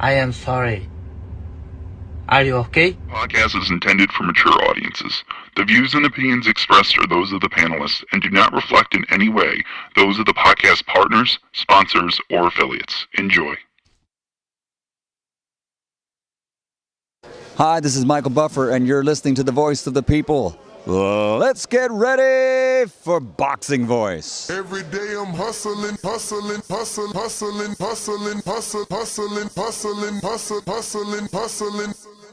I am sorry. Are you okay? Podcast is intended for mature audiences. The views and opinions expressed are those of the panelists and do not reflect in any way those of the podcast partners, sponsors, or affiliates. Enjoy. Hi, this is Michael Buffer, and you're listening to the Voice of the People. Let's get ready for Boxing Voice. Every day I'm hustling, hustling, hustling, hustling, hustling, hustling, hustling, hustling, hustling, hustling, hustling.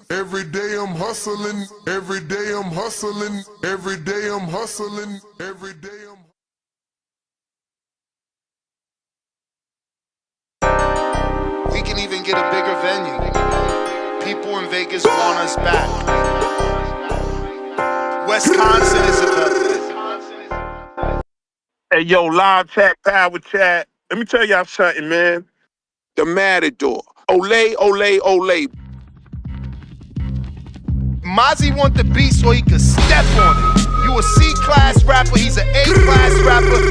Every day I'm hustling, every day I'm hustling, every day I'm hustling, every day I'm. We can even get a bigger venue. People in Vegas want us back. Wisconsin is a. Hey, yo, live chat, power chat. Let me tell y'all something, man. The Matador. Ole, ole, ole. Mozzie want the beat so he can step on it. You a C-class rapper, he's an A-class rapper.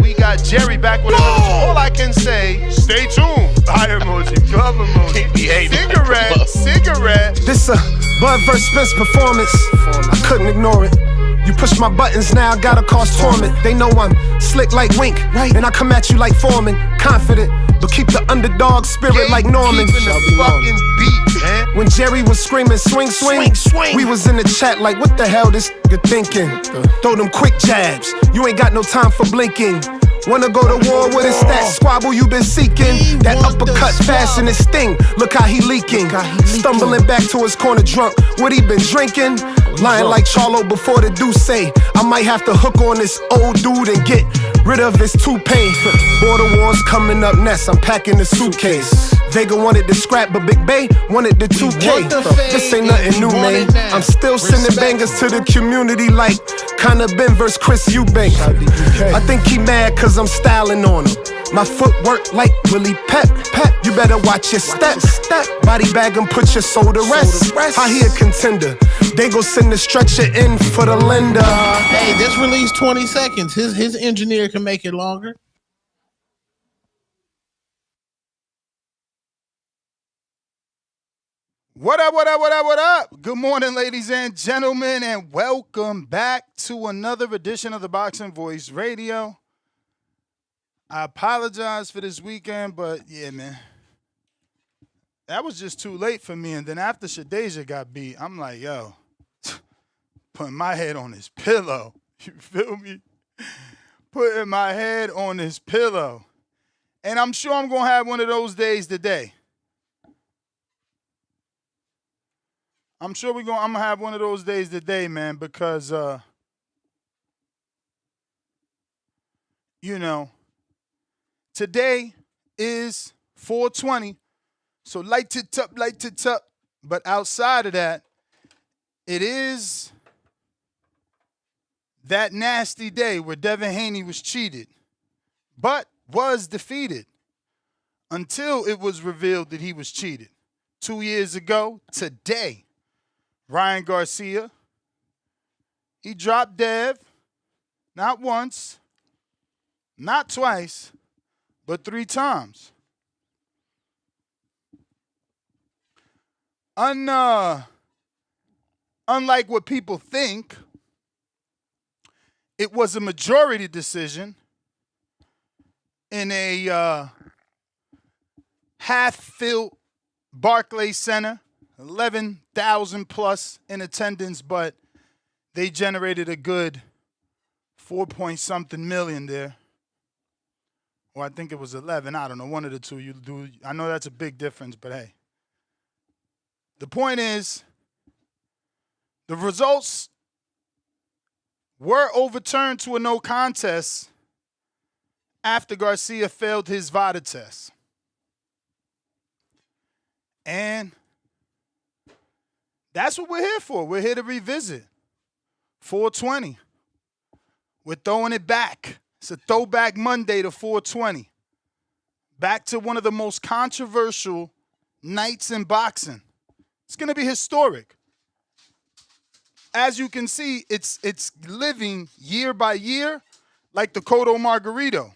We got Jerry back with another. All I can say, stay tuned. Fire emoji, glove emoji, cigarette. This a Bud vs. Spence performance. I couldn't ignore it. You push my buttons now, gotta cause torment. They know I'm slick like Wink, right? And I come at you like Foreman, confident, but keep the underdog spirit like Norman. The fucking beat, man. When Jerry was screaming, swing, swing, swing, we was in the chat like, what the hell this nigga thinking? Throw them quick jabs, you ain't got no time for blinking. Wanna go to war with his that squabble you been seeking? That uppercut fast in his sting, look how he leaking. Stumbling back to his corner drunk, what he been drinking? Lying like Charlo before the Deuce. I might have to hook on this old dude and get rid of his toupee. Border wars coming up next, I'm packing the suitcase. Vega wanted the scrap, but Big Bay wanted the 2K. This ain't nothing new, man. I'm still sending bangers to the community like Conor Ben vs. Chris Eubank. I think he mad cause I'm styling on him. My footwork like Willie Pep. You better watch your step. Body bag and put your soul to rest. I hear contender. They gon' send the stretcher in for the lender. Hey, this release 20 seconds. His engineer can make it longer. What up, what up, what up, what up? Good morning, ladies and gentlemen, and welcome back to another edition of the Boxing Voice Radio. I apologize for this weekend, but yeah, man. That was just too late for me. And then after Shadeja got beat, I'm like, yo, putting my head on his pillow. You feel me? Putting my head on his pillow. And I'm sure I'm going to have one of those days today. I'm sure I'm going to have one of those days today, man, because, you know, today is 420. So light it up, light it up. But outside of that, it is that nasty day where Devin Haney was cheated, but was defeated until it was revealed that he was cheated. 2 years ago, today, Ryan Garcia, he dropped Dev, not once, not twice, but 3 times. Unlike what people think, it was a majority decision in a half-filled Barclays Center. 11,000 plus in attendance, but they generated a good 4-point-something million there. Or I think it was 11. I don't know. One of the two. You do. I know that's a big difference, but hey. The point is, the results were overturned to a no contest after Garcia failed his VADA test. And that's what we're here for. We're here to revisit 420. We're throwing it back. It's a throwback Monday to 420. Back to one of the most controversial nights in boxing. It's going to be historic. As you can see, it's living year by year like the Cotto Margarito.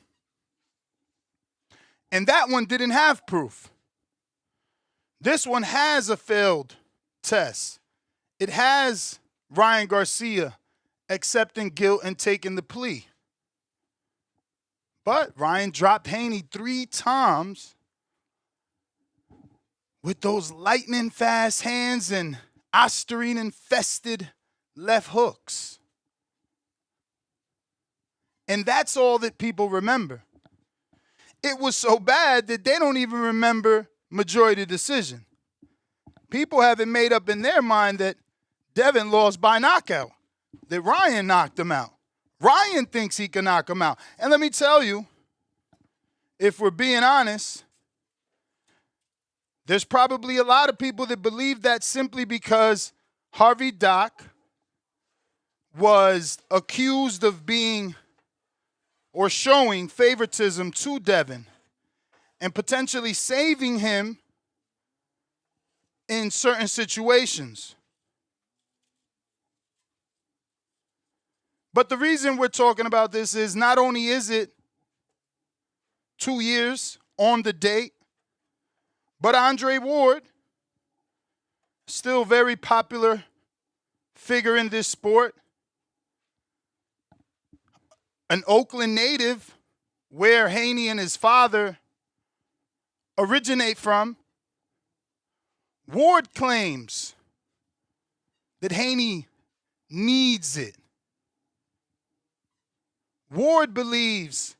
And that one didn't have proof. This one has a failed test. It has Ryan Garcia accepting guilt and taking the plea. But Ryan dropped Haney 3 times with those lightning fast hands and Ostarine infested left hooks. And that's all that people remember. It was so bad that they don't even remember majority decision. People have it made up in their mind that Devin lost by knockout, that Ryan knocked him out. Ryan thinks he can knock him out. And let me tell you, if we're being honest, there's probably a lot of people that believe that simply because Harvey Dock was accused of being or showing favoritism to Devin and potentially saving him in certain situations. But the reason we're talking about this is not only is it 2 years on the date, but Andre Ward, still very popular figure in this sport, an Oakland native where Haney and his father originate from, Ward claims that Haney needs it. Ward believes,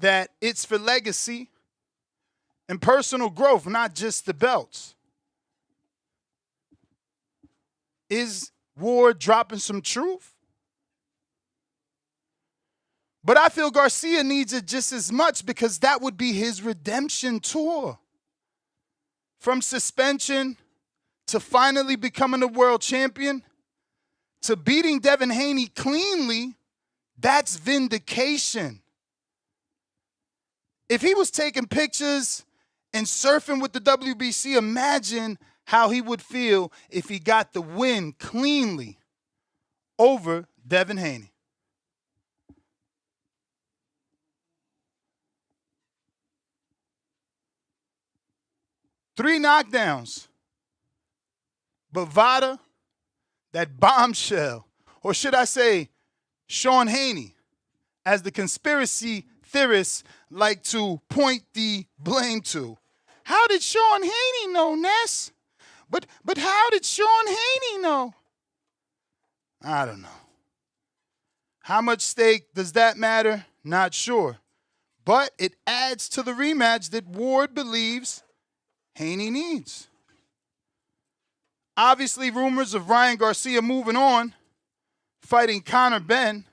that it's for legacy and personal growth, not just the belts. Is Ward dropping some truth? But I feel Garcia needs it just as much because that would be his redemption tour. From suspension to finally becoming a world champion to beating Devin Haney cleanly, that's vindication. If he was taking pictures and surfing with the WBC, imagine how he would feel if he got the win cleanly over Devin Haney. Three knockdowns. But VADA, that bombshell, or should I say Sean Haney, as the conspiracy theorists like to point the blame to. How did Sean Haney know, Ness? But how did Sean Haney know? I don't know. How much stake does that matter? Not sure. But it adds to the rematch that Ward believes Haney needs. Obviously, rumors of Ryan Garcia moving on, fighting Conor Benn,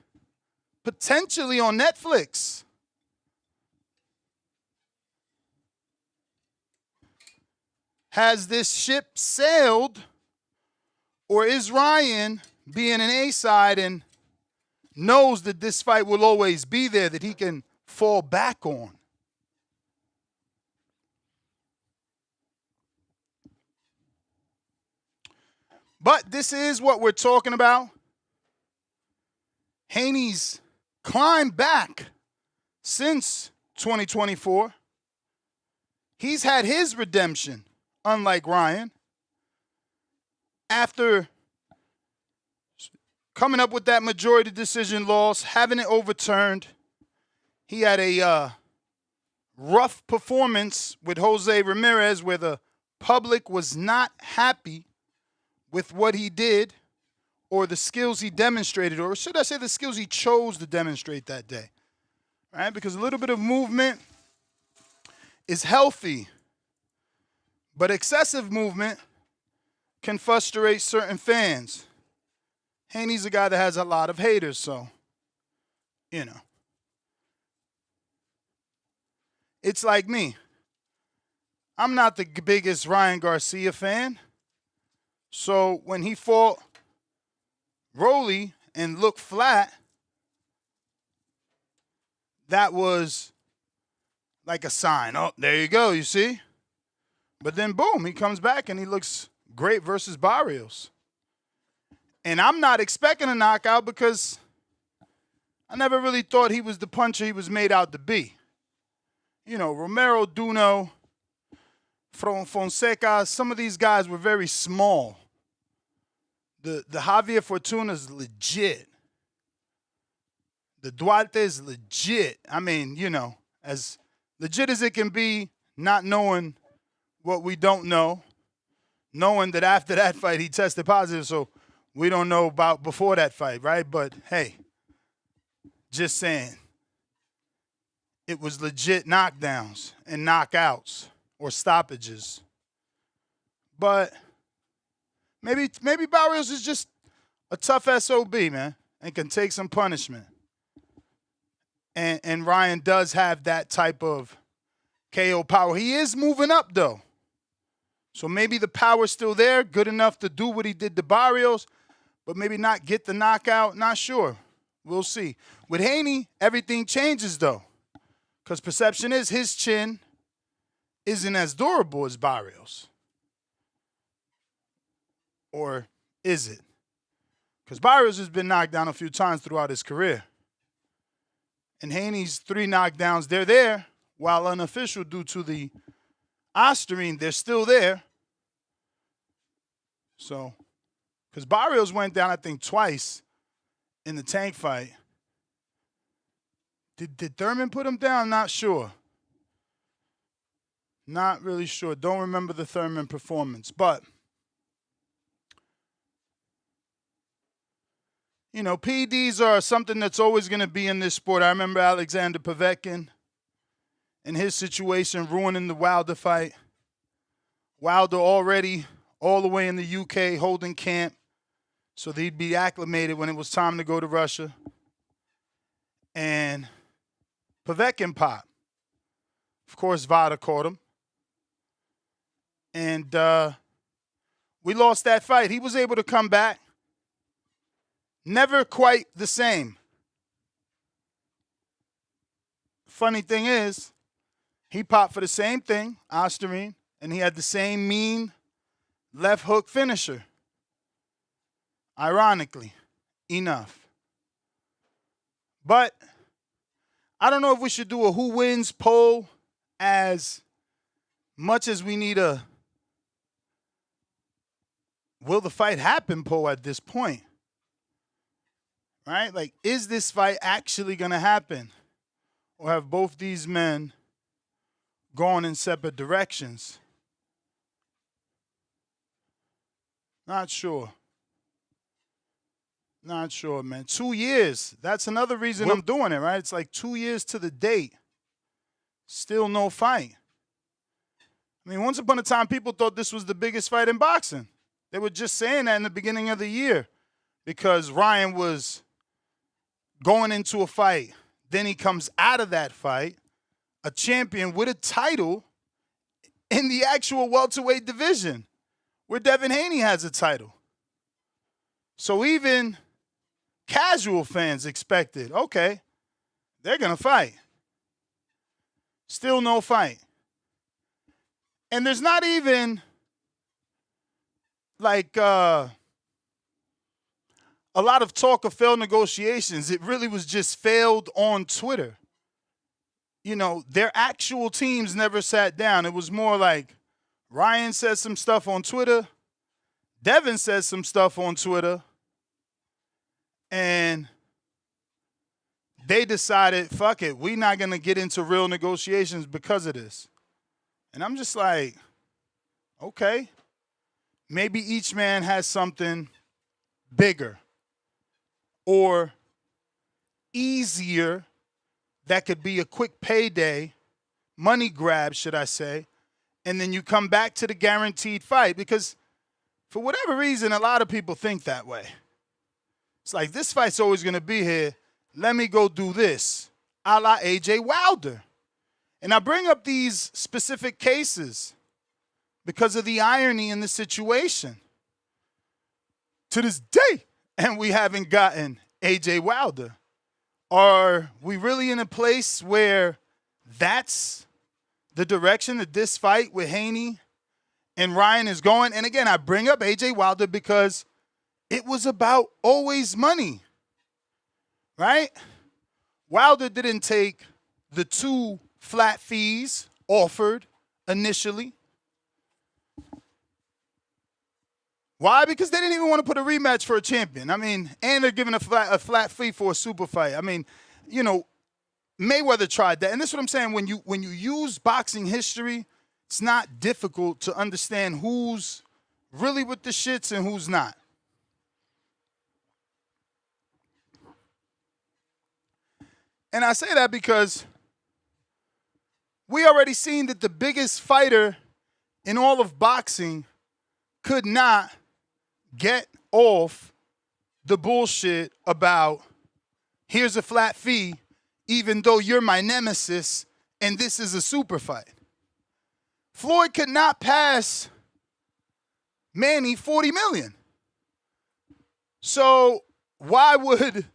potentially on Netflix. Has this ship sailed, or is Ryan being an A-side and knows that this fight will always be there, that he can fall back on? But this is what we're talking about. Haney's climbed back since 2024. He's had his redemption, unlike Ryan. After coming up with that majority decision loss, having it overturned, he had a rough performance with Jose Ramirez where the public was not happy with what he did or the skills he demonstrated, or should I say the skills he chose to demonstrate that day, right? Because a little bit of movement is healthy, but excessive movement can frustrate certain fans. Haney's a guy that has a lot of haters, so, It's like me. I'm not the biggest Ryan Garcia fan. So when he fought Rolly and looked flat, that was like a sign. Oh, there you go, you see? But then, boom, he comes back and he looks great versus Barrios. And I'm not expecting a knockout because I never really thought he was the puncher he was made out to be. Romero, Duno, Fonseca, some of these guys were very small. The Javier Fortuna's legit. The Duarte is legit. I mean, as legit as it can be, not knowing what we don't know, knowing that after that fight he tested positive, so we don't know about before that fight, right? But, hey, just saying, it was legit knockdowns and knockouts or stoppages. But maybe Barrios is just a tough SOB, man, and can take some punishment. And Ryan does have that type of KO power. He is moving up, though. So maybe the power's still there, good enough to do what he did to Barrios, but maybe not get the knockout. Not sure. We'll see. With Haney, everything changes, though, because perception is his chin isn't as durable as Barrios. Or is it? Because Barrios has been knocked down a few times throughout his career. And Haney's 3 knockdowns, they're there, while unofficial due to the Osterine, they're still there. So, because Barrios went down, I think, twice in the Tank fight. Did Thurman put him down? Not sure. Not really sure. Don't remember the Thurman performance. But, PEDs are something that's always going to be in this sport. I remember Alexander Povetkin and his situation ruining the Wilder fight. Wilder already all the way in the UK holding camp so that he'd be acclimated when it was time to go to Russia. And Povetkin popped. Of course, VADA caught him. And we lost that fight. He was able to come back. Never quite the same. Funny thing is, he popped for the same thing, Osterine, and he had the same mean left hook finisher. Ironically enough. But I don't know if we should do a who wins poll as much as we need a will the fight happen poll at this point. Right? Like, is this fight actually going to happen? Or have both these men gone in separate directions? Not sure. Not sure, man. 2 years. That's another reason I'm doing it, right? It's like 2 years to the date. Still no fight. I mean, once upon a time, people thought this was the biggest fight in boxing. They were just saying that in the beginning of the year because Ryan was going into a fight. Then he comes out of that fight, a champion with a title in the actual welterweight division, where Devin Haney has a title. So even casual fans expected, okay, they're going to fight. Still no fight. And there's not even like a lot of talk of failed negotiations. It really was just failed on Twitter. Their actual teams never sat down. It was more like Ryan says some stuff on Twitter, Devin says some stuff on Twitter, and they decided, fuck it, we're not going to get into real negotiations because of this. And I'm just like, okay, maybe each man has something bigger or easier that could be a quick payday, money grab, should I say, and then you come back to the guaranteed fight because for whatever reason, a lot of people think that way. It's like, this fight's always going to be here. Let me go do this, a la A.J. Wilder. And I bring up these specific cases because of the irony in the situation. To this day, and we haven't gotten A.J. Wilder. Are we really in a place where that's the direction that this fight with Haney and Ryan is going? And again, I bring up A.J. Wilder because it was about always money, right? Wilder didn't take the 2 flat fees offered initially. Why? Because they didn't even want to put a rematch for a champion. I mean, and they're giving a flat fee for a super fight. I mean, you know, Mayweather tried that. And that's what I'm saying. When you use boxing history, it's not difficult to understand who's really with the shits and who's not. And I say that because we already seen that the biggest fighter in all of boxing could not get off the bullshit about here's a flat fee, even though you're my nemesis and this is a super fight. Floyd could not pass Manny 40 million. So why would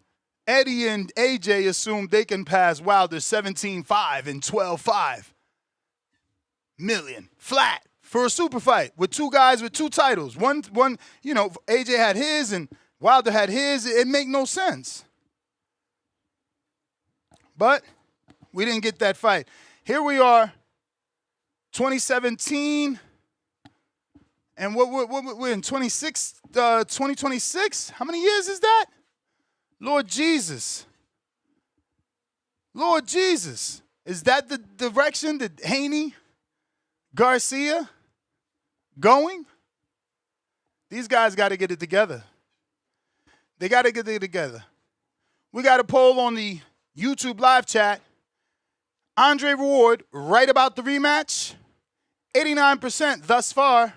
Eddie and AJ assume they can pass Wilder 17.5 and 12.5 million flat for a super fight with two guys with two titles? One, you know, AJ had his and Wilder had his. It make no sense. But we didn't get that fight. Here we are, 2017, and we're in 2026. How many years is that? Lord Jesus. Lord Jesus. Is that the direction that Haney, Garcia going? These guys got to get it together. They got to get it together. We got a poll on the YouTube live chat. Andre Ward, right about the rematch. 89% thus far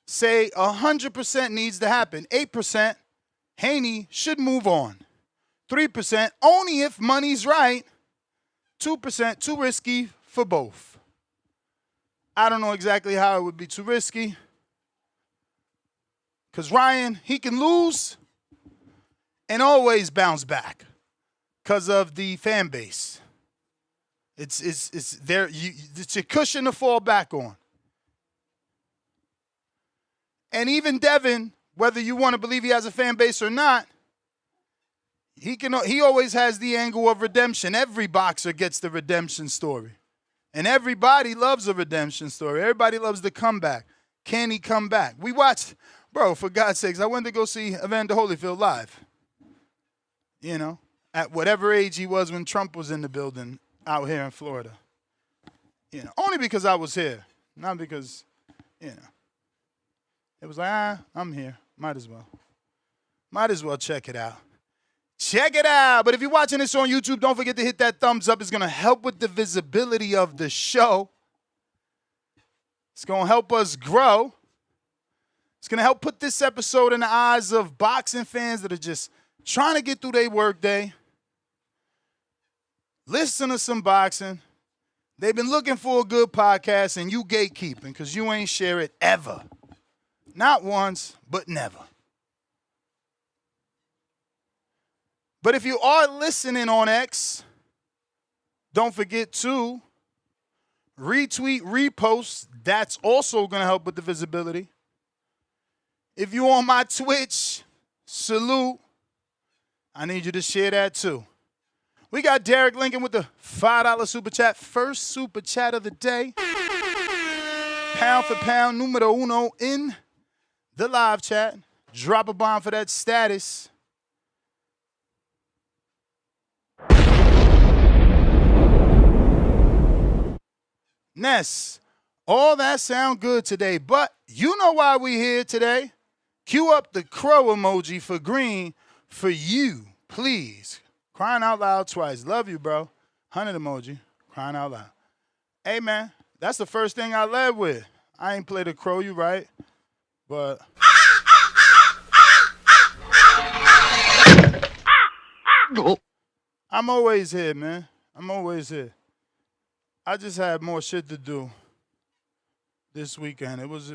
say 100% needs to happen. 8%, Haney should move on. 3%, only if money's right. 2%, too risky for both. I don't know exactly how it would be too risky. Because Ryan, he can lose and always bounce back because of the fan base. It's there. It's a cushion to fall back on. And even Devin, whether you want to believe he has a fan base or not, he always has the angle of redemption. Every boxer gets the redemption story. And everybody loves a redemption story. Everybody loves the comeback. Can he come back? We watched, bro, for God's sakes, I went to go see Evander Holyfield live. You know, at whatever age he was when Trump was in the building out here in Florida. You know, only because I was here. Not because, you know. It was like, I'm here. Might as well. Might as well check it out. Check it out. But if you're watching this on YouTube, don't forget to hit that thumbs up. It's going to help with the visibility of the show. It's going to help us grow. It's going to help put this episode in the eyes of boxing fans that are just trying to get through their workday. Listen to some boxing. They've been looking for a good podcast, and you gatekeeping because you ain't share it ever. Not once, but never. But if you are listening on X, don't forget to retweet, repost. That's also going to help with the visibility. If you're on my Twitch, salute. I need you to share that too. We got Derek Lincoln with the $5 super chat. First super chat of the day. Pound for pound, numero uno in the live chat. Drop a bomb for that status. Ness, all that sound good today, but you know why we here today. Cue up the crow emoji for green for you, please. Crying out loud twice. Love you, bro. 100 emoji. Crying out loud. Hey, man, that's the first thing I led with. I ain't played a crow, you right. But I'm always here, man. I'm always here. I just had more shit to do this weekend. It was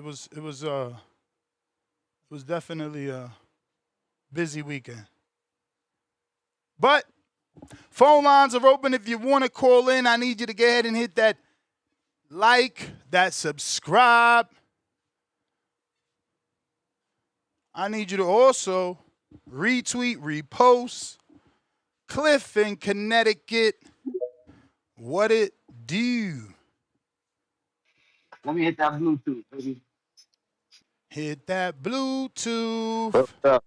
definitely a busy weekend. But phone lines are open. If you want to call in, I need you to go ahead and hit that like, that subscribe. I need you to also retweet, repost. Cliff in Connecticut, what it do? Let me hit that Bluetooth, baby. Hit that Bluetooth. What's up?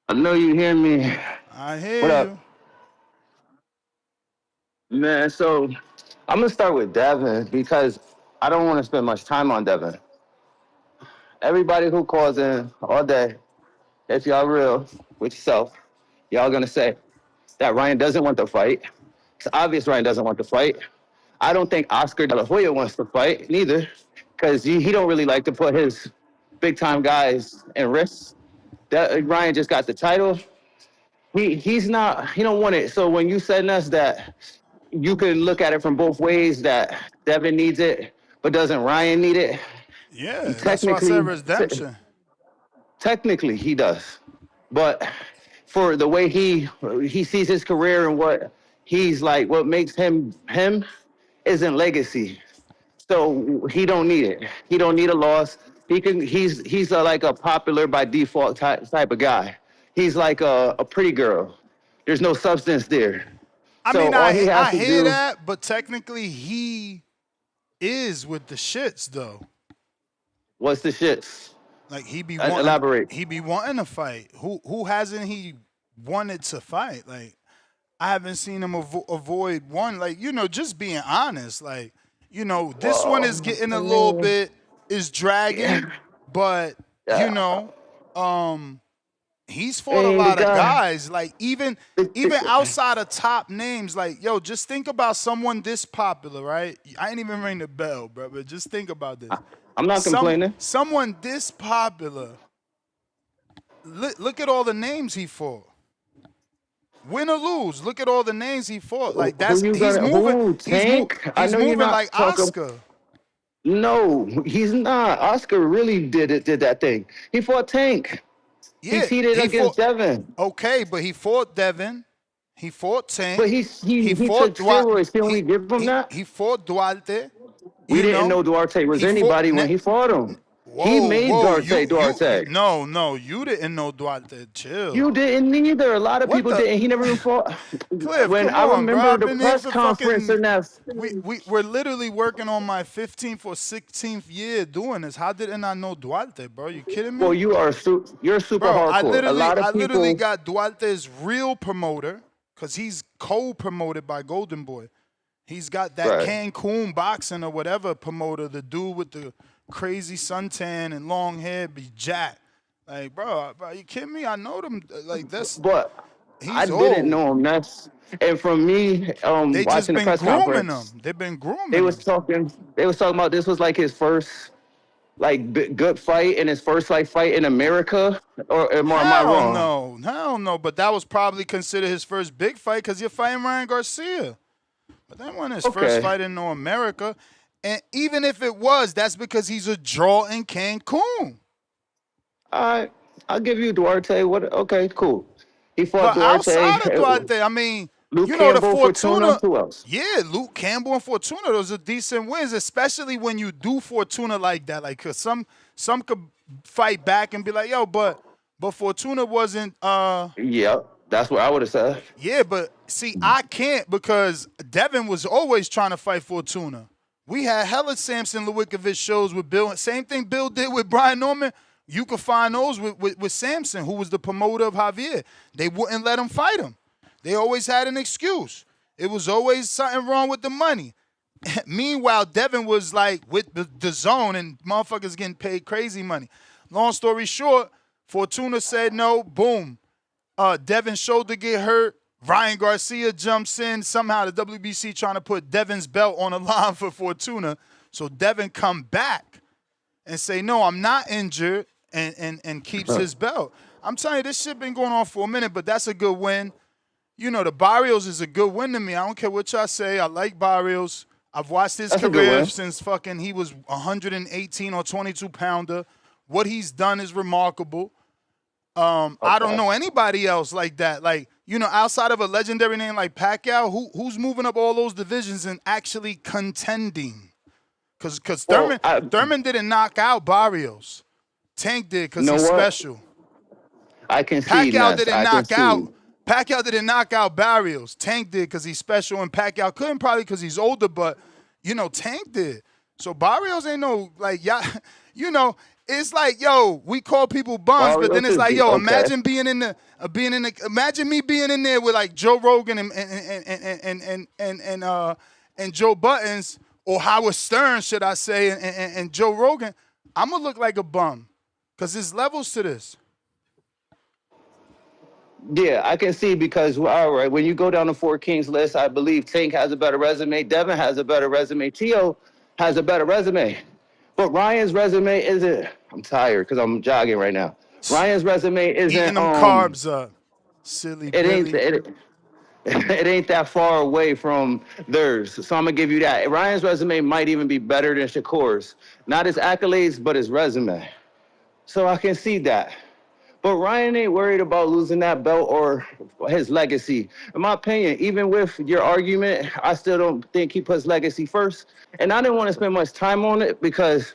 I know you hear me. I hear What up? you. Man, so I'm going to start with Devin because I don't want to spend much time on Devin. Everybody who calls in all day, if y'all real with yourself, y'all going to say that Ryan doesn't want to fight. It's obvious Ryan doesn't want to fight. I don't think Oscar De La Hoya wants to fight neither because he don't really like to put his big-time guys in risks. Ryan just got the title. He don't want it. So when you said us that you can look at it from both ways, that Devin needs it, but doesn't Ryan need it? Yeah, that's why I said redemption. Technically he does, but for the way he sees his career and what he's like, what makes him isn't legacy. So he don't need it. He don't need a loss. He's like a popular by default type of guy. He's like a pretty girl. There's no substance there. I So mean, all he has I to hear do, that, but technically he is with the shits though. what's the shits? Like he be Elaborate. wanting to fight. Who hasn't he wanted to fight? Like I haven't seen him avoid one. Like just being honest. Like this one is getting a little bit is dragging, but he's fought a lot of guys. Like even outside of top names. Like just think about someone this popular, right? I ain't even ring the bell, bro. But just think about this. I'm not complaining. Someone this popular. Look at all the names he fought. Win or lose, look at all the names he fought. Like he's moving. He's moving like Oscar. No, he's not. Oscar really did that thing. He fought Tank. Yeah, he cheated against Devin. Okay, but he fought Devin. He fought Tank. But he fought took steroids. Can we give him that? He fought Duarte. We didn't know Duarte was anybody when he fought him. He made Duarte. No, you didn't know Duarte. Chill. You didn't either. A lot of people didn't. He never even fought. Cliff, when come I on, remember bro. the press conference and that. We're literally working on my 15th or 16th year doing this. How didn't I know Duarte, bro? You kidding me? Well, you're super hardcore. I literally got Duarte's real promoter because he's co-promoted by Golden Boy. He's got that Cancun boxing or whatever promoter, the dude with the crazy suntan and long hair, be jacked. Like, bro, you kidding me? I know them. Like, that's. But I didn't know him. And from me, they just watching the been press grooming conference, them. They've been grooming. They was talking about this was like his first good fight and his first fight in America. Or am I wrong? Hell no. But that was probably considered his first big fight because you're fighting Ryan Garcia. But that wasn't his first fight in America. And even if it was, that's because he's a draw in Cancun. I'll give you Duarte. Okay, cool. He fought Duarte. Outside of Duarte, I mean, Luke Campbell, the Fortuna. Who else? Yeah, Luke Campbell and Fortuna. Those are decent wins, especially when you do Fortuna like that. Like, cause some could fight back and be like, yo, but Fortuna wasn't. Yeah, that's what I would have said. Yeah, but see, I can't because Devin was always trying to fight Fortuna. We had hella Samson Lewickovic shows with Bill. Same thing Bill did with Brian Norman. You could find those with Samson, who was the promoter of Javier. They wouldn't let him fight him. They always had an excuse. It was always something wrong with the money. Meanwhile, Devin was like with the zone and motherfuckers getting paid crazy money. Long story short, Fortuna said no, boom. Devin's shoulder get hurt. Ryan Garcia jumps in. Somehow the WBC trying to put Devin's belt on the line for Fortuna. So Devin come back and say, no, I'm not injured, and keeps his belt. I'm telling you, this shit been going on for a minute, but that's a good win. The Barrios is a good win to me. I don't care what y'all say. I like Barrios. I've watched his career since he was 118 or 22 pounder. What he's done is remarkable. I don't know anybody else like that. Like, outside of a legendary name like Pacquiao, who's moving up all those divisions and actually contending? Because Thurman didn't knock out Barrios. Tank did because he's special. I can see Pacquiao didn't knock out Pacquiao didn't knock out Barrios. Tank did because he's special, and Pacquiao couldn't probably because he's older, but, Tank did. So Barrios ain't no, like, y'all, it's like, yo, we call people bums, but then it's like, yo, imagine being in the, imagine me being in there with like Joe Rogan and Joe Buttons, or Howard Stern, should I say, and Joe Rogan. I'm gonna look like a bum, cause there's levels to this. Yeah, I can see because, all right, when you go down the Four Kings list, I believe Tank has a better resume, Devin has a better resume, Tio has a better resume. But Ryan's resume isn't, I'm tired because I'm jogging right now. Ryan's resume isn't. Eating them carbs up. Silly Billy. It ain't that far away from theirs. So I'm going to give you that. Ryan's resume might even be better than Shakur's. Not his accolades, but his resume. So I can see that. But Ryan ain't worried about losing that belt or his legacy. In my opinion, even with your argument, I still don't think he puts legacy first. And I didn't want to spend much time on it because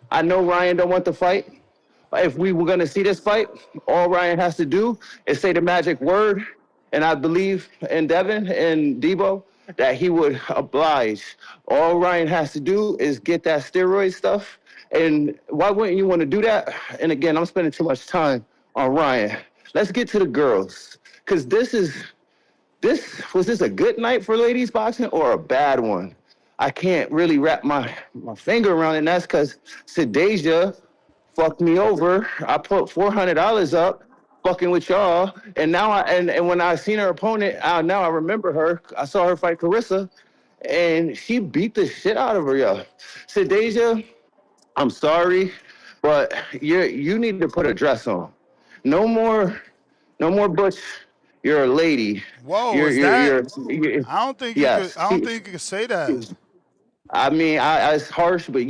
I know Ryan don't want the fight. If we were going to see this fight, all Ryan has to do is say the magic word. And I believe in Devin and Debo that he would oblige. All Ryan has to do is get that steroid stuff. And why wouldn't you want to do that? And again, I'm spending too much time on Ryan. Let's get to the girls. Because was this a good night for ladies boxing or a bad one? I can't really wrap my finger around it. And that's because Sadeja fucked me over. I put $400 up fucking with y'all. And now and when I seen her opponent, now I remember her. I saw her fight Carissa and she beat the shit out of her, yo. Sadeja, I'm sorry, but you need to put a dress on. No more Butch. You're a lady. Whoa, you're, is you're, that? you're, I don't think yes. you could say that. I mean, it's harsh, but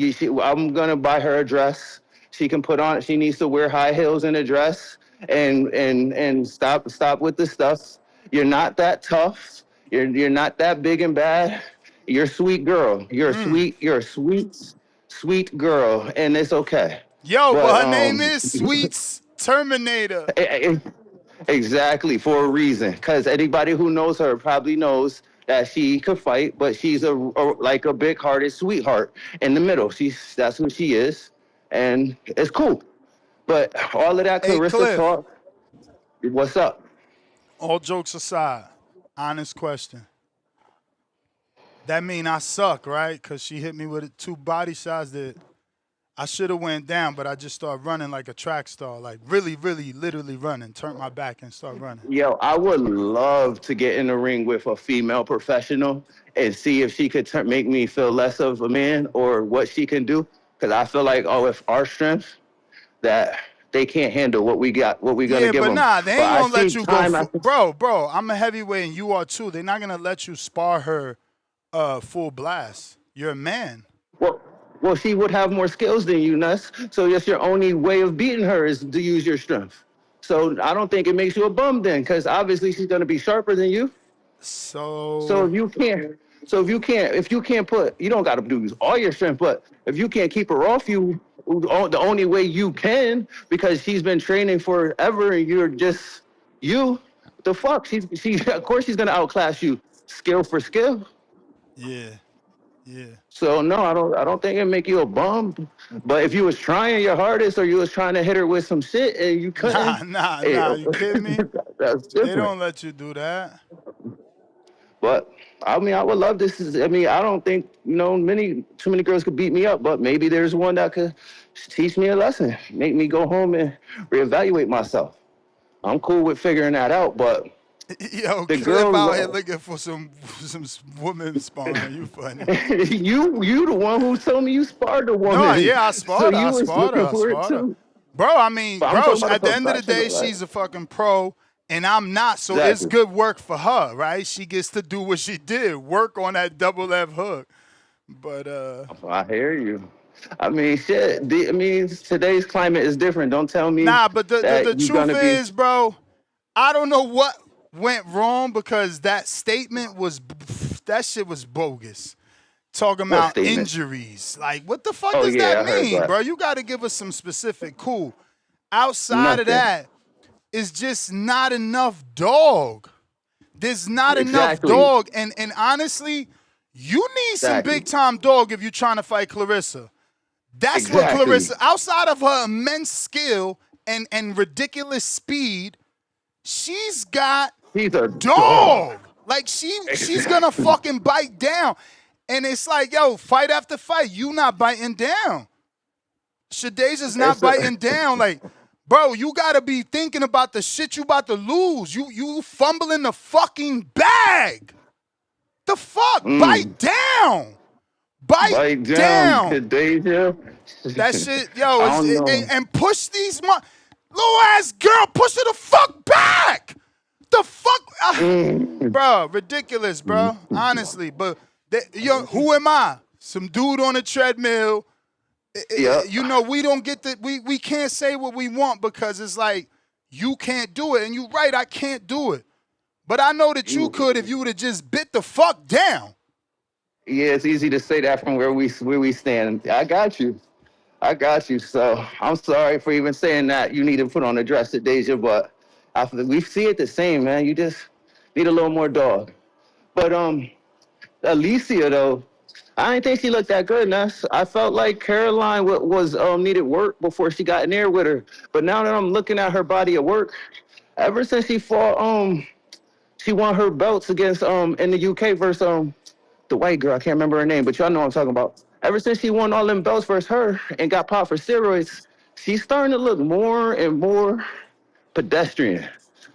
I'm gonna buy her a dress. She can put on. She needs to wear high heels and a dress, and stop with the stuff. You're not that tough. You're not that big and bad. You're a sweet girl. You're a sweet girl, and it's okay. Yo, but her name But is Sweets Terminator. Exactly, for a reason. Because anybody who knows her probably knows that she could fight, but she's like a big-hearted sweetheart in the middle. That's who she is, and it's cool. But all of that Hey, Clarissa Cliff, talk, what's up? all jokes aside, honest question. That mean I suck, right? Because she hit me with 2 body shots that I should have went down, but I just started running like a track star, like really, really, literally running. Turned my back and start running. Yo, I would love to get in the ring with a female professional and see if she could make me feel less of a man or what she can do. Because I feel like, if our strength, that they can't handle what we got, what we're going to give them. Yeah, but nah, they ain't going to let you go. Bro, I'm a heavyweight and you are too. They're not going to let you spar her full blast. You're a man. Well, she would have more skills than you, Nuss. So that's your only way of beating her is to use your strength. So I don't think it makes you a bum then, because obviously she's going to be sharper than you. So if you can't put, you don't got to use all your strength, but if you can't keep her off you, the only way you can, because she's been training forever and you're just the fuck? She of course she's going to outclass you skill for skill. Yeah. So no, I don't think it make you a bum. But if you was trying your hardest or you was trying to hit her with some shit and you couldn't, nah, you kidding me? That's different. They don't let you do that. But I mean, I would love this. I don't think too many girls could beat me up, but maybe there's one that could teach me a lesson, make me go home and reevaluate myself. I'm cool with figuring that out, but. Yo, the Cliff out here looking for some woman sparring. You funny. you the one who told me you sparred a woman. No, yeah, I sparred her. Bro, I mean, at the end of the day, she's a fucking pro, and I'm not, so exactly. It's good work for her, right? She gets to do what she did, work on that double left hook. But I hear you. I mean, shit. Today's climate is different. Don't tell me. Nah, but the truth is, bro, I don't know what went wrong because that shit was bogus. Talking about injuries. Like, what the fuck does that mean, bro? You got to give us some specific. Cool. Outside of that, is just not enough dog. There's not enough Exactly. dog. And honestly, you need some Exactly. big time dog if you're trying to fight Clarissa. That's what Exactly. Clarissa, outside of her immense skill and ridiculous speed, she's got He's a dog. Like she's gonna fucking bite down. And it's like, yo, fight after fight, you not biting down. Shadeja's not biting down. Like, bro, you gotta be thinking about the shit you about to lose. You fumbling the fucking bag. The fuck? Bite down. Bite down. Shadeja. That shit, yo, I don't know. and push these little ass girl, push her the fuck back. The fuck, bro, ridiculous, bro. Honestly, but who am I? Some dude on a treadmill. Yep. You know, we don't get we can't say what we want because it's like you can't do it, and you're right, I can't do it. But I know that you could if you would have just bit the fuck down. Yeah, it's easy to say that from where we stand. I got you. So I'm sorry for even saying that. You need to put on a dress at Deja, but we see it the same, man. You just need a little more dog. But Alicia though, I didn't think she looked that good, Ness. I felt like Caroline was needed work before she got in there with her. But now that I'm looking at her body of work, ever since she fought she won her belts against in the UK versus the white girl, I can't remember her name, but y'all know what I'm talking about. Ever since she won all them belts versus her and got popped for steroids, she's starting to look more and more pedestrian.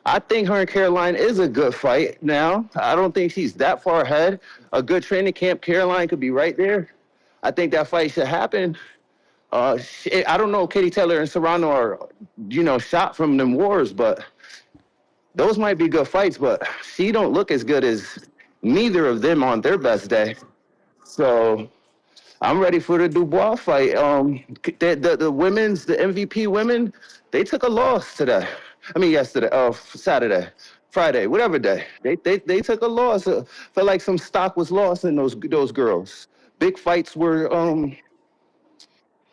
I think her and Caroline is a good fight now. I don't think she's that far ahead. A good training camp, Caroline could be right there. I think that fight should happen. I don't know if Katie Taylor and Serrano are, shot from them wars, but those might be good fights, but she don't look as good as neither of them on their best day. So I'm ready for the Dubois fight. The women's, the MVP women, they took a loss today. I mean, yesterday, Saturday, Friday, whatever day. They took a loss. Felt like some stock was lost in those girls. Big fights were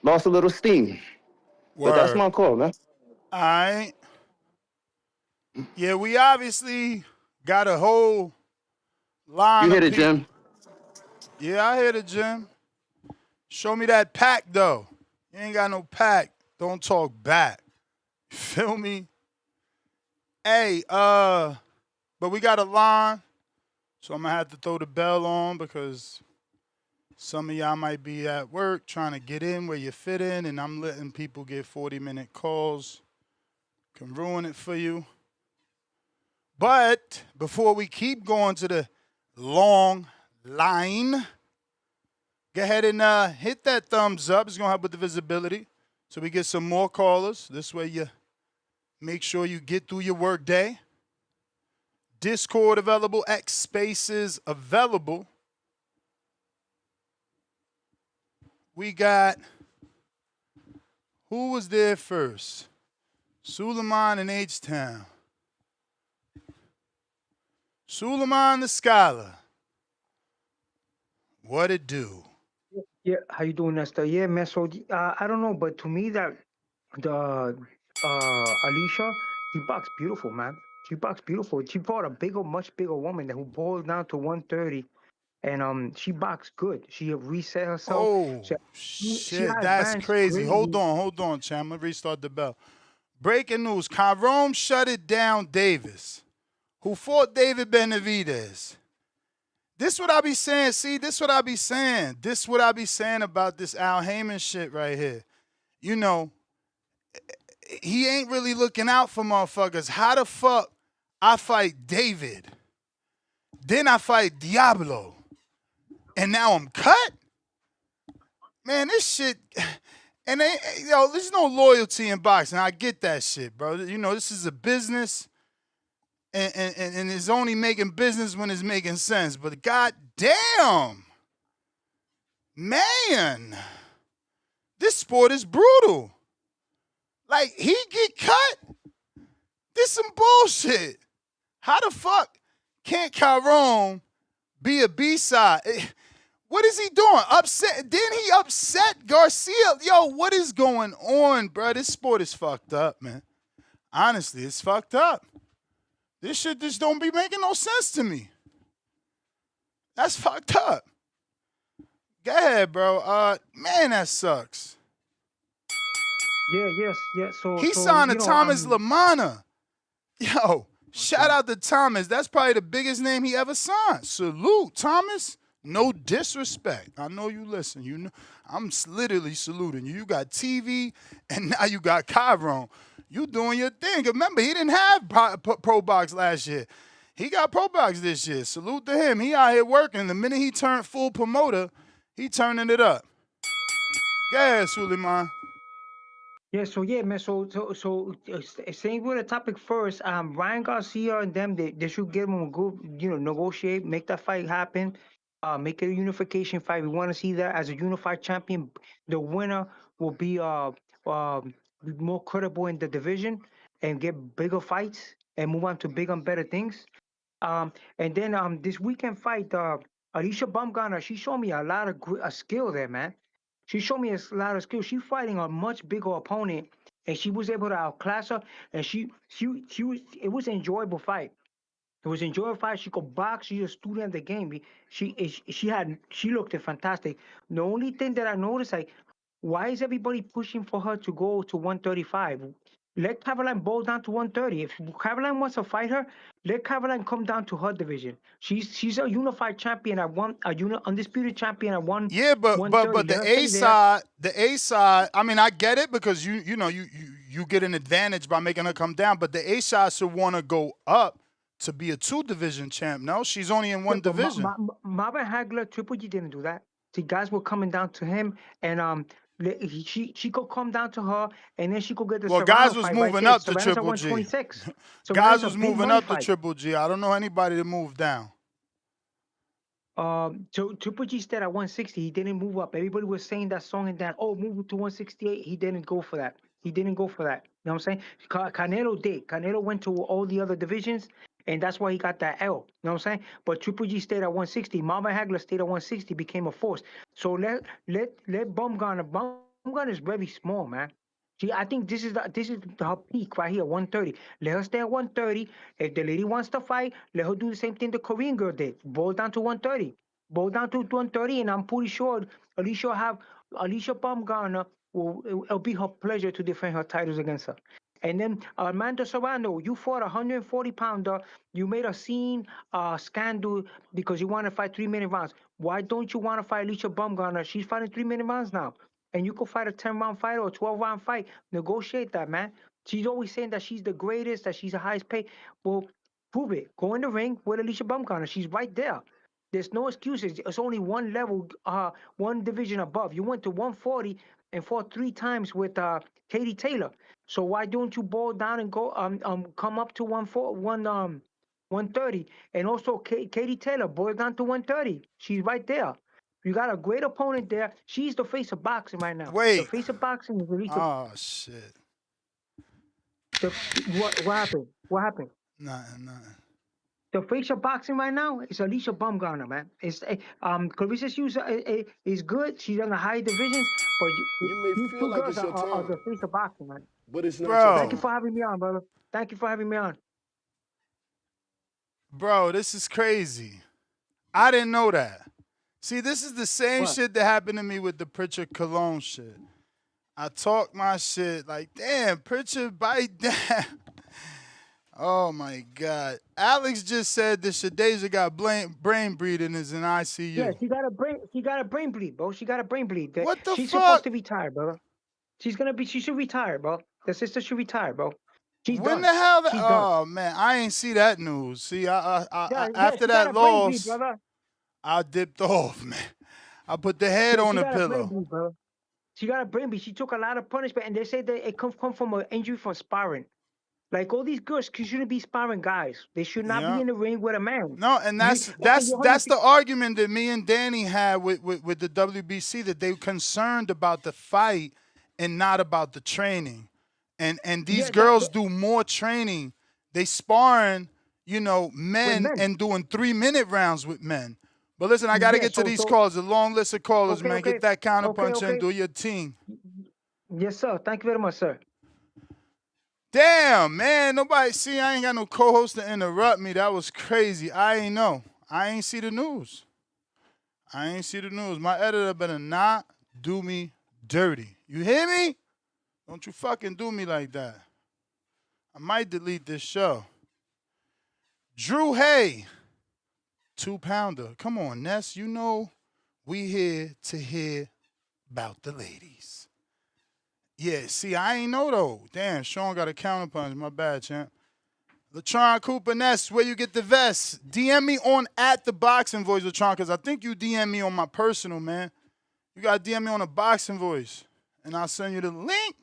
lost a little steam. But that's my call, man. All right. Yeah, we obviously got a whole line You of hit it, Jim. Yeah, I hit it, Jim. Show me that pack, though. You ain't got no pack. Don't talk back. Feel me? Hey, but we got a line, so I'm going to have to throw the bell on because some of y'all might be at work trying to get in where you fit in, and I'm letting people get 40-minute calls. Can ruin it for you. But before we keep going to the long line, go ahead and hit that thumbs up. It's going to help with the visibility so we get some more callers. This way you make sure you get through your work day. Discord available, X Spaces available. We got, who was there first? Suleiman and H-Town. Suleiman the Scholar. What it do? Yeah, how you doing, Nestor? Yeah, man. So I don't know, but to me that the Alicia, she boxed beautiful, man. She boxed beautiful. She fought a much bigger woman who boiled down to 130, and she boxed good. She reset herself. Oh, She shit, had that's advanced crazy. great. Hold on, champ. Let me restart the bell. Breaking news: Kyrone shut it down. Davis, who fought David Benavidez. This what I be saying. See, this what I be saying. This what I be saying about this Al Heyman shit right here. You know, he ain't really looking out for motherfuckers. How the fuck I fight David, then I fight Diablo, and now I'm cut? Man, this shit, and there's no loyalty in boxing. I get that shit, bro. You know, this is a business. And it's only making business when it's making sense. But goddamn, man, this sport is brutal. Like, he get cut? This some bullshit. How the fuck can't Kyrone be a B-side? What is he doing? Upset? Didn't he upset Garcia? Yo, what is going on, bro? This sport is fucked up, man. Honestly, it's fucked up. This shit just don't be making no sense to me. That's fucked up. Go ahead, bro. Man, that sucks. Yeah, yes, yeah. He signed to Thomas Lamana. Yo, shout out to Thomas. That's probably the biggest name he ever signed. Salute, Thomas. No disrespect. I know you listen. You know, I'm literally saluting you. You got TV, and now you got Chiron. You doing your thing. Remember, he didn't have Pro Box last year. He got Pro Box this year. Salute to him. He out here working. The minute he turned full promoter, he turning it up. Go ahead, Suleiman. Yeah, so yeah, man. Staying with the topic first, Ryan Garcia and them, they should get him a good, negotiate, make that fight happen, make it a unification fight. We want to see that as a unified champion. The winner will be more credible in the division and get bigger fights and move on to bigger and better things. And then this weekend fight, Alicia Baumgartner, she showed me a lot of skill there, man. She showed me a lot of skill. She's fighting a much bigger opponent, and she was able to outclass her. And she was. It was an enjoyable fight. It was an enjoyable fight. She could box. She's a student of the game. She looked fantastic. The only thing that I noticed, like, why is everybody pushing for her to go to 135? Let Caroline bowl down to 130. If Caroline wants to fight her, let Caroline come down to her division. She's a unified champion at undisputed champion at one. Yeah, but the A side. I mean, I get it because you get an advantage by making her come down, but the A side should want to go up to be a 2-division champ. No, she's only in one division. Marvin Hagler, Triple G didn't do that. The guys were coming down to him, and she could come down to her, and then she could get the. Well, guys was moving up to Triple G. Guys was moving up to Triple G. I don't know anybody to move down. So Triple G stayed at 160. He didn't move up. Everybody was saying that song and that. Oh, move to 168. He didn't go for that. You know what I'm saying? Canelo did. Canelo went to all the other divisions, and that's why he got that L. You know what I'm saying? But Triple G stayed at 160. Marvin Hagler stayed at 160, became a force. So let Baumgartner. Baumgartner is very small, man. See, I think this is her peak right here, 130. Let her stay at 130. If the lady wants to fight, let her do the same thing the Korean girl did. Boil down to 130. Boil down to 130, and I'm pretty sure Alicia Baumgartner it'll be her pleasure to defend her titles against her. And then Amanda Serrano, you fought a 140-pounder. You made a scene, scandal because you want to fight 3-minute rounds. Why don't you want to fight Alicia Baumgartner? She's fighting 3-minute rounds now. And you could fight a 10-round fight or a 12-round fight. Negotiate that, man. She's always saying that she's the greatest, that she's the highest paid. Well, prove it. Go in the ring with Alicia Baumgartner. She's right there. There's no excuses. It's only one level, one division above. You went to 140 and fought 3 times with Katie Taylor. So why don't you boil down and go come up to 130? And also Katie Taylor, boil down to 130. She's right there. You got a great opponent there. She's the face of boxing right now. Wait. The face of boxing is Alicia. Oh, shit. What happened? What happened? Nothing. The face of boxing right now is Alicia Baumgartner, man. It's Clarissa Hughes is good. She's in the high divisions, but you feel like girls are the face of boxing, man. But it's not. Bro. Thank you for having me on, brother. Thank you for having me on. Bro, this is crazy. I didn't know that. See, this is the same shit that happened to me with the Pritchard Cologne shit. I talk my shit like, damn, Pritchard, bite down. Oh, my God. Alex just said that Shadeja got brain bleed and is in ICU. Yeah, she got a brain bleed, bro. She got a brain bleed. What the fuck? She's supposed to retire, brother. She should retire, bro. The sister should retire, bro. She's when done. the hell? She's done. Man, I ain't see that news. See, after that loss, I dipped off, man. I put the head on the pillow. She got a brain bleed. She took a lot of punishment, and they say that it come from an injury from sparring. Like all these girls shouldn't be sparring guys. They should not be in the ring with a man. No, and that's the argument that me and Danny had with the WBC, that they were concerned about the fight and not about the training. And these girls do more training. They sparring, men and doing 3-minute rounds with men. But listen, I got to get to these calls. A long list of callers, man. Get that counterpunch and do your team. Yes, sir. Thank you very much, sir. Damn, man. Nobody see. I ain't got no co-host to interrupt me. That was crazy. I ain't know. I ain't see the news. My editor better not do me dirty. You hear me? Don't you fucking do me like that. I might delete this show. Drew Hay, 2-pounder. Come on, Ness. You know we here to hear about the ladies. Yeah, see, I ain't know though. Damn, Sean got a counterpunch. My bad, champ. Latron Cooper Ness, where you get the vest? DM me on @theboxingvoice, Latron, because I think you DM me on my personal, man. You got to DM me on a boxing voice, and I'll send you the link.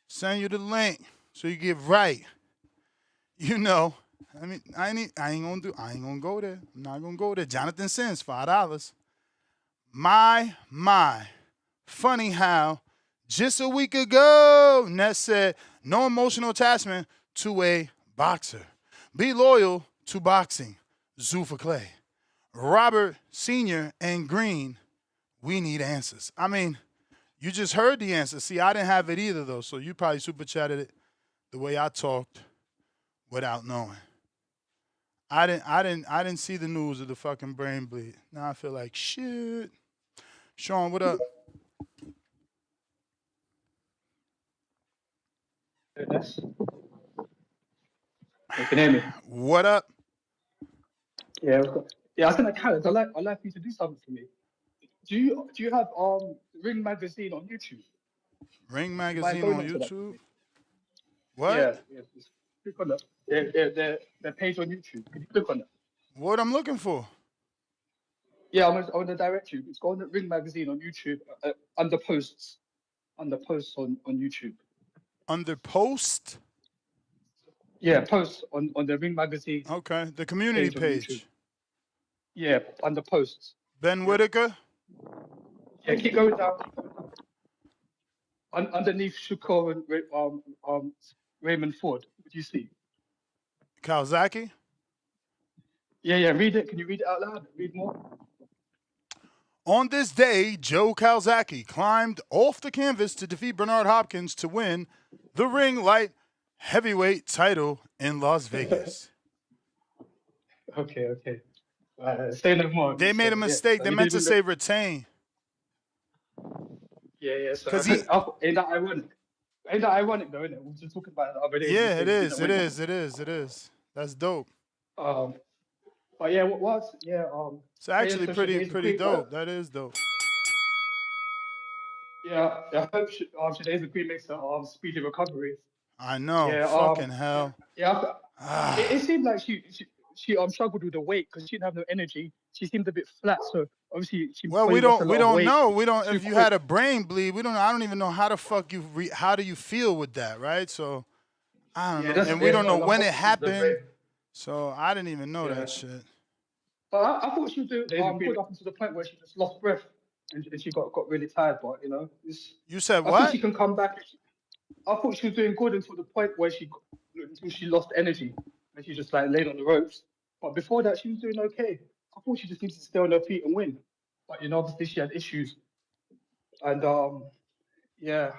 So you get right. You know, I mean, I ain't gonna go there. I'm not gonna go there. Jonathan Sins, $5. My. Funny how just a week ago, Ness said, no emotional attachment to a boxer. Be loyal to boxing. Zuffa Clay. Robert Sr. and Green, we need answers. I mean, you just heard the answer. See, I didn't have it either, though, so you probably super chatted it the way I talked without knowing. I didn't see the news of the fucking brain bleed. Now I feel like shit. Sean, what up? Yes. You can hear me. What up? Yeah, I was gonna Khaled, I'd like you to do something for me. Do you have Ring Magazine on YouTube? Ring Magazine on YouTube? What? Yeah, just click on that. Their page on YouTube. Can you click on that? What I'm looking for? Yeah, I'm gonna direct you. It's on the Ring Magazine on YouTube under posts. Under posts on YouTube. Under post? Yeah, posts on the Ring Magazine. Okay, the community page. Yeah, under posts. Ben Whitaker? Yeah, keep going down. Underneath Shakur and Raymond Ford, what do you see? Kawasaki? Yeah, read it. Can you read it out loud? Read more. On this day, Joe Kawasaki climbed off the canvas to defeat Bernard Hopkins to win the ring light heavyweight title in Las Vegas. Okay. Say no more. They made a mistake. They meant to say retain. Yeah. So ain't that ironic? Ain't that ironic though, isn't it? We were just talking about it the other day. Yeah, it is. That's dope. But yeah, it's actually pretty dope. That is dope. Yeah, I hope Shadaza Queen makes a speedy recovery. I know. Yeah, fucking hell. Yeah. It seemed like she struggled with the weight because she didn't have no energy. She seemed a bit flat, so obviously she. Well, we don't know. If you had a brain bleed, I don't even know how the fuck how do you feel with that, right? So I don't know, and we don't know when it happened. So I didn't even know that shit. But I thought she would do good up until the point where she just lost breath and she got really tired. But you said what? I think she can come back. I thought she was doing good until the point where until she lost energy and she just like laid on the ropes. But before that, she was doing okay. I thought she just needed to stay on her feet and win. But obviously she had issues. And yeah.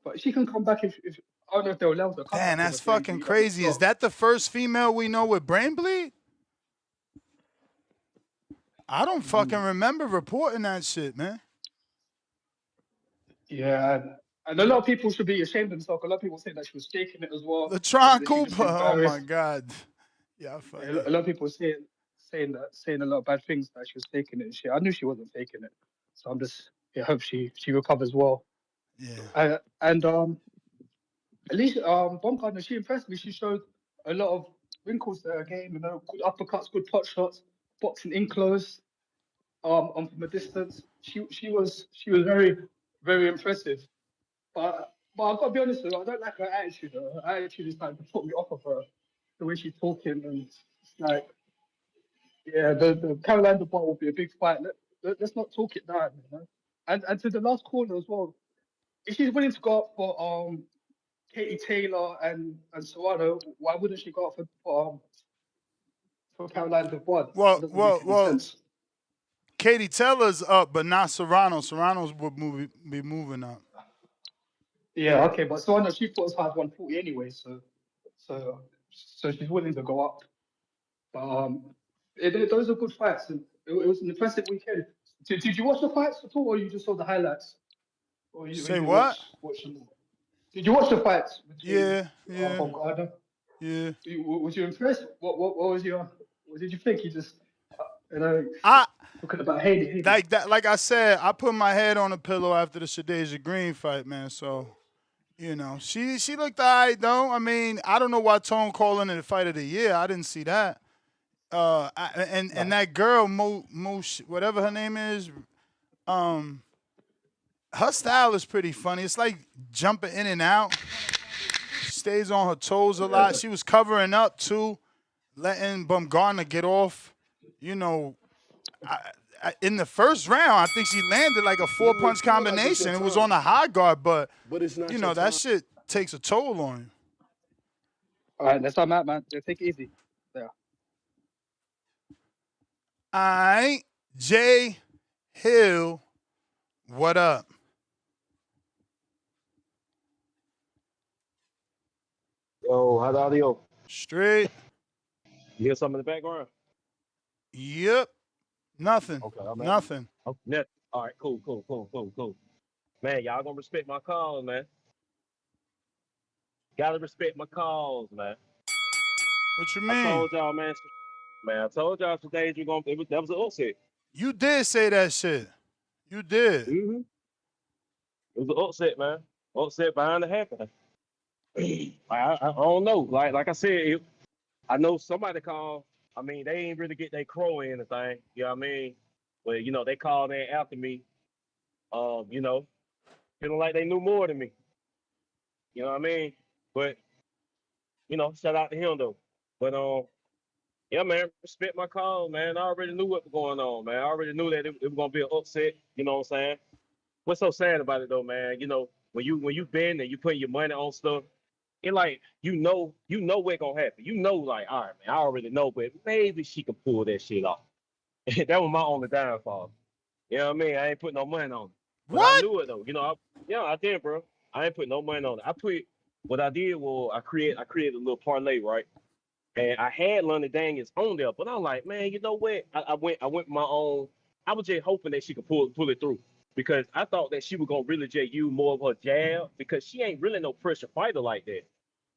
But she can come back if I don't know if they'll allow her to come back. Man, that's fucking crazy. Is that the first female we know with brain bleed? I don't fucking remember reporting that shit, man. Yeah, and a lot of people should be ashamed of themselves. A lot of people say that she was faking it as well. Latron Cooper, oh my god. Yeah, a lot of people saying a lot of bad things that she was faking it and shit. I knew she wasn't faking it, so I'm just hope she recovers well. Yeah. And at least Baumgartner, she impressed me. She showed a lot of wrinkles to her game. Good uppercuts, good pot shots, boxing in close, from a distance. She was very, very impressive. But I've got to be honest with you, I don't like her attitude. Her attitude is starting to put me off of her. The way she's talking, and it's like, yeah, the Caroline DeBont will be a big fight. Let's not talk it down, And to the last caller as well, if she's willing to go up for Katie Taylor and Serrano, why wouldn't she go up for Caroline DeBont? Well. Katie Taylor's up, but not Serrano. Serrano's would be moving up. Yeah, okay, but so I know she fought as high as 140 anyway, so she's willing to go up. But those are good fights, and it was an impressive weekend. Did you watch the fights at all, or you just saw the highlights, or you Say didn't what? watch them all? Did you watch the fights between Yeah, yeah, Bogada? yeah. Was you impressed? What did you think? You just you know I talking about Haney. like that. Like I said, I put my head on a pillow after the Shadeja Green fight, man. So you know, she looked alright though. I mean, I don't know why Tone calling it the fight of the year. I didn't see that. And that girl whatever her name is, her style is pretty funny. It's like jumping in and out. She stays on her toes a lot. She was covering up too, letting Bumgarner get off. You know, in the first round, I think she landed like a 4-punch combination. It was on a high guard, but you know that shit takes a toll on you. All right, that's time out, man. Yeah, take it easy. Yeah. All right, Jay Hill, what up? Yo, how's the audio? Straight. You hear something in the background? Yep. Nothing. Okay, I'm back. Nothing. Oh, net. All right, cool. Man, y'all gonna respect my calls, man. Gotta respect my calls, man. What you I mean? told y'all, man. Man, I told y'all today you gonna. That was an upset. You did say that shit. You did. Mm-hmm. It was an upset, man. Upset behind the happening. I don't know. Like I said, I know somebody called. I mean, they ain't really get their crow or anything. You know what I mean? But you know, they called in after me. You know, feeling like they knew more than me. You know what I mean? But you know, shout out to him though. But yeah, man, respect my call, man. I already knew what was going on, man. I already knew that it was gonna be an upset. You know what I'm saying? What's so sad about it though, man? You know, when you been and you putting your money on stuff, it like what's gonna happen. You know, like, all right, man, I already know, but maybe she can pull that shit off. That was my only downfall. You know what I mean? I ain't putting no money on it. But I What? knew it though. You know, I did, bro. I ain't putting no money on it. What I did was I created a little parlay, right? And I had London Daniels on there, but I'm like, man, you know what? I went my own. I was just hoping that she could pull it through because I thought that she was gonna really just use more of her jab because she ain't really no pressure fighter like that.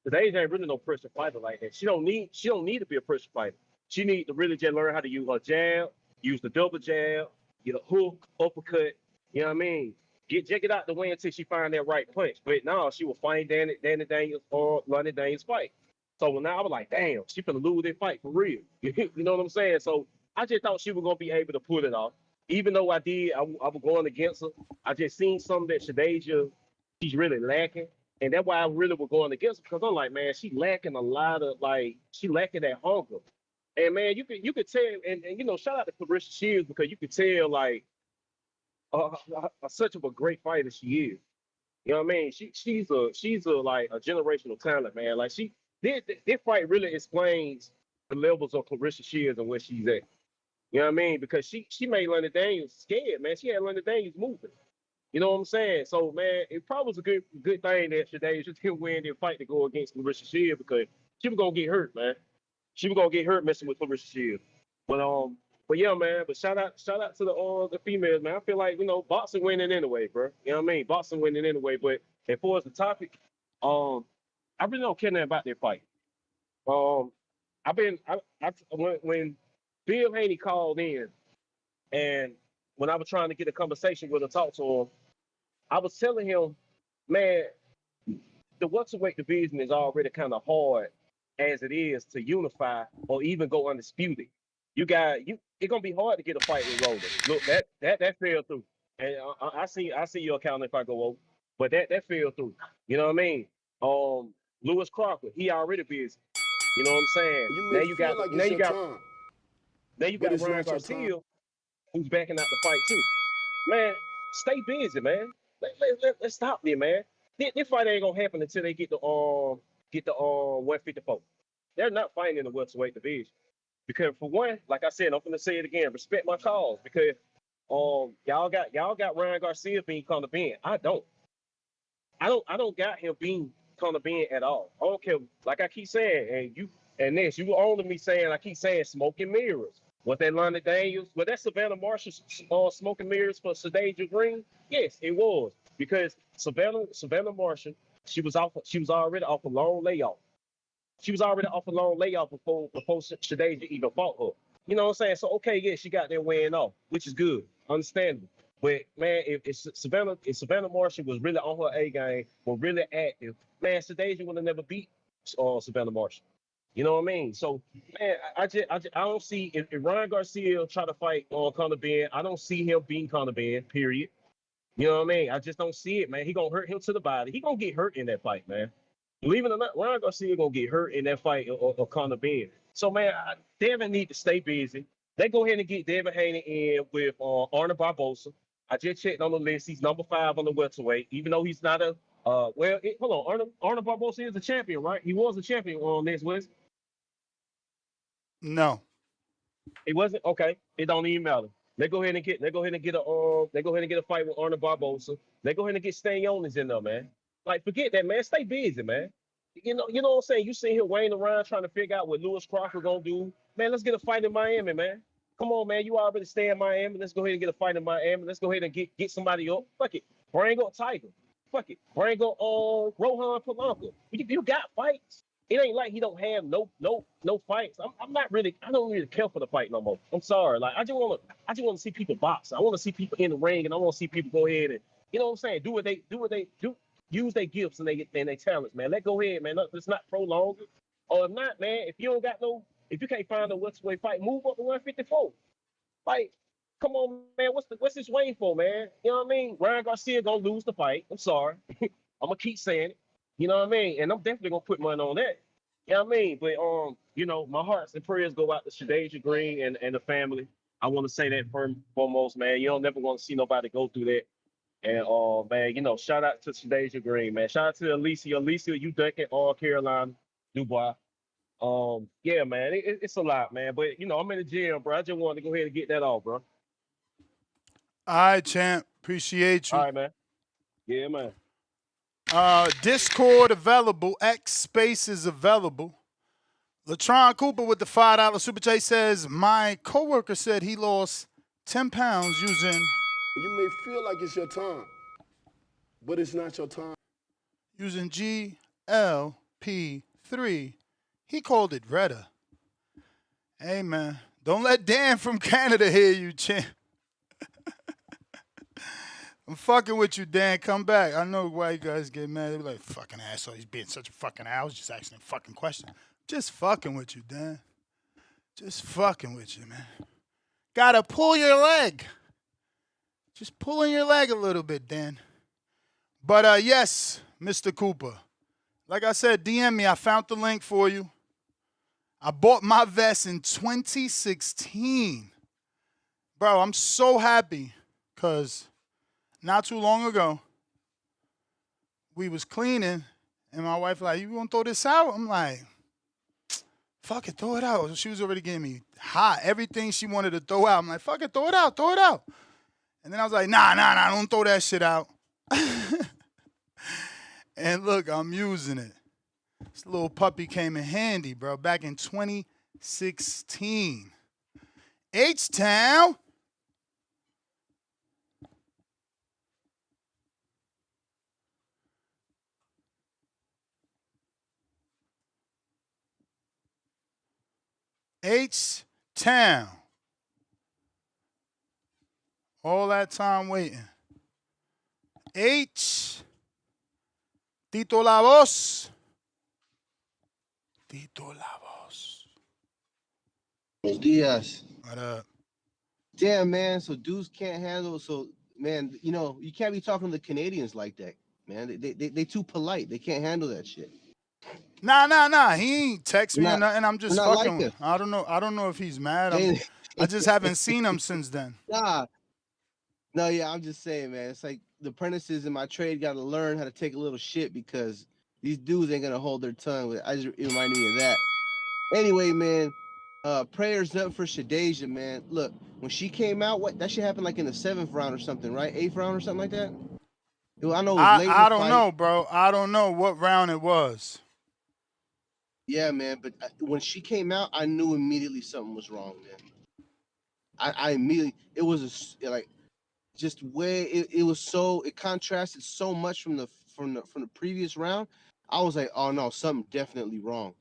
Because Age ain't really no pressure fighter like that. She don't need to be a pressure fighter. She need to really just learn how to use her jab, use the double jab, get a hook, uppercut. You know what I mean? Get out the way until she find that right punch. But now she will find Danny Daniels or London Daniels fight. So now I was like, damn, she finna lose that fight for real. You know what I'm saying? So I just thought she was gonna be able to pull it off. Even though I was going against her. I just seen something that Shadeja, she's really lacking. And that's why I really was going against her because I'm like, man, she lacking a lot of she lacking that hunger. And man, you could tell, and you know, shout out to Clarissa Shields because you could tell like such of a great fighter she is. You know what I mean? She's a like a generational talent, man. Like this fight really explains the levels of Clarissa Shields and where she's at. You know what I mean? Because she made London Daniels scared, man. She had London Daniels moving. You know what I'm saying? So man, it probably was a good thing that today just him win their fight to go against Clarissa Shields because she was gonna get hurt, man. She was gonna get hurt messing with Clarissa Shields. But yeah, man. But shout out to the females, man. I feel like boxing winning anyway, bro. You know what I mean? Boxing winning anyway. But as far as the topic, I really don't care nothing about their fight. Um, when Bill Haney called in and when I was trying to get a conversation with him, talk to him, I was telling him, man, the welterweight division is already kind of hard as it is to unify or even go undisputed. It's gonna be hard to get a fight with Roller. Look, that fell through, and I see your account if I go over, but that fell through. You know what I mean? Lewis Crawford, he already busy. You know what I'm saying? You Now may you feel got like now it's you your got time, now you but got it's Ryan not your time. Garcia who's backing out the fight too. Man, stay busy, man. Let's stop there, man. This fight ain't gonna happen until they get the 154. They're not fighting in the welterweight division because for one, like I said, I'm gonna say it again. Respect my cause because y'all got Ryan Garcia being called a Ben. I don't. I don't got him being kind of being at all. I don't care. Like I keep saying, and this you owning me saying I keep saying smoking mirrors. Was that London Daniels? Was that Savannah Marshall smoking mirrors for Sedasia Green? Yes, it was because Savannah Marshall she was already off a long layoff. She was already off a long layoff before Shadeja even fought her. You know what I'm saying? So okay, yeah, she got that weighing off, which is good, understandable. But man, if Savannah Marshall was really on her A game, was really active, man, Shadeja would have never beat Savannah Marshall. You know what I mean? So man, I don't see if Ryan Garcia try to fight on Conor Ben, I don't see him beating Conor Ben. Period. You know what I mean? I just don't see it, man. He gonna hurt him to the body. He gonna get hurt in that fight, man. Believe it or not, Ryan Garcia gonna get hurt in that fight or Conor Ben. So man, Devin need to stay busy. They go ahead and get Devin Haney in with Arnold Barbosa. I just checked on the list. He's number 5 on the welterweight, even though he's not a hold on. Arnold Barbosa is a champion, right? He was a champion on this list. No. It wasn't okay. It don't even matter. They go ahead and get a fight with Arnold Barbosa. They go ahead and get Stanionis in there, man. Like forget that, man. Stay busy, man. You know what I'm saying? You sitting here weighing around trying to figure out what Lewis Crawford gonna do. Man, let's get a fight in Miami, man. Come on, man. You already stay in Miami. Let's go ahead and get a fight in Miami. Let's go ahead and get somebody up. Fuck it. Bring up Tiger. Fuck it. Bring up Rohan Polanco. You got fights. It ain't like he don't have no fights. I don't really care for the fight no more. I'm sorry. Like I just wanna see people box. I wanna see people in the ring and I wanna see people go ahead and you know what I'm saying, do what they do, use their gifts and their talents, man. Let's go ahead, man. Let's not prolong it. Or if not, man, if you can't find a welterweight fight, move up to 154. Like, come on, man. What's this waiting for, man? You know what I mean? Ryan Garcia gonna lose the fight. I'm sorry. I'm gonna keep saying it. You know what I mean? And I'm definitely gonna put money on that. You know what I mean? But you know, my hearts and prayers go out to Shadeja Green and the family. I want to say that foremost, man. You don't never want to see nobody go through that. And man, you know, shout out to Shadeja Green, man. Shout out to Alicia. Alicia, you ducking Carolina, Dubois. Yeah, man, it's a lot, man. But you know, I'm in the gym, bro. I just wanted to go ahead and get that off, bro. All right, champ. Appreciate you. All right, man. Yeah, man. Discord available. X space is available. Latron Cooper with the $5 super chat says, my coworker said he lost 10 pounds using. You may feel like it's your time, but it's not your time. Using GLP-3. He called it Retta. Hey, man. Don't let Dan from Canada hear you, champ. I'm fucking with you, Dan. Come back. I know why you guys get mad. They be like, fucking asshole. He's being such a fucking ass. Just asking a fucking question. Just fucking with you, Dan. Just fucking with you, man. Gotta pull your leg. Just pulling your leg a little bit, Dan. But yes, Mr. Cooper. Like I said, DM me. I found the link for you. I bought my vest in 2016. Bro, I'm so happy because not too long ago, we was cleaning, and my wife like, you gonna throw this out? I'm like, fuck it, throw it out. She was already getting me hot. Everything she wanted to throw out. I'm like, fuck it, throw it out, throw it out. And then I was like, nah, don't throw that shit out. And look, I'm using it. This little puppy came in handy, bro, back in 2016. H-Town. H-Town. All that time waiting. H. Tito La Voz. Tito La Voz. Buenos dias. What up? Damn, man. So dudes can't handle. So, man, you know, you can't be talking to the Canadians like that, man. They too polite. They can't handle that shit. Nah. He ain't text me or nothing. I'm just fucking. Like I don't know if he's mad. I just haven't seen him since then. Nah. No, yeah, I'm just saying, man. It's like the apprentices in my trade got to learn how to take a little shit because these dudes ain't gonna hold their tongue. It reminded me of that. Anyway, man, prayers up for Shadeja, man. Look, when she came out, that shit happened like in the 7th round or something, right? 8th round or something like that. I know it was late in the I don't fight. know, bro. I don't know what round it was. Yeah, man. But when she came out, I knew immediately something was wrong, man. I immediately it was like just way it was so it contrasted so much from the previous round. I was like, oh no, something definitely wrong.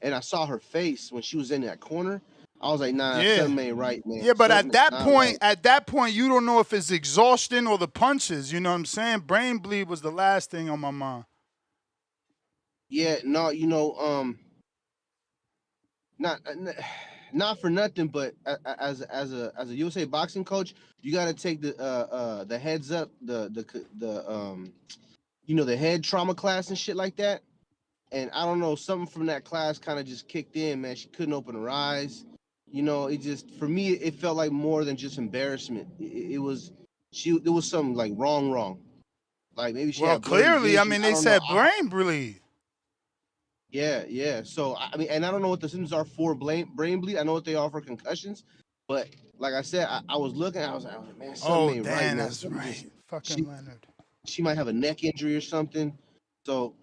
And I saw her face when she was in that corner. I was like, nah, Yeah. something ain't right, man. Yeah, but Something is not right. at that point, you don't know if it's exhaustion or the punches. You know what I'm saying? Brain bleed was the last thing on my mind. Yeah, no, not not for nothing, but as a USA boxing coach, you got to take the heads up, the head trauma class and shit like that. And I don't know, something from that class kind of just kicked in, man. She couldn't open her eyes. It just for me it felt like more than just embarrassment. It was there was something like wrong. Like maybe she Well, had blurry clearly, I vision. mean, I they don't know. said brain bleed. Yeah. So I mean, and I don't know what the symptoms are for brain bleed. I know what they are for concussions, but like I said, I was looking. I was like, man, something Oh, ain't right, damn, man. that's Something right. just Fucking she Leonard. she might have a neck injury or something. So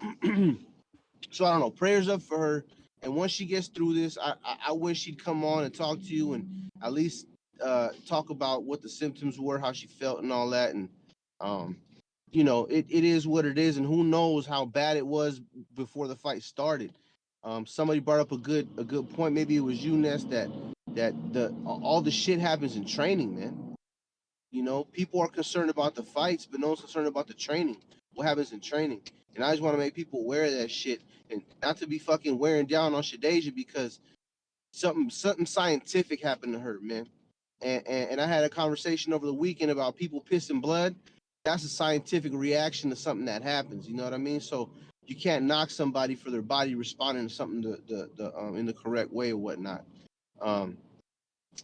so I don't know. Prayers up for her. And once she gets through this, I wish she'd come on and talk to you and at least talk about what the symptoms were, how she felt, and all that. And um, it is what it is, and who knows how bad it was before the fight started. Somebody brought up a good point. Maybe it was you, Ness, that the all the shit happens in training, man. People are concerned about the fights, but no one's concerned about the training. What happens in training? And I just want to make people aware of that shit, and not to be fucking wearing down on Shadeja because something scientific happened to her, man. And I had a conversation over the weekend about people pissing blood. That's a scientific reaction to something that happens. You know what I mean? So you can't knock somebody for their body responding to something in the correct way or whatnot. Um,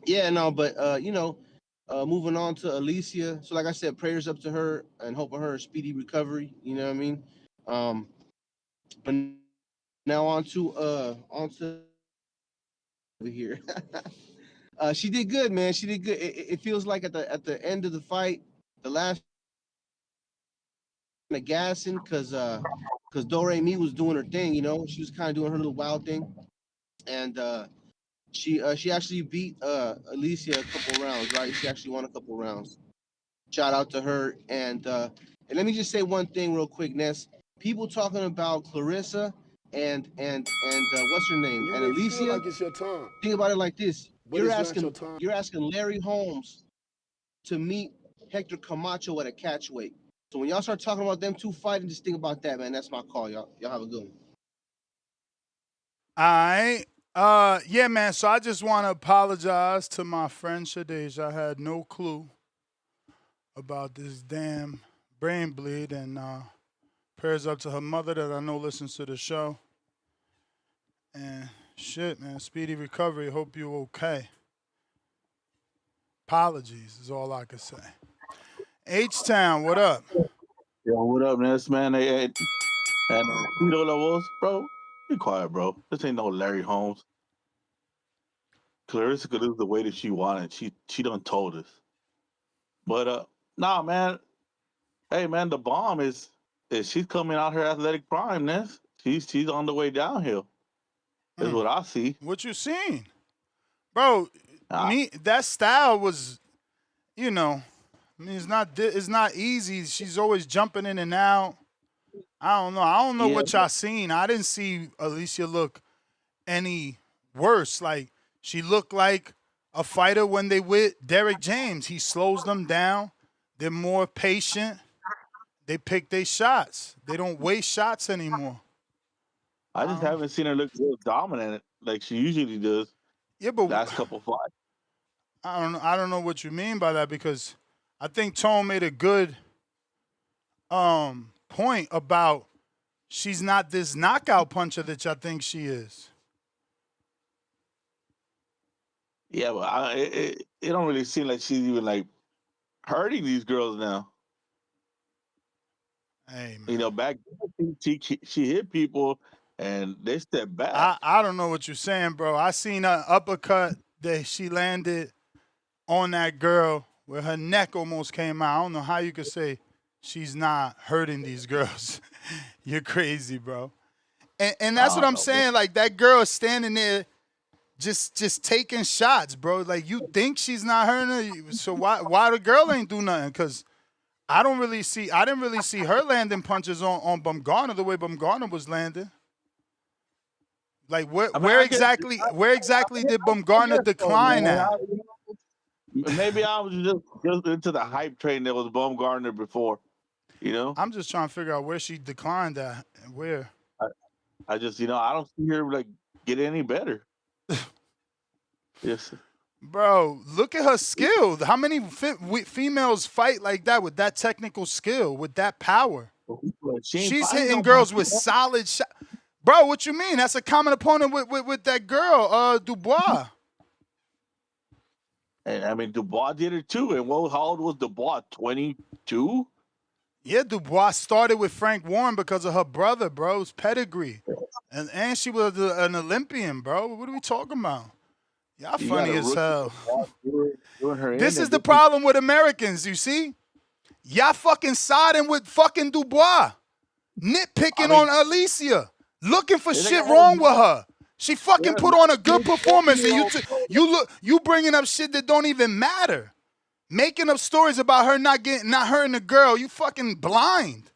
yeah, no, but moving on to Alicia. So like I said, prayers up to her and hoping her a speedy recovery. You know what I mean? But now on to over here. She did good, man. She did good. It feels like at the end of the fight, the last kind of gassing because Dore Me was doing her thing. She was kind of doing her little wild thing, and she actually beat Alicia a couple rounds, right? She actually won a couple rounds. Shout out to her. And let me just say one thing real quick, Ness. People talking about Clarissa and what's her name? You And may feel Alicia. like it's your time, Think about it like this. but You're it's not your asking time. you're asking Larry Holmes to meet Hector Camacho at a catch weight. So when y'all start talking about them two fighting, just think about that, man. That's my call, y'all. Y'all have a good one. All right. Yeah, man. So I just want to apologize to my friend Shadeja. I had no clue about this damn brain bleed, and prayers up to her mother that I know listens to the show. And shit, man, speedy recovery. Hope you're okay. Apologies is all I could say. H-Town, what up? Yo, what up, Ness, man? Hey, and Tito Levels, bro. Be quiet, bro. This ain't no Larry Holmes. Clarissa could lose the way that she wanted. She done told us. But nah, man. Hey, man, the bomb is she's coming out her athletic prime, Ness. She's on the way downhill. Is what I see. What you seen? Bro, Ah, that style was, you know, I mean, it's not easy. She's always jumping in and out. I don't know. I don't know yeah, what y'all seen. I didn't see Alicia look any worse. Like she looked like a fighter when they with Derek James. He slows them down. They're more patient. They pick their shots. They don't waste shots anymore. I just haven't seen her look real dominant like she usually does. Yeah, but Last couple fights. I don't know. I don't know what you mean by that because I think Tone made a good point about she's not this knockout puncher that y'all think she is. Yeah, but it don't really seem like she's even like hurting these girls now. Hey man, Back then, she hit people and they stepped back. I don't know what you're saying, bro. I seen an uppercut that she landed on that girl where her neck almost came out. I don't know how you could say she's not hurting these girls. You're crazy, bro. And that's what I I'm know, man. saying. Like that girl is standing there just taking shots, bro. Like you think she's not hurting her, so why the girl ain't do nothing? Cause I didn't really see her landing punches on Bumgarner the way Bumgarner was landing. Like I mean, where exactly did I Bumgarner guess so, decline man. at? Maybe I was just into the hype train that was Baumgartner before. You know, I'm just trying to figure out where she declined at and where. I just I don't see her like get any better. Yes. Bro, look at her skill. How many females fight like that with that technical skill, with that power? She ain't She's fighting hitting nobody. girls with solid shots. Bro, what you mean? That's a common opponent with that girl, Dubois. And I mean, Dubois did it too. And how old was Dubois? 22? Yeah, Dubois started with Frank Warren because of her brother, bro's pedigree. And she was an Olympian, bro. What are we talking about? Y'all You got funny a as rookie hell. doing her This in, is and the problem with Americans, you see? Y'all fucking siding with fucking Dubois. Nitpicking on Alicia. Looking for shit wrong with her. She fucking put on a good performance and you bringing up shit that don't even matter. Making up stories about her not hurting the girl. You fucking blind.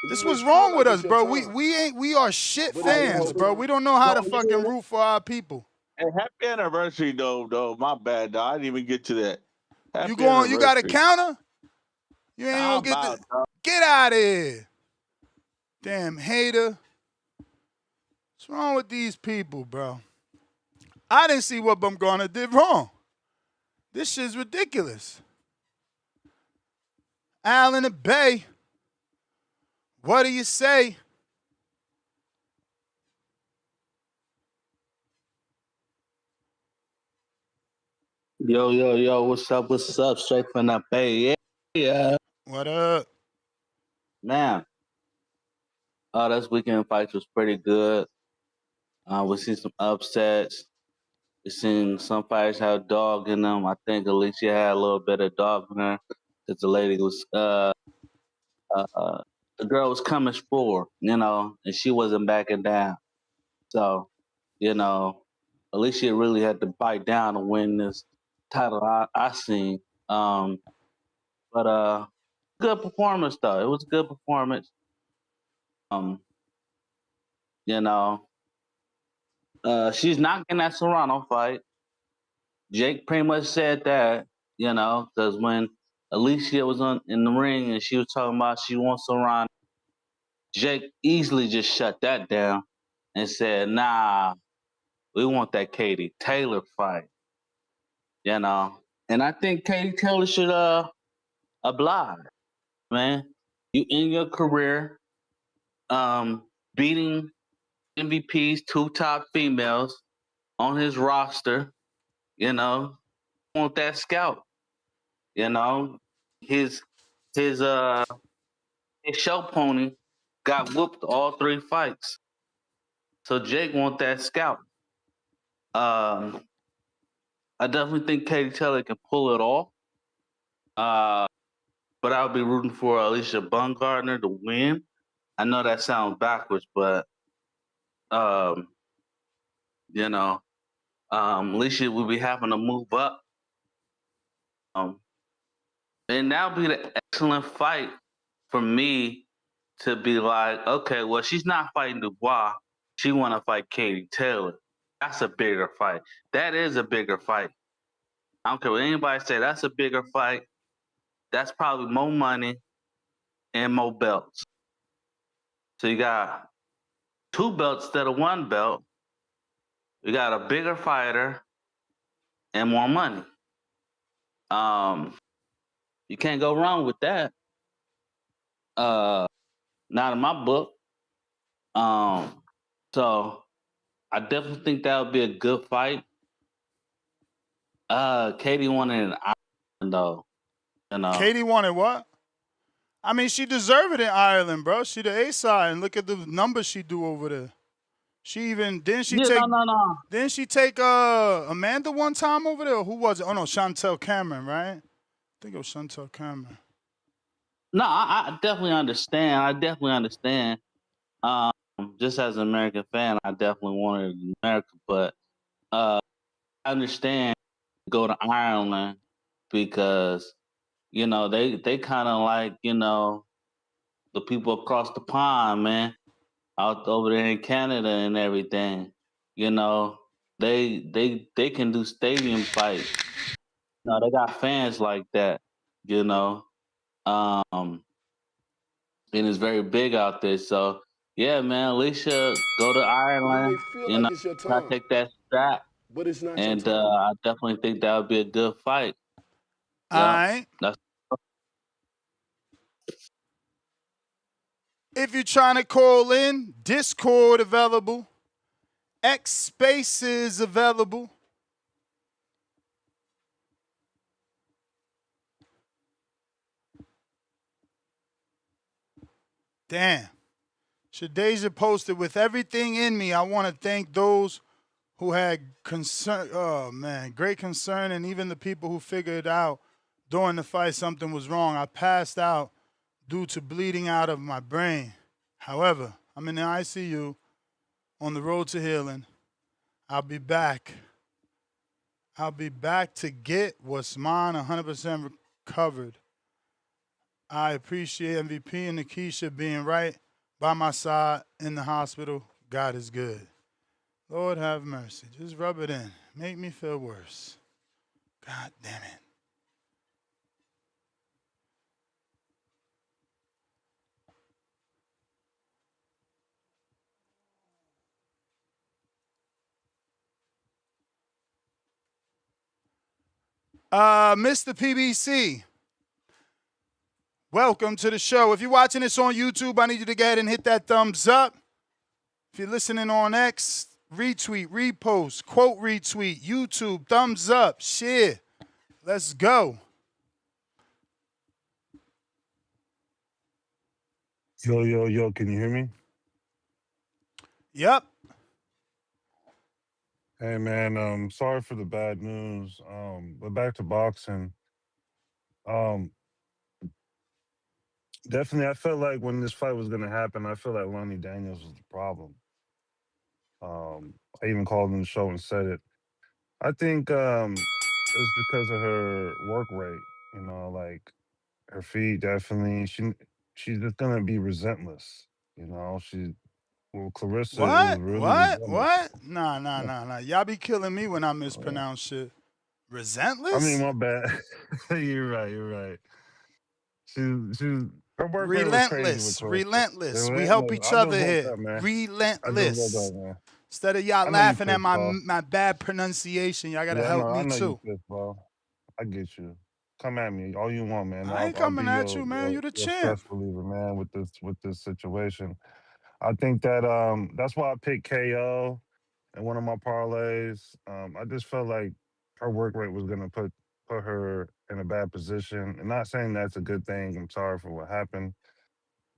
This was wrong with us, bro. We are shit fans, bro. We don't know how to fucking root for our people. Hey, happy anniversary, though. My bad, dog. I didn't even get to that. Happy You got a anniversary. counter? You ain't How gonna get about, dog? get out of here. Damn hater. What's wrong with these people, bro? I didn't see what Bumgarner did wrong. This shit's ridiculous. Al in the Bay. What do you say? Yo, what's up? Straight from the Bay. Yeah. What up? Man, this weekend fights was pretty good. We seen some upsets. We seen some fighters have dog in them. I think Alicia had a little bit of dog in her because the lady was, the girl was coming forward, and she wasn't backing down. So, Alicia really had to bite down to win this title. I seen. But good performance though. It was a good performance. You know, she's not getting that Serrano fight. Jake pretty much said that, because when Alicia was in the ring and she was talking about she wants Serrano, Jake easily just shut that down and said, "Nah, we want that Katie Taylor fight." And I think Katie Taylor should oblige, man. You in your career, beating MVP's two top females on his roster, want that scout. His his show pony got whooped all three fights. So Jake want that scout. I definitely think Katie Taylor can pull it off. But I'll be rooting for Alicia Baumgartner to win. I know that sounds backwards, but Alicia will be having to move up. And that'll be the excellent fight for me to be like, okay, well, she's not fighting Dubois. She want to fight Katie Taylor. That's a bigger fight. That is a bigger fight. I don't care what anybody say. That's a bigger fight. That's probably more money and more belts. So you got two belts instead of one belt. You got a bigger fighter and more money. You can't go wrong with that. Not in my book. So I definitely think that would be a good fight. Katie wanted an Ireland though. Katie wanted what? I mean, she deserved it in Ireland, bro. She the A side, and look at the numbers she do over there. She even didn't she take Amanda one time over there? Or who was it? Oh no, Chantel Cameron, right? I think it was Chantel Cameron. No, I definitely understand. I definitely understand. Um, just as an American fan, I definitely wanted America, but I understand go to Ireland because they kind of like the people across the pond, man, out over there in Canada and everything. You know, they can do stadium fights. No, they got fans like that. You know, um, and it's very big out there. So yeah, man, Alicia, go to You may Ireland. feel You know, like it's your try to time, take that strap, but it's not your and time. I definitely think that would be a good fight. All Yep, right. that's If you're trying to call in, Discord available. X Spaces available. Damn. Shadeja posted, with everything in me, I want to thank those who had concern. Oh, man. Great concern. And even the people who figured out during the fight something was wrong. I passed out due to bleeding out of my brain. However, I'm in the ICU on the road to healing. I'll be back. I'll be back to get what's mine 100% recovered. I appreciate MVP and Nikisha being right by my side in the hospital. God is good. Lord have mercy. Just rub it in. Make me feel worse. God damn it. Mr. PBC, welcome to the show. If you're watching this on YouTube, I need you to go ahead and hit that thumbs up. If you're listening on X, retweet, repost, quote retweet, YouTube, thumbs up, share. Let's go. Yo, can you hear me? Yep. Hey man, sorry for the bad news. But back to boxing. Um, Definitely I felt like when this fight was gonna happen, I feel like Lonnie Daniels was the problem. I even called in the show and said it. I think it's because of her work rate, like her feet definitely. She's just gonna be resentless, well, Clarissa, it was What? really What? resentless. What? Nah. Y'all be killing me when I mispronounce shit. I mean, Resentless? my bad. You're right. You're right. She, her work rate was crazy with Relentless. Clarissa. Relentless. We help Relentless. each I just other woke here. up, man. I just woke Relentless. up, man. Instead of y'all I know you laughing at pissed, bro. my bad pronunciation, y'all gotta Yeah, help I me know you too. pissed, bro. I get you. Come at me all you want, man. I ain't I'll be coming at you, man. You the your champ. stress reliever, man. With this situation, I think that that's why I picked KO in one of my parlays. I just felt like her work rate was gonna put her in a bad position. And not saying that's a good thing. I'm sorry for what happened.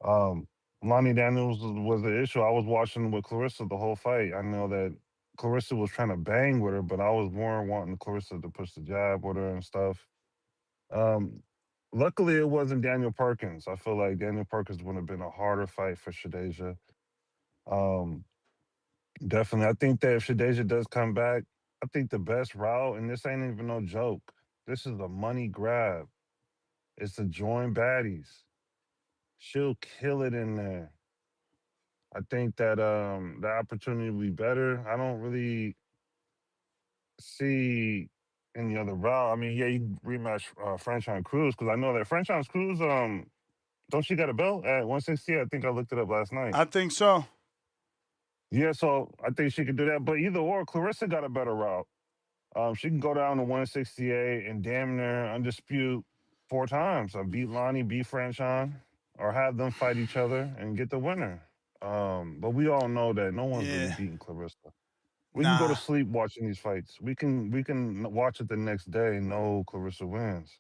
Um, Lonnie Daniels was the issue. I was watching with Clarissa the whole fight. I know that Clarissa was trying to bang with her, but I was more wanting Clarissa to push the jab with her and stuff. Um, Luckily, it wasn't Daniel Perkins. I feel like Daniel Perkins would have been a harder fight for Shadeja. Um, Definitely. I think that if Shadeja does come back, I think the best route, and this ain't even no joke, this is a money grab. It's to join baddies. She'll kill it in there. I think that the opportunity will be better. I don't really see any other route. I mean, yeah, you rematch Franchise Cruz because I know that Franchise Cruz, don't she got a belt at 160? I think I looked it up last night. I think so. Yeah, so I think she could do that. But either or, Clarissa got a better route. She can go down to 168 and damn near undispute 4 times. Beat Lonnie, beat Franchon, or have them fight each other and get the winner. But we all know that no one's really Yeah. beating Clarissa. We can go to Nah. sleep watching these fights. We can watch it the next day and know Clarissa wins.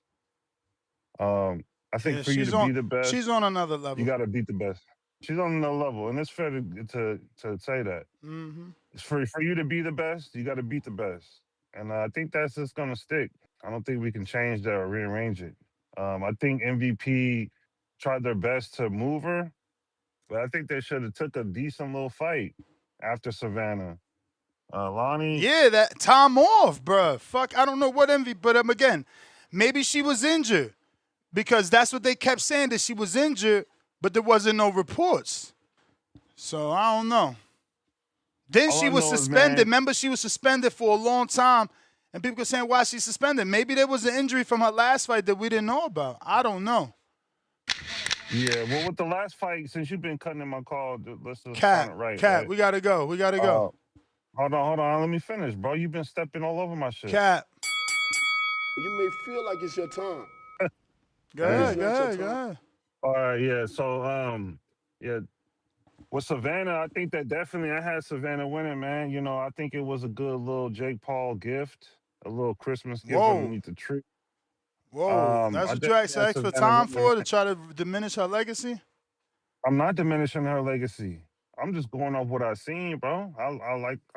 I think Yeah, for you to be the she's best, on another you level. got to beat the best. She's on another level, and it's fair to say that. Mm-hmm. It's for you to be the best, you got to beat the best, and I think that's just gonna stick. I don't think we can change that or rearrange it. I think MVP. tried their best to move her, but I think they should have took a decent little fight after Savannah. Lonnie, Yeah, that time off, bruh. Fuck, I don't know what envy, but again, maybe she was injured because that's what they kept saying, that she was injured, but there wasn't no reports. So I don't know. Then all she I was know is, suspended. man, Remember, she was suspended for a long time, and people were saying why she's suspended. Maybe there was an injury from her last fight that we didn't know about. I don't know. yeah. Well, with the last fight, since you've been cutting in my call, let's just time Cat, it right, Cat, right? we gotta go. We gotta go. Hold on. Let me finish, bro. You've been stepping all over my shit. Cat. You may feel like it's your time, Go but it's ahead, go not your ahead, go time. ahead. All right, yeah. So, yeah, with Savannah, I think that definitely I had Savannah winning, man. You know, I think it was a good little Jake Paul gift, a little Christmas gift Whoa, underneath the tree. whoa. That's I what you asked definitely for had extra Savannah time winning, for, to man. try to diminish her legacy? I'm not diminishing her legacy. I'm just going off what I seen, bro. I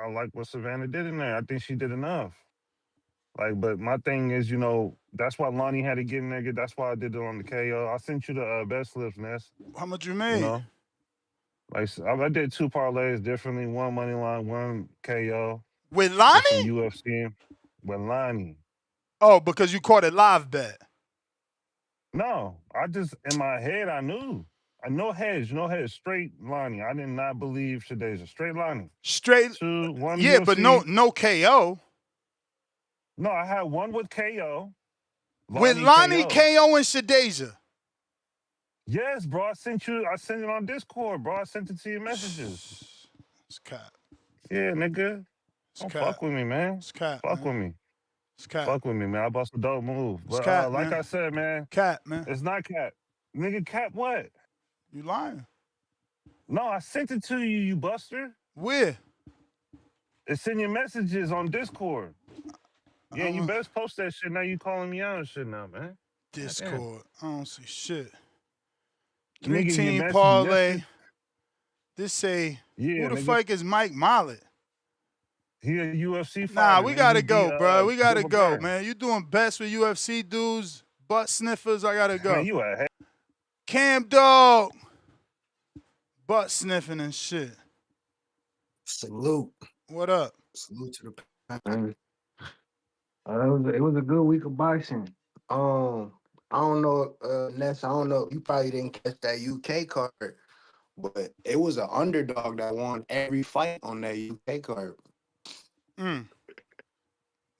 like what Savannah did in there. I think she did enough. Like, but my thing is, you know, that's why Lonnie had to get in there. That's why I did it on the KO. I sent you the best slips, Ness. How much you You made? know, like I did two parlays differently. One money line, one KO With with some Lonnie? UFC with Lonnie. Oh, because you caught it live bet. No, I just in my head I knew. I know heads, no heads, straight Lonnie. I did not believe Shadeja. Straight Lonnie. Straight, One yeah, but no, UFC. no KO. No, I had one with KO. With Lonnie Lonnie, KO. KO, and Shadeja. Yes, bro. I sent it on Discord, bro. I sent it to your messages. It's cat. Yeah, nigga. It's Don't cat. fuck with me, man. It's cat, Fuck man. with me. It's cat. Fuck with me, man. I bust a dope move. It's But cat, like man. I said, man, Cat, man. it's not cat. Nigga, cat what? You lying. No, I sent it to you, you buster. Where? It's in your messages on Discord. Yeah, you best post that shit now. You calling me out and shit now, man. Goddamn. Discord. I don't see shit. Nigga, your 3-team message parlay. yesterday. This say, Yeah, who the nigga. fuck is Mike Mollet? He a UFC Nah, fighter, we nigga. He gotta beat go, bro. We gotta Gilbert go, Burns. man. You doing best with UFC dudes, butt sniffers. I gotta Man, go. you a head. Cam Dog, butt sniffing and shit. Salute. What up? Salute to the pack. It was a good week of boxing. I don't know, Ness. I don't know. You probably didn't catch that UK card, but it was an underdog that won every fight on that UK card.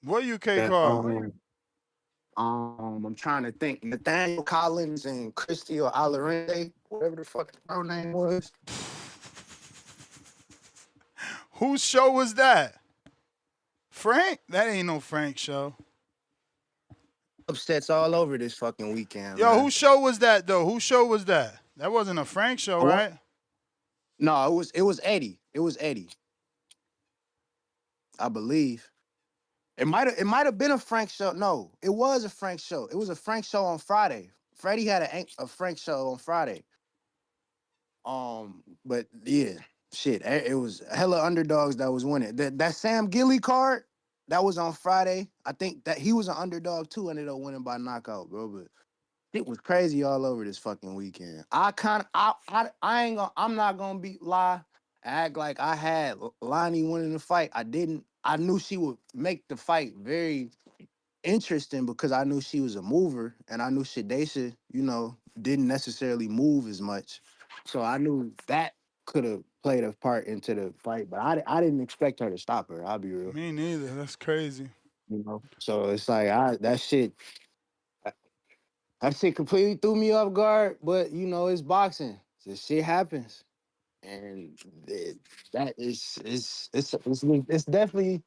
What UK That, card? I'm trying to think. Nathaniel Collins and Christy or Alarente, whatever the fuck her name was. Whose show was that? Frank? That ain't no Frank show. Upsets all over this fucking weekend, Yo, man. whose show was that though? Whose show was that? That wasn't a Frank show, right? No, it was Eddie. It was Eddie. I believe. It might have been a Frank show. No, it was a Frank show. It was a Frank show on Friday. Freddie had a Frank show on Friday. But yeah, shit, it was hella underdogs that was winning. That Sam Gilly card that was on Friday. I think that he was an underdog too. Ended up winning by knockout, bro. But it was crazy all over this fucking weekend. I'm not gonna lie, act like I had Lonnie winning the fight. I didn't. I knew she would make the fight very interesting because I knew she was a mover and I knew Shadesha, didn't necessarily move as much. So I knew that could have played a part into the fight, but I didn't expect her to stop her. I'll be real. Me neither. That's crazy. So it's like that shit completely threw me off guard, but it's boxing. So shit happens. And that is it's definitely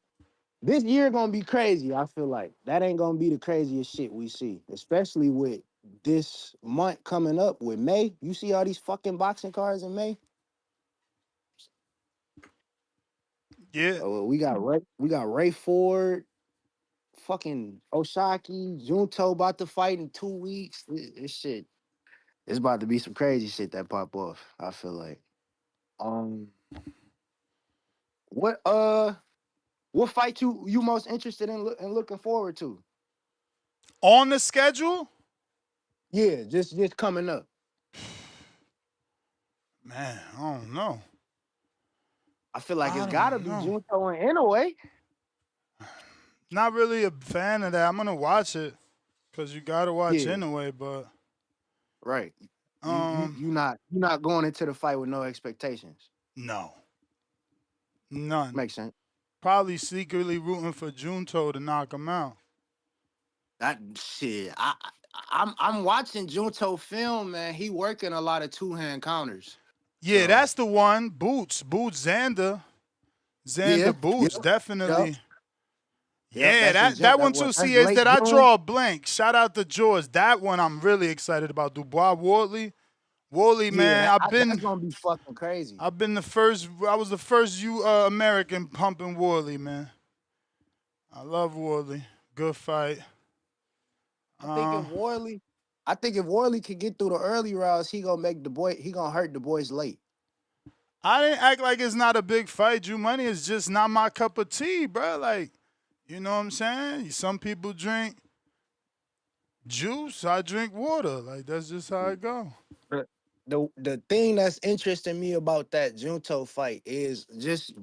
this year gonna be crazy. I feel like that ain't gonna be the craziest shit we see, especially with this month coming up with May. You see all these fucking boxing cards in May. Yeah. We got Ray Ford, fucking Oshaki, Junto about to fight in 2 weeks. This shit, it's about to be some crazy shit that pop off. I feel like. What what fight you most interested in and looking forward to? On the schedule? Yeah, just coming up. Man, I don't know. I feel like it's I gotta don't be know. Junto and Inoue. Not really a fan of that. I'm gonna watch it because you gotta watch Yeah, anyway. But right. You um, you not going into the fight with no expectations. no, none. Makes sense. Probably secretly rooting for Junto to knock him out. That shit. I'm watching Junto film, man. He working a lot of two-hand counters. Yeah, So that's the one. Boots, Xander, yeah, yep, Boots, yep, definitely. yep. Yeah, that one too. That's See, is late that I June. draw a blank. Shout out to George. That one I'm really excited about. Dubois Wardley. Wardley, Yeah, man, that's gonna be fucking crazy. I've been the first. I was the first American pumping Wardley, man. I love Wardley. Good fight. I think if Worley could get through the early rounds, he gonna hurt the boys late. I didn't act like it's not a big fight. Drew Money is just not my cup of tea, bro. Like, you know what I'm saying? Some people drink juice. I drink water. Like, that's just how it go. The thing that's interesting me about that Junto fight is just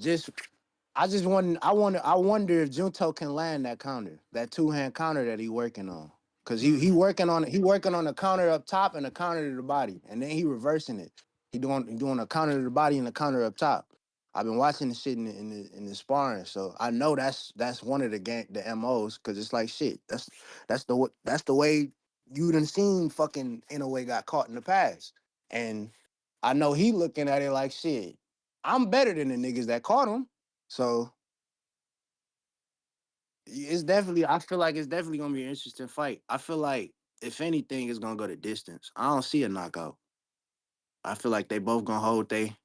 I wonder if Junto can land that counter, that two-hand counter that he working on. Cause he working on a counter up top and a counter to the body, and then he reversing it. He doing a counter to the body and a counter up top. I've been watching the shit in the sparring, so I know that's one of the MOs. Cause it's like shit. That's the way you done seen fucking in a way got caught in the past, and I know he looking at it like shit. I'm better than the niggas that caught him, so it's definitely. I feel like it's definitely gonna be an interesting fight. I feel like if anything, it's gonna go to distance. I don't see a knockout. I feel like they both gonna hold they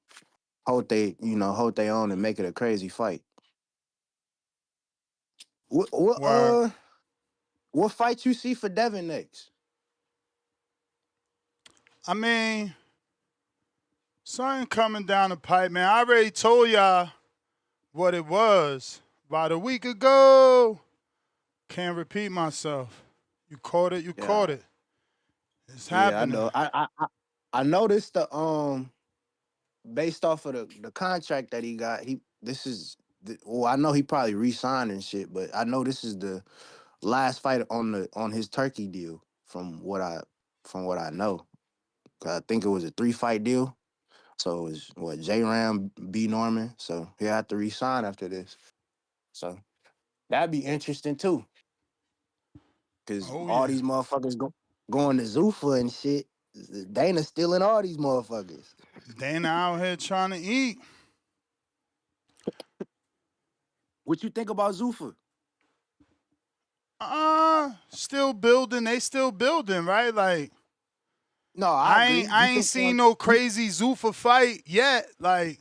own and make it a crazy fight. What what Word. uh what fight you see for Devin next? I mean, something coming down the pipe, man. I already told y'all what it was about a week ago. Can't repeat myself. You caught it. You Yeah, caught it. It's yeah, I happening. know. I noticed the based off of the contract that he got, well, I know he probably re-signed and shit, but I know this is the last fight on his Turkey deal from what I know. 'Cause I think it was a 3-fight deal. So it was what J Ram B Norman. So he had to resign after this. So that'd be interesting too. Cause Oh all yeah. these motherfuckers going to Zuffa and shit. Dana stealing all these motherfuckers. Dana out here trying to eat. What you think about Zuffa? Still building. They still building, right? Like No, I agree. I ain't seen no crazy Zuffa fight yet. Like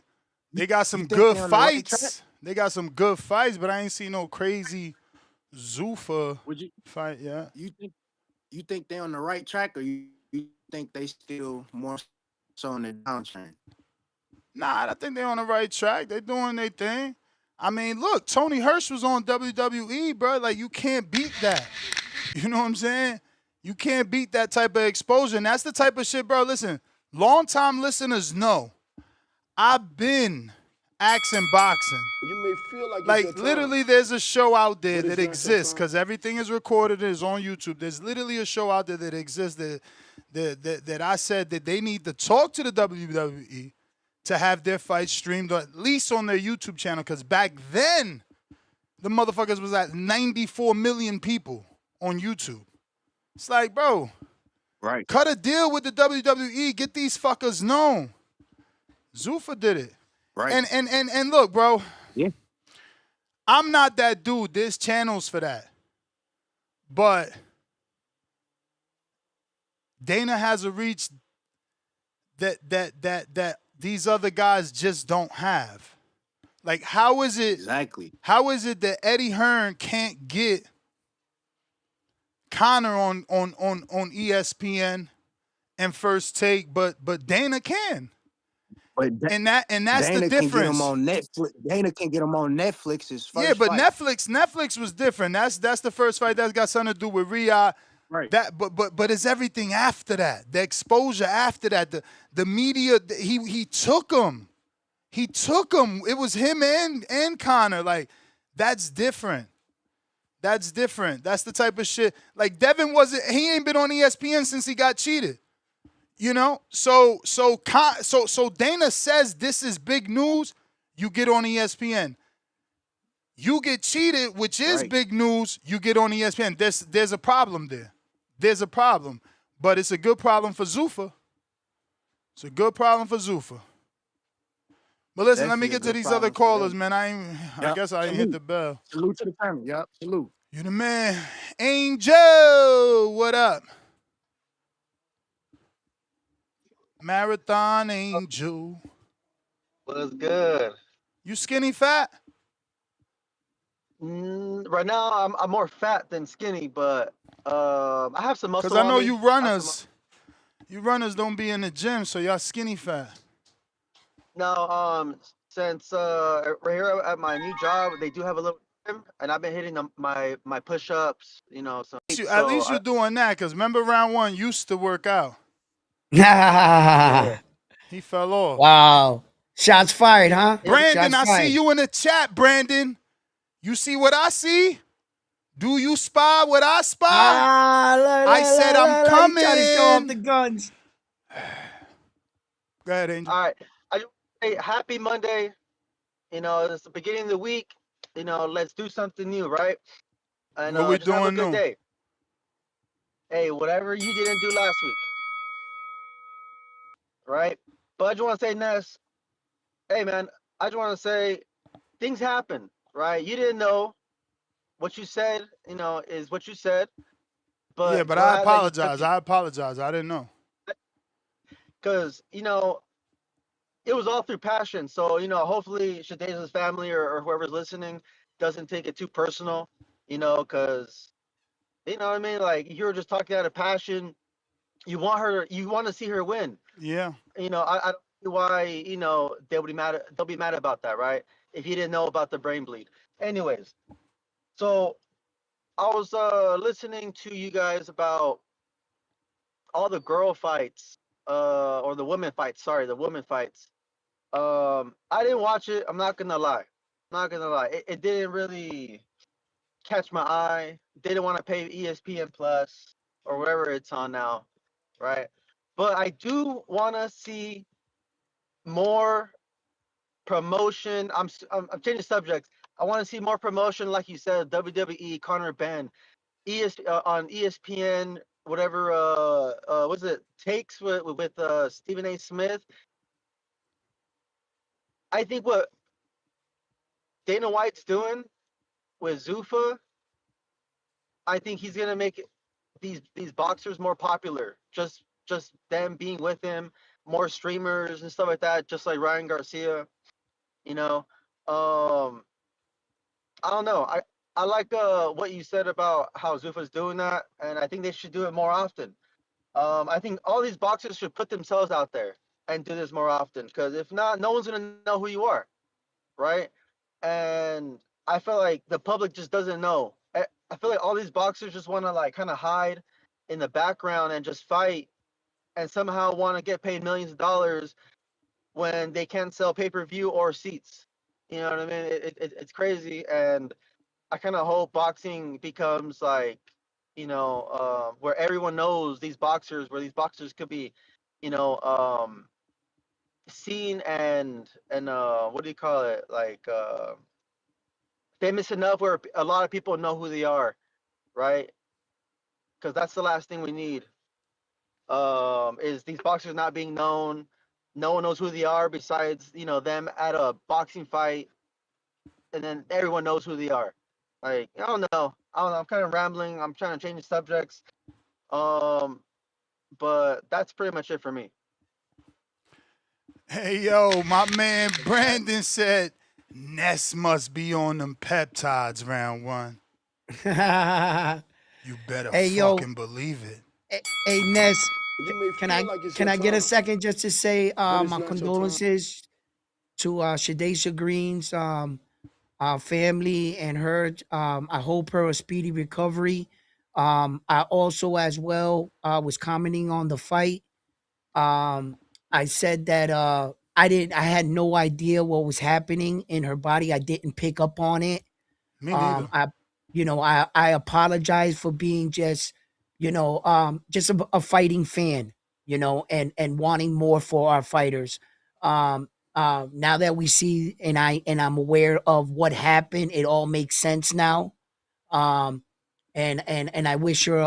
they got you some think good they on the right track? fights. They got some good fights, but I ain't seen no crazy Zuffa Would fight yet. you think they on the right track, or you think they still more so on the downtrend? Nah, I think they on the right track. They doing their thing. I mean, look, Tony Hirsch was on WWE, bro. Like you can't beat that. You know what I'm saying? You can't beat that type of exposure. And that's the type of shit, bro. Listen, long-time listeners know I've been asking boxing. You may feel like it's your Like, time, literally, there's a show out there but it's that not your exists time. because everything is recorded and is on YouTube. There's literally a show out there that exists that I said that they need to talk to the WWE to have their fights streamed at least on their YouTube channel because back then, the motherfuckers was at 94 million people on YouTube. It's like, bro, Right. cut a deal with the WWE, get these fuckers known. Zuffa did it. Right. And look, bro. Yeah. I'm not that dude. There's channels for that. But Dana has a reach that these other guys just don't have. Like, how is it Exactly. How is it that Eddie Hearn can't get Connor on ESPN and First Take, but Dana can? But And that's the Dana can get him difference. on Netflix. Dana can get him on Netflix's first Yeah, but fight. Netflix was different. That's the first fight that's got something to do with Riyadh. Right. But it's everything after that. The exposure after that. The media. He took him. He took him. It was him and Connor. Like, that's different. That's different. That's the type of shit. Like, Devin wasn't. He ain't been on ESPN since he got cheated. You know. So Dana says this is big news. You get on ESPN. You get cheated, which is big news. You get on ESPN. There's a problem there. There's a problem, but it's a good problem for Zuffa. It's a good problem for Zuffa. But listen, let me get to these other callers, man. I guess I ain't hit the bell. Salute to the family. Yep. Salute. You the man. Angel, what up? Marathon Angel. What's good? You skinny fat? Right now, I'm more fat than skinny, but I have some muscle. Because I know on me. you runners. You runners don't be in the gym, so y'all skinny fat. Now, since right here at my new job, they do have a little gym, and I've been hitting my push-ups. You know, so At least you're doing that, because remember round one used to work out. Yeah. He fell off. Wow. Shots fired, huh? Brandon, Shots I fired. see you in the chat, Brandon. You see what I see? Do you spy what I spy? I said I'm coming. Trying to show off the guns. Go ahead, Angel. All right. I just say happy Monday. You know, it's the beginning of the week. You know, let's do something new, right? And What we just have a doing good new? day. Hey, whatever you didn't do last week, right? But I just want to say, Ness, hey, man, I just want to say things happen, right? You didn't know what you said, you know, is what you said. But Yeah, but I glad that you apologize. I apologize. I didn't know. because, you know, it was all through passion. So, you know, hopefully Shadeza's family or whoever's listening doesn't take it too personal, you know, because, you know what I mean? Like, you were just talking out of passion. You want to see her win. Yeah. You know, I don't see why, you know, they'll be mad about that, right? If you didn't know about the brain bleed. Anyways, so I was listening to you guys about all the girl fights, or the women fights, sorry, the women fights. I didn't watch it, I'm not gonna lie. It didn't really catch my eye. Didn't want to pay ESPN Plus or whatever it's on now, right? But I do want to see more promotion. I'm changing subjects. I want to see more promotion, like you said, WWE, Conor Ben, on ESPN, whatever. What's it? Takes with Stephen A. Smith. I think what Dana White's doing with Zuffa, I think he's gonna make these boxers more popular. Just them being with him, more streamers and stuff like that. Just like Ryan Garcia, you know. I don't know. I like what you said about how Zuffa's doing that, and I think they should do it more often. I think all these boxers should put themselves out there and do this more often, because if not, no one's gonna know who you are, right? And I feel like the public just doesn't know. I feel like all these boxers just want to like kind of hide in the background and just fight, and somehow want to get paid millions of dollars when they can't sell pay-per-view or seats. You know what I mean? It's crazy, and I kind of hope boxing becomes like, you know, where everyone knows these boxers, where these boxers could be, you know, seen and what do you call it? Like famous enough where a lot of people know who they are, right? Because that's the last thing we need. Is these boxers not being known? No one knows who they are besides, you know, them at a boxing fight, and then everyone knows who they are. Like, I don't know. I'm kind of rambling. I'm trying to change the subjects. But that's pretty much it for me. Hey, yo, my man Brandon said Ness must be on them peptides round one. You better fucking believe it. Hey, Ness, You may can feel like it's can your I get a time, second just to say but it's my not your time. condolences to Shadesha Green's family and her. I hope her a speedy recovery. I also as well was commenting on the fight. I said that I had no idea what was happening in her body. I didn't pick up on it. Me neither. I apologize for being just a fighting fan, and wanting more for our fighters. Now that we see and I'm aware of what happened, it all makes sense now. Um, and I wish her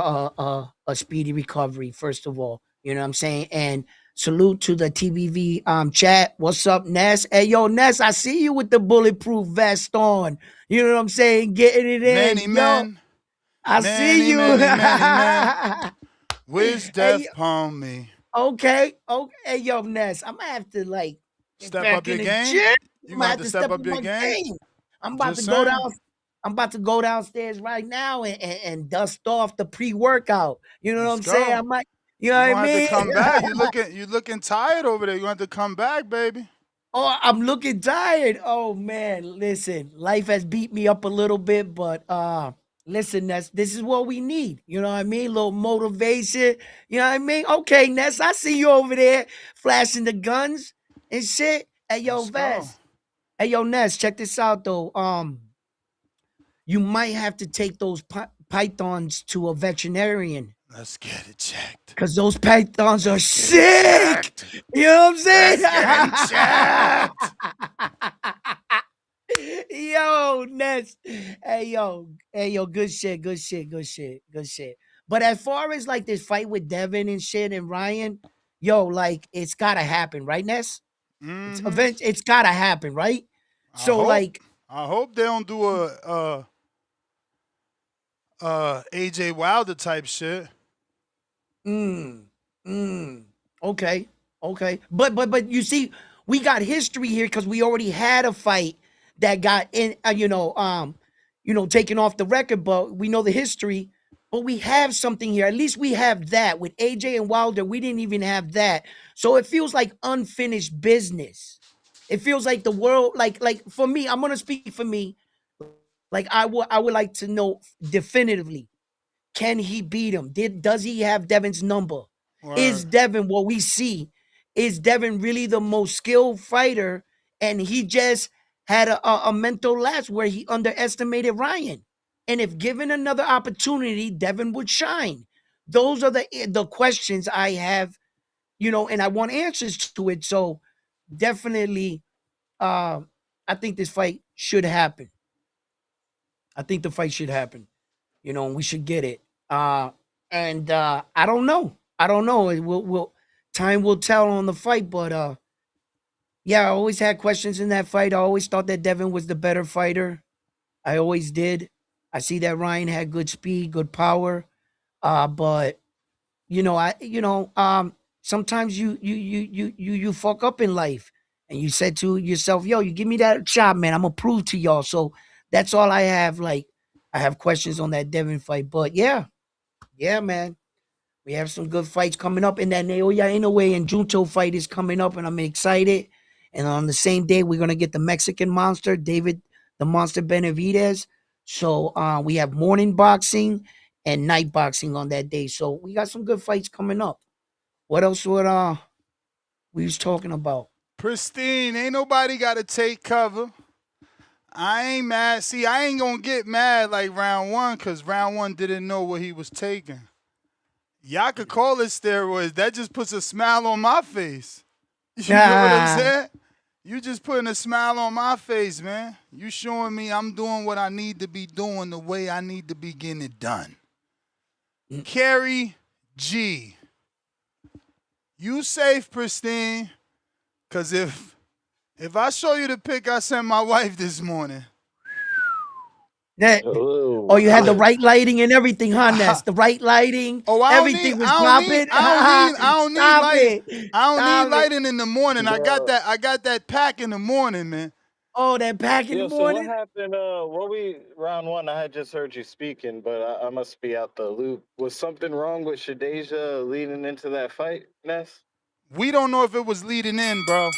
a speedy recovery. First of all, you know what I'm saying, and salute to the TBV chat. What's up, Ness? Hey, yo, Ness, I see you with the bulletproof vest on. You know what I'm saying? Getting it in. Many Yo, men, I see many, you. many, many men. Wish Hey, death upon me. okay. Hey, yo, Ness, I'm gonna have to like get Step back up in your the game. gym. You I'm gonna gonna have have to to step step up up your my game. game. I'm about to Just go down. saying. I'm about to go downstairs right now and dust off the pre-workout. You know what Let's I'm saying? go. I might, you know You're what I gonna have to mean? come back. You looking tired over there. You gonna have to come back, baby. Oh, I'm looking tired. Oh man, listen, life has beat me up a little bit, but listen, this is what we need. You know what I mean? A little motivation. You know what I mean? Okay, Ness, I see you over there flashing the guns and shit. Hey yo, Let's go. Vest. Hey yo, Ness, check this out though. You might have to take those pythons to a veterinarian. Let's get it checked. Cause those pythons are Let's get it sick. checked. You know what I'm saying? Let's get him checked. Yo, Ness. Hey yo, good shit, good shit, good shit, good shit. But as far as like this fight with Devin and shit and Ryan, yo, like it's gotta happen, right, Ness? Mm-hmm. It's gotta happen, right? I So hope. like, I hope they don't do a AJ Wilder type shit. mm, mm, okay, okay. But you see, we got history here because we already had a fight that got in, taken off the record. But we know the history. But we have something here. At least we have that with AJ and Wilder. We didn't even have that, so it feels like unfinished business. It feels like the world, like for me. I'm gonna speak for me. Like I would like to know definitively, can he beat him? Does he have Devin's number? Is Word. Devin what we see? Is Devin really the most skilled fighter? And he just had a mental lapse where he underestimated Ryan. And if given another opportunity, Devin would shine. Those are the questions I have, and I want answers to it. So definitely, uh, I think this fight should happen. I think the fight should happen. And we should get it. And I don't know. I don't know. Will time will tell on the fight, but yeah, I always had questions in that fight. I always thought that Devin was the better fighter. I always did. I see that Ryan had good speed, good power. But sometimes you fuck up in life, and you said to yourself, "Yo, you give me that shot, man. I'm gonna prove to y'all." So that's all I have. Like, I have questions on that Devin fight, but yeah, man. We have some good fights coming up, and that Naoya Inoue and Junto fight is coming up, and I'm excited. And on the same day, we're gonna get the Mexican monster, David the Monster Benavidez. So we have morning boxing and night boxing on that day. So we got some good fights coming up. What else would we was talking about? Pristine. Ain't nobody got to take cover. I ain't mad. See, I ain't gonna get mad like round one because round one didn't know what he was taking. Y'all could call it steroids. That just puts a smile on my face. You get what I'm saying? You just putting a smile on my face, man. You showing me I'm doing what I need to be doing the way I need to be getting it done. Carrie G. You safe, Pristine. Cause if I show you the pic I sent my wife this morning. That you had the right lighting and everything, huh, Ness? The right lighting, Oh, everything was popping. I don't need Stop lighting. it. I don't need Stop it. lighting in the morning. I got that pack in the morning, man. Oh, that pack in the Yo, so what morning? happened? Round one? I had just heard you speaking, but I must be out the loop. Was something wrong with Shadeja leading into that fight, Ness? We don't know if it was leading in, bro.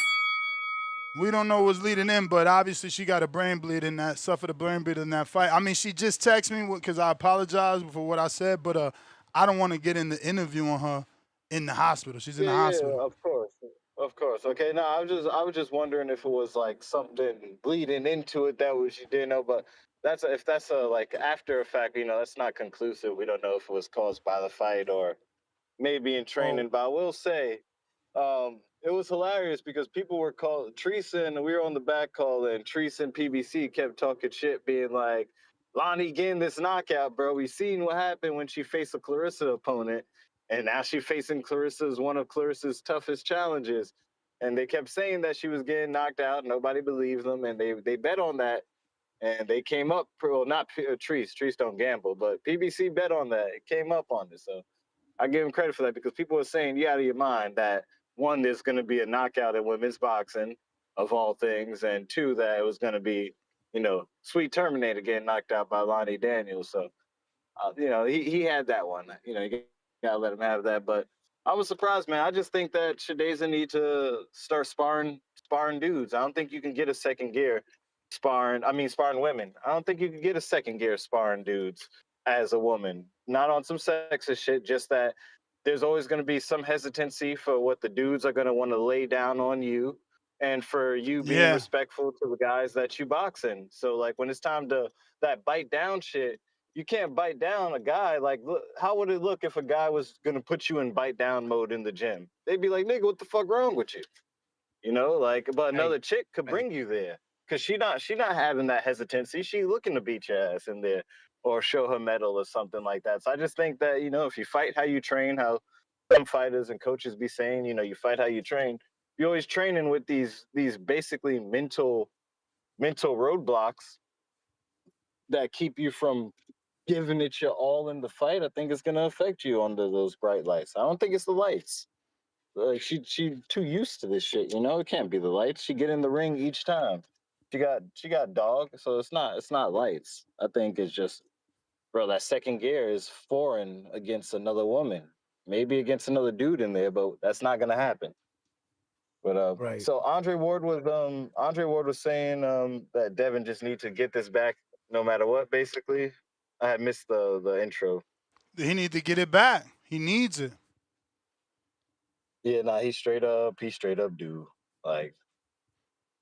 We don't know what's leading in, but obviously she got a brain bleed in that, suffered a brain bleed in that fight. I mean, she just texted me because I apologize for what I said, but I don't want to get in the interview on her in the hospital. She's in the Yeah, hospital. of course. Of course. Okay. No, I was just wondering if it was like something bleeding into it that was you didn't know, but if that's a like after effect, that's not conclusive. We don't know if it was caused by the fight or maybe in Oh, training. But I will say, it was hilarious because people were calling Teresa and we were on the back call and Teresa and PBC kept talking shit, being like, Lonnie getting this knockout, bro. We seen what happened when she faced a Clarissa opponent, and now she facing one of Clarissa's toughest challenges. And they kept saying that she was getting knocked out. Nobody believed them, and they bet on that. And they came up, well, not Treese. Treese don't gamble, but PBC bet on that. It came up on it. So I give him credit for that because people are saying, you out of your mind that one, there's going to be a knockout in women's boxing of all things, and two, that it was going to be, Sweet Terminator getting knocked out by Lonnie Daniels. So, he had that one. You got to let him have that. But I was surprised, man. I just think that Shadeza need to start sparring dudes. I don't think you can get a second gear sparring women. I don't think you can get a second gear sparring dudes as a woman. Not on some sexist shit, just that there's always going to be some hesitancy for what the dudes are going to want to lay down on you and for you being yeah. respectful to the guys that you box in. So like when it's time to that bite down shit, you can't bite down a guy. Like, look, how would it look if a guy was going to put you in bite down mode in the gym? They'd be like, nigga, what the fuck wrong with you? But Right. another chick could bring you there because she not having that hesitancy. She looking to beat your ass in there or show her medal or something like that. So I just think that if you fight how you train, how some fighters and coaches be saying, you fight how you train. You're always training with these basically mental roadblocks that keep you from giving it your all in the fight. I think it's gonna affect you under those bright lights. I don't think it's the lights. Like she too used to this shit, It can't be the lights. She get in the ring each time. She got dog, so it's not lights. I think it's just bro, that second gear is foreign against another woman. Maybe against another dude in there, but that's not gonna happen. But Right. so Andre Ward was saying that Devin just needs to get this back no matter what, basically. I had missed the intro. He need to get it back. He needs it. Yeah, nah, he straight up do. Like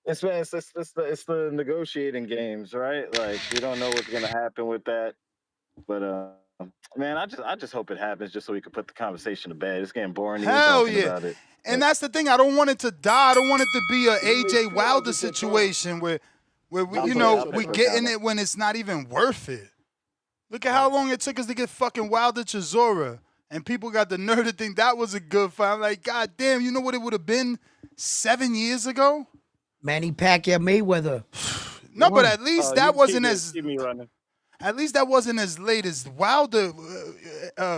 it's the negotiating games, right? Like we don't know what's gonna happen with that. But man, I just hope it happens just so we can put the conversation to bed. It's getting boring even Hell talking yeah. about it. And that's the thing. I don't want it to die. I don't want it to be a When you AJ feel like Wilder it's your turn, situation where we, I'll you put it. know, I'll your put we it for turn. getting counter. it when it's not even worth it. Look at how Right. long it took us to get fucking Wilder Chisora. And people got the nerve to think that was a good fight. I'm like, God damn, you know what it would have been 7 years ago? Manny Pacquiao Mayweather. No, but One. at least You that can keep wasn't it. as Keep me running. at least that wasn't as late as Wilder Man,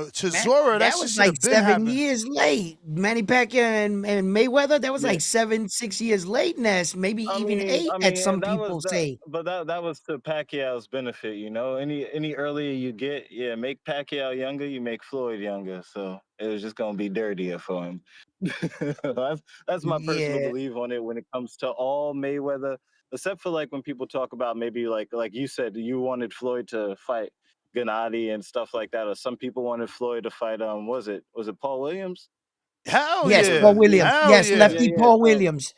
Chisora. That that shit was should like have been 7 happened. years late. Manny Pacquiao and Mayweather, that was Yeah. like 6 years late, Ness. Maybe I even mean, eight, I at mean, some and that was people that, say. but that was to Pacquiao's benefit, Any earlier you get, yeah, make Pacquiao younger, you make Floyd younger. So it was just gonna be dirtier for him. that's my personal Yeah. belief on it when it comes to all Mayweather, except for like when people talk about maybe like you said, you wanted Floyd to fight Gennady and stuff like that, or some people wanted Floyd to fight was it Paul Williams? Hell Yes, Was Paul yeah. it Williams. Hell Yes, yeah. yeah, lefty yeah. Paul So Williams.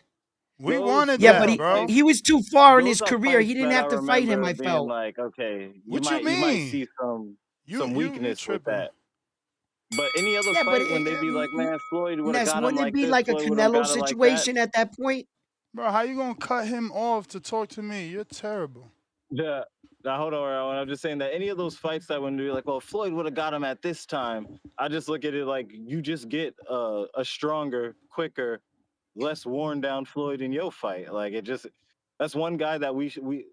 We those wanted Yeah, those but that, are bro. he fights was too far in those his are career. He fights didn't that I have to fight him, remember I being felt. like, okay, you What you might mean? see some You you weakness with tripping. that. But any other Yeah, but fight when they be like, man, Floyd would have Ness, got him wouldn't it like be this, like a Floyd would have Canelo got it like that. situation at that point? Bro, how you gonna cut him off to talk to me? You're terrible. Yeah. Now hold on, Aaron. I'm just saying that any of those fights that when they're like, well, Floyd would have got him at this time, I just look at it like you just get a stronger, quicker, less worn down Floyd in your fight. Like it just that's one guy that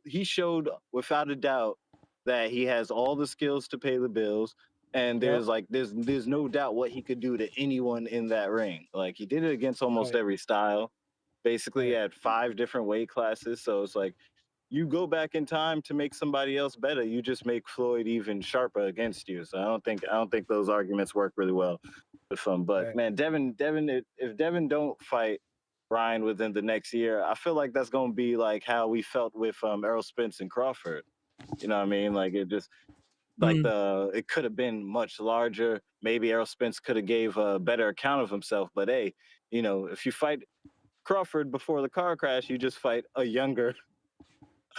he showed without a doubt that he has all the skills to pay the bills. And Yep. there's no doubt what he could do to anyone in that ring. Like he did it against almost Right. every style. Basically Right. at 5 different weight classes. So it's like you go back in time to make somebody else better. You just make Floyd even sharper against you. So I don't think those arguments work really well with him. But Right. man, Devin, if Devin don't fight Ryan within the next year. I feel like that's gonna be like how we felt with Errol Spence and Crawford. You know what I mean? Like it just like Mm. it could have been much larger. Maybe Errol Spence could have gave a better account of himself. But hey, you know, if you fight Crawford before the car crash, you just fight a younger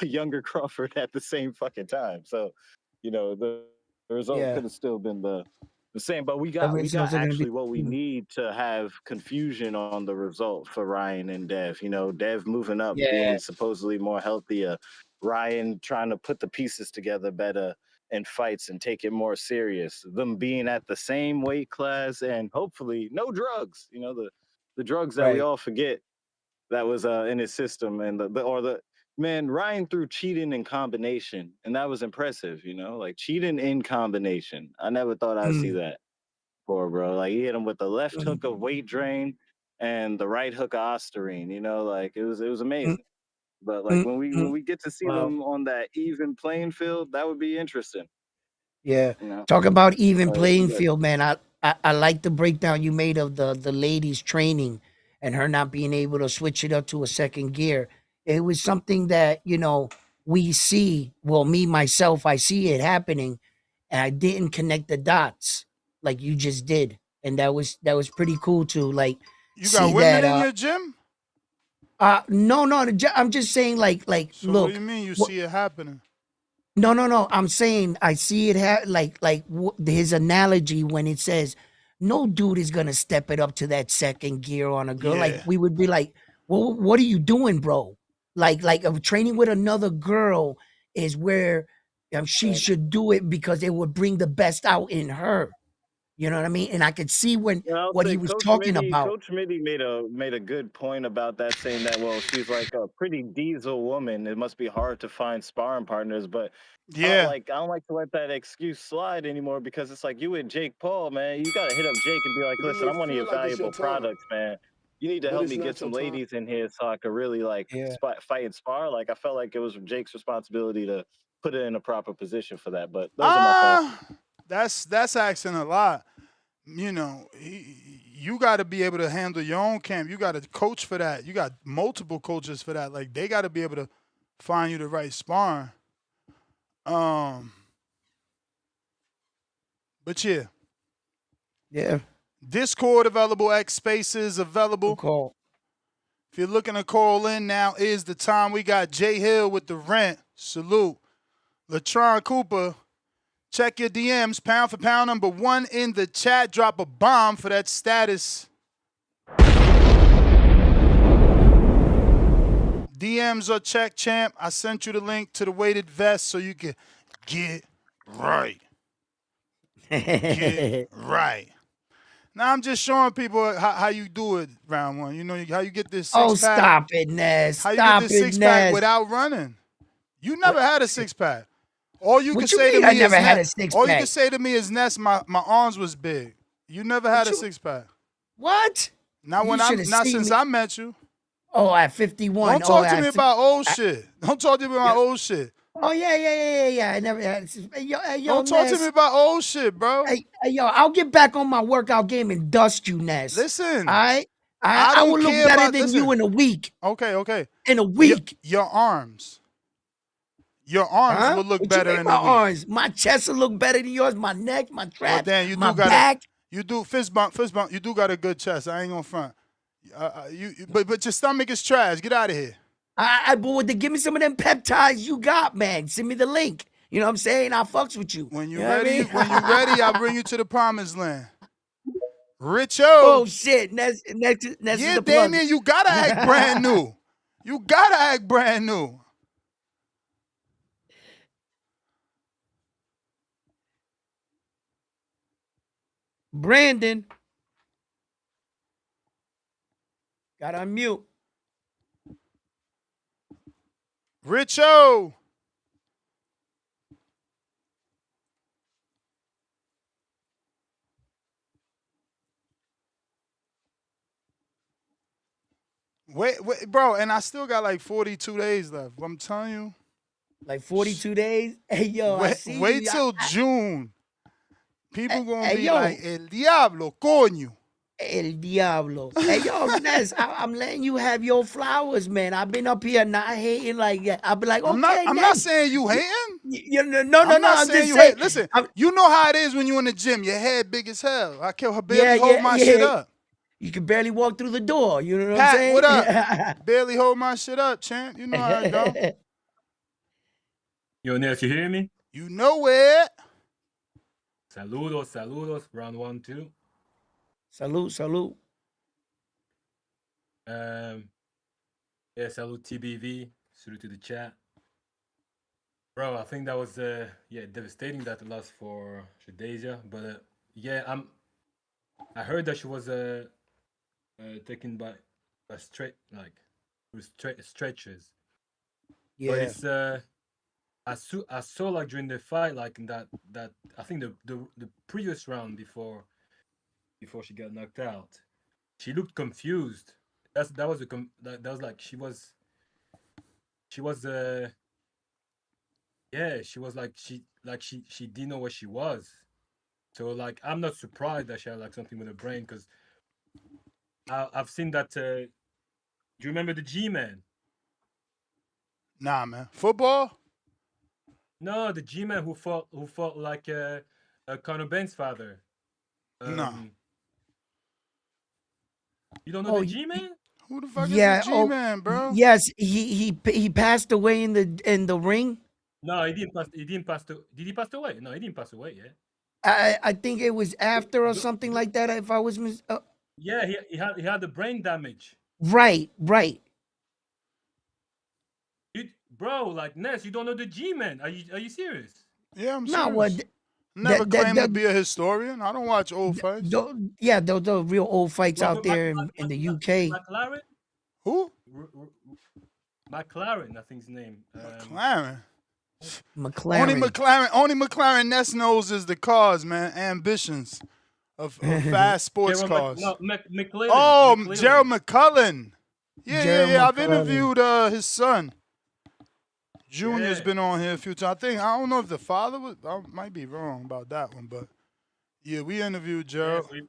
a younger Crawford at the same fucking time. So, you know, the result Yeah. could have still been the same. But The we got results are gonna be. actually what we need to have confusion on the result for Ryan and Dev. You know, Dev moving up, Yeah. being supposedly more healthier. Ryan trying to put the pieces together better in fights and take it more serious. Them being at the same weight class and hopefully no drugs. You know, the drugs that we Right. all forget that was in his system and the man Ryan threw cheating in combination and that was impressive, you know, like cheating in combination. I never thought I'd see Mm. that for bro. Like he hit him with the left Mm. hook of weight drain and the right hook of ostarine, you know, like it was Mm. amazing. But like Mm. when Mm. we get to see Wow. them on that even playing field, that would be interesting, Yeah. you know. Talk about even We playing got field, man. I like the breakdown you made of the ladies training and her not being able to switch it up to a second gear. It was something that, we see. Well, me myself, I see it happening, and I didn't connect the dots like you just did. And that was pretty cool to like You got see women that in your gym? no, no, I'm just saying like So what do you look. mean you see it happening? No, no, no. I'm saying I see it his analogy when it says no dude is gonna step it up to that second gear on a girl. Like Yeah. we would be like, well, what are you doing, bro? Like training with another girl is where she should do it because it would bring the best out in her. You know what I mean? And I could see when Yeah, I'll what he say was talking about. Coach Mitty made a good point about that, saying that well, she's like a pretty diesel woman. It must be hard to find sparring partners, but Yeah. I don't like to let that excuse slide anymore because it's like you and Jake Paul, man. You gotta hit up Jake and be like, You listen, may I'm one of feel your like it's your valuable time, products, man. You need to but help it's me get not your some time. ladies in here so I could really like Yeah. fight and spar. Like I felt like it was Jake's responsibility to put it in a proper position for that. But those are my thoughts. That's asking a lot. You know, you got to be able to handle your own camp. You got to coach for that. You got multiple coaches for that. Like they got to be able to find you the right sparring. Um, but yeah, Yeah. Discord available, X Spaces Good available. call. If you're looking to call in, now is the time. We got Jay Hill with the rent. Salute. Latron Cooper. Check your DMs. Pound for pound number 1 in the chat. Drop a bomb for that status. DMs are check, champ. I sent you the link to the weighted vest so you can get right. Get right. Now I'm just showing people how you do it round one. You know how you get this Oh, six pack. stop it, Ness. How you get Stop this it, six pack Ness. without running? You What? never had a six pack. All you can What you say to mean? I me is never had Ness. a six All you can pack. say to me is Ness. My arms was big. You never had What a you? six pack. What? Not You when should I'm have not seen since me. I met you. Oh, at 51. Don't Oh, talk to me about old shit. Don't talk to me about old shit. Oh yeah. I never had. Hey, yo, Don't talk to me Ness. about old shit, bro. Yo, I'll get back on my workout game and dust you, Ness. All Listen, right. I I don't will look care better about. than you Listen, in a week. okay. In a week. Your arms. Your arms Huh? will look What you better mean in my a week. arms? My chest will look better than yours. My neck, my Well, traps, Dan, my back. you do fist bump. You do got a good chest. I ain't gonna front. But your stomach is trash. Get out of here. But give me some of them peptides you got, man. Send me the link. You know what I'm saying? I fucks with you. When You you know what I ready, mean? I'll bring you to the promised land. Oh Richo. shit, Ness is Yeah, the plug. Damien, you gotta act brand new. You gotta act brand new. Brandon, got to unmute. Richo. Wait, bro, and I still got like 42 days left. I'm telling you. Like 42 days. Hey yo, I see Wait you. till June. People gonna Hey be like, yo, El Diablo, coño. El Diablo. Hey, yo, Ness, I'm letting you have your flowers, man. I've been up here not hating like that. I'll be like, okay, I'm not Ness. saying you hating. No. I'm not I'm saying just you saying. hate. Listen, you know how it is when you in the gym. Your head big as hell. I can barely hold my Yeah. shit up. You can barely walk through the door. You know what I'm Pat, what saying? up? Barely hold my shit up, champ. You know how it go. Yo, Ness, you hear me? You know it. Saludos. Round 1, 2. Salute. Yeah, salute TBV. Salute to the chat. Bro, I think that was devastating that loss for Shadesia. But I heard that she was taken by stretches. But Yeah. it's I saw like during the fight, like in that I think the previous round before she got knocked out, she looked confused. That was like she was she was like she didn't know what she was. So like I'm not surprised that she had like something with her brain because I've seen that. Do you remember the G-Man? Nah, man. Football? No, the G-Man who fought like Conor Ben's father. No. You don't know the G-Man? Who the fuck is the G-Man, bro? Yes, he passed away in the ring. No, he didn't pass. Did he pass away? No, he didn't pass away. Yeah. I think it was after or something like that. If I was Yeah, he had the brain damage. Right. Bro, like Ness, you don't know the G-Man. Are you serious? Yeah, I'm No, serious. what? Never claimed to be a historian. I don't watch old fights. The real old fights out Robert there in the UK. McLaren? Who? McLaren, I think his name. McLaren. McLaren. Only McLaren Ness knows is the cars, man. Ambitions of fast sports cars. McLaren. Oh, McLaren. Gerald McCullen. Yeah. I've McCullen. interviewed his son. Junior's been on here a few times. I don't know if the father was. I might be wrong about that one, but yeah, we interviewed Gerald. Yeah,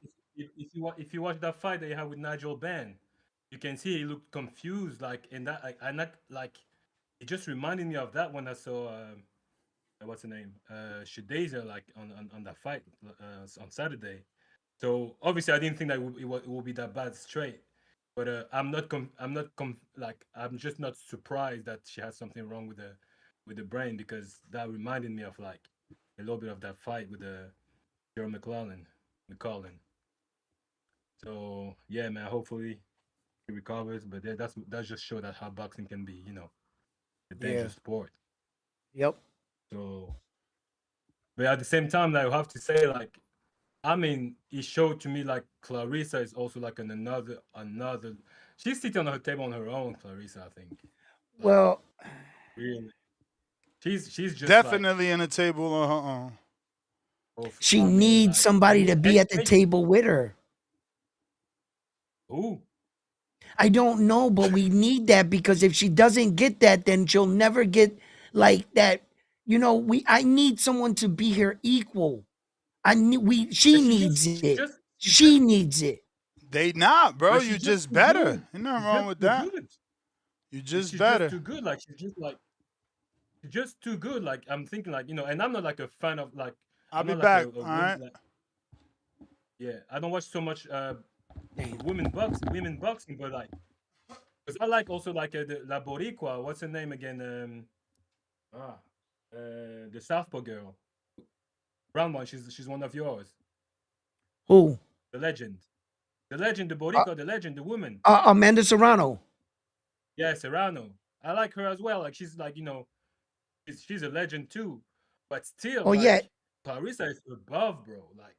so if you watch that fight that you had with Nigel Benn, you can see he looked confused. Like in that, I not like. It just reminded me of that when I saw what's the name, Shadesia, like on that fight on Saturday. So obviously, I didn't think that it would be that bad straight. But I'm just not surprised that she has something wrong with the brain because that reminded me of like a little bit of that fight with the Joe McClellan. So yeah, man. Hopefully he recovers. But that's just show that how boxing can be, a dangerous sport. Yep. So, but at the same time, I have to say, like, I mean, it showed to me like Clarissa is also like another. She's sitting on her table on her own, Clarissa. I think. Like, Well, really, she's just definitely in a table on her own. She needs somebody to be at the table with her. Who? I don't know, but we need that because if she doesn't get that, then she'll never get like that. I need someone to be here equal. She needs it. She needs it. They not, bro. You just better. Ain't nothing wrong with that. You just better. She's just too good. Like she's just too good. Like I'm thinking, like and I'm not like a fan of like. I'll be like back. All right. Yeah, I don't watch so much women boxing, but like, because I like also like the La Boricua. What's her name again? The Southpaw girl, brown one. She's one of yours. Who? The legend, the Boricua, the legend, the woman. Amanda Serrano. Yeah, Serrano. I like her as well. Like she's like she's a legend too, but still. Yeah. Clarissa is above, bro. Like.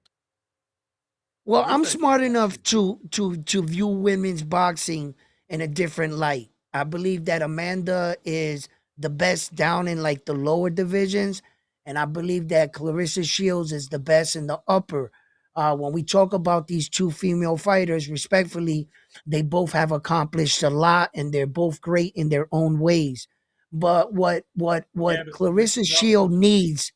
Well, I'm smart enough to view women's boxing in a different light. I believe that Amanda is the best down in like the lower divisions, and I believe that Clarissa Shields is the best in the upper. When we talk about these two female fighters, respectfully, they both have accomplished a lot, and they're both great in their own ways. But what Clarissa Shield needs.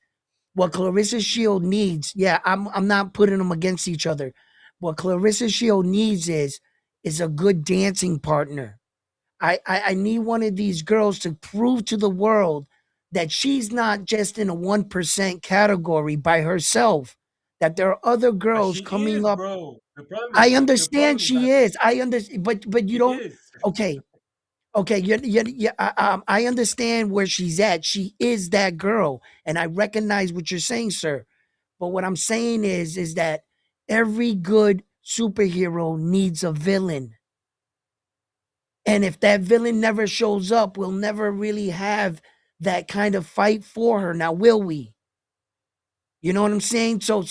What Clarissa Shield needs, I'm not putting them against each other, What Clarissa Shield needs is a good dancing partner. I need one of these girls to prove to the world that she's not just in a 1% category by herself, that there are other But girls she coming is, up. bro. I The understand problem is she that is. I understand, but you she don't. is. Okay, okay. I understand where she's at. She is that girl, and I recognize what you're saying, sir. But what I'm saying is that every good superhero needs a villain. And if that villain never shows up, we'll never really have that kind of fight for her. Now, will we? You know what I'm saying? So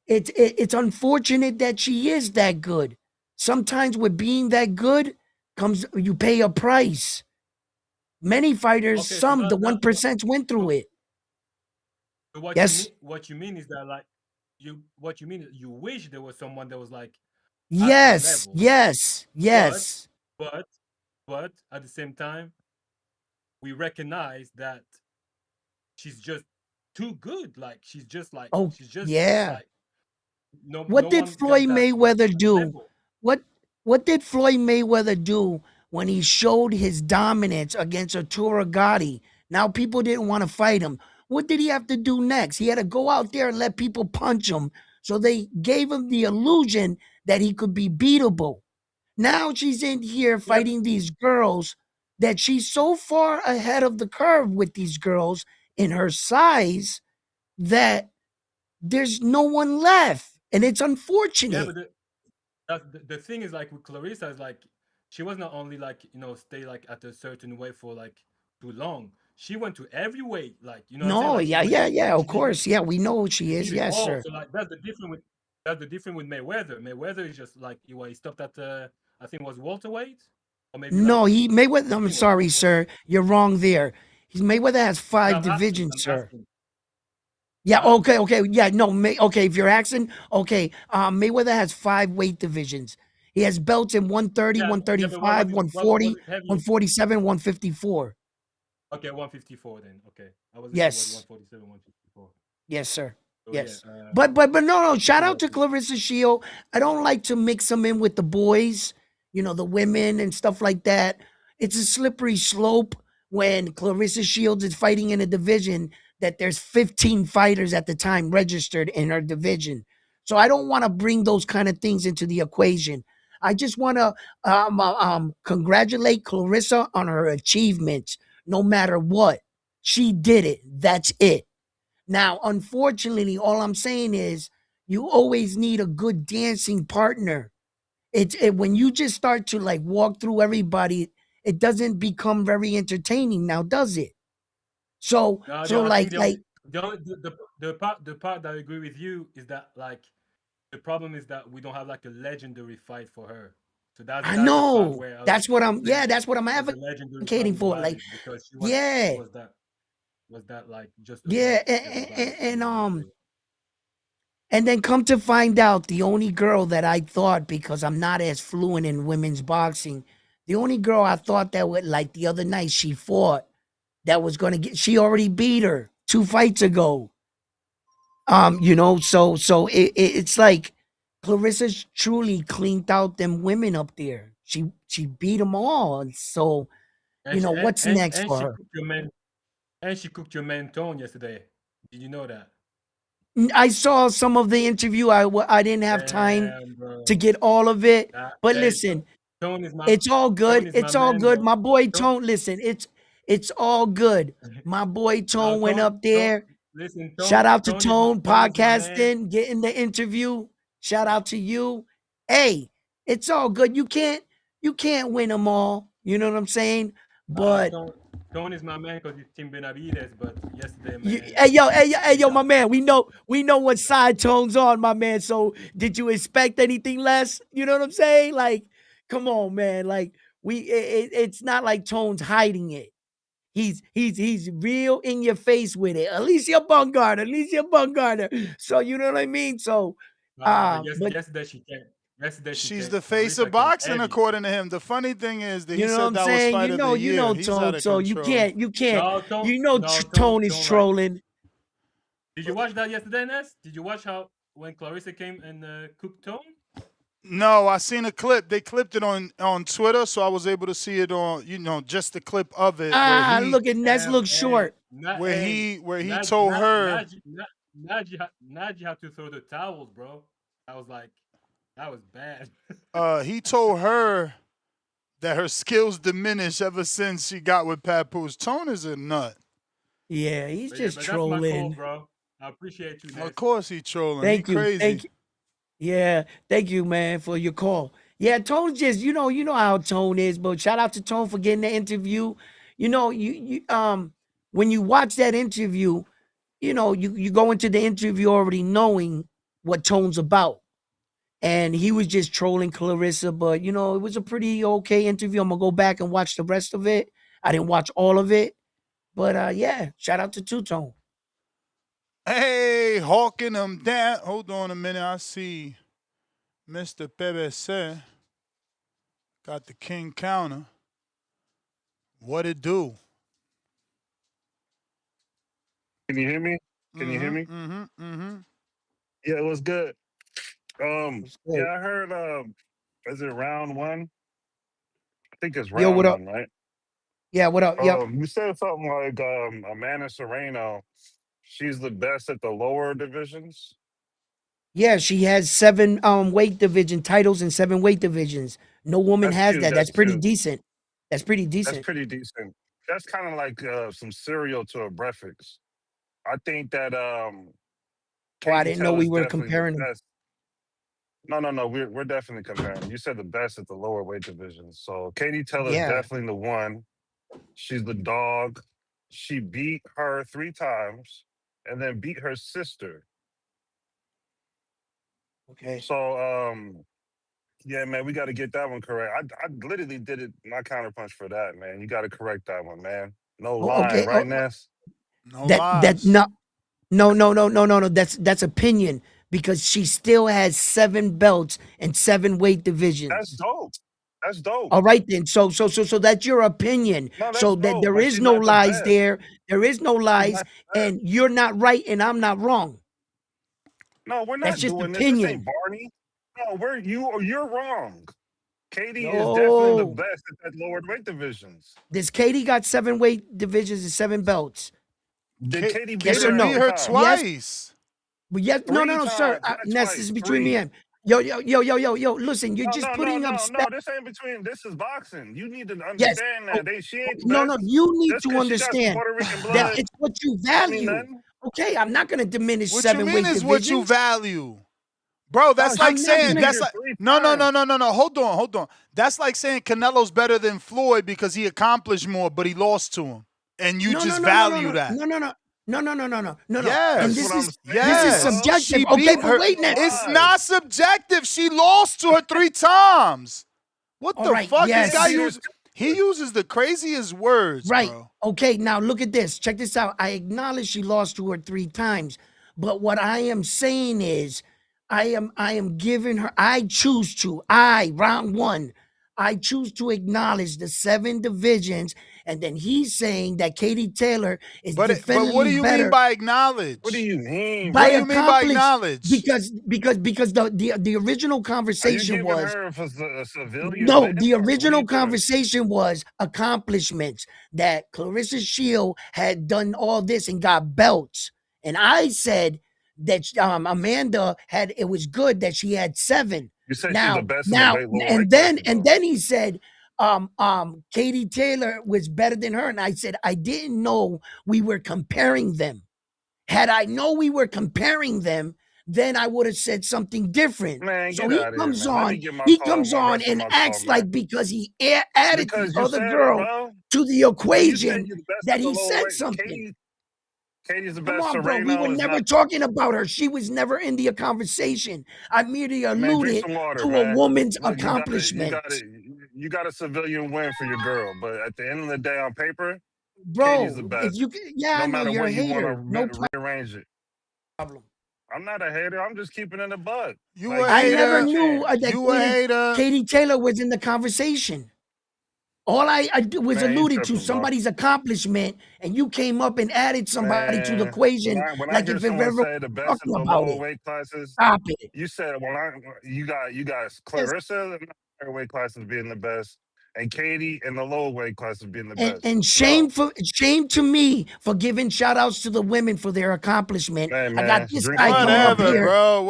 it's unfortunate that she is that good. Sometimes with being that good comes you pay a price. Many fighters, Okay, so some the now 1% went through so, it. so Yes. what you mean is that like what you mean is you wish there was someone that was like at her Yes. level, Yes. but Yes. but but at the same time we recognize that she's just too good. Like Oh, she's just yeah. like no What did one got Floyd that Mayweather do? level. What what did Floyd Mayweather do when he showed his dominance against Arturo Gotti? Now people didn't want to fight him. What did he have to do next? He had to go out there and let people punch him. So they gave him the illusion that he could be beatable. Now she's in here Yeah, fighting these girls that she's so far ahead of the curve with these girls in her size that there's no one left. And it's yeah, unfortunate. but the thing is like with Clarissa is like she was not only like stay like at a certain weight for like too long. She went to every weight, like you know what I'm saying. No, Like she yeah, went yeah, to yeah, she of did course. Yeah, we know who she she is. did it Yes, all. sir. So like that's the difference with Mayweather. Mayweather is just like he stopped at I think it was welterweight or maybe like No, he Mayweather. I I'm think it was sorry, welterweight. sir. You're wrong there. He's Mayweather has No, five I'm asking. divisions, I'm sir. asking. Yeah, Huh? okay. Yeah, no, okay, if you're asking, okay. Mayweather has five weight divisions. He has belts in 130, Yeah, yeah. But what 135, was it? What was 140, it heavy? 147, 154. Okay, 154 then. Okay, I wasn't sure it was Yes. 147, 154. Yes, sir. So yeah, Yes. But no. this Shout is out what to Clarissa Shield. I don't like to mix them in with the boys, the women and stuff like that. It's a slippery slope when Clarissa Shields is fighting in a division that there's 15 fighters at the time registered in her division. So I don't want to bring those kind of things into the equation. I just want to congratulate Clarissa on her achievements, no matter what. She did it. That's it. Now, unfortunately, all I'm saying is you always need a good dancing partner. When you just start to like walk through everybody, it doesn't become very entertaining now, does it? So No, so I think like the part that I agree with you is that like the problem is that we don't have like a legendary fight for her. So I that's the part know where I that's what I'm think that's what I'm there's a legendary fight advocating with for. Like, Ronnie because she yeah, was that like just above yeah, everybody. and So yeah, yeah. and then come to find out, the only girl that I thought, because I'm not as fluent in women's boxing, the only girl I thought that would, like the other night she fought, that was going to she already beat her 2 fights ago. It's like Clarissa's truly cleaned out them women up there. She beat them all. And so, And she what's next and for she her? cooked your man and she cooked your man Tone yesterday. Did you know that? I saw some of the interview. I didn't have time Damn, bro. to get all of it. But Hey, listen, Tone is my it's all Tone good. is my It's all man, good. bro. My boy Tone, Tone, listen, it's all good. My boy no, Tone went up there. listen, Shout out to Tone is my man. Podcasting, getting the interview. Shout out to you. Hey, it's all good. You can't win them all. You know what I'm saying? Nah, But Tone is my man because he's Team Benavides. But yesterday, you, man, hey he yo, got my man. We know what side Tone's on, my man. So did you expect anything less? You know what I'm saying? Like, come on, man. Like it's not like Tone's hiding it. He's real in your face with it. Alicia Bungardner. So you know what I mean? So but but yesterday she came. Yesterday she She's came. the face Clarissa of came boxing, heavy. according to him. The funny thing is that you he know what said I'm that was saying? fight You of know, the you year. know He's out Tone. of So you control. can't, you can't, No, Tone, you know no, Tone is Tone, like. trolling. Did you watch that yesterday, Ness? Did you watch how? when Clarissa came and cooked Tone? No, I seen a clip. They clipped it on Twitter, so I was able to see it on, just the clip of it Look at Ness look short. where he Naj, told Naj, her Naj, Naj had to throw the towels, bro. I was like, that was bad. he told her that her skills diminished ever since she got with Papoose. Tone is a nut. Yeah, he's just But that's my call, trolling. bro. I appreciate you, Of Ness. course he trolling. He Thank you. crazy. Yeah, thank you, man, for your call. Yeah, Tone just, you know how Tone is, but shout out to Tone for getting the interview. When you watch that interview, you go into the interview already knowing what Tone's about. And he was just trolling Clarissa, but it was a pretty okay interview. I'm gonna go back and watch the rest of it. I didn't watch all of it, but yeah, shout out to Two Tone. Hey, hawking them down. Hold on a minute. I see Mr. PBC got the king counter. What it do? Can you hear me? Can you hear me? Yeah, it was good. Yeah, I heard. Is it round one? I think it's Yo, what round up? one, right? Yeah, what up? Yep. You said something like Amanda Serrano. She's the best at the lower divisions. Yeah, she has 7 weight division titles in 7 weight divisions. No woman That's has cute. that. That's That's pretty cute. decent. That's pretty That's decent. pretty decent. That's kind of like some cereal to a breakfast. I think that Oh, I Katie didn't know we Taylor's were definitely the comparing them. best. No. We're definitely comparing. You said the best at the lower weight divisions. So Katie Taylor's Yeah. definitely the one. She's the dog. She beat her 3 times and then beat her sister. Okay. So yeah, man, we got to get that one correct. I literally did it my counterpunch for that, man. You got to correct that one, man. No Oh, lying, okay. right, Ness? No That lies. no. That's opinion because she still has 7 belts and 7 weight That's divisions. dope. That's dope. All right then. So that's your opinion. No, that's So that dope. there But is she's no not the lies best. there. There is no She's lies, not the best. and you're not right and I'm not wrong. No, we're That's not just doing this. This ain't opinion. Barney. No, you're wrong. Katie is definitely the No. best at that lower weight divisions. This Katie got 7 weight divisions and 7 belts. Did Katie beat Yes her or how Katie beat many no? her times? Yes. twice. But yes, Three no, sir. times, not Ness, this twice. is between me 3. and him. Yo. Listen, you're just putting up No. stats. This is boxing. You need to Yes. understand Oh, that she ain't the no. best. You need Just to because she got some understand Puerto Rican that blood, it's what you don't mean value. nothing. Okay, I'm not going to diminish What you 7 mean weight is what you divisions. value? Bro, No, that's like I'm not she saying going to. beat that's her like 3 no. times. Hold on. That's like saying Canelo's better than Floyd because he accomplished more, but he lost to him, and you No. just value that. No. And That's Yes, what I'm this is saying, bro. subjective. she Okay, beat but her. wait, Ness. It's Lies. not subjective. She lost to her 3 times. What All the right, fuck? This Did guy yes. beat her he uses the craziest words, Right. bro. Okay, now look at this. Check this out. I acknowledge she lost to her 3 times, but what I am saying is I am giving her round 1. I choose to acknowledge the 7 divisions and then he's saying that Katie Taylor is But what do definitively you mean better by What do acknowledge? you mean, by What do you bro? mean by accomplished acknowledge? because the original Are you conversation giving was her a civilian no, win, the or what are original you doing? conversation was accomplishments that Clarissa Shield had done all this and got belts. And I said that Amanda had it was good that she had 7. You said she's the Now, best in the now, lower weight and then classes, and though. then he said Katie Taylor was better than her. And I said, I didn't know we were comparing them. Had I know we were comparing them, then I would have said something different. Man, So get out of here, man. Let me get my he call, comes my on rest of and my call, acts man. like because he added the Because you other said it, girl bro. to the When you say equation you're the best that at the he lower said weight, something. Katie's the Come best. on, bro. We were Serrano is never not. talking about her. She was never in the conversation. I merely Man, drink alluded some water, to a man. woman's Look, accomplishment. you got a civilian win for your girl, but at the end of the day, on paper, Katie's the Bro, if best. you yeah, No I know matter you're a what you want hater. No to rearrange it. problem. I'm not a hater. I'm just keeping it a bug. You Like, a I give her never a hater. knew chance. that You a hater. Katie Taylor was in the conversation. All I was Man, you alluding to tripping, bro. somebody's accomplishment, and you came up and added somebody to the Man, equation when I like hear if ever someone was say the best in talking the about lower it. weight classes, Stop it. you said you got Yes. Clarissa in the higher weight classes being the best, and Katie in the lower weight classes being the And, best. and Bro, shame to me for giving shout outs to the women for their accomplishment. hey I got man, this drink guy some come water, up Whatever, man. here. bro.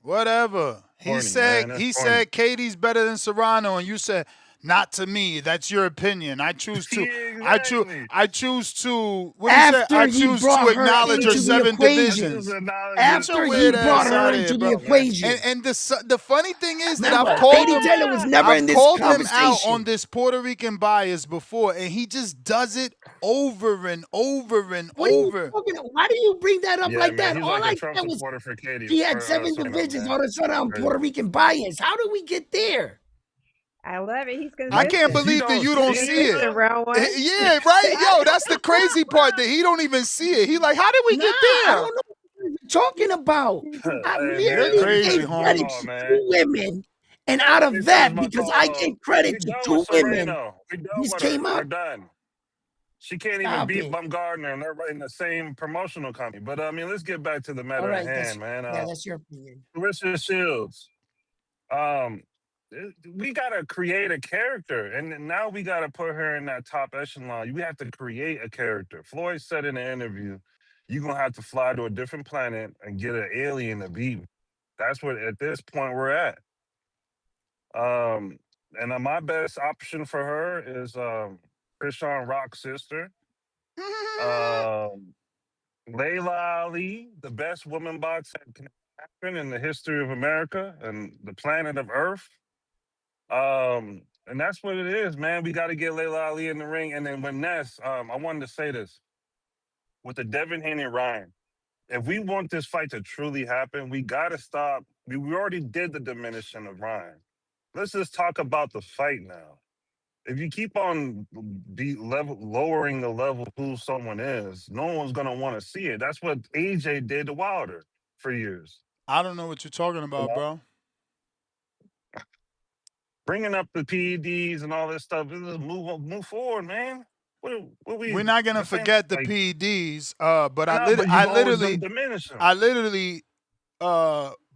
Whatever. He Corny, man. That's corny. said Katie's better than Serrano, and you said not to me. That's your opinion. I choose to. Exactly. I choose to. What do you say? After I he choose to brought her acknowledge her into the 7 That's equation. just divisions. Get acknowledging. your After he weird brought ass her out of here, into the bro. equation. And the funny thing is that Remember, Katie Taylor was never in I've this called him out on conversation. this Puerto Rican bias before, and he just does it over and over and What are you over. talking about? Why do you bring that up Yeah, like man. that? He's All like a I Trump said was supporter for Katie he had for 7 Serrano, divisions. man. All of a sudden, I'm Crazy. Puerto Rican bias. How do we get there? I love it. He's I can't consistent. You believe that don't you see don't He's see it, it. consistent, round one. Yeah, right. Yo, that's the crazy part that he don't even see it. He like, how did we Nah, get I there? don't know what you're talking about. I hey You're man, let me merely crazy, gave finish my credit Holmes. call, to man. 2 women. And out Let me of finish that, my because call I though. gave credit We to done 2 with women, Serrano. We done these with her. came We're up. done. She can't even Stop beat it. Bumgardner, and they're right in the same promotional company. But I mean, let's get back to the All matter at right, hand, man. that's your opinion. Clarissa Shields. Um, we gotta create a character, and now we gotta put her in that top echelon. We have to create a character. Floyd said in the interview, "You're gonna have to fly to a different planet and get an alien to beat me." That's what at this point we're at. And my best option for her is Krishan Rock's sister, um, Layla Ali, the best woman box that can happen in the history of America and the planet of Earth. And that's what it is, man. We got to get Layla Ali in the ring. And then when Ness, I wanted to say this with the Devin Haney Ryan. If we want this fight to truly happen, we got to stop. We already did the diminishing of Ryan. Let's just talk about the fight now. If you keep on lowering the level of who someone is, no one's gonna want to see it. That's what AJ did to Wilder for years. I don't know what you're talking You about, know, bro. bringing up the PEDs and all this stuff. Let's just move forward, man. What We're we? not gonna This ain't forget the like PEDs, but no, but you've always gonna diminish them. I literally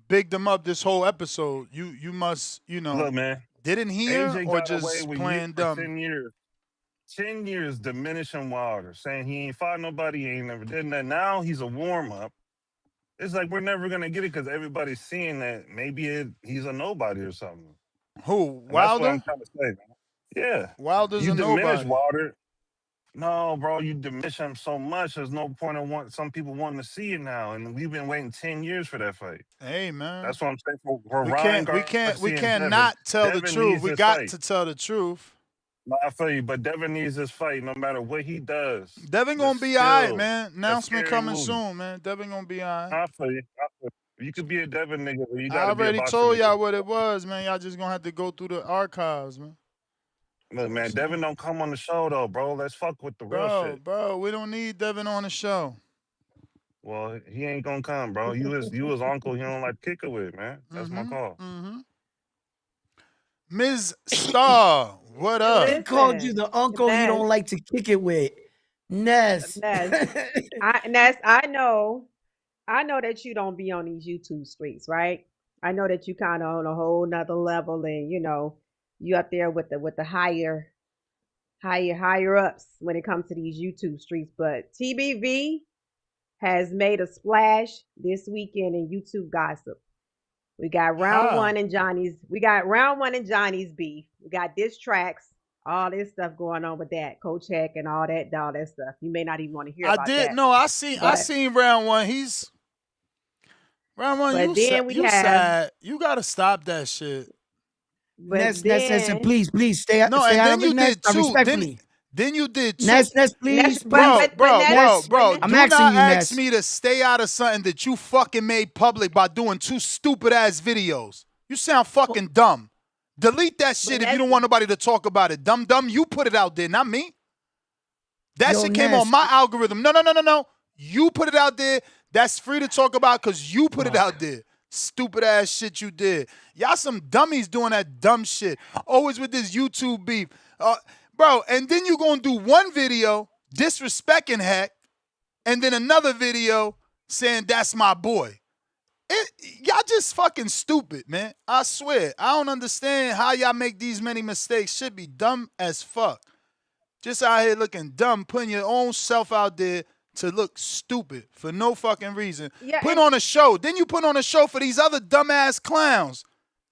bigged them up this whole episode. You must, Look, man, didn't hear AJ or got away just with you playing for dumb. 10 years. 10 years diminishing Wilder, saying he ain't fought nobody, he ain't never did that. Now he's a warm up. It's like we're never gonna get it because everybody's seeing that maybe he's a nobody or something. Who, And that's what I'm Wilder? trying to say, man. Yeah. Wilder's You a diminish nobody. Wilder. No, bro, you diminish him so much. There's no point in some people wanting to see it now. And we've been waiting 10 years for that fight. Hey, man. That's what I'm saying for We Ryan can't Garcia and can't Devin. not tell the Devin truth. needs We this got fight. to tell the truth. No, I feel you, but Devin needs this fight no matter what he does. Devin gonna be all right, man. A Announcement scary coming movie. soon, man. Devin gonna be all right. I feel you. You could be a Devin nigga, but you I gotta be a already boxing told nigga. y'all what it was, man. Y'all just gonna have to go through the archives, man. Look, man, Devin don't come on the show though, bro. Let's fuck with the real shit. Bro, we don't need Devin on the show. Well, he ain't gonna come, bro. You his uncle. He don't like kick it with, man. That's my call. Ms. Star, what up? He called you the uncle he Ness, don't like to kick it with. Ness. Ness, I know that you don't be on these YouTube streets, right? I know that you kind of on a whole nother level, and you up there with the higher ups when it comes to these YouTube streets. But TBV has made a splash this weekend in YouTube gossip. We got round one in Johnny's beef. We got diss tracks, all this stuff going on with that, Coach Heck and all that stuff. You may not even want to hear about that. I seen round one. Round one, but then we you have sad. You gotta stop that shit. Ness, please stay out. No, stay and out then of you it, Ness. did two. Respectfully. Then you did two. Ness, please, bro. Ness, Do I'm not asking you, ask Ness. me to stay out of something that you fucking made public by doing two stupid ass videos. You sound fucking dumb. Delete that shit if you don't want nobody to talk about it. Dumb, you put it out there, not me. That shit came on my algorithm. No. You put it out there. That's free to talk about because you put it out there. Stupid ass shit you did. Y'all some dummies doing that dumb shit. Always with this YouTube beef. Bro, and then you gonna do one video disrespecting Heck, and then another video saying that's my boy. Y'all just fucking stupid, man. I swear. I don't understand how y'all make these many mistakes. Should be dumb as fuck. Just out here looking dumb, putting your own self out there to look stupid for no fucking reason. Yeah, Put on a show. Then you put on a show for these other dumbass clowns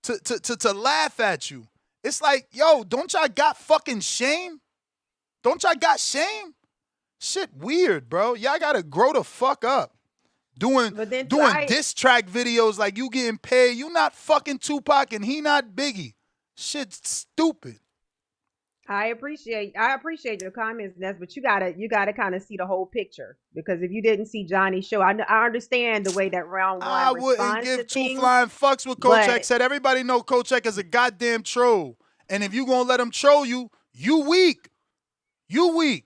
to laugh at you. It's like, yo, don't y'all got fucking shame? Don't y'all got shame? Shit weird, bro. Y'all gotta grow the fuck up. Doing diss track videos like you getting paid. You not fucking Tupac and he not Biggie. Shit's stupid. I appreciate your comments, Ness, but you gotta kind of see the whole picture, because if you didn't see Johnny's show, I understand the way that round one I wouldn't give two flying fucks what Coach X said. Everybody know Coach X is a goddamn troll, and if you gonna let him troll you, you weak. You weak.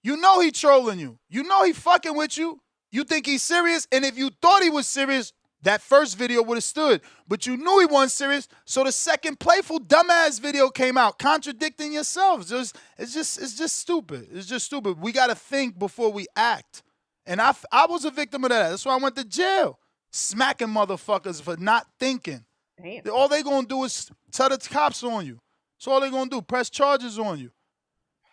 You know he trolling you. You know he fucking with you. You think he's serious, and if you thought he was serious, that first video would have stood. But you knew he wasn't serious, so the second playful dumbass video came out, contradicting yourselves. It's just stupid. It's just stupid. We got to think before we act. And I was a victim of that. That's why I went to jail, smacking motherfuckers for not thinking. Damn. All they going to do is tell the cops on you. That's all they going to do, press charges on you.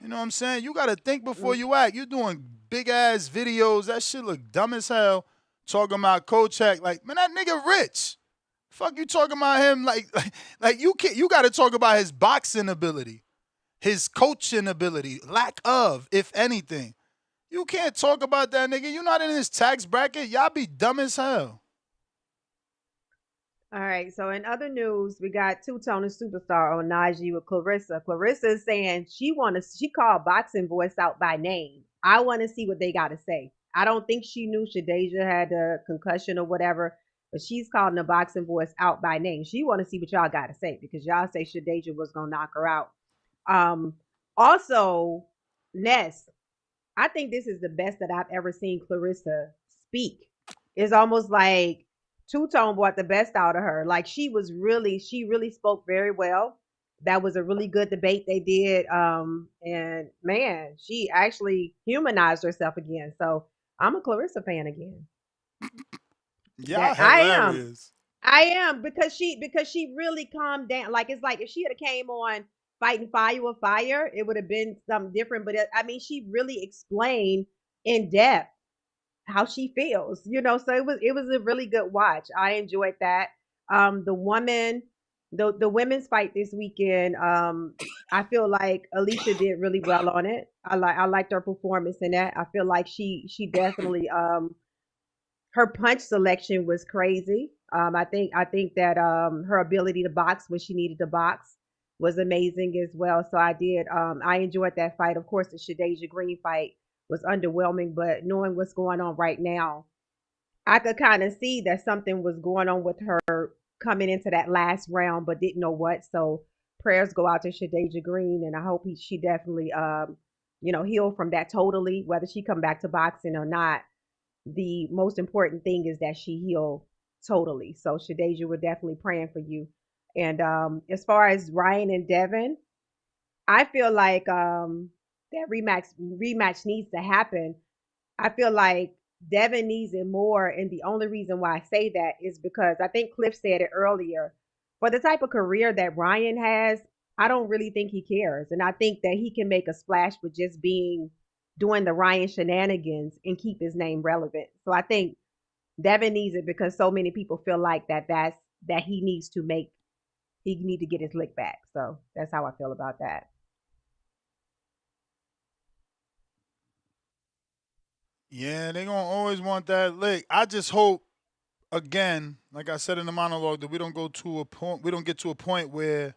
You know what I'm saying? You got to think before you act. You're doing big-ass videos. That shit look dumb as hell. Talking about Coach X. Like, man, that nigga rich. Fuck you talking about him like you can't. You got to talk about his boxing ability, his coaching ability, lack of, if anything. You can't talk about that nigga. You're not in his tax bracket. Y'all be dumb as hell. All right, so in other news, we got two-tone superstar on Najee with Clarissa. Clarissa is saying she called Boxing Voice out by name. I want to see what they got to say. I don't think she knew Shadeja had a concussion or whatever, but she's calling the Boxing Voice out by name. She want to see what y'all got to say, because y'all say Shadeja was going to knock her out. Also, Ness, I think this is the best that I've ever seen Clarissa speak. It's almost like Two-Tone brought the best out of her. Like she really spoke very well. That was a really good debate they did. And man, she actually humanized herself again. So I'm a Clarissa fan again. Yeah, hilarious. I am because she really calmed down. Like it's like if she had came on Fighting Fire with Fire, it would have been something different. But I mean, she really explained in depth how she feels, so it was a really good watch. I enjoyed that. The women's fight this weekend, I feel like Alicia did really well on it. I liked her performance in that. I feel like she definitely her punch selection was crazy. I think that her ability to box when she needed to box was amazing as well. So I enjoyed that fight. Of course, the Shadeja Green fight was underwhelming, but knowing what's going on right now, I could kind of see that something was going on with her coming into that last round, but didn't know what. So prayers go out to Shadeja Green, and I hope she definitely heal from that totally, whether she come back to boxing or not. The most important thing is that she heal totally. So Shadeja, we're definitely praying for you. And as far as Ryan and Devin, I feel like that rematch needs to happen. I feel like Devin needs it more, and the only reason why I say that is because I think Cliff said it earlier. For the type of career that Ryan has, I don't really think he cares, and I think that he can make a splash with just doing the Ryan shenanigans and keep his name relevant. So I think Devin needs it because so many people feel like that he needs to get his lick back. So that's how I feel about that. Yeah, they gonna always want that lick. I just hope, again, like I said in the monologue, that we don't get to a point where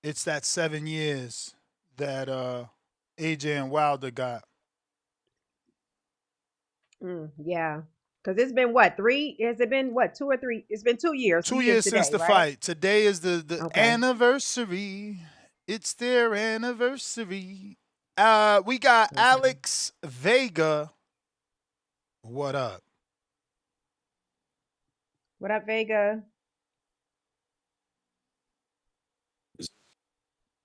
it's that 7 years that AJ and Wilder got. Yeah, because it's been what, 3? Has it been what, 2 or 3? It's been 2 years. 2 years today, since the right? fight. Today is the Okay. anniversary. It's their anniversary. We got Alex Vega. What up? What up, Vega?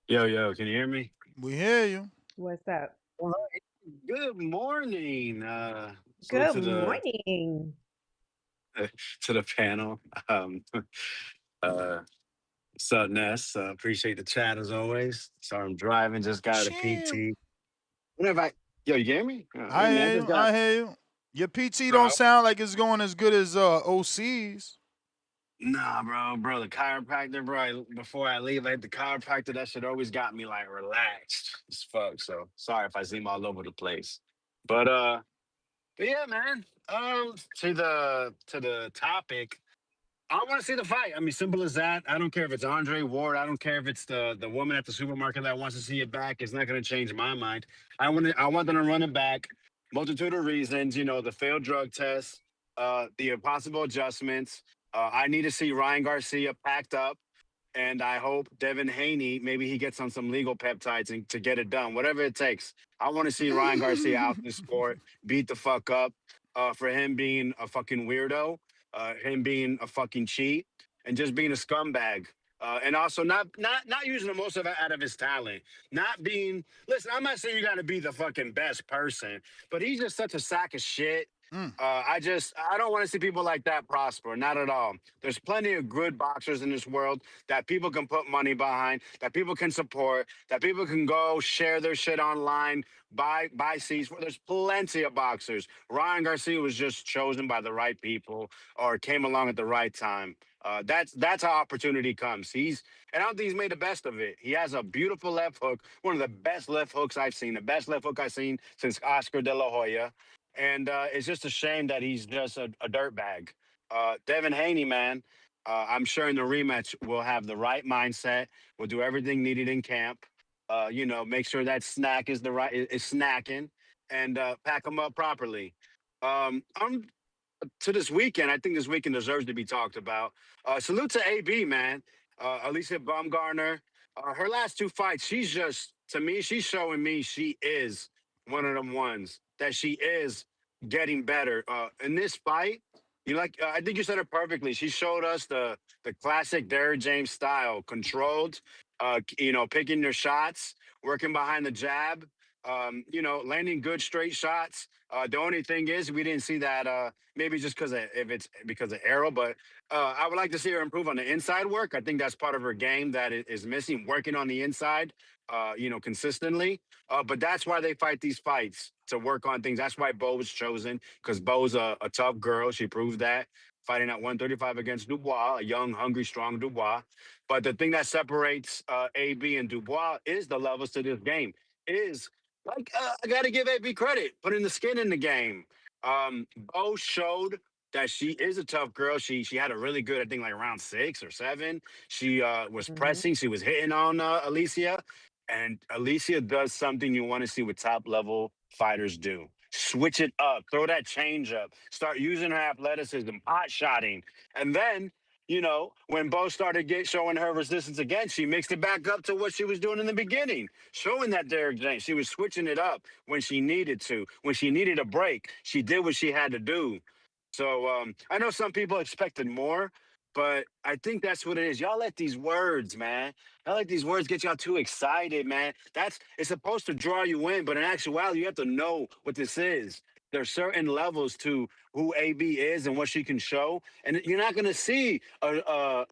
Yo, can you hear me? We hear you. What's up? All right. Good morning. Salute Good morning. to the panel. Uh, what's up, Ness? Appreciate the chat as always. Sorry, I'm driving. Just got a Chill. PT. Whenever yo, you hear me? I Hey, man, hear just you. got. I hear you. Your PT Bro, don't sound like it's going as good as OC's. nah, bro. The chiropractor, bro. Before I leave, I hit the chiropractor. That shit always got me like relaxed as fuck. So sorry if I seem all over the place, but But yeah, man. To the topic. I want to see the fight. I mean, simple as that. I don't care if it's Andre Ward. I don't care if it's the woman at the supermarket that wants to see it back. It's not going to change my mind. I want them to run it back. Multitude of reasons. The failed drug test, the impossible adjustments. I need to see Ryan Garcia packed up. And I hope Devin Haney, maybe he gets on some legal peptides and to get it done, whatever it takes. I want to see Ryan Garcia out in the sport, beat the fuck up for him being a fucking weirdo, him being a fucking cheat, and just being a scumbag. And also not using the most out of his talent. Not being listen, I'm not saying you gotta be the fucking best person, but he's just such a sack of shit. I don't want to see people like that prosper. Not at all. There's plenty of good boxers in this world that people can put money behind, that people can support, that people can go share their shit online, buy seats. There's plenty of boxers. Ryan Garcia was just chosen by the right people or came along at the right time. That's how opportunity comes. And I don't think he's made the best of it. He has a beautiful left hook, one of the best left hooks I've seen, the best left hook I've seen since Oscar De La Hoya. And it's just a shame that he's just a dirtbag. Devin Haney, man, I'm sure in the rematch we'll have the right mindset. We'll do everything needed in camp. Make sure that snack is snacking and pack him up properly. I'm to this weekend. I think this weekend deserves to be talked about. Salute to AB, man. Alicia Baumgartner. Her last two fights, to me, she's showing me she is one of them ones that she is getting better. In this fight, I think you said it perfectly. She showed us the classic Derrick James style, controlled, picking your shots, working behind the jab, landing good straight shots. The only thing is we didn't see that maybe just because of Arrow, but I would like to see her improve on the inside work. I think that's part of her game that is missing, working on the inside, consistently. But that's why they fight these fights to work on things. That's why Bo was chosen because Bo's a tough girl. She proved that fighting at 135 against Dubois, a young, hungry, strong Dubois. But the thing that separates AB and Dubois is the levels to this game. Is I got to give AB credit, putting the skin in the game. Bo showed that she is a tough girl. She had a really good, I think, like round 6 or 7. She was Mm-hmm. pressing. She was hitting on Alicia, and Alicia does something you want to see what top level fighters do. Switch it up, throw that change up, start using her athleticism, pot shotting, and then when Bo started showing her resistance again, she mixed it back up to what she was doing in the beginning, showing that Derrick James. She was switching it up when she needed to. When she needed a break, she did what she had to do. So I know some people expected more, but I think that's what it is. Y'all let these words, man. Y'all let these words get y'all too excited, man. It's supposed to draw you in, but in actuality, you have to know what this is. There's certain levels to who AB is and what she can show, and you're not gonna see a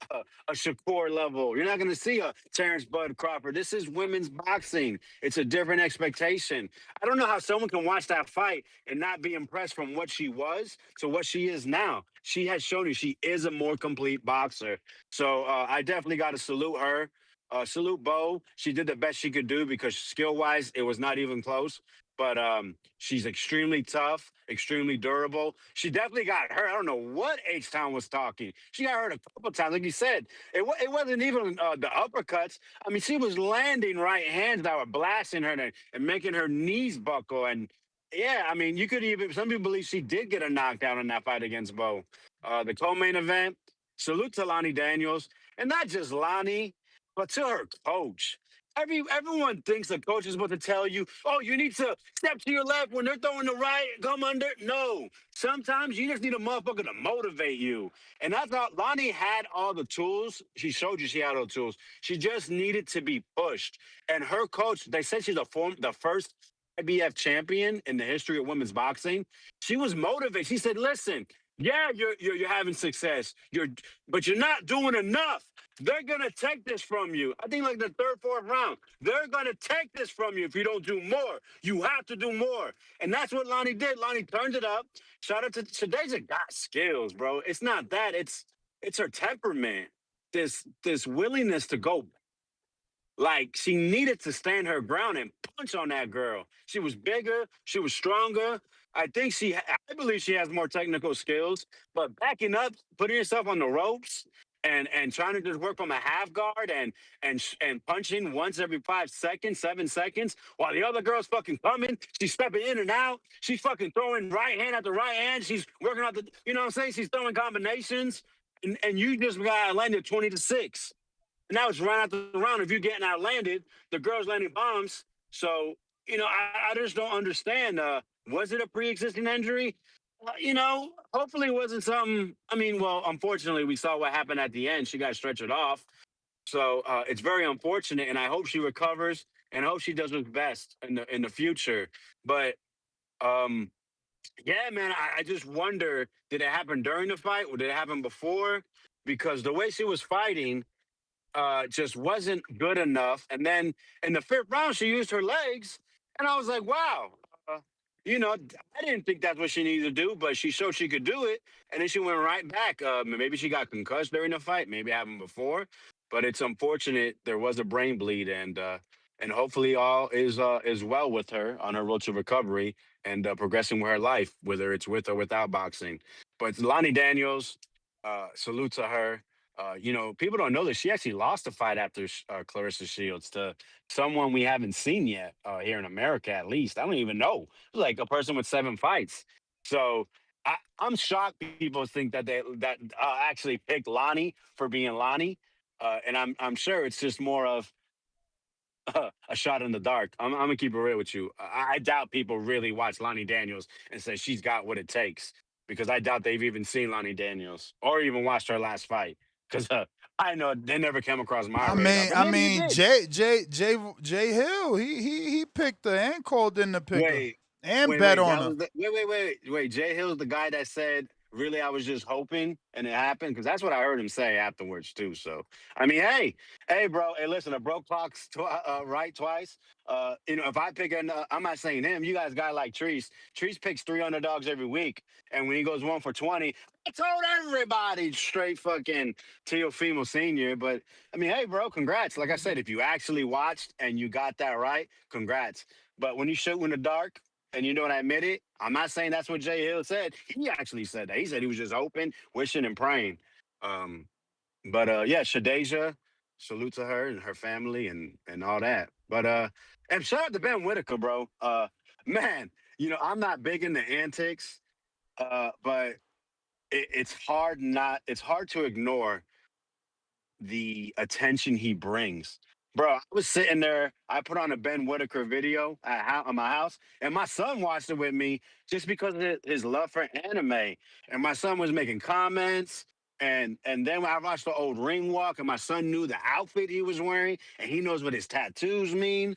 Shakur level. You're not gonna see a Terrence Bud Crawford. This is women's boxing. It's a different expectation. I don't know how someone can watch that fight and not be impressed from what she was to what she is now. She has shown you she is a more complete boxer. So I definitely got to salute her. Salute Bo. She did the best she could do because skill wise, it was not even close. But she's extremely tough, extremely durable. She definitely got hurt. I don't know what H Town was talking. She got hurt a couple times. Like you said, it wasn't even the uppercuts. I mean, she was landing right hands that were blasting her and making her knees buckle. And yeah, I mean, some people believe she did get a knockdown in that fight against Bo. The co-main event, salute to Lonnie Daniels. And not just Lonnie, but to her coach. Everyone thinks a coach is supposed to tell you, oh, you need to step to your left when they're throwing the right, come under. No. Sometimes you just need a motherfucker to motivate you. And I thought Lonnie had all the tools. She showed you she had all the tools. She just needed to be pushed. And her coach, they said she's the first IBF champion in the history of women's boxing. She was motivated. She said, listen, yeah, you're having success. But you're not doing enough. They're gonna take this from you. I think like the third, fourth round. They're gonna take this from you if you don't do more. You have to do more. And that's what Lonnie did. Lonnie turned it up. Shout out to Shadeja got skills, bro. It's not that. It's her temperament. This willingness to go. Like she needed to stand her ground and punch on that girl. She was bigger. She was stronger. I believe she has more technical skills, but backing up, putting yourself on the ropes and trying to just work from a half guard and punching once every 5 seconds, 7 seconds, while the other girl's fucking coming. She's stepping in and out. She's fucking throwing right hand after right hand. She's working out you know what I'm saying? She's throwing combinations, and you just got landed 20-6. And now it's right after the round. If you're getting outlanded, the girl's landing bombs. So, I just don't understand. Was it a pre-existing injury? Hopefully it wasn't something. I mean, well, unfortunately, we saw what happened at the end. She got stretchered off. So it's very unfortunate, and I hope she recovers, and I hope she does what's best in the future. But yeah, man, I just wonder, did it happen during the fight or did it happen before? Because the way she was fighting, just wasn't good enough. And then in the fifth round, she used her legs, and I was like, wow. Uh, I didn't think that's what she needed to do, but she showed she could do it, and then she went right back. Maybe she got concussed during the fight. Maybe it happened before, but it's unfortunate. There was a brain bleed, and hopefully all is well with her on her road to recovery and progressing with her life, whether it's with or without boxing. But Lonnie Daniels, salute to her. People don't know that she actually lost a fight after Clarissa Shields to someone we haven't seen yet here in America, at least. I don't even know. Like a person with 7 fights. So I'm shocked people think that that actually picked Lonnie for being Lonnie, and I'm sure it's just more of a shot in the dark. I'm gonna keep it real with you. I doubt people really watch Lonnie Daniels and say she's got what it takes because I doubt they've even seen Lonnie Daniels or even watched her last fight because I know they never came across my radar. But I maybe you mean, did. Jay Hill, he picked her and called in the picker Wait, and wait, bet wait. on That her. was wait. Jay Hill's the guy that said, "Really, I was just hoping," and it happened because that's what I heard him say afterwards too. So, I mean, hey, bro. Hey, listen, a broke clock's right twice. If I pick I'm not saying him. You guys got like Treese. Treese picks 3 underdogs every week, and when he goes 1 for 20, I told everybody straight fucking Teofimo Senior. But I mean, hey, bro, congrats. Like I said, if you actually watched and you got that right, congrats. But when you shoot in the dark, and you know what I admit it, I'm not saying that's what Jay Hill said. He actually said that. He said he was just hoping, wishing, and praying. Um, but yeah, Shadeja, salute to her and her family and all that. But and shout out to Ben Whitaker, bro. Man, I'm not big into antics, but it's hard to ignore the attention he brings. Bro, I was sitting there. I put on a Ben Whitaker video at my house, and my son watched it with me just because of his love for anime. And my son was making comments. And then when I watched the old ring walk, and my son knew the outfit he was wearing, and he knows what his tattoos mean.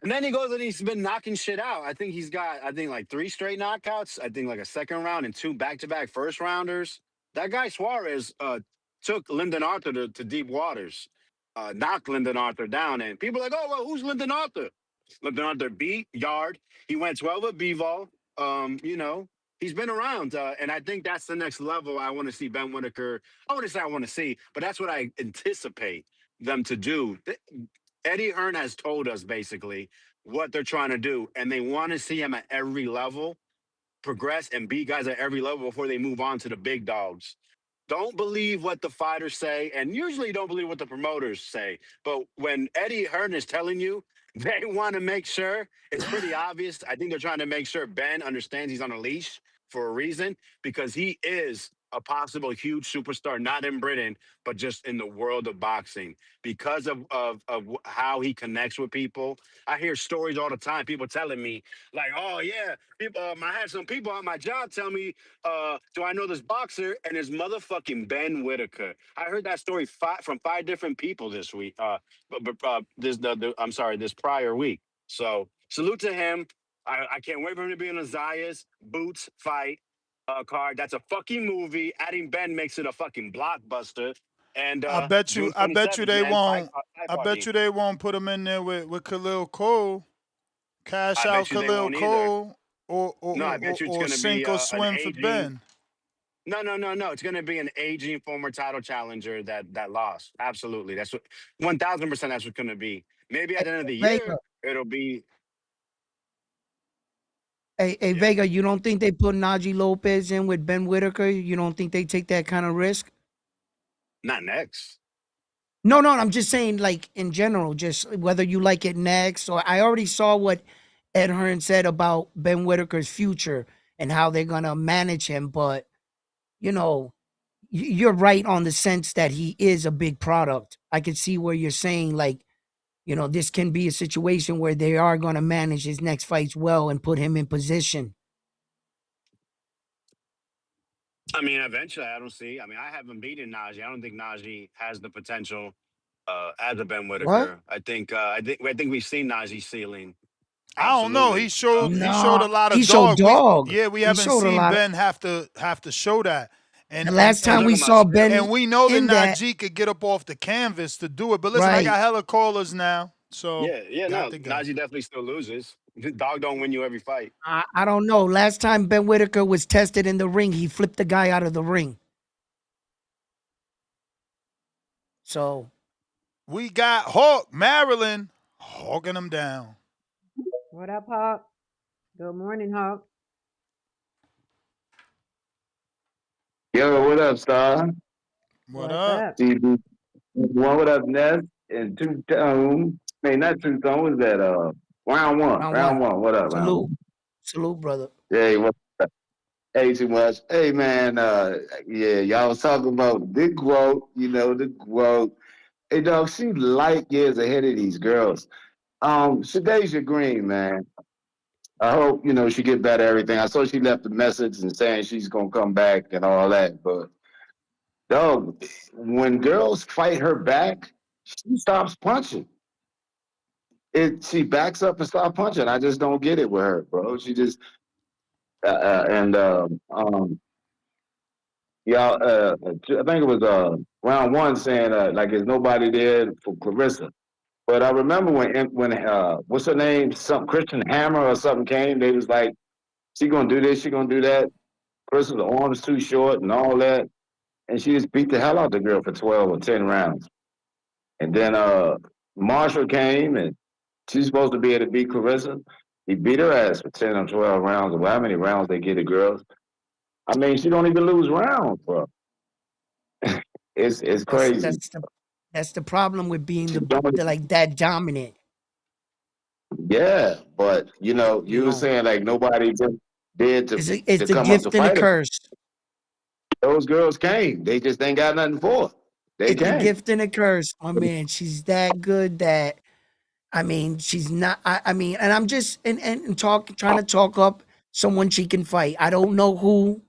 And then he goes and he's been knocking shit out. I think like 3 straight knockouts. I think like a second round and 2 back-to-back first rounders. That guy Suarez took Lyndon Arthur to deep waters, knocked Lyndon Arthur down. And people are like, oh, well, who's Lyndon Arthur? Lyndon Arthur beat Yard. He went 12 with Bivol. He's been around. And I think that's the next level I want to see Ben Whitaker. I want to say I want to see, but that's what I anticipate them to do. Eddie Hearn has told us basically what they're trying to do, and they want to see him at every level progress and beat guys at every level before they move on to the big dogs. Don't believe what the fighters say, and usually don't believe what the promoters say. But when Eddie Hearn is telling you they want to make sure, it's pretty obvious. I think they're trying to make sure Ben understands he's on a leash for a reason because he is a possible huge superstar, not in Britain, but just in the world of boxing because of how he connects with people. I hear stories all the time. People telling me like, "Oh yeah, people." I had some people on my job tell me, "Do I know this boxer?" And it's motherfucking Ben Whitaker. I heard that story from five different people this week. I'm sorry, this prior week. So salute to him. I can't wait for him to be in a Zayas Boots fight card. That's a fucking movie. Adding Ben makes it a fucking blockbuster. And June I bet you 27th, they man, won't. fight I bet party. you they won't put him in there with Khalil Cole. Cash I out bet you they Khalil won't either. Cole or or, No, I or, bet or, you it's or going to be sink or an swim for aging. Ben. No. It's going to be an aging former title challenger that lost. Absolutely, that's what 1000%. That's what's going to be. Maybe at the end of the Vega, year, it'll be hey yeah, Vega, you don't think they put Najee Lopez in with Ben Whitaker? You don't think they take that kind of risk? not next. No, I'm just saying, like in general, just whether you like it next or I already saw what Ed Hearn said about Ben Whitaker's future and how they're gonna manage him, but you know, you're right on the sense that he is a big product. I could see where you're saying like, this can be a situation where they are gonna manage his next fights well and put him in position. I mean, eventually, I don't see. I mean, I haven't beaten Najee. I don't think Najee has the potential as a Ben What? Whitaker. I think we've seen Najee's ceiling. I don't know. He Absolutely. showed No, a lot he of showed dog. dog. We He haven't showed a seen lot of Ben have to show that. the last I'm time we talking about saw skill. And Ben we know that in that, Najee could get up off the canvas to do it. But listen, I right. got hella callers now, so Yeah, got no, to go. Najee definitely still loses. Dog don't win you every fight. I don't know. Last time Ben Whitaker was tested in the ring, he flipped the guy out of the ring. So We got Hawk, Maryland, hawking him down. What up, Hawk? Good morning, Hawk. Yo, what up, Star? What What's up? up? CB. One, what up, Ness? And two tone. Hey, not two tone. What is that? Round one. round Round one. one. What up, round Salute. one? Salute, brother. Hey, what up? Hey, too much. Hey, man. Yeah, y'all was talking about the growth. The growth. Hey, dog, she light years ahead of these girls. Shadeja Green, man. I hope she get better. Everything. I saw she left a message and saying she's gonna come back and all that. But dog, when girls fight her back, she stops punching. She backs up and stops punching. I just don't get it with her, bro. She just and y'all. I think it was round one saying like there's nobody there for Clarissa. But I remember when what's her name? Some Christian Hammer or something came. They was like, she gonna do this, she gonna do that. Chris's arms too short and all that, and she just beat the hell out the girl for 12 or 10 rounds. And then Marshall came and she's supposed to be able to beat Clarissa. He beat her ass for 10 or 12 rounds, or how many rounds they get the girls. I mean, she don't even lose rounds, bro. It's That's crazy. that's the that's the problem with being She don't, the like that dominant. yeah, but You you were know, saying like nobody just did it's to the come up to gift and the fight her. curse. Those girls came. They just ain't got nothing for her. They It's the came. gift and the curse, my man. She's that good that I mean, she's not. I mean, and I'm just and trying to talk up someone she can fight. I don't know who.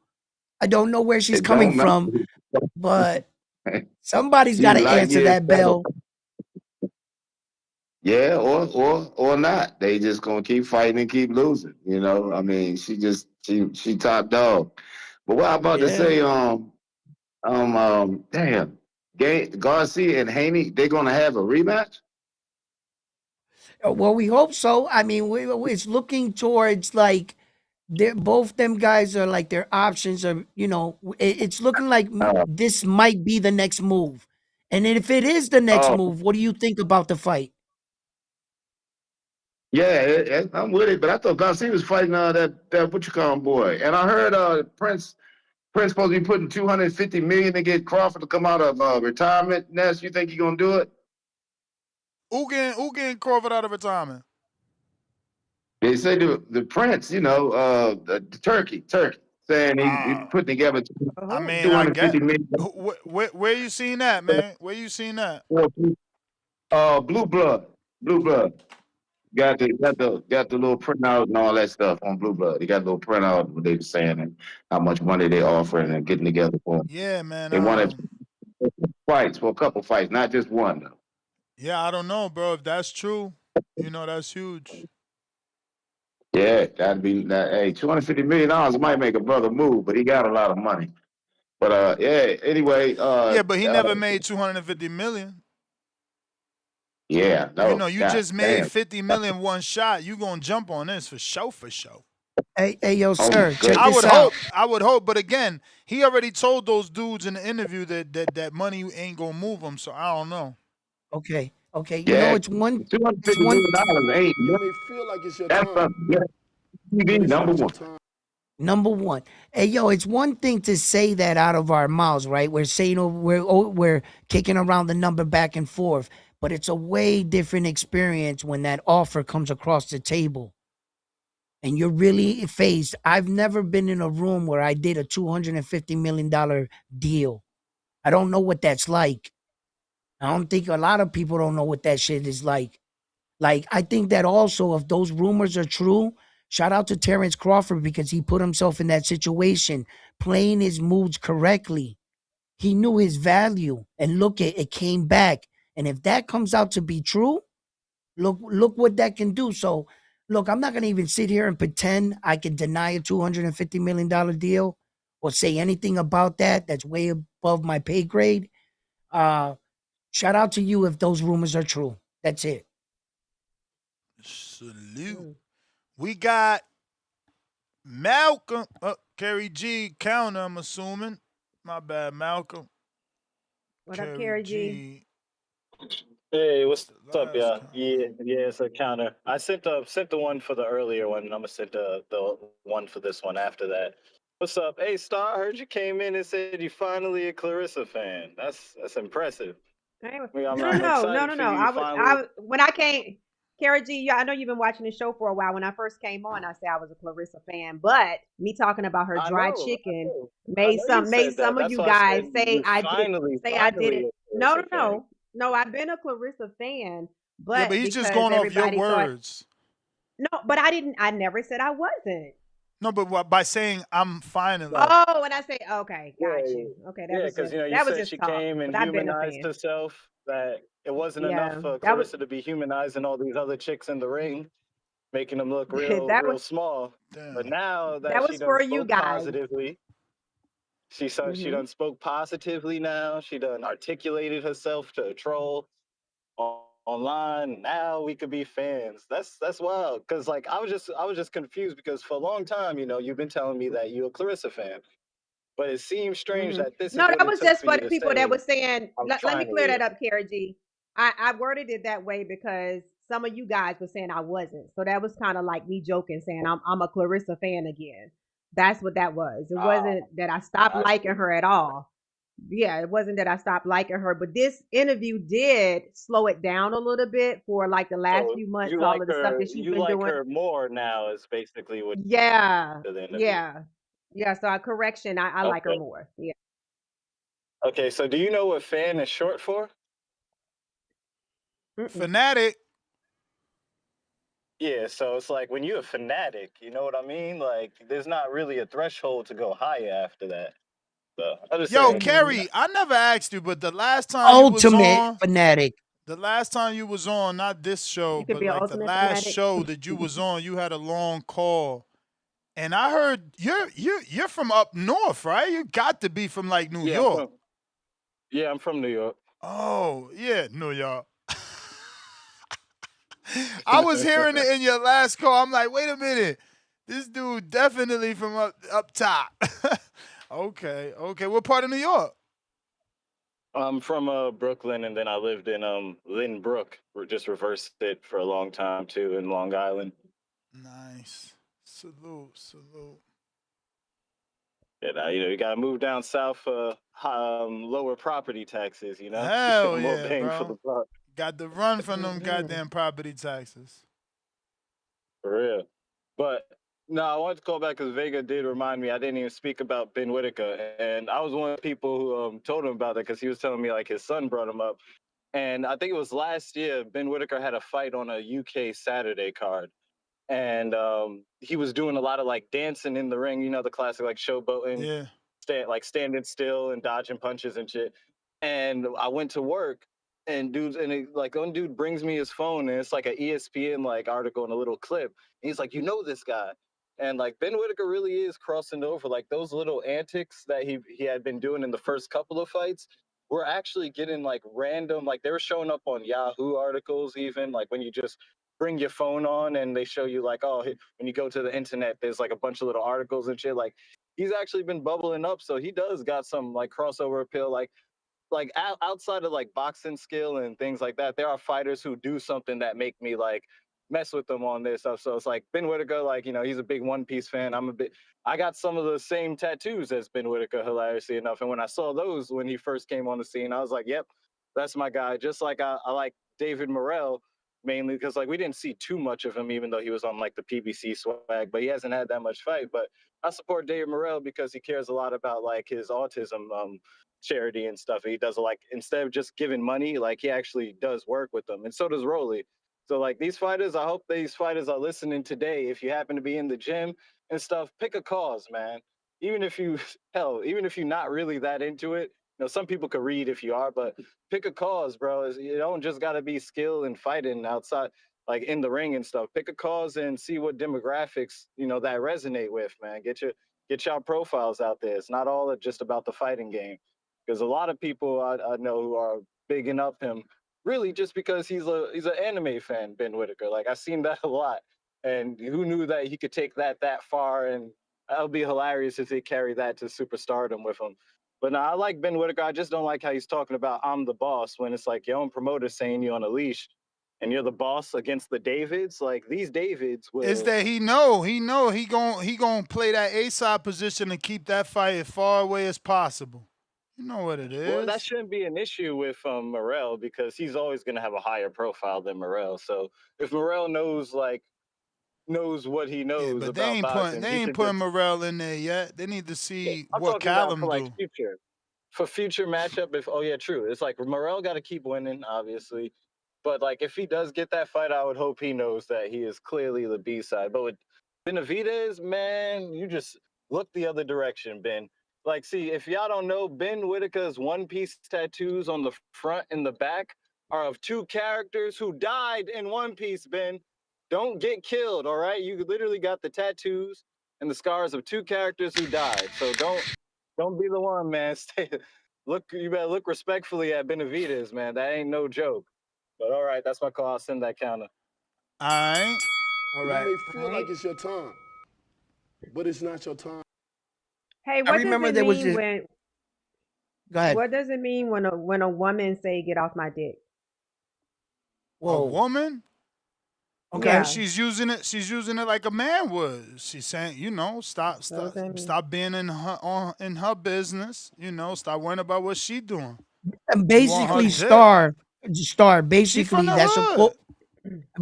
I don't know where she's It coming don't from, but matter. somebody's got She's to light answer years that better. bell. Yeah, or not. They just gonna keep fighting and keep losing. I mean, she top dog. But what I about to Yeah. say, damn, Garcia and Haney, they gonna have a rematch. Well, we hope so. I mean, it's looking towards like they're both them guys are like their options are. It's looking like Uh, this might be the next move. And if it is the next oh, move, what do you think about the fight? yeah, I'm with it. But I thought Garcia was fighting that what you call him boy, and I heard Prince supposed to be putting 250 million to get Crawford to come out of retirement. Ness, you think he gonna do it? Who getting Crawford out of retirement? They say the Prince, the Turkey. saying he put together I Oh. mean, I get. 250 million Where you seen that, man? Where you seen that? for Blue Blood. Blue Blood. Got the little printout and all that stuff on Blue Blood. They got a little printout what they were saying and how much money they offering and getting together for them. Yeah, man. They wanted fights for a couple fights, not just one. Though. Yeah, I don't know, bro. If that's true, that's huge. Yeah, that'd be that. Hey, $250 million might make a brother move, but he got a lot of money. But yeah. Anyway, Yeah, but he never made 250 million. yeah, no, You god just made damn. 50 million one shot. You gonna jump on this for sure, for sure. Hey, yo, Oh my sir, check goodness. this out. I would hope, but again, he already told those dudes in the interview that money ain't gonna move him. So I don't know. Okay, Yeah, it's one, two hundred it's fifty one, million dollars ain't You may feel like it's your that's time, TV but it's number not your one. time. number one. Hey, yo, it's one thing to say that out of our mouths, right? We're saying we're kicking around the number back and forth, but it's a way different experience when that offer comes across the table and you're really faced. I've never been in a room where I did a $250 million deal. I don't know what that's like. I don't think a lot of people don't know what that shit is like. Like, I think that also, if those rumors are true, shout out to Terrence Crawford because he put himself in that situation, playing his moves correctly. He knew his value, and look, it came back. And if that comes out to be true, look what that can do. So, look, I'm not gonna even sit here and pretend I can deny a $250 million deal or say anything about that. That's way above my pay grade. Shout out to you if those rumors are true. That's it. Salute. Mm. We got Malcolm. Kerry G counter. I'm assuming. My bad, Malcolm. What up, Kerry Carrie G? G. Hey, It's what's the up, last y'all? counter. Yeah, it's a counter. I sent the one for the earlier one, and I'm gonna send the one for this one after that. What's up? Hey, Star, I heard you came in and said you finally a Clarissa fan. That's impressive. Anyway, I mean, I'm no, no, I'm no, no, excited no, for no. you. You finally. When I came, Kara G, I know you've been watching the show for a while. When I first came on, I said I was a Clarissa fan, but me talking about her I dry know, chicken I know you made said that. some of That's you why I said guys you finally, say I did finally it. a No, Clarissa no, fan. no, no. I've been a Clarissa fan, Yeah, but but he's just because going off your everybody thought words. no, but I didn't. I never said I wasn't. No, but by saying I'm finally. Oh, when I say okay, Yeah, got you. Okay, yeah, because you that was said just she talk. came and But I've been a humanized fan. herself. That it wasn't enough Yeah, for that was Clarissa to be humanizing all these other chicks in the ring, making them look real, that real was small. But Damn. now that that she was done for you spoke guys. positively, she Hmm. done spoke positively. Now she done articulated herself to a troll online. Now we could be fans. That's wild. Cause like I was just confused because for a long time, you've been telling me that you're a Clarissa fan. But it seems strange Hmm. that this No, is what that it was took just for for you the to people that say, was saying. I'm Let me clear finally that a. up, Kara G. I worded it that way because some of you guys were saying I wasn't. So that was kind of like me joking, saying I'm a Clarissa fan again. That's what that was. It Ah, wasn't that I stopped I liking see. her at all. Yeah, it wasn't that I stopped liking her, but this interview did slow it down a little bit for like the last So few months, you all like of the stuff her that she's you been like doing. her more now is basically what Yeah, the interview. yeah, yeah. So a correction, I like her Okay. more. Yeah. Okay, so do you know what fan is short for? Mm-mm. Fanatic. Yeah, so it's like when you're a fanatic, you know what I mean? Like there's not really a threshold to go higher after that. So I'm just Yo, saying, Hmm. Kerry, I never asked you, but the last time you was Ultimate on, fanatic. not this show, You could but be an like the ultimate last fanatic. show that you was on, you had a long call. And I heard you're from up north, right? You got to be from like New yeah, I'm York. from yeah, I'm from New York. Oh, yeah, New York. I was hearing it in your last call. I'm like, wait a minute. This dude definitely from up top. Okay. What part of New York? I'm from Brooklyn, and then I lived in Lynn Brook, just reversed it for a long time too in Long Island. Nice. Salute. And you gotta move down south for lower property taxes. Hell More yeah, bang for the bro. buck. Got to run from them Hmm. goddamn property taxes. For real. But No, I wanted to call back because Vega did remind me. I didn't even speak about Ben Whitaker, and I was one of the people who told him about that because he was telling me like his son brought him up, and I think it was last year. Ben Whitaker had a fight on a UK Saturday card, and he was doing a lot of like dancing in the ring. You know, the classic like showboating, Yeah. standing still and dodging punches and shit. And I went to work, and like one dude brings me his phone, and it's like an ESPN like article and a little clip. And he's like, you know this guy. And like Ben Whitaker really is crossing over. Like those little antics that he had been doing in the first couple of fights were actually getting like random, like they were showing up on Yahoo articles, even like when you just bring your phone on and they show you like, oh, when you go to the internet, there's like a bunch of little articles and shit. Like he's actually been bubbling up, so he does got some like crossover appeal. Like outside of like boxing skill and things like that, there are fighters who do something that make me like mess with them on this stuff. So it's like Ben Whitaker, like, you know, he's a big One Piece fan. I got some of the same tattoos as Ben Whitaker, hilariously enough. And when I saw those when he first came on the scene, I was like, yep, that's my guy. Just like I like David Morrell mainly because like we didn't see too much of him, even though he was on like the PBC swag, but he hasn't had that much fight. But I support David Morrell because he cares a lot about like his autism charity and stuff. He does like instead of just giving money, like he actually does work with them, and so does Rolly. So like these fighters, I hope these fighters are listening today. If you happen to be in the gym and stuff, pick a cause, man. Even if you even if you're not really that into it, you know, some people could read if you are, but pick a cause, bro. You don't just got to be skilled and fighting outside, like in the ring and stuff. Pick a cause and see what demographics you know that resonate with, man. Get your profiles out there. It's not all just about the fighting game because a lot of people I know who are bigging up him really just because he's an anime fan, Ben Whitaker. Like I've seen that a lot, and who knew that he could take that far? And that would be hilarious if they carry that to superstardom with him. But no, I like Ben Whitaker. I just don't like how he's talking about I'm the boss when it's like your own promoter saying you on a leash and you're the boss against the Davids. Like these Davids Is will. that he gon' play that A side position and keep that fight as far away as possible. You know what it Well, that is. shouldn't be an issue with Morel because he's always going to have a higher profile than Morel. So if Morel knows what he Yeah, knows but about boxing, they he ain't should putting just. Morel in there yet. They need to Yeah, see I'm what talking about for Callum like do. future. For future matchup, if oh yeah, true. It's like Morel got to keep winning, obviously, but like if he does get that fight, I would hope he knows that he is clearly the B side. But with Benavidez, man, you just look the other direction, Ben. Like, see, if y'all don't know, Ben Whitaker's one piece tattoos on the front and the back are of two characters who died in One Piece, Ben. Don't get killed, all right? You literally got the tattoos and the scars of two characters who died. So don't be the one, man. Stay, look, you better look respectfully at Benavidez, man. That ain't no joke. But all right, that's my call. I'll send that counter. All right. All You right. may All feel right. like it's your time, but it's not your time. Hey, I what does remember it there was mean a. when Go ahead. what does it mean when a woman say get off my dick? A Whoa. woman? Okay. Okay, Yeah. she's using it like a man would. She's saying, What does that mean? stop being in her business. Stop worrying about what she doing. And You want her basically, dick. star. She from Basically, the that's a hood. quote.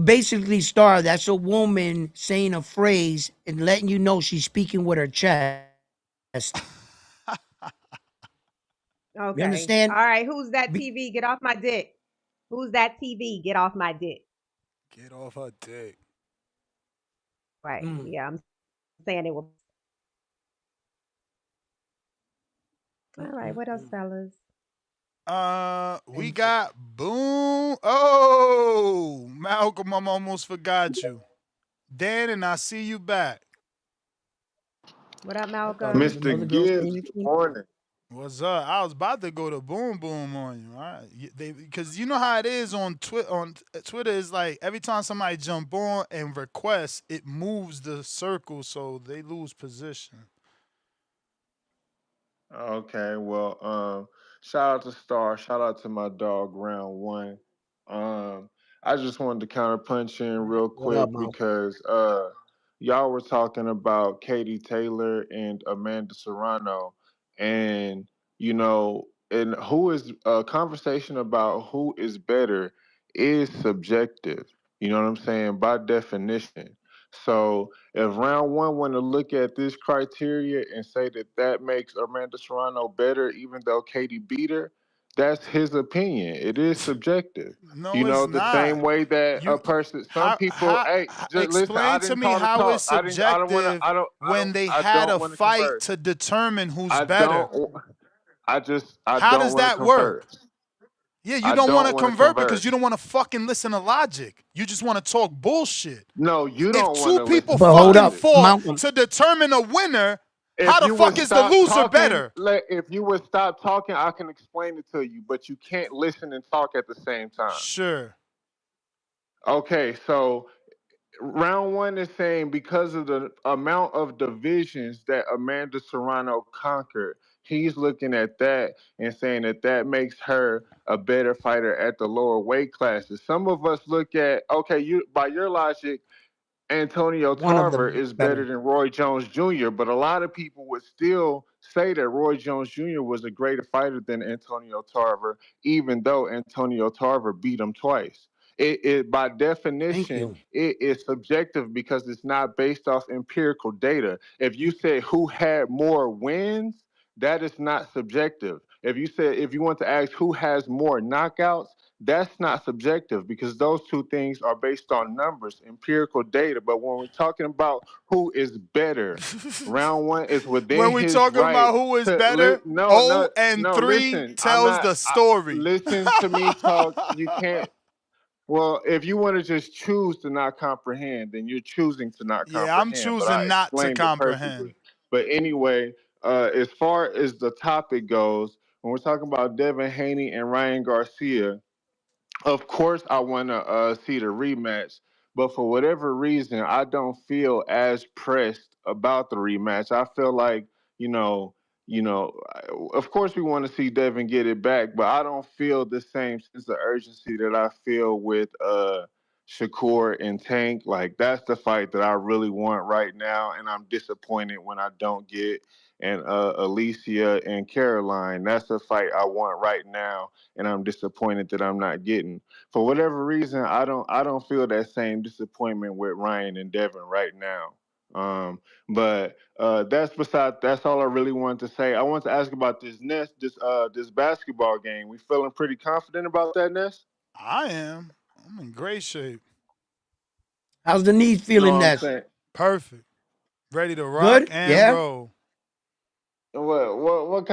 Basically, star. That's a woman saying a phrase and letting you know she's speaking with her chest. You Okay. understand? All right. Who's that Be- TV? Get off my dick. Who's that TV? Get off my dick. Get off her dick. Right. mm, Yeah, I'm saying it will. All mm, right. mm, What else, mm. fellas? We got Boom. Oh, Malcolm, I almost forgot you. Dan, and I see you back. What up, I thought it was Malcolm? another Mr. girl Gibbs, saying it good too. morning. What's up? I was about to go to boom boom on you. All right, because you know how it is on Twitter. On Twitter, is like every time somebody jump on and request, it moves the circle, so they lose position. Okay, well, shout out to Star. Shout out to my dog, Round One. Um, I just wanted to counter punch in real What up, quick Mo? because y'all were talking about Katie Taylor and Amanda Serrano, and and who is a conversation about who is better is subjective. You know what I'm saying? By definition. So if round one want to look at this criteria and say that that makes Amanda Serrano better, even though Katie beat her, that's his opinion. It is subjective. No, it's The not. same way that a You person, some how people, how hey, just listen. I explain to didn't me call to how talk. it's I don't want to. subjective when they I had don't a want to fight converse. to determine who's I better. don't. I How don't does want to that work? converse. Yeah, you I don't want don't to want to convert because you converse. don't want to fucking listen to logic. You just want to talk bullshit. No, you If don't want two to people listen to But hold fucking up, logic. fought Malcolm. to determine a winner, how If the you would fuck is the stop loser talking, better? if you would stop talking, I can explain it to you, but you can't listen and talk at the same time. Sure. Okay, so round one is saying because of the amount of divisions that Amanda Serrano conquered, he's looking at that and saying that that makes her a better fighter at the lower weight classes. Some of us look at, okay, you by your logic, Antonio One of Tarver the is better better. than Roy Jones Jr., but a lot of people would still say that Roy Jones Jr. was a greater fighter than Antonio Tarver, even though Antonio Tarver beat him twice. It by Thank definition, you. it is subjective because it's not based off empirical data. If you said who had more wins, that is not subjective. If you want to ask who has more knockouts, that's not subjective because those two things are based on numbers, empirical data. But when we're talking about who is better, round one is within When we his talking right about who is to better, no, 0 no, and no. 3 Listen, I'm tells not. the story. Listen to me talk. You can't. Well, if you want to just choose to not comprehend, then you're choosing to not Yeah, I'm comprehend. But I choosing not to explained it comprehend. perfectly. But anyway, as far as the topic goes, when we're talking about Devin Haney and Ryan Garcia, of course, I want to see the rematch, but for whatever reason, I don't feel as pressed about the rematch. I feel like you know, of course, we want to see Devin get it back, but I don't feel the same sense of urgency that I feel with Shakur and Tank. Like that's the fight that I really want right now, and I'm disappointed when I don't get. And Alicia and Caroline, that's the fight I want right now and I'm disappointed that I'm not getting. For whatever reason, I don't feel that same disappointment with Ryan and Devin right now. But that's all I really wanted to say. I want to ask about this basketball game. We feeling pretty confident about that, Ness? I am. I'm in great shape. How's the knees No, feeling, I'm Ness? saying Perfect. Ready to rock Good? and Yeah? roll. what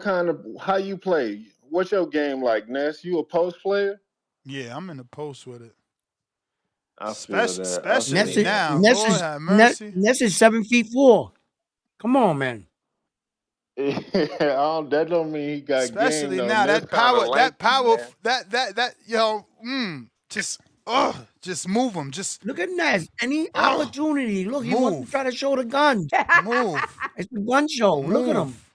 kind of how you play? What's your game like, Ness? You a post player? Yeah, I'm in the post with it. I feel that. I Especially Ness feel is, that. now. Ness Lord is, have Ness, mercy. Ness is 7'4". Come on, man. That don't mean he got game Especially though. now. Ness kind of lanky, man. just just move them. Just Look at Ness. Any ugh, opportunity. Look, he wants to try move, to show the guns. move, It's a gun show. Look at him. move.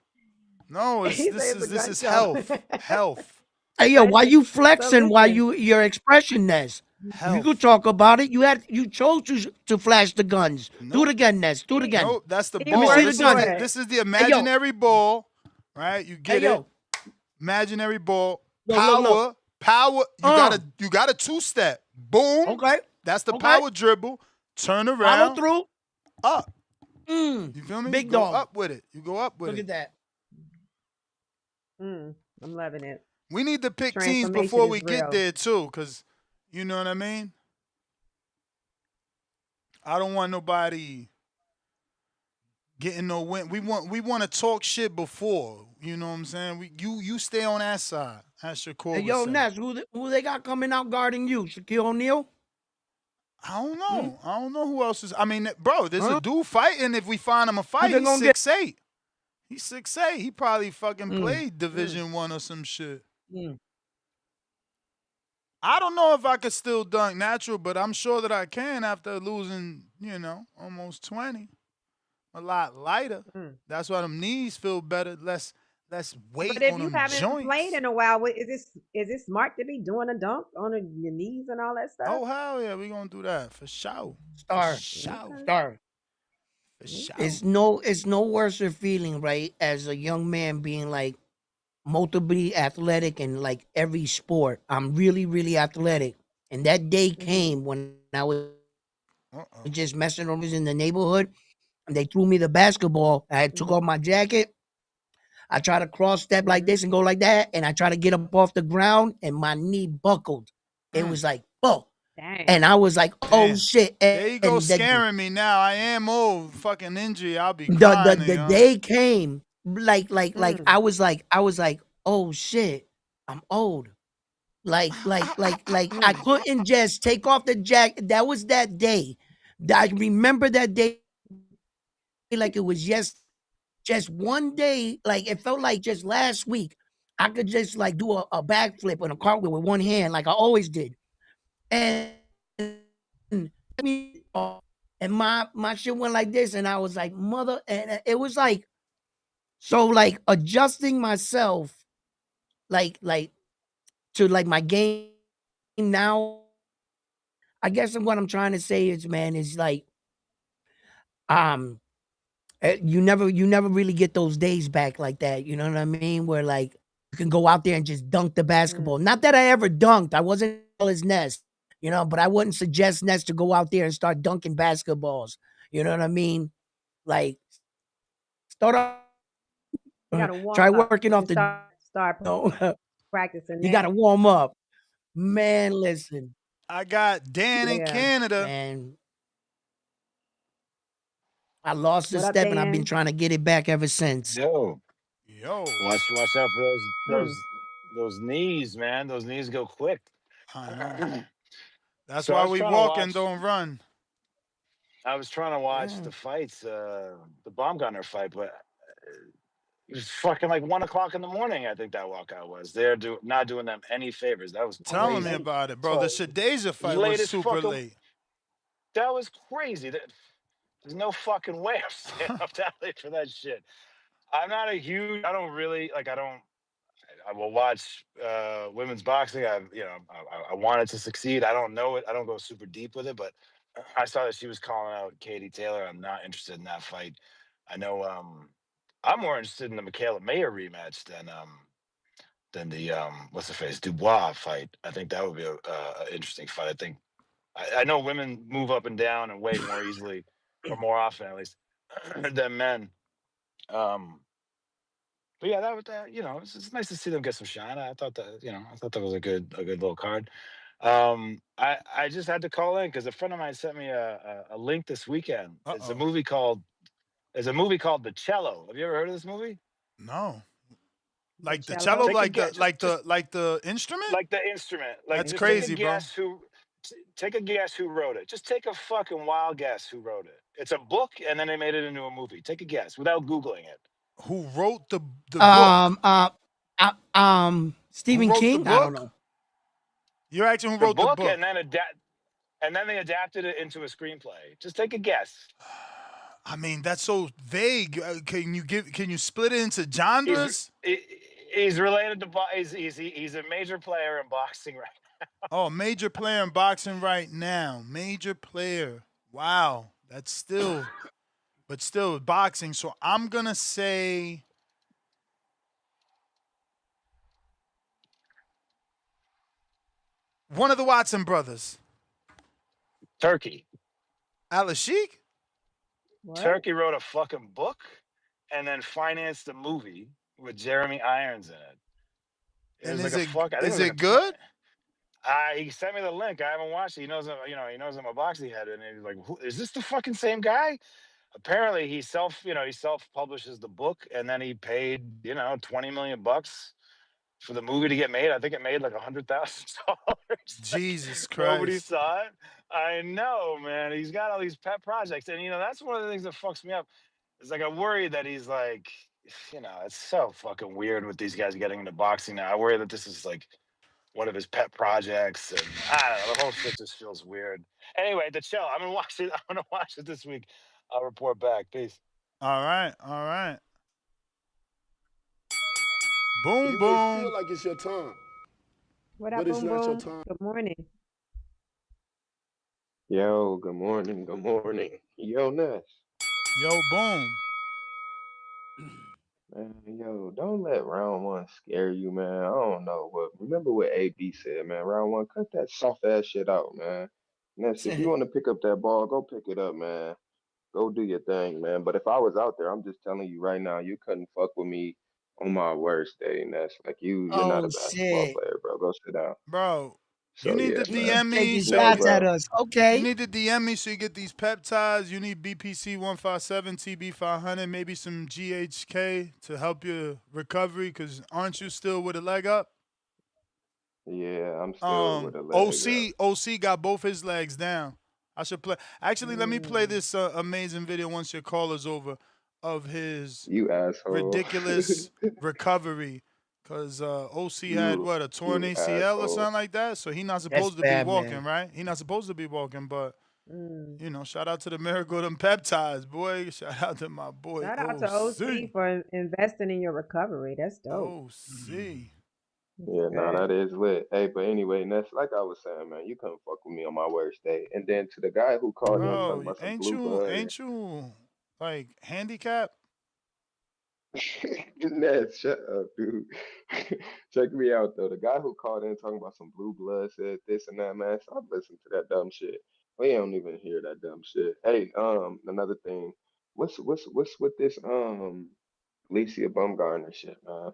No, He said it's a this gun is show. health, health, Hey, yo, why you So flexing while listen, your expression, Ness? You could health. talk about it. You chose to flash the guns. Do it Nope, again, Ness. Do it again. nope. That's the he Let me ball. see the worked for guns. it. This is the Hey, yo. imaginary ball, right? You Hey, get it? yo. Imaginary ball. Look. Power. Uh. You got a two-step. Boom. Okay. That's the Okay. power dribble. Turn Follow around. through. Up. You feel me? Big Go dog. up with it. You go up with Look it. at that. I'm loving it. We need to pick teams Transformation before is we get real. there too, cause you know what I mean. I don't want nobody getting no win. We want to talk shit before. You know what I'm saying? You stay on that side. As Hey, Shakur would yo, say. Ness, who they got coming out guarding you? Shaquille O'Neal? I don't know. I don't know who else is. I mean, bro, there's a Huh? dude fighting. If we find him a Who fight, they he's gonna get? 6'8". He's 6'8". He probably fucking Mm. played Division One or some shit. Mm. I don't know if I could still dunk natural, but I'm sure that I can after losing, almost 20. A lot lighter. Mm. That's why them knees feel better, less But weight if on you them haven't played joints. in a while, is it smart to be doing a dunk on your knees and all that stuff? Oh hell yeah, we gonna do that for sure. For Star. sure. Okay. Star. For sure. It's no worse feeling, right, as a young man being like multiply athletic in like every sport. I'm really, really athletic. And that day Mm-hmm. came when I was Uh-oh. just messing around in the neighborhood. And they threw me the basketball. I took Mm-hmm. off my jacket. I try to cross step like Mm-hmm. this and go like that. And I try to get up off the ground and my knee buckled. It was like, oh. Dang. And I was like, oh Damn. shit. There you go, And scaring me now. I am old. Fucking injury. I'll be the the crying, the yo. day came like Mm. I was like, oh shit, I'm old. Like I Mm. couldn't just take off the jacket. That was that day. I remember that day like it was just one day. Like it felt like just last week. I could just like do a backflip and a cartwheel with one hand, like I always did. And and my shit went like this, and I was like, mother, and it was like so like adjusting myself like to like my game now. I guess what I'm trying to say is, man, is like um you never really get those days back like that. You know what I mean? Where like you can go out there and just dunk the basketball. Mm. Not that I ever dunked. I wasn't his Nest, but I wouldn't suggest Nest to go out there and start dunking basketballs. You know what I mean? Like start off, You got to warm try up working off and the start you practicing you gotta that. warm up. Man, listen, I got Dan in Yeah. Canada. man. I lost a What up, step and I've been Dan? trying to get it back ever since. Yo, Yo. watch out for those Mm. those those knees, man. Those knees go quick. I know. That's So I why was we trying to walk and watch. don't run. I was trying to watch Yeah. the fights, the bomb gunner fight, but it was fucking like 1 o'clock in the morning. I think that walkout was. They're not doing them any favors. That was Telling me crazy. about it, bro. The So Shadeja fight was latest super fucking. late. That was crazy. There's no fucking way I'm staying up that late for that shit. I'm not a huge. I don't really like. I don't. I will watch women's boxing. I want it to succeed. I don't know it. I don't go super deep with it, but I saw that she was calling out Katie Taylor. I'm not interested in that fight. I know. I'm more interested in the Michaela Mayer rematch than the what's the face Dubois fight. I think that would be a interesting fight. I think I know women move up and down and weight more easily, or more often at least, than men. Um, but yeah, that was it's nice to see them get some shine. I thought that was a good little card. I just had to call in because a friend of mine sent me a link this weekend. Uh It's a oh. movie called The Cello. Have you ever heard of this movie? No. The Like the cello, cello. Take a guess. Just like the instrument? like the instrument. Like That's just take a crazy, bro. guess who wrote it. Just take a fucking wild guess who wrote it. It's a book and then they made it into a movie. Take a guess without googling it. Who wrote the book? Um, uh, Who Stephen wrote the King. I don't book? know. You're asking who The wrote the book book. and then they adapted it into a screenplay. Just take a guess. I mean, that's so vague. Can you split it into He's genres? he's related to he's a major player in boxing right. Oh, major player in boxing right now. Major player. Wow. That's still but still boxing. So I'm gonna say one of the Watson brothers. Turkey. Alashik? What? Turkey wrote a fucking book and then financed a movie with Jeremy Irons in it. It And was like a fuck. I think it is was like a it 20. good? He sent me the link. I haven't watched it. He knows I'm a boxing head, and he's like, "Is this the fucking same guy?" Apparently, he self publishes the book, and then he paid, $20 million for the movie to get made. I think it made like $100,000. Like Jesus nobody Christ. saw it. I know, man. He's got all these pet projects, and that's one of the things that fucks me up. It's like I worry that he's like, it's so fucking weird with these guys getting into boxing now. I worry that this is like one of his pet projects, and I don't know. The whole shit just feels weird. Anyway, the chill. I'm gonna watch it. I'm gonna watch it this week. I'll report back. Peace. All right, all right. Boom You may boom. feel like it's your time, What up, but it's boom not your boom? time. Good morning. Yo, good morning, good morning. Yo, Ness. Yo, boom. Man, yo, don't let round one scare you, man. I don't know, but remember what AB said, man. Round one, cut that soft ass shit out, man. Ness, if you want to pick up that ball, go pick it up, man. Go do your thing, man. But if I was out there, I'm just telling you right now, you couldn't fuck with me on my worst day, Ness. Like you're not Oh a basketball shit. player, bro. Go sit down. Bro, you So need yeah, to man. DM Taking me so No, shots at bro. us. you Okay. need to DM me so you get these peptides. You need BPC 157, TB 500, maybe some GHK to help your recovery. Cause aren't you still with a leg up? Yeah, I'm still with a leg up. OC got both his legs down. I should play. Actually, let me play Mm. this amazing video once your call is over of his You asshole. ridiculous recovery. Cause OC had you what, a torn you ACL or asshole. something like that. So he not That's supposed to be bad, walking, man. right? He not supposed to be walking, but Mm. you know, shout out to the miracle of them peptides, boy. Shout out to my boy Shout out to OC. OC for investing in your recovery. That's dope. OC. That's Yeah, nah, good. that is lit. Hey, but anyway, Ness, like I was saying, man, you couldn't fuck with me on my worst day. And then to the guy who called in Bro, talking about some ain't blue you blood, ain't you like handicapped? Ness, shut up, dude. Check me out though. The guy who called in talking about some blue blood said this and that, man. Stop listening to that dumb shit. We don't even hear that dumb shit. Hey, another thing. What's with this Alicia Bumgarner shit, man?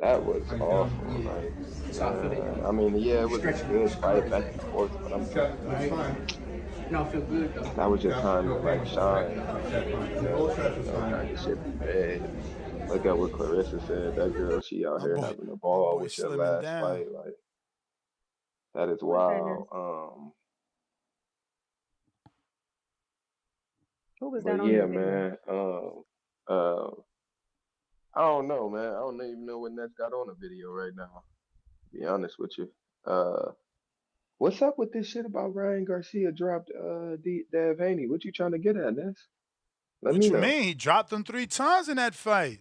That was awful. Like, man, I mean, yeah, it was a good fight back and forth, but I'm telling you, man, that was your time to like shine, kind of shit be made. Look at what Clarissa said. That girl, she out My here boy, having a my ball boy with your slimming last down. fight. Like, that is Who is that, Ness? wild. Who was But that on yeah, the video? man. Uh, I don't know, man. I don't even know what Ness got on the video right now. To be honest with you. What's up with this shit about Ryan Garcia dropped Dev Haney? What you trying to get at, Ness? Let What me you know. mean? He dropped him 3 times in that fight.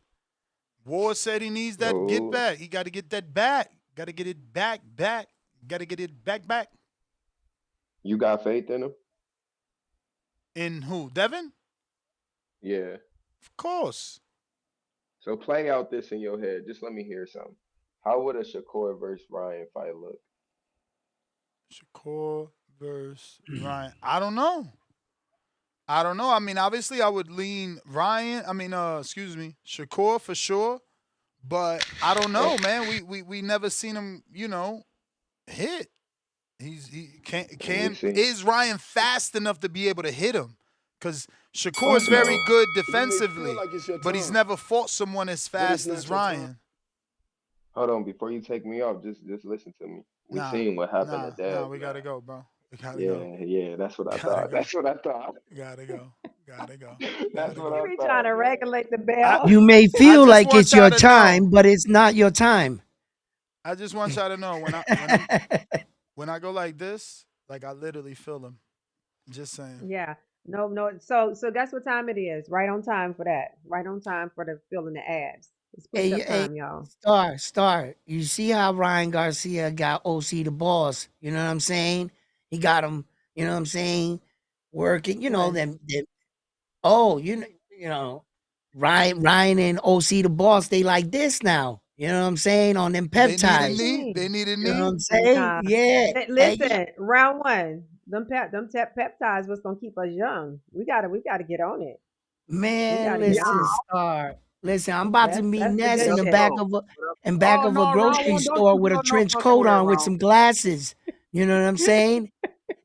Ward said he needs that get Oh, back. He got to get that back. Got to get it back. Got to get it back. you got faith in him? In who? Devin? Yeah. Of course. So play out this in your head. Just let me hear something. How would a Shakur versus Ryan fight look? Shakur versus Ryan. I don't know. I mean, obviously, I would lean Ryan. I mean, excuse me, Shakur for sure. But I don't Uh, know, man. We never seen him, hit. He let me can see. is Ryan fast enough to be able to hit him? Because Shakur is Fuck very no. good You may feel defensively, like it's your but he's time, never fought someone as but it's fast not as your time. Ryan. Hold on, before you take me off, just listen to me. We seen what happened to Dev, We man. gotta go, bro. We gotta go. Yeah, that's what I Gotta thought. go. That's what I thought. Gotta go. Gotta go. That's Gotta what go. He I be trying thought, to man. regulate the I bell. You may I feel just like want it's y'all your to know. time, but it's not your time. I just want y'all to know when I go like this, like I literally feel him. Just saying. Yeah. No, no. So guess what time it is? Right on time for that. Right on time for the filling the abs. It's push Hey, up hey, time, y'all. Star. You see how Ryan Garcia got OC the boss? You know what I'm saying? He got him. You know what I'm saying? Working. You know What? them. Oh, Ryan and OC the boss. They like this now. You know what I'm saying? On them They need a What you peptides. knee. They mean? need a You know what knee. I'm saying? Nah. Yeah. Hey, yo, Listen, round one. Them peptides was gonna keep us young. We gotta get on it. We man, gotta get on listen, it. Star. Listen, I'm about to meet That's the Ness What good in up, the shit. back though? of a What up? in back Oh of a no, round grocery one. Don't store you with a feel no trench fucking coat way, on with round some glasses. You know what I'm saying?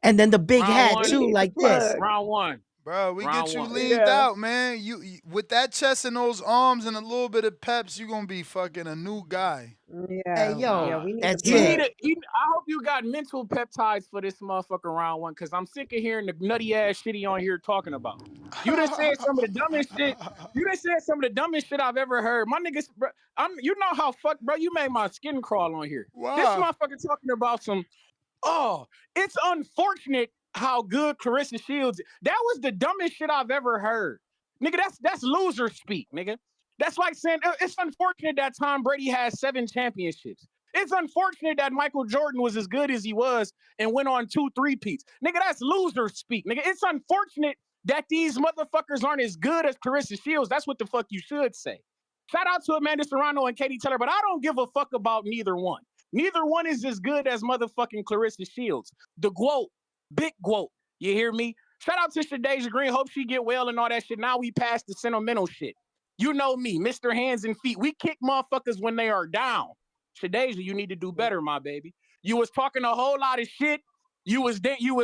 And then the big round hat one, He too, needs a like this. plug. round one, Bro, we round get you one. leaned Yeah. out, man. You with that chest and those arms and a little bit of peps, you gonna be fucking a new guy. Hey, Yeah. Yeah. yo, Nah, We need the that's you it. need plug. a. I hope you got mental peptides for this motherfucking round one, cause I'm sick of hearing the nutty ass shit he on here talking about. You done said some of the dumbest shit. You done said some of the dumbest shit I've ever heard. My niggas, bro, you know how fuck, bro. You made my skin crawl on here. This Wow. motherfucker talking about some. Oh, it's unfortunate how good Clarissa Shields. That was the dumbest shit I've ever heard. Nigga, that's loser speak, nigga. That's like saying it's unfortunate that Tom Brady has 7 championships. It's unfortunate that Michael Jordan was as good as he was and went on 2 3-peats. Nigga, that's loser speak. Nigga, it's unfortunate that these motherfuckers aren't as good as Clarissa Shields. That's what the fuck you should say. Shout out to Amanda Serrano and Katie Taylor, but I don't give a fuck about neither one. Neither one is as good as motherfucking Clarissa Shields. The GWOAT. Big quote. You hear me? Shout out to Shadeja Green. Hope she get well and all that shit. Now we past the sentimental shit. You know me, Mr. Hands and Feet. We kick motherfuckers when they are down. Shadeja, you need to do better, my baby. You was talking a whole lot of shit. You was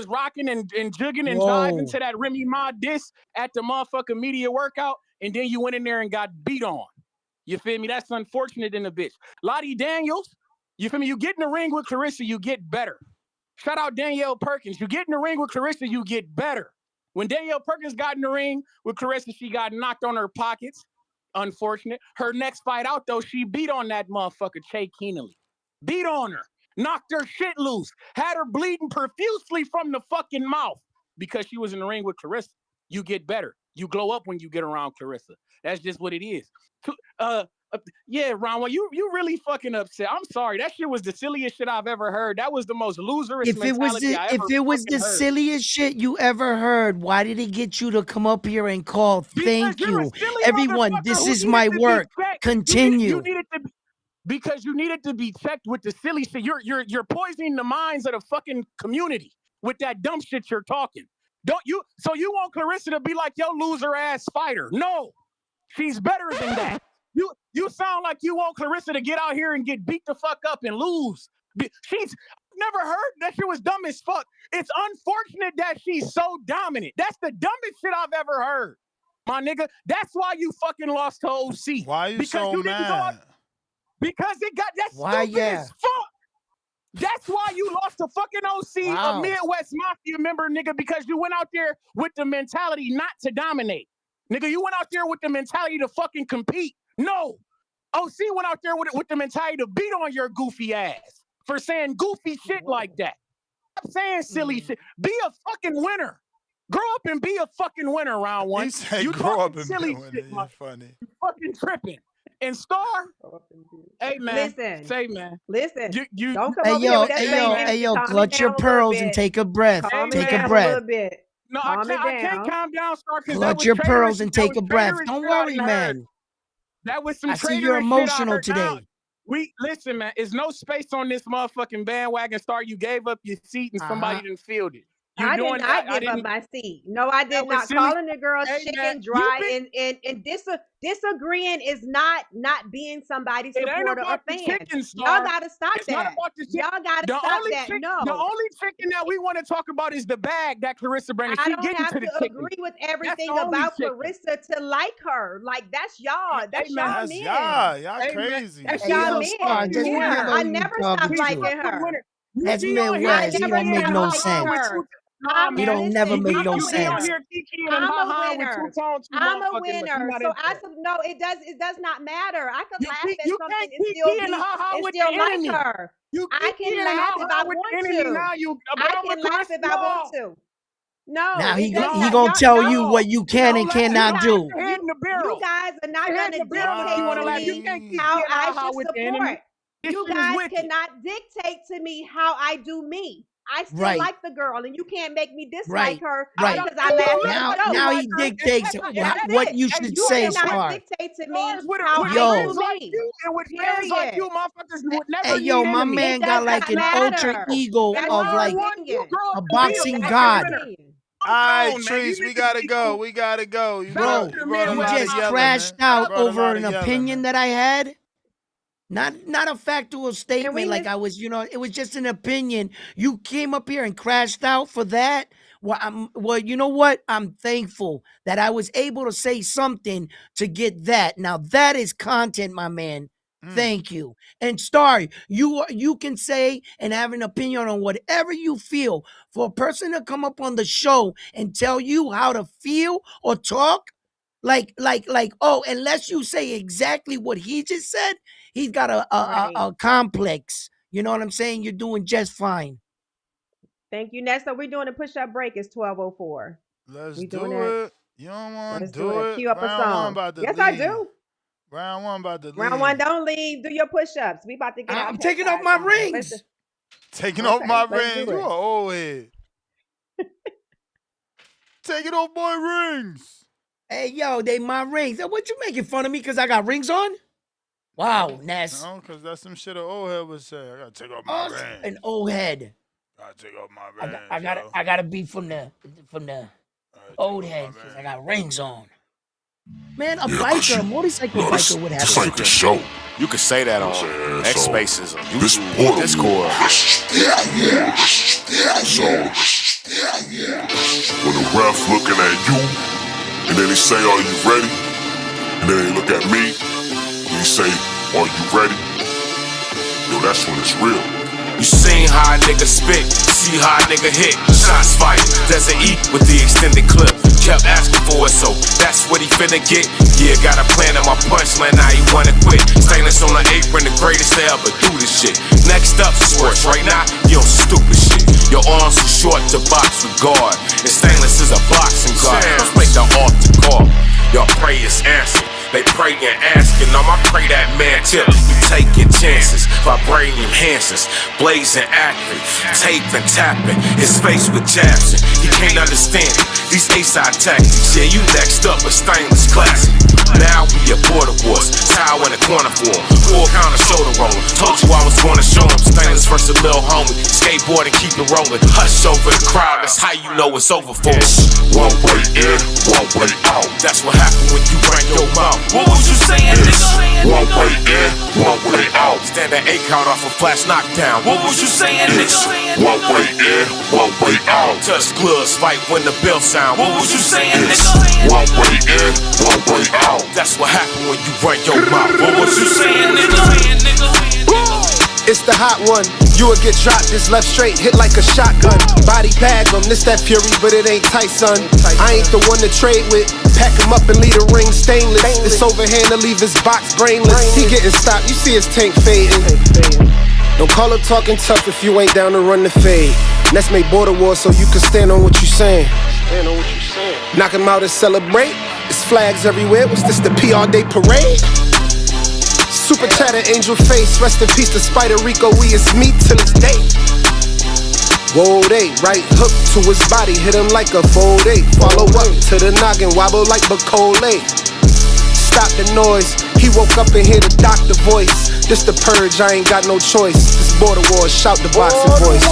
rocking and jugging and jiving to that Remy Ma diss at the motherfucking media workout, and then you went in there and got beat on. You feel me? That's unfortunate in the bitch. Lottie Daniels, you feel me? You get in the ring with Clarissa, you get better. Shout out Danielle Perkins. You get in the ring with Clarissa, you get better. When Danielle Perkins got in the ring with Clarissa, she got knocked on her pockets. Unfortunate. Her next fight out, though, she beat on that motherfucker, Che Keenely. Beat on her. Knocked her shit loose. Had her bleeding profusely from the fucking mouth because she was in the ring with Clarissa. You get better. You glow up when you get around Clarissa. That's just what it is. Yeah, Ron, you really fucking upset. I'm sorry. That shit was the silliest shit I've ever heard. That was the most loserist mentality I ever If it was the heard. silliest shit you ever heard, why did it get you to come up here and call thank you? Everyone, this is my work. Continue. Because you needed to be checked with the silly shit. You're poisoning the minds of the fucking community with that dumb shit you're talking. So you want Clarissa to be like your loser ass fighter. No. She's better than that. You sound like you want Clarissa to get out here and get beat the fuck up and lose. She's never heard that shit was dumb as fuck. It's unfortunate that she's so dominant. That's the dumbest shit I've ever heard. My nigga, that's why you fucking lost to OC. Why are you because so you mad? Didn't go out, because it got that stupid as fuck. That's why you lost to fucking OC, a Midwest Mafia member, nigga, because you went out there with the mentality not to dominate. Nigga, you went out there with the mentality to fucking compete. No. OC went out there with the mentality to beat on your goofy ass for saying goofy shit like that. Stop saying silly shit. Be a fucking winner. Grow up and be a fucking winner, round one. He said you grow up and silly be a winner. shit, You're funny. You fucking tripping. And Star, hey man, Listen, say man. listen. You Don't come over here with that same energy. Calm it clutch your down a little pearls and bit. take a breath. Calm Take it a down a breath. little bit. No, Calm it I can't down. calm down, Star, because that Clutch was your traitorous. pearls and take a breath. Traitorous Don't shit I worry, done heard. man. That was some I see you're traitorous shit I emotional heard. Now, today. listen, man. There's no space on this motherfucking bandwagon, Star. You gave up your seat and somebody didn't filled it. I did not give up my seat. No, I did not. Silly. Calling the girls Hey, chicken man, dry and disagreeing is not being somebody's supporter or fan. Y'all gotta stop it's that. Not about the Y'all gotta stop that. No. The only chicken that we want to talk about is the bag that Clarissa brings. I don't have to agree with everything about Clarissa to like her. Like that's y'all. That's y'all men. Y'all crazy. That's y'all men. Yeah, I never stopped liking her. That's Midwest. He don't make no sense. He don't never make no sense. I'm a winner. I'm a winner. So no, it does not matter. I could laugh at something and still like her. I can laugh if I want to. I can laugh if I want to. No, now he gonna tell you what you can and cannot do. You guys are not gonna dictate to me how I should support. You guys cannot dictate to me how I do me. I still like the girl, and you can't make me dislike her because I laugh at now he dictates what you should say, Star. Dictate to me how I do me. Like you, motherfuckers would never hey, yo, my man got like an alter ego of like a boxing god. All right, Trees, we gotta go. We gotta go. Bro, you just crashed out over an opinion that I had. Not a factual statement like I was, it was just an opinion. You came up here and crashed out for that. Well, you know what? I'm thankful that I was able to say something to get that. Now that is content, my man. Thank you. And Star, you can say and have an opinion on whatever you feel. For a person to come up on the show and tell you how to feel or talk, like, unless you say exactly what he just said, he's got a complex. You know what I'm saying? You're doing just fine. Thank you, Nessa. We're doing a push-up break. It's 12:04. Let's do it. You don't want to do it. Cue up a song. Yes, I do. Round one about to leave. Round one, don't leave. Do your push-ups. We about to get out. I'm taking off my rings. Taking off my rings. You are old head. Taking off my rings. Hey, yo, they my rings. What you making fun of me because I got rings on? Wow, Ness. No, because that's some shit an old head would say. I got to take off my rings. An old head. I take off my I got rings, I got yo. I got to be from the Take old off my heads because I rings. got rings on. Man, a Yeah, cause biker, you, a motorcycle yo, biker would have this ain't the show. You could say that You know on what I'm X saying? Spaces on So, this YouTube, border Discord. war. So, when the ref looking at you, and then he say, are you ready? And then he look at me, and he say, are you ready? Yo, that's when it's real. You seen how a nigga spit, see how a nigga hit. Shots fired, Desert E with the extended clip. Kept asking for it, so that's what he finna get. Yeah, got a plan in my punchline, now he wanna quit. Stainless on the apron, the greatest to ever do this shit. Next up, sports. Right now, you on some stupid shit. Your arms too short to box with guard, and Stainless is a boxing guard. Let's make the altar call. Y'all pray is answered. They praying asking, I'ma pray that man tip. We taking chances, vibranium enhancers, blazing accurate, taping, tapping, his face with jabs. He can't understand it. These A-side tactics, yeah, you next up a Stainless classic. Now we at border wars, towel in the corner for him, full counter shoulder roller. Told you I was gonna show him Stainless versus Lil Homie. Skateboard and keep it rolling. Hush over the crowd, that's how you know it's over for us. One way in, one way out. That's what happened when you ran your mouth. What was you saying, nigga? One way in, one way out. Stand that A count off a flash knockdown. What was you saying, nigga? One way in, one way out. Touch gloves, fight when the bell sound. What was you saying, nigga? One way in, one way out. That's what happened when you run your mouth. What was you saying, nigga? It's the hot one. You will get dropped, this left straight, hit like a shotgun. Body bag him, this that fury, but it ain't tight, son. I ain't the one to trade with. Pack him up and leave the ring stainless. This overhand to leave his box brainless. He getting stopped, you see his tank fading. Don't call up talking tough if you ain't down to run the fade. Let's make border war so you can stand on what you saying. Knock him out and celebrate. It's flags everywhere, what's this, the PR Day parade? Super chatter, angel face, rest in peace to Spider Rico, we is meat till it's day. Whoa, they right hook to his body, hit him like a 4-8. Follow up to the noggin, wobble like Bacole. Stop the noise, he woke up and hear the doctor voice. This the purge, I ain't got no choice. This border war, shout the boxing voice.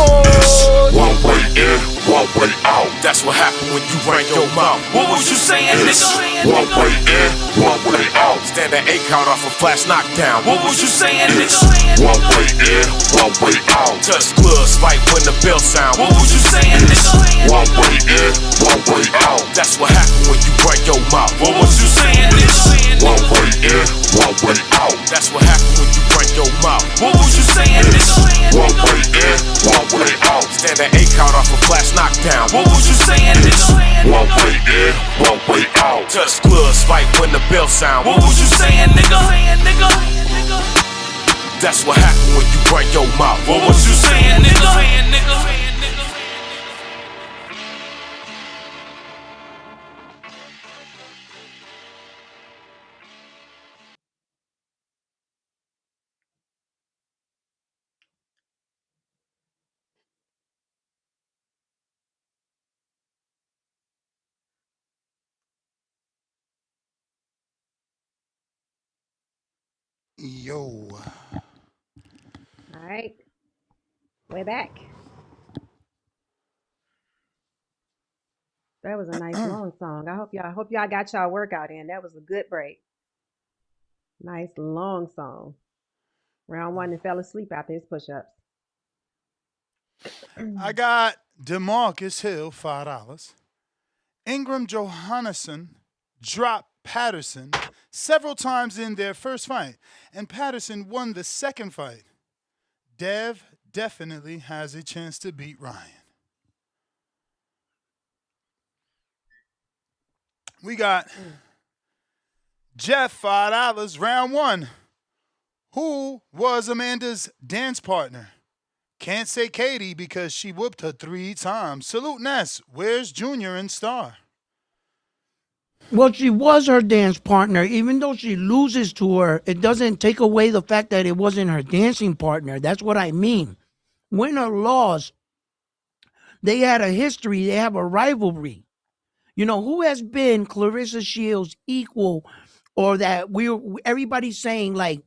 One way in, one way out. That's what happened when you ran your mouth. What was you saying, nigga? One way in, one way out. Stand that A count off a flash knockdown. What was you saying, nigga? One way in, one way out. Touch gloves, fight when the bell sound. What was you saying, nigga? One way in, one way out. That's what happened when you run your mouth. What was you saying, nigga? One way in, one way out. That's what happened when you run your mouth. What was you saying, nigga? One way in, one way out. Stand that A count off a flash knockdown. What was you saying, nigga? One way in, one way out. Touch gloves, fight when the bell sound. What was you saying, nigga? That's what happened when you run your mouth. What was you saying, nigga? Yo. All right. We're back. That was a nice long song. I hope y'all got y'all workout in. That was a good break. Nice long song. Round one and fell asleep after his push-ups. I got DeMarcus Hill, $5. Ingram Johannesson dropped Patterson several times in their first fight, and Patterson won the second fight. Dev definitely has a chance to beat Ryan. We got Jeff, $5, round one. Who was Amanda's dance partner? Can't say Katie because she whooped her 3 times. Salute Ness. Where's Junior and Star? Well, she was her dance partner. Even though she loses to her, it doesn't take away the fact that it wasn't her dancing partner. That's what I mean. Win or loss, they had a history. They have a rivalry. You know, who has been Clarissa Shields' equal, or that everybody's saying like,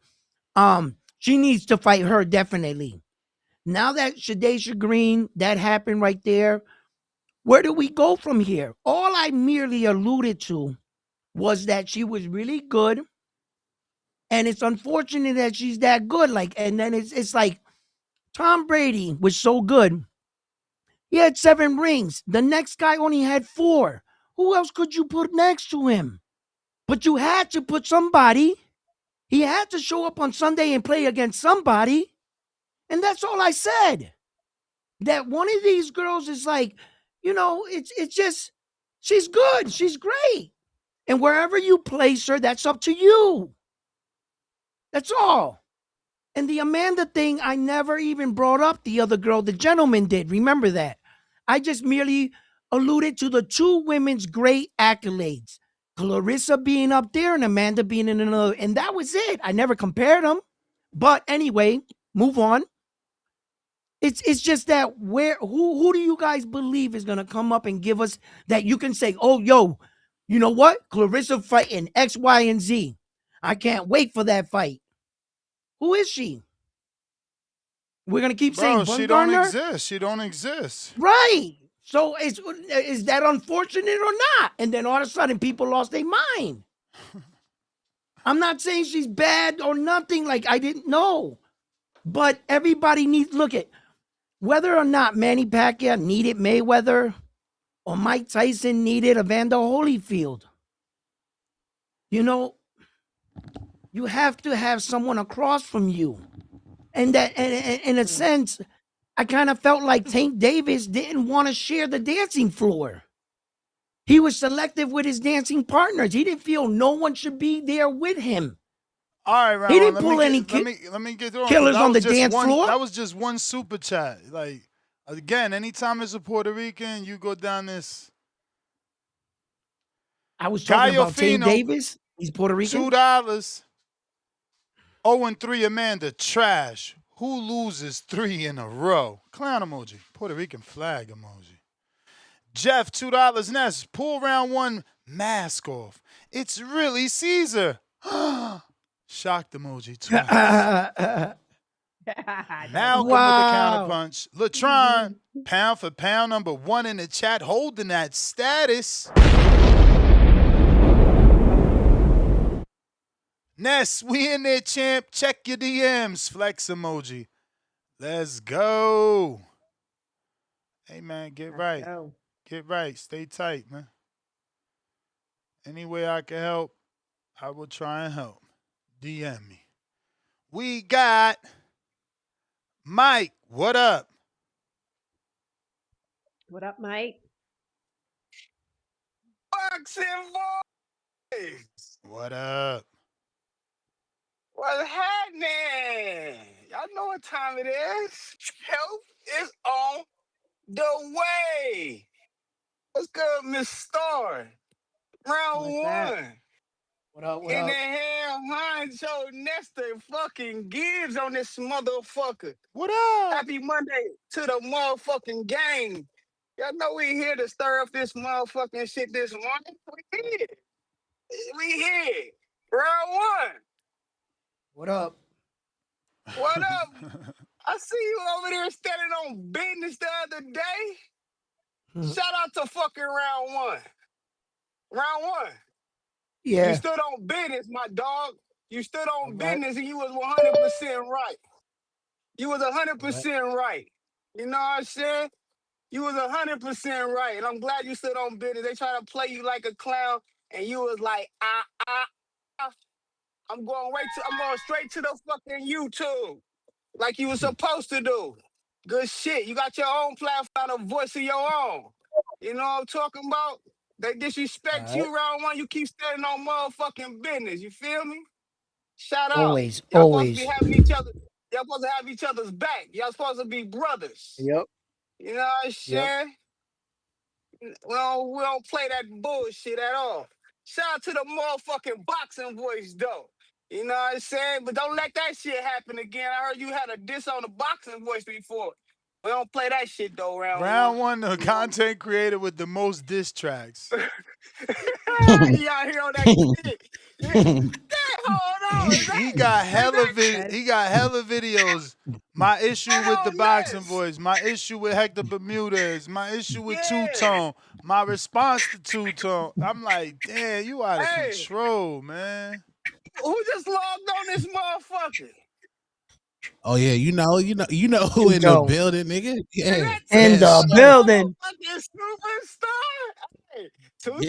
she needs to fight her definitely. Now that Shadesha Green, that happened right there, where do we go from here? All I merely alluded to was that she was really good, and it's unfortunate that she's that good. Like, and then it's like Tom Brady was so good. He had 7 rings. The next guy only had 4. Who else could you put next to him? But you had to put somebody. He had to show up on Sunday and play against somebody. And that's all I said. That one of these girls is like, it's just, she's good. She's great. And wherever you place her, that's up to you. That's all. And the Amanda thing, I never even brought up the other girl. The gentleman did. Remember that. I just merely alluded to the 2 women's great accolades. Clarissa being up there and Amanda being in another. And that was it. I never compared them. But anyway, move on. It's just that who do you guys believe is gonna come up and give us that you can say, oh, yo, you know what? Clarissa fighting X, Y, and Z. I can't wait for that fight. Who is she? We're gonna keep saying she don't Bumgarner? exist. She don't exist. Right. So is that unfortunate or not? And then all of a sudden people lost their mind. I'm not saying she's bad or nothing. Like, I didn't know. But everybody needs look at whether or not Manny Pacquiao needed Mayweather or Mike Tyson needed Evander Holyfield. You have to have someone across from you. And that, and in a sense, I kind of felt like Tank Davis didn't want to share the dancing floor. He was selective with his dancing partners. He didn't feel no one should be there with him. All right, Ron, He didn't pull let me get through killers on the dance floor. That was just one super chat. Like, again, anytime it's a Puerto Rican, you go down this. I was talking about Tank Davis. He's Puerto Rican. $2. 0-3 Amanda, trash. Who loses 3 in a row? Clown emoji. Puerto Rican flag emoji. Jeff, $2. Ness, pull round 1 mask off. It's really Caesar. Shocked emoji twice. Malcolm with the counterpunch. Latron, pound for pound, #1 in the chat, holding that status. Ness, we in there, champ. Check your DMs. Flex emoji. Let's go. Hey, man, get right. Get right. Stay tight, man. Any way I can help, I will try and help. DM me. We got Mike. What up? What up, Mike? Boxing boys. What up? What's happening? Y'all know what time it is. Help is on the way. What's good, Miss Star? Round What's 1. What up? What In the up? hell, Honcho Nestor fucking Gibbs on this motherfucker. What up? Happy Monday to the motherfucking game. Y'all know we here to stir up this motherfucking shit this morning. We here. We here. Round 1. What up? What up? I see you over there standing on business the other day. Shout out to fucking round 1. Round 1. Yeah. You stood on business, my dog. You stood on business and you was 100% right. You was 100% right. You know what I'm saying? You was 100% right. And I'm glad you stood on business. They try to play you like a clown and you was like, I'm going straight to the fucking YouTube. Like you were supposed to do. Good shit. You got your own platform, a voice of your own. You know what I'm talking about? They disrespect you round 1, you keep standing on motherfucking business. You feel me? Shout out. Always. Y'all supposed to be having each other. Y'all supposed to have each other's back. Y'all supposed to be brothers. Yep. You know what I'm saying? We don't play that bullshit at all. Shout out to the motherfucking boxing voice though. You know what I'm saying? But don't let that shit happen again. I heard you had a diss on the boxing voice before. We don't play that shit though, round 1, the content creator with the most diss tracks. You out here on that shit. Damn, hold on. he got hella That's he got hella videos. My issue with the Hell boxing yes. voice, my issue with Hector Bermudez, my issue with Two Yeah. Tone, my response to Two Tone. I'm like, damn, you out of Hey, control, man. who just logged on this motherfucker? Oh yeah, you know who Two in the tone building, nigga? Is Yeah, that in yes, the Two-Tone, sir. the building. motherfucking superstar? Hey, Two-Tone.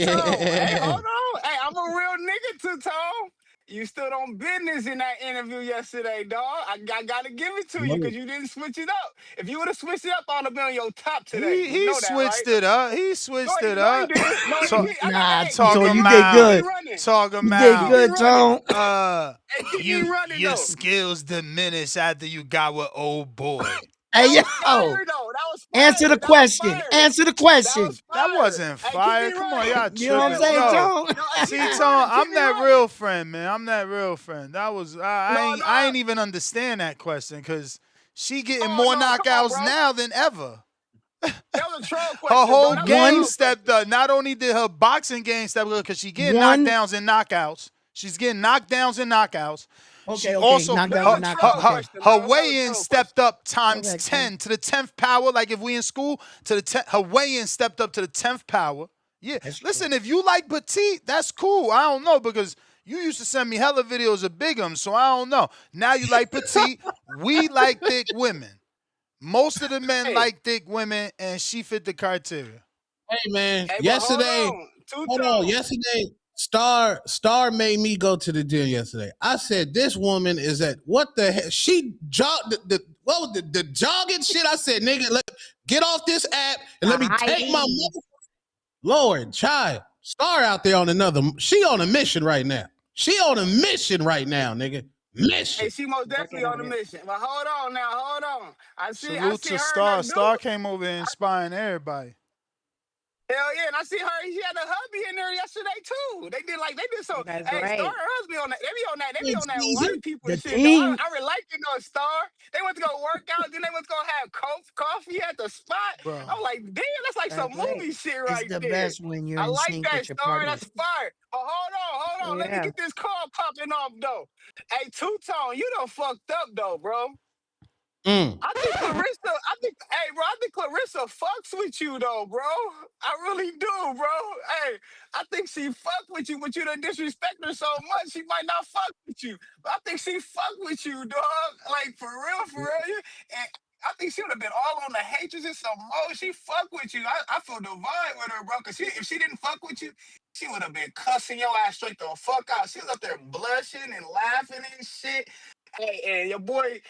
Hey, Yeah. hold on. Hey, I'm a real nigga, Two-Tone. You stood on business in that interview yesterday, dog. I gotta give it to you No, because you didn't switch it up. If you would have switched it up, I'd have been on your top today. He You he know that, right? switched it up. He No, switched he, it no, he up. did. No, he Talk, did. Nah, Hey, Two keep talk tone, me you running. did about Keep me good. running. talk You did Keep about me good, running. Tone. Hey, keep me you running, your though. skills diminish after you got with old boy. Hey That was yo, fire, though. That was answer the fire. That was question. fire. Answer the That was question. That fire. wasn't Hey, keep me fire. Come on, y'all running. You know what I'm tripping. Hey, saying, Yo, Tone? no, hey, keep see, me Tone, running. Keep I'm me that running. real friend, man. I'm that real friend. That was No, I no. ain't even understand that question because she getting Oh, more no. Come on, knockouts bro. now than ever. That was a troll Her question, bro. whole That was a game One, troll stepped question. up. Not only did her boxing game step up because she getting one. knockdowns and knockouts. She's getting knockdowns and knockouts. She Okay. also That Knockdowns was and a knockouts. troll Okay. question, her bro. That was a weigh-in troll question. stepped up times Okay. 10 to the 10th power. Like if we in school, to the her weigh-in stepped up to the 10th power. Yeah. That's true. Listen, if you like petite, that's cool. I don't know because you used to send me hella videos of bigums, so I don't know. Now you like petite. We like thick women. Most of the men Hey, like thick women, and she fit the criteria. hey man, hey, but yesterday, hold on, Two-Tone. yesterday, Star made me go to the gym yesterday. I said, this woman is at what the hell? She jogged what was the jogging shit? I said, nigga, get off this app and the let me high take my knees. Lord, child. Star out there on she on a mission right now. She on a mission right now, nigga. Hey, Mission. she most Working definitely on on the it. mission. But hold on now, hold on. I Salute see to her and Star. that Star dude. came over there inspiring everybody. Hell yeah, and I see her. She had a hubby in there yesterday too. They did so. That's Hey, Star right. and her husband on that. They be Hey, on that Caesar. white people The shit though. team. I really like Star. They went to go work out, then they went to go have coffee at the spot. Bro. I'm like, damn, that's like some That's right. movie shit It's right the there. best when you're I in like sync that with your Star. partner. That's fire. But hold Oh on. Let me yeah. get this call popping off though. Hey, Two Tone, you done fucked up though, bro. Mm. I think Clarissa fucks with you though, bro. I really do, bro. Hey, I think she fuck with you, but you done disrespect her so much, she might not fuck with you. But I think she fuck with you, dog. Like, for real. And I think she would have been all on the haters and some more. She fuck with you. I feel divine with her, bro. Cause if she didn't fuck with you, she would have been cussing your ass straight the fuck out. She was up there blushing and laughing and shit. Hey, and your boy,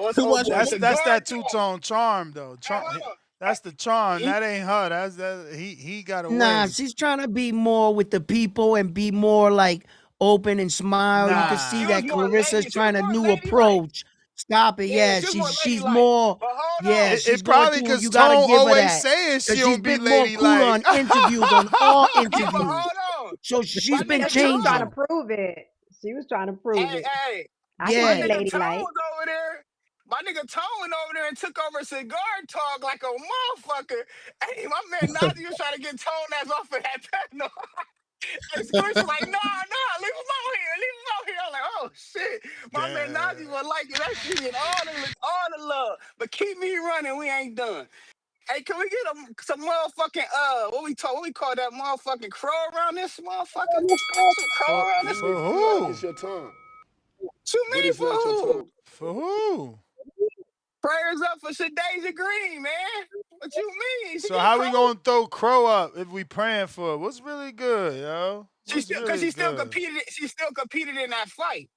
what's Too old much. boy? That's Cigar that talk. two-tone charm though. Hey, hold on. That's the charm. He, That ain't her. That he got Nah, away. she's trying to be more with the people and be more like open and smile. You can she see Nah. was that more Clarissa's lady. She was trying a more new ladylike. approach. Stop it. Yeah, Yeah, she was more she's ladylike. more. But hold Yeah, on. she's It going probably through. cause You gotta Tone give her always that saying she because she's don't be been more cooler ladylike. on interviews, on all Yeah, but interviews. hold on. So My she's been nigga And she was trying to changing. Tone. prove it. She was trying to prove it. Hey, I can my be Yeah. nigga ladylike. Tone over there. My nigga Tone over there and took over cigar talk like a motherfucker. Hey, my man Nazi was trying to get Tone ass off of that panel. And Squish was like, leave him out here, leave him out here. I'm like, oh shit. My man Damn. Nazi was like, that shit get all the love. But keep me running, we ain't done. Hey, can we get some motherfucking what we call that motherfucking crow around this motherfucker? Some crow For around You this. may for feel like who? it's your time, What you but mean it's for not your time. who? For who? Prayers up for Shadeja Green, man. What you mean? She So get how we crow? gonna throw Crow up if we praying for her? What's really good, yo? She What's still because really good? she still competed in that fight.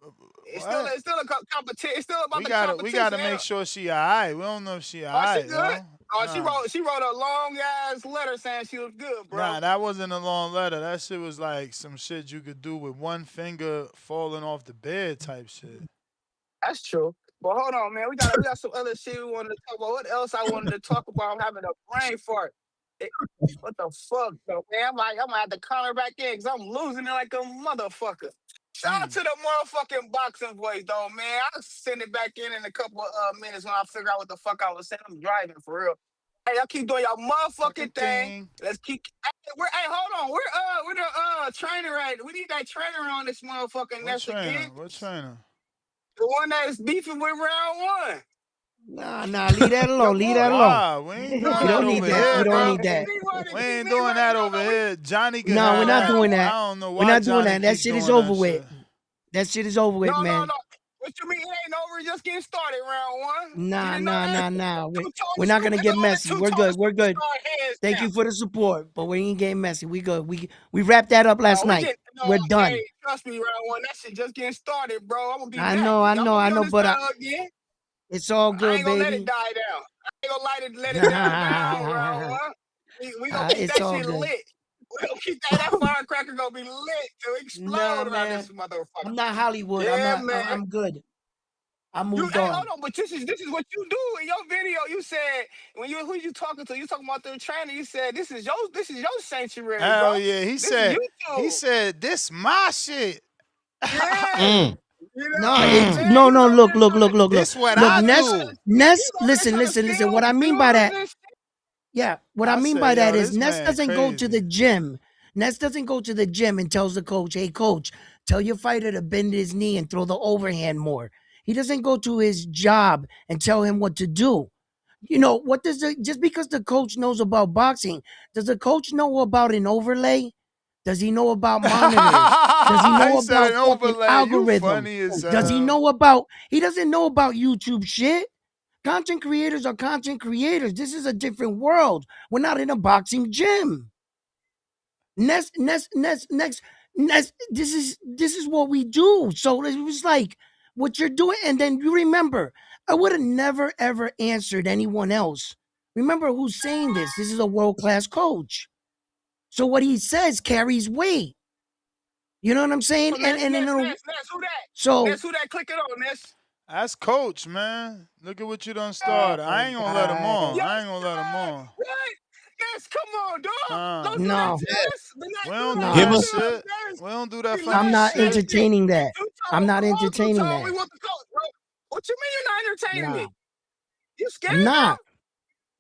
What? It's still a competition. It's still about We the gotta competition. make sure she alright. We don't know if she Oh, she alright, good. yo. Oh, Nah. she wrote a long ass letter saying she was good, bro. Nah, that wasn't a long letter. That shit was like some shit you could do with one finger falling off the bed type shit. That's true. But hold on, man. We got some other shit we wanted to talk about. What else I wanted to talk about? I'm having a brain fart. Eh, what the fuck, though, man? I'm gonna have to call her back in because I'm losing it like a motherfucker. Shout out Mm. to the motherfucking boxing voice, though, man. I'll send it back in a couple of minutes when I figure out what the fuck I was saying. I'm driving for real. Hey, y'all keep doing y'all Fucking motherfucking thing. thing. Let's keep. Hey, hold on. We're the trainer at. We need that trainer on this motherfucking What nest trainer? again. What trainer? The one that is beefing with round one. Nah, leave that Your alone. Leave boy. that alone. Why? We ain't No, doing We that don't keep need over that. We here, going, don't bro. need bro. Keep that. me running. We Keep ain't me doing running. that No, over here. Johnny can No, we're have not that. doing I that. don't know We're why not doing Johnny that. That keep shit is doing over that with. shit. That shit is over with, no. man. What you mean? It ain't over. It's just getting started round one. You Nah, didn't know nah, that? nah, nah. Two We're tone not super. gonna It's get only messy. two We're tone good. We're good. superstar hands Thank now. you for the support, but we ain't getting messy. We good. We wrapped that up No, last we night. get no. We're Hey, done. trust me, round one. That shit just getting started, bro. I'm gonna be I back. know, I Y'all know, gonna I be on know, this but battle again. it's all I good, ain't gonna let it baby. die down. I ain't gonna let it die down, round one. We gonna keep It's that all shit good. lit. We gonna keep that firecracker gonna be lit to Nah, explode around this man. motherfucker. I'm not Hollywood. Yeah, man. I'm good. I moved Hey, on. hold on, but this is what you do in your video. You said who you talking to? You talking about the trainer? You said this is your sanctuary, bro. Hell yeah. He This is said, YouTube. this my shit. Yeah. Mm. You know No, what I'm it's Mm. saying? no, He was no. over Look, there look, trying look, to look, look. This what he was Look, I over there Ness, trying do. to he Ness. was over there Listen, trying to listen, listen. steal What I mean by viewers that? and shit. Yeah, what I I mean said, by that yo, is this Ness man doesn't go to crazy. the gym. Ness doesn't go to the gym and tells the coach, "Hey, coach, tell your fighter to bend his knee and throw the overhand more." He doesn't go to his job and tell him what to do. You know, what does the just because the coach knows about boxing, does the coach know about an overlay? Does he know about monitors? Does he know He said about an fucking overlay. You algorithms? funny as Does he hell. know about he doesn't know about YouTube shit? Content creators are content creators. This is a different world. We're not in a boxing gym. Next. This is what we do. So it was like what you're doing, and then you remember, I would have never ever answered anyone else. Remember who's saying this? This is a world class coach. So what he says carries weight. You know what I'm saying? Oh, Ness, And who that? so Ness, who that? Click it on, Ness. That's coach, man. Look at what you done Oh started. I my ain't gonna let him God. on. Yo, I ain't gonna let him on. what? Ness, come on, dog. Uh, Don't do that no, to us. Do not we do don't do that Give that no, us to us, shit. Ness. We don't do that I'm funny not shit. Listen, entertaining that. I'm two-tone. not Come on, entertaining two-tone. We that. want the coach, bro. What you mean you're not entertaining Nah, me? You scared I'm not. now? I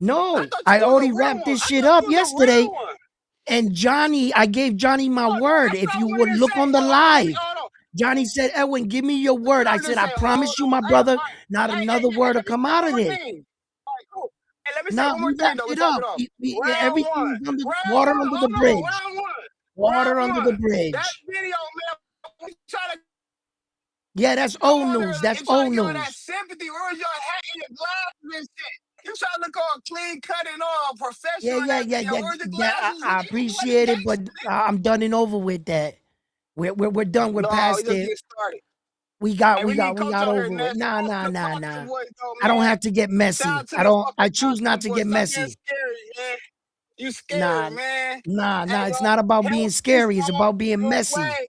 No, thought I you was a already real wrapped one. this I shit thought you up was a real yesterday. one. And Johnny, I gave Johnny my Oh, no, word. that's what If I you would wanted to look say. on the Let me, live, hold on. Johnny said, Edwin, give me your What you word. I wanted to said, I say? promise you, my Hey, brother, not another word will let me come say out one of more this. thing. All right, cool. Hey, let me say Nah, one more we thing, wrapped though. We it top up. it off. Everything Round one. is under Round water one. under the Hold on. bridge. Round one. Water Round under the one. That bridge. video, man, we try to Yeah, that's come old on news. there That's and try to old give her that news. sympathy. Where's your hat and your glasses and shit? You try to look all clean cut and all professional in that video. Where's the glasses? I You look like a appreciate it, but gangster. I'm done and over with that. We're done. We're No, we past just it. get started. We got Hey, we we got need we coach got on here, over it. Ness. Nah, Coach nah, the nah, boxing nah. voice, though, I don't man. have to get Shout out messy. to the I fucking choose not boxing to voice. get Stop getting messy. scary, man. You Nah, scary, man. nah. Hey, It's yo, not about being help this scary. It's about being messy. wait,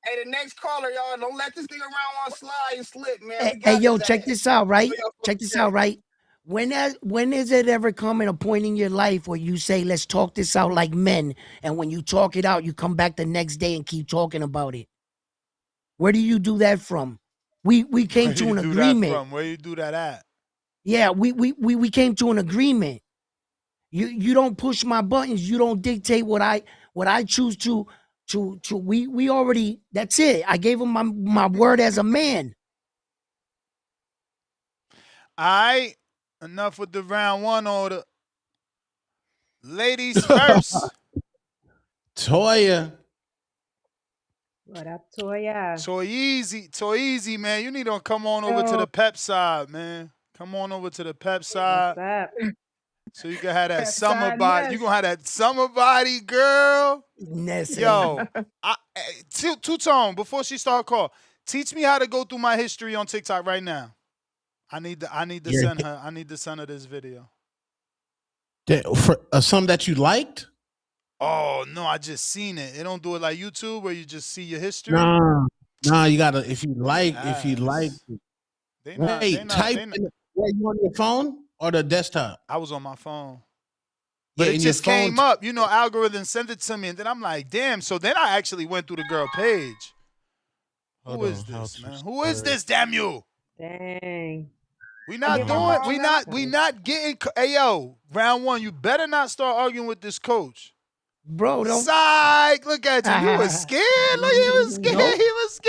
hey, the next caller, y'all. Don't let this nigga around one slide and slip, man. We Hey, got yo, his check ass. this out, Do right? your Check fucking this out, thing. right? When is it ever coming a point in your life where you say, let's talk this out like men, and when you talk it out, you come back the next day and keep talking about it? Where do you do that from? We came Where to you an do that agreement. from? Where you do that at? Yeah, we came to an agreement. You don't push my buttons. You don't dictate what I choose to we already that's it. I gave him my word as a man. All right. Enough with the round one order. Ladies first. Toya. What up, Toya? Toy easy, man. You need to come on over to Yo, the pep side, man. Come on over to the pep What's side. up? So you can have that summer Pepside body. You Ness. gonna have that summer body, girl. Nessie. Yo, two-tone, before she start call, teach me how to go through my history on TikTok right now. I need to You're, send her. I need to send her this video. for some that you liked? Oh no, I just seen it. It don't do it like YouTube where you just see your history. Nah, you gotta if you like Yes. They not. They wait, not. type They not. in were you on your phone or the desktop? I was on my phone. But Yeah, it in your just phone. came up, algorithm sent it to me, and then I'm like, damn. So then I actually went through the girl page. Hold Who is on, how this, to man? Who is search. this? Damn you! Dang. We I not get my doing. ball We now. not. We not getting. Hey yo, round one. You better not start arguing with this coach. Bro, don't. Psych! Look at you. You was scared. Look, he was scared. Nope. He was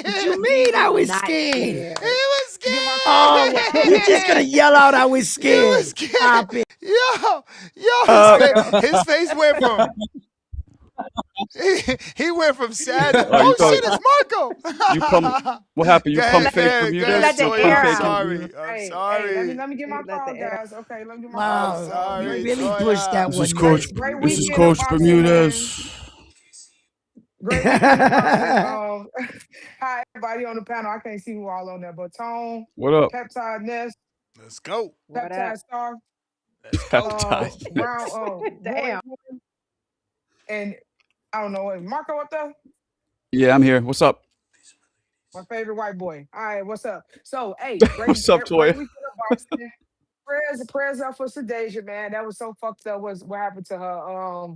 What you scared. mean I was Not scared? He scared. was Get my call, Oh, Garcia. you just gonna scared. yell out I was You was scared. scared. Stop it. Yo, Bro. his face went from he went from sad to You oh thought shit, it's you pump. Marco. What happened? Go You He pump ahead, let go the, fake ahead, go he ahead, Bermudas? let the You Toya. pump air I'm fake out. sorry. Bermuda? I'm Let me sorry. get He my let call, the air. guys. Okay, let me get my I'm call. Wow, you sorry, really pushed that Toya. This is one Great, Coach. nice. great This is weekend in Coach boxing, man. Bermudez. Great weekend in boxing. Hi everybody on the panel. I can't see who all on there, but Tone, What up? Peptide Nest, Let's go. What up? Peptide Star, Let's go. Peptide. Round, Roy, Damn. and I don't know what Marco up there. Yeah, I'm here. What's up? My favorite white boy. All right, what's up? So, hey, What's up, great Toya? weekend of boxing. Prayers up for Sedasia, man. That was so fucked up. Was what happened to her.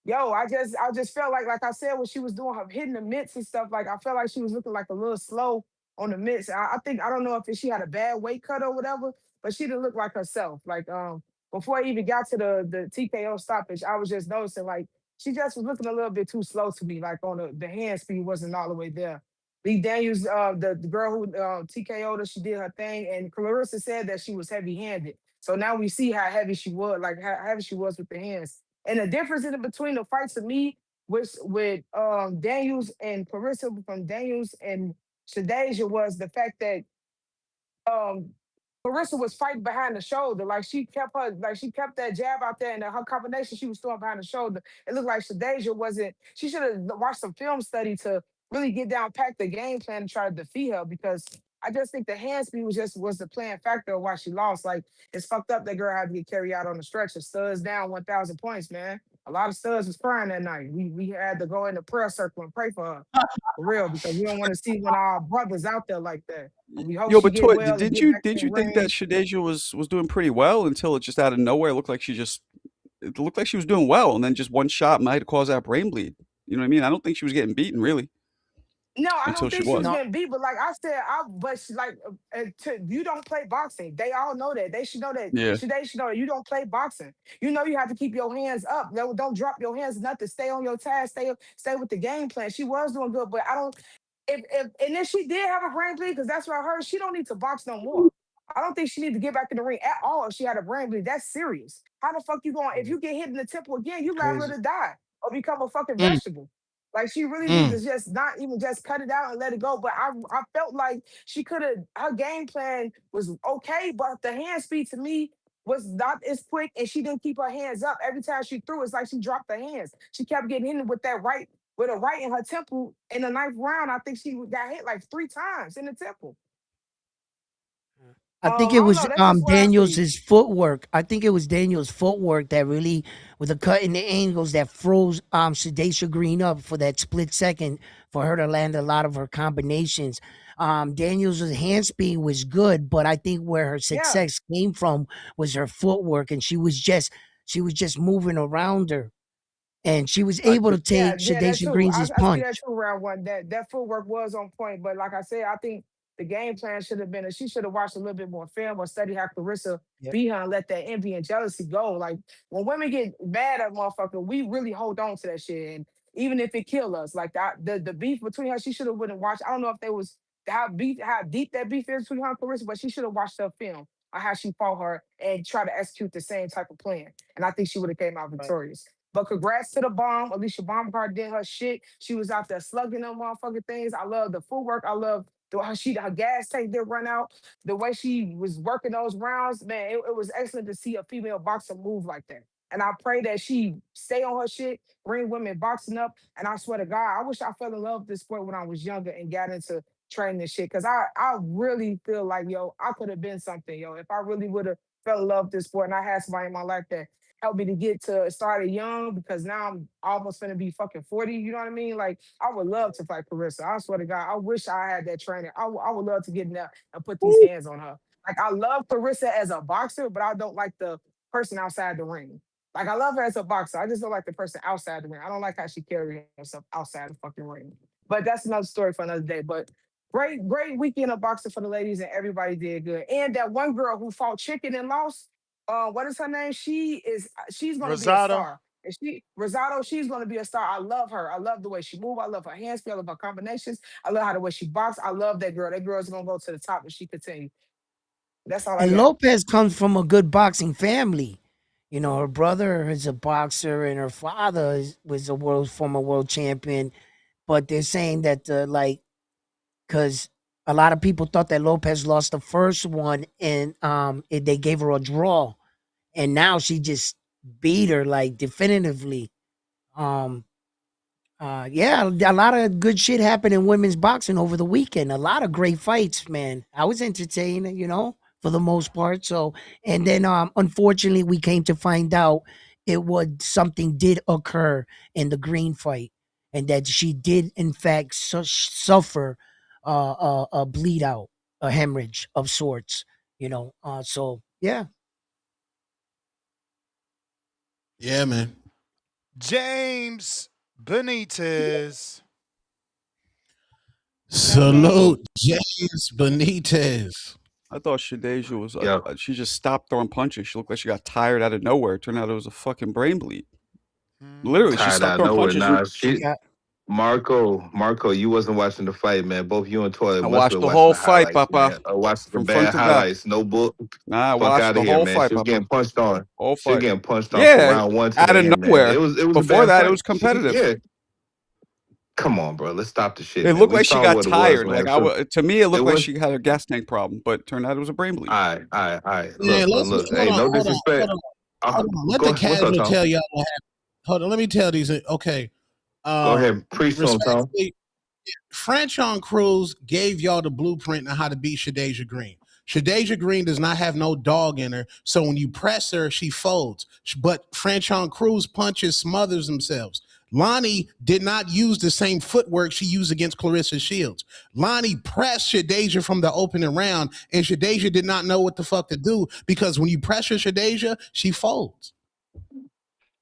Yo, I just felt like I said, when she was doing her hitting the mitts and stuff, like I felt like she was looking like a little slow on the mitts. I think I don't know if she had a bad weight cut or whatever, but she didn't look like herself. Like before I even got to the TKO stoppage, I was just noticing like she just was looking a little bit too slow to me. Like on the hand speed wasn't all the way there. Lee Daniels, the girl who TKO'd her, she did her thing, and Clarissa said that she was heavy handed. So now we see how heavy she was, like how heavy she was with the hands. And the difference in between the fights to me was with Daniels and Clarissa from Daniels and Shadeja was the fact that um Carissa was fighting behind the shoulder. Like she kept that jab out there and her combination she was throwing behind the shoulder. It looked like Shadeja wasn't, she should have watched some film study to really get down, pack the game plan and try to defeat her because I just think the hand speed was the playing factor of why she lost. Like it's fucked up that girl had to get carried out on the stretcher. Studs down 1,000 points, man. A lot of studs was crying that night. We had to go in the prayer circle and pray for her. For real, because we don't want to see when our brothers out there like that. And we hope Yo, she but get Toy, well and did get you back did in the you think that ring. Shadeja was doing pretty well until it just out of nowhere looked like it looked like she was doing well, and then just one shot might cause that brain bleed. You know what I mean? I don't think she was getting beaten really No, I until don't she think she was was. No, getting beat, but like I said, but she, like you don't play boxing. They all know that. They should know that. Yeah. They should know that you don't play boxing. You know you have to keep your hands up. No, don't drop your hands. Nothing. Stay on your task. Stay with the game plan. She was doing good, but I don't. If and then she did have a brain bleed because that's what I heard. She don't need to box no more. I don't think she need to get back in the ring at all if she had a brain bleed. That's serious. How the fuck you going? If you get hit in the temple again, you liable crazy. to die or become a fucking Mm, vegetable. Like she really needs mm. to just not even just cut it out and let it go. But I felt like she could have, her game plan was okay, but the hand speed to me was not as quick and she didn't keep her hands up. Every time she threw, it's like she dropped her hands. She kept getting hit with that right, with a right in her temple in the ninth round. I think she got hit like 3 times in the temple. I think it I don't was know. That's just what I see. Daniels' footwork. I think it was Daniels' footwork that really, with the cut and the angles, that froze Shadesha Green up for that split second for her to land a lot of her combinations. Daniels' hand speed was good, but I think where her Yeah. success came from was her footwork, and she was just moving around her, and she was able to Yeah, take yeah, that Shadesha too. Green's I see that punch. too. Round one, that footwork was on point, but like I said, I think the game plan should have been. She should have watched a little bit more film or study how Clarissa Yep. beat her and let that envy and jealousy go. Like when women get mad at motherfucker, we really hold on to that shit, and even if it kill us, like that, the beef between her, she should have went and watched. I don't know if there was how deep that beef is between her and Clarissa, but she should have watched her film on how she fought her and try to execute the same type of plan, and I think she would have came out victorious. But congrats to the bomb. Alicia Baumgart did her shit. She was out there slugging them motherfucking things. I love the footwork. I love her gas tank did run out. The way she was working those rounds, man, it was excellent to see a female boxer move like that. And I pray that she stay on her shit, bring women boxing up. And I swear to God, I wish I fell in love with this sport when I was younger and got into training this shit. Cause I really feel like, yo, I could have been something, yo. If I really would have fell in love with this sport and I had somebody in my life that helped me to get to started young because now I'm almost gonna be fucking 40. You know what I mean? Like I would love to fight Carissa. I swear to God, I wish I had that training. I would love to get in there and put these hands on her. Like I love Carissa as a boxer, but I don't like the person outside the ring. Like I love her as a boxer. I just don't like the person outside the ring. I don't like how she carries herself outside the fucking ring. But that's another story for another day. But great weekend of boxing for the ladies, and everybody did good. And that one girl who fought Chicken and lost, what is her name? She's gonna be a Rosado. star. And Rosado, she's gonna be a star. I love her. I love the way she move. I love her hand speed. I love her combinations. I love how the way she box. I love that girl. That girl's gonna go to the top if she continue. That's all I And got. Lopez comes from a good boxing family. You know, her brother is a boxer, and her father was a former world champion. But they're saying that because a lot of people thought that Lopez lost the first one, and they gave her a draw, and now she just beat her like definitively. Um, yeah, a lot of good shit happened in women's boxing over the weekend. A lot of great fights, man. I was entertained, for the most part. So, and then unfortunately, we came to find out something did occur in the green fight, and that she did in fact suffer a bleed out, a hemorrhage of sorts. So yeah. Yeah, man. James Benitez. Salute James Benitez. I thought Shadeja was Yo, she just stopped throwing punches. She looked like she got tired out of nowhere. It turned out it was a fucking brain bleed. Literally, she tired stopped out of throwing nowhere. punches. And Nah, Marco, you wasn't watching the fight, man. Both you and Toilet I must have watched been the watching whole the fight, highlights, man. Papa, Watching the from front bad to back. highlights. No book. Nah, I Fuck watched out the of here, whole man. fight, She was Papa. getting punched on. Whole She was fight. getting punched on from Yeah, round one to out the of end, man. nowhere. It was a Before bad that, it fight. was competitive. Yeah. Come on, bro. Let's stop the shit, It man. looked We like she saw got what it was, tired. man. Like So to me, it it looked like was she had a gas tank problem, but it turned out it was a brain bleed. all right. Man, Look. hold Hey, on, no hold on, hold disrespect. on, hold on. Let Go the ahead. What's up, casual Tom? tell y'all what happened. Hold on, let me tell these. Okay, Go uh, ahead. Preach to him, Tom. respectfully, Franchon Cruz gave y'all the blueprint on how to beat Shadeja Green. Shadeja Green does not have no dog in her, so when you press her, she folds. But Franchon Cruz punches smothers themselves. Lonnie did not use the same footwork she used against Clarissa Shields. Lonnie pressed Shadeja from the opening round, and Shadeja did not know what the fuck to do because when you pressure Shadeja, she folds.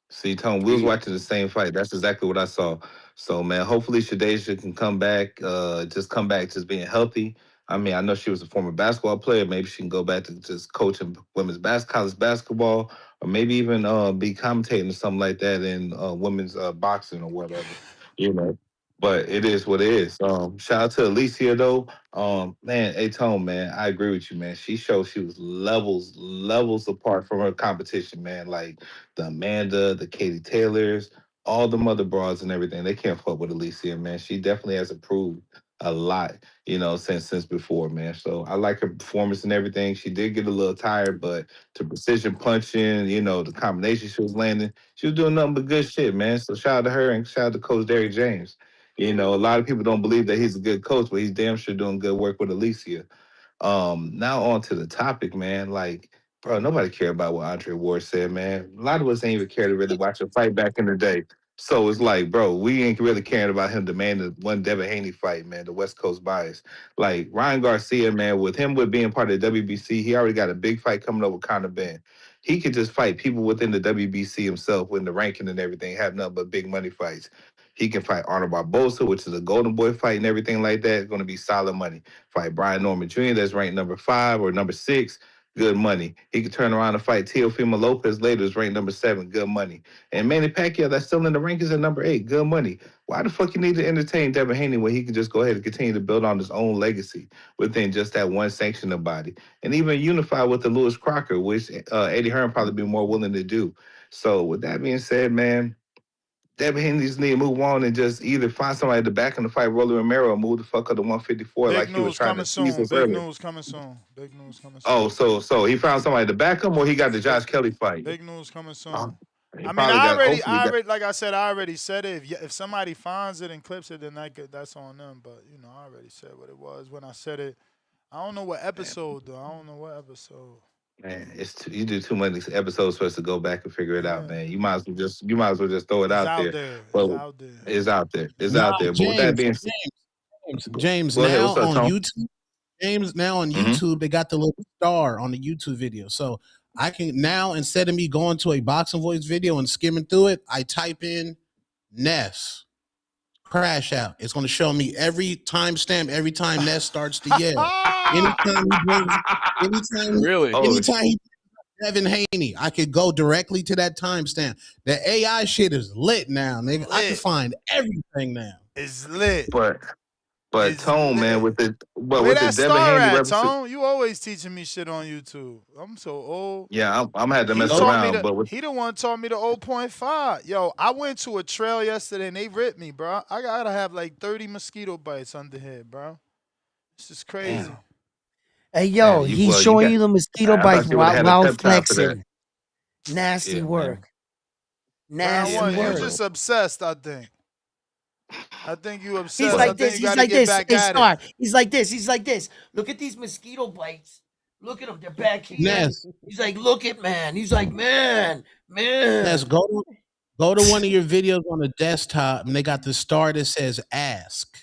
See, Tom, we was watching the same fight. That's exactly what I saw. So, man, hopefully Shadeja can come back, come back just being healthy. I mean, I know she was a former basketball player. Maybe she can go back to just coaching women's college basketball, or maybe even be commentating or something like that in women's boxing or whatever, you know. But it is what it is. Shout out to Alicia though. Man, hey Tone, man, I agree with you, man. She showed she was levels apart from her competition, man. Like the Amanda, the Katie Taylors, all the mother broads and everything. They can't fuck with Alicia, man. She definitely has improved a lot, since before, man. So I like her performance and everything. She did get a little tired, but to precision punching, the combination she was landing, she was doing nothing but good shit, man. So shout out to her and shout out to Coach Derrick James. A lot of people don't believe that he's a good coach, but he's damn sure doing good work with Alicia. Now on to the topic, man. Like, bro, nobody care about what Andre Ward said, man. A lot of us ain't even care to really watch a fight back in the day. So it's like, bro, we ain't really caring about him demanding one Devin Haney fight, man. The West Coast bias. Like Ryan Garcia, man, with being part of the WBC, he already got a big fight coming up with Conor Ben. He could just fight people within the WBC himself, with the ranking and everything, have nothing but big money fights. He can fight Arnold Barbosa, which is a Golden Boy fight and everything like that. It's going to be solid money. Fight Brian Norman Jr., that's ranked number 5 or number 6, good money. He could turn around and fight Teofimo Lopez later, is ranked number 7, good money. And Manny Pacquiao, that's still in the rankings at number 8, good money. Why the fuck you need to entertain Devin Haney when he can just go ahead and continue to build on his own legacy within just that one sanctioned body? And even unify with the Lewis Crocker, which Eddie Hearn probably be more willing to do. So with that being said, man, Devin Haney just need to move on and just either find somebody to back in the fight, Rolly Romero, or move the fuck up to 154 Big like he was news trying coming to tease soon. us Big earlier. news coming soon. Big news coming Oh, soon. so he found somebody to back him, or he got the Big, Josh Kelly fight? big news coming Uh, soon. he I mean, probably got. Hopefully, got. like I said, I already said it. If somebody finds it and clips it, then that's on them. But I already said what it was when I said it. I don't know what episode though. I don't know what episode. Man, you do too many episodes for us to go back and figure it out, Yeah, man. You might as well just throw it it's out out there. there. It's But out there. it's out there. It's Now, out there. But with that being said, James, go ahead. now What's up, on Tom? YouTube. James, now on Mm-hmm. YouTube, they got the little star on the YouTube video. So I can now, instead of me going to a boxing voice video and skimming through it, I type in Ness. crash out. It's going to show me every timestamp every time Ness starts to yell. Anytime he brings, Really? anytime he Devin Haney, I could go directly to that timestamp. The AI shit is lit now, nigga. I can Lit. find everything now. It's lit. But It's Tone, man, lit. with the Where with the that Devin star Haney at, represent. Tone? You always teaching me shit on YouTube. I'm so old. Yeah, I'm had to He mess taught me around, the but with he the one taught me the 0.5. Yo, I went to a trail yesterday and they ripped me, bro. I gotta have like 30 mosquito bites under here, bro. This is crazy. damn, Hey, yo, you he's well, you showing got. you the mosquito I bites thought you would have had a while pep talk for that. flexing. Nasty Yeah, man. work. Round Nasty Yeah, one, you man. work. But just obsessed, I think. I think you He's obsessed. I like but this. think you He's gotta like get this. back Hey, at it. Star. He's like this. He's like this. Look at these mosquito bites. Look at them. They're back here. Ness, He's like, look at man. He's like, man. Go to one of your videos on the desktop, and they got the star that says "Ask."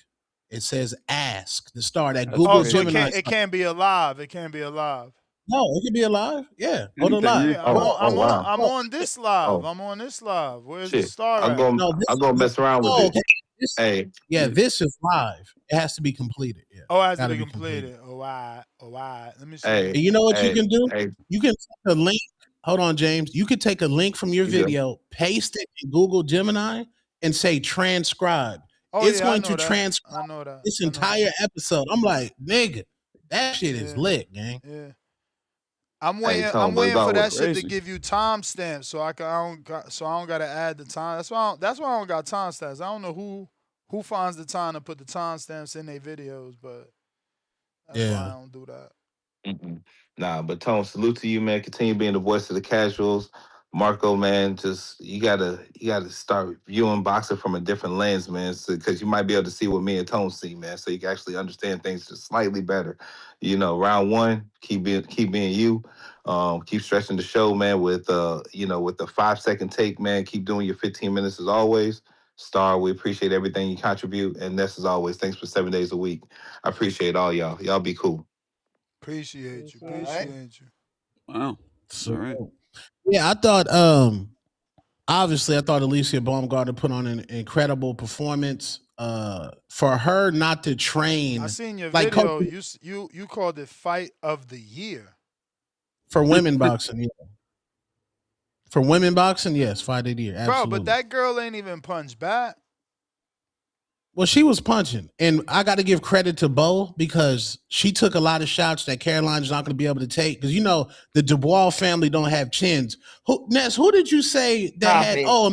It says "Ask." The star that That's Google Oh, so crazy. Gemini. it can't be alive. It can't be alive. No, it could be alive. Yeah, go to Anything, live. yeah. Yeah, Go, wow. I'm on this live. Oh I'm on this live. Where's the shit. star at? no, I'm gonna mess around with it. okay. This, Hey, yeah, this is live. It has to be completed. Yeah, Oh, it has to got to be be completed. completed. Oh, why? Oh, why? Let me see. hey, And you know what you hey, can do? hey. You can take a link. Hold on, James. You could take a link from your You good? video, paste it in Google Gemini, and say transcribe. Oh It's yeah, I going to know that. transcribe I know that. this I know that. entire episode. I'm like, nigga, that shit is Yeah, lit, gang. yeah. I'm Hey, waiting. I'm Tone, but it's waiting for always that shit to Crazy. give you timestamps, so I don't gotta add the time. That's why I don't got timestamps. I don't know who finds the time to put the timestamps in their videos, but that's why I Yeah. don't do that. Mm-mm. Nah, but Tone, salute to you, man. Continue being the voice of the casuals. Marco, man, just you gotta start viewing boxing from a different lens, man, because you might be able to see what me and Tone see, man, so you can actually understand things just slightly better. Round one, keep being you. Keep stretching the show, man, with with the 5 second take, man. Keep doing your 15 minutes as always. Star, we appreciate everything you contribute, and this as always, thanks for 7 days a week. I appreciate all y'all. Y'all be cool. Appreciate you. Appreciate you. Appreciate you. Wow. All right. Yeah, I thought obviously I thought Alicia Baumgartner put on an incredible performance. For her not to I train seen your like coach video. You called it fight of the year, for women boxing, yeah. For women boxing, yes, fight of the year, bro. But absolutely. that girl ain't even punch back. Well, she was punching, and I got to give credit to Bo because she took a lot of shots that Caroline's not going to be able to take. Because the Dubois family don't have chins. Who did you say that Stop had? it. Oh,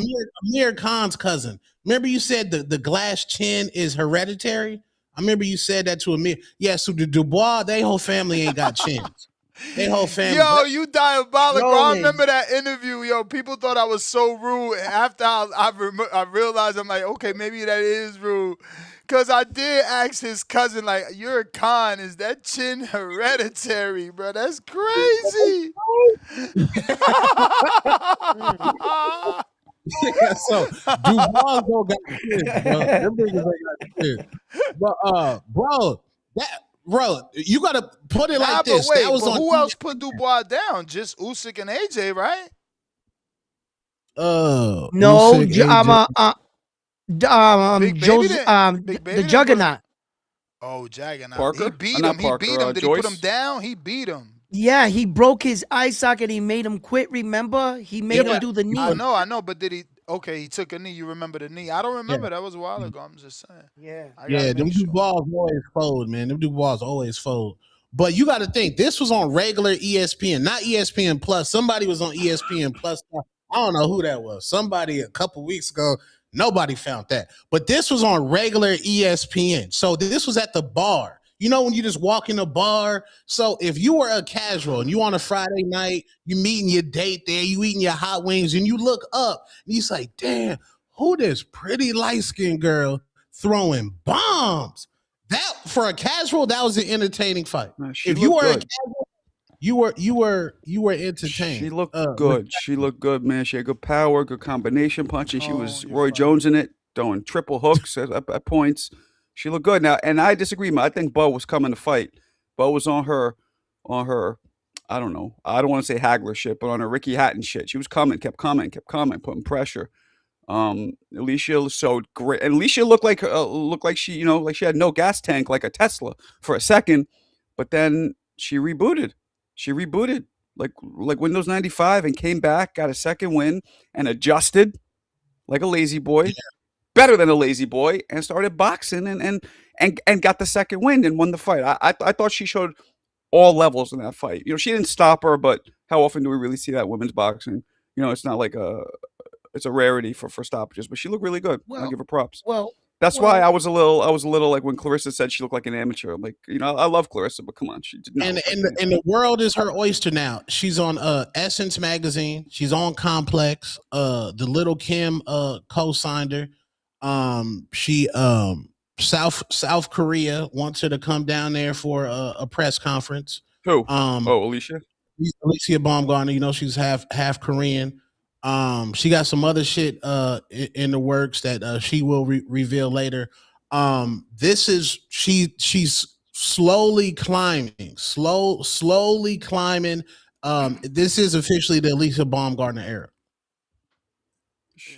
Amir Khan's cousin. Remember you said the glass chin is hereditary. I remember you said that to Amir. Yeah, so the Dubois, they whole family ain't got chins. They whole family. Yo, you diabolical. I Trolling. remember that interview. Yo, people thought I was so rude. And after I realized, I'm like, okay, maybe that is rude. Because I did ask his cousin, like, you're a con. Is that chin hereditary, bro? That's crazy. Mm. So Dubois don't got chins, bro. Them niggas ain't got chins. But bro, you gotta put it Nah, like but this. That wait, was but on who else put Dubois down? Just Usyk and AJ, right? No, Usyk, AJ. Big Baby Joseph, didn't. Big the Baby didn't put. Juggernaut. Oh, Jaggernaut. He Parker? beat him. Not He Parker. beat him. Did he put him Joyce? down? He beat him. Yeah, he broke his eye socket. He made him quit. Remember, he Yeah, made him but do the knee. I know, but did he? Okay, he took a knee. You remember the knee? I don't Yeah, remember. That was a while ago. I'm just saying. Yeah. I gotta yeah. Them make sure. Dubois always fold, man. Them Dubois always fold. But you got to think this was on regular ESPN, not ESPN Plus. Somebody was on ESPN Plus. I don't know who that was. Somebody a couple weeks ago. Nobody found that. But this was on regular ESPN. So this was at the bar. When you just walk in a bar. So if you were a casual and you on a Friday night, you meeting your date there, you eating your hot wings, and you look up and you say, damn, who this pretty light-skinned girl throwing bombs? That for a casual, that was an entertaining fight. She If you looked were a good. casual, you were She entertained. looked good. She looked good, man. She had good power, good combination punching. She was Tone, you're Roy funny. Jones in it, throwing triple hooks at points. She looked good. Now, and I disagree, man. I think Bo was coming to fight. Bo was on her, I don't know. I don't want to say Hagler shit, but on her Ricky Hatton shit. She was kept coming, putting pressure. Alicia showed great, and Alicia looked like she, like she had no gas tank, like a Tesla for a second, but then she rebooted. She rebooted like Windows 95 and came back, got a second win, and adjusted like a lazy boy, better than a lazy boy, and started boxing and got the second win and won the fight. I thought she showed all levels in that fight. She didn't stop her, but how often do we really see that women's boxing? It's not like it's a rarity for stoppages, but she looked really good. I'll Well, give her props. well, That's why well. I was a little like when Clarissa said she looked like an amateur. I'm like, I love Clarissa, but come on, she did not And look like and an the, and amateur. the world is her oyster now. She's on Essence magazine. She's on Complex. The Little Kim co-signed her. She South Korea wants her to come down there for a press conference. Who? Um, Oh, Alicia. Alicia Baumgartner, she's half Korean. She got some other shit in the works that she will reveal later. This is she's slowly climbing, slowly climbing. This is officially the Alicia Baumgartner era. She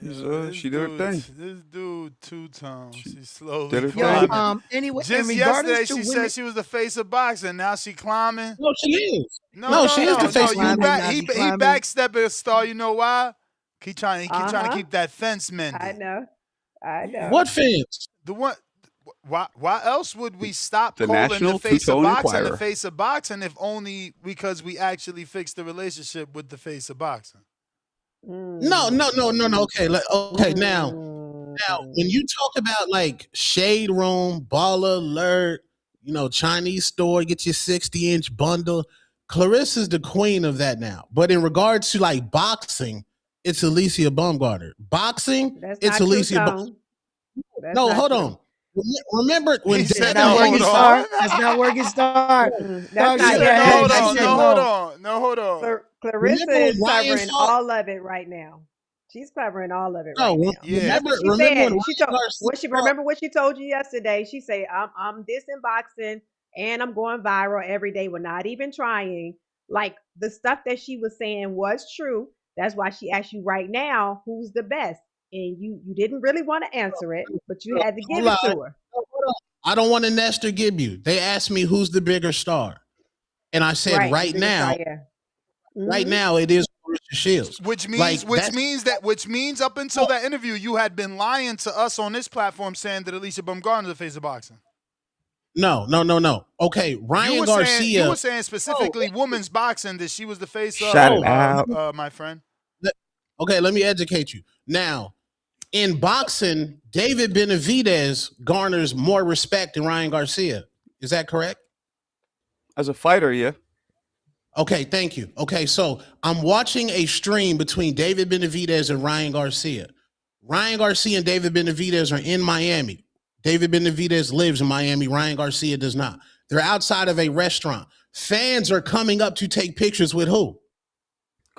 did her thing. This dude two tones. She She's slowly did her Yo, thing. climbing. anyway, and Just regardless yesterday, to she women, said she was the face of boxing. Now she climbing. No, she is. No, No, no, she is the no, now she no. face of You climbing, women. back. now she He climbing. backstepping a star. You know why? He keep trying to Uh-huh. keep that fence I mended. know. I know. What fans? The one. Why else would we stop The calling the National face of Two-Tone boxing the Inquirer. face of boxing if only because we actually fixed the relationship with the face of boxing? No. Okay, okay. Now, when you talk about like Shade Room, Ball Alert, Chinese store, get your 60-inch bundle. Clarissa's the queen of that now. But in regards to like boxing, it's Alicia Baumgartner. Boxing, That's it's not true, Alicia. Tone. That's No, not hold true. on. Remember when He That's said, Devin not "No, Haney working, hold fought? Star. on." That's not working, Star. That's Dog He not. shit. said, Yeah, "No, no. hold I That's on. said No, true. hold no. on. No, hold on." Clarissa Remember when is Ryan covering fought? all of it right now. She's covering all of it No, right now. Yeah. That's remember what she when said. Ryan She told Garcia what she fought? remember what she told you yesterday. She said, I'm this in boxing and I'm going viral every day. We're not even trying. Like the stuff that she was saying was true. That's why she asked you right now, who's the best? And you didn't really want to answer it, but you had to Hold give on. it to her. I don't want to nest or give you. They asked me who's the bigger star, and I said Right. The biggest star, yeah. right Mm-hmm. now it is Clarissa Shields. Which Like means up until that interview, you had been lying to us on this platform saying that Alicia Baumgartner is the face of boxing. no. Okay, Ryan You Garcia. were saying specifically women's boxing that she was the face Shout of, it out. my friend. Okay, let me educate you. Now, in boxing, David Benavidez garners more respect than Ryan Garcia. Is that correct? As a fighter, yeah. Okay, thank you. Okay, so I'm watching a stream between David Benavidez and Ryan Garcia. Ryan Garcia and David Benavidez are in Miami. David Benavidez lives in Miami. Ryan Garcia does not. They're outside of a restaurant. Fans are coming up to take pictures with who?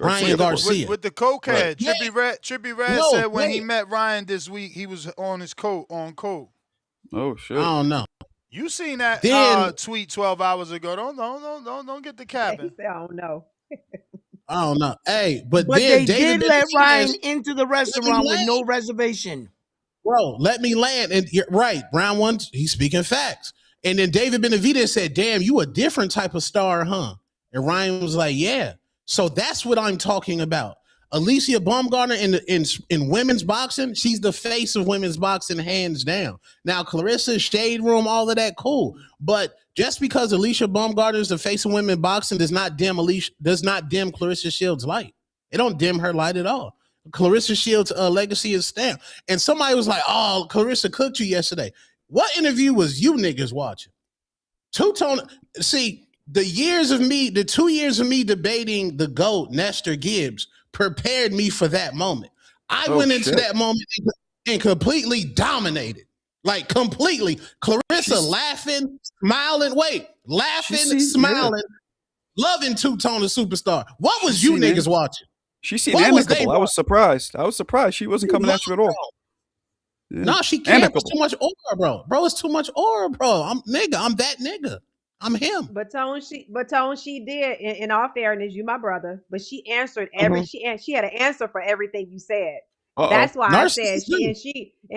Ryan Garcia. With the cokehead. Right. Trippy Red No, said when he wait. met Ryan this week, he was on coke. Oh I shit. don't know. You seen that Then tweet 12 hours ago. Don't get the He capping. said, I don't know. I don't know. Hey, but But then they David did let Benavidez, Ryan into the let me restaurant with land, no reservation. bro. Let me land. And you're right. Round one, he's speaking facts. And then David Benavidez said, "Damn, you a different type of star, huh?" And Ryan was like, "Yeah." So that's what I'm talking about. Alicia Baumgartner in women's boxing, she's the face of women's boxing, hands down. Now, Clarissa, Shade Room, all of that, cool. But just because Alicia Baumgartner is the face of women's boxing does not dim Clarissa Shields' light. It don't dim her light at all. Clarissa Shields' legacy is stamped. And somebody was like, "Oh, Clarissa cooked you yesterday." What interview was you niggas watching? Two-tone. See, the 2 years of me debating the GOAT, Nestor Gibbs, prepared me for that moment. I went into that moment and completely dominated. Like completely. Clarissa laughing, smiling, smiling, loving Two-Tone the Superstar. What was you niggas watching? She seemed What was they amicable. I was surprised. She wasn't coming at you at all. Yeah. No, she can't. It's too much aura, bro. Bro, it's too much aura, bro. I'm that nigga. I'm him. But Tone, she did. In all fairness, you my brother, but she answered she had an answer for everything you said. That's why I said Narcissist.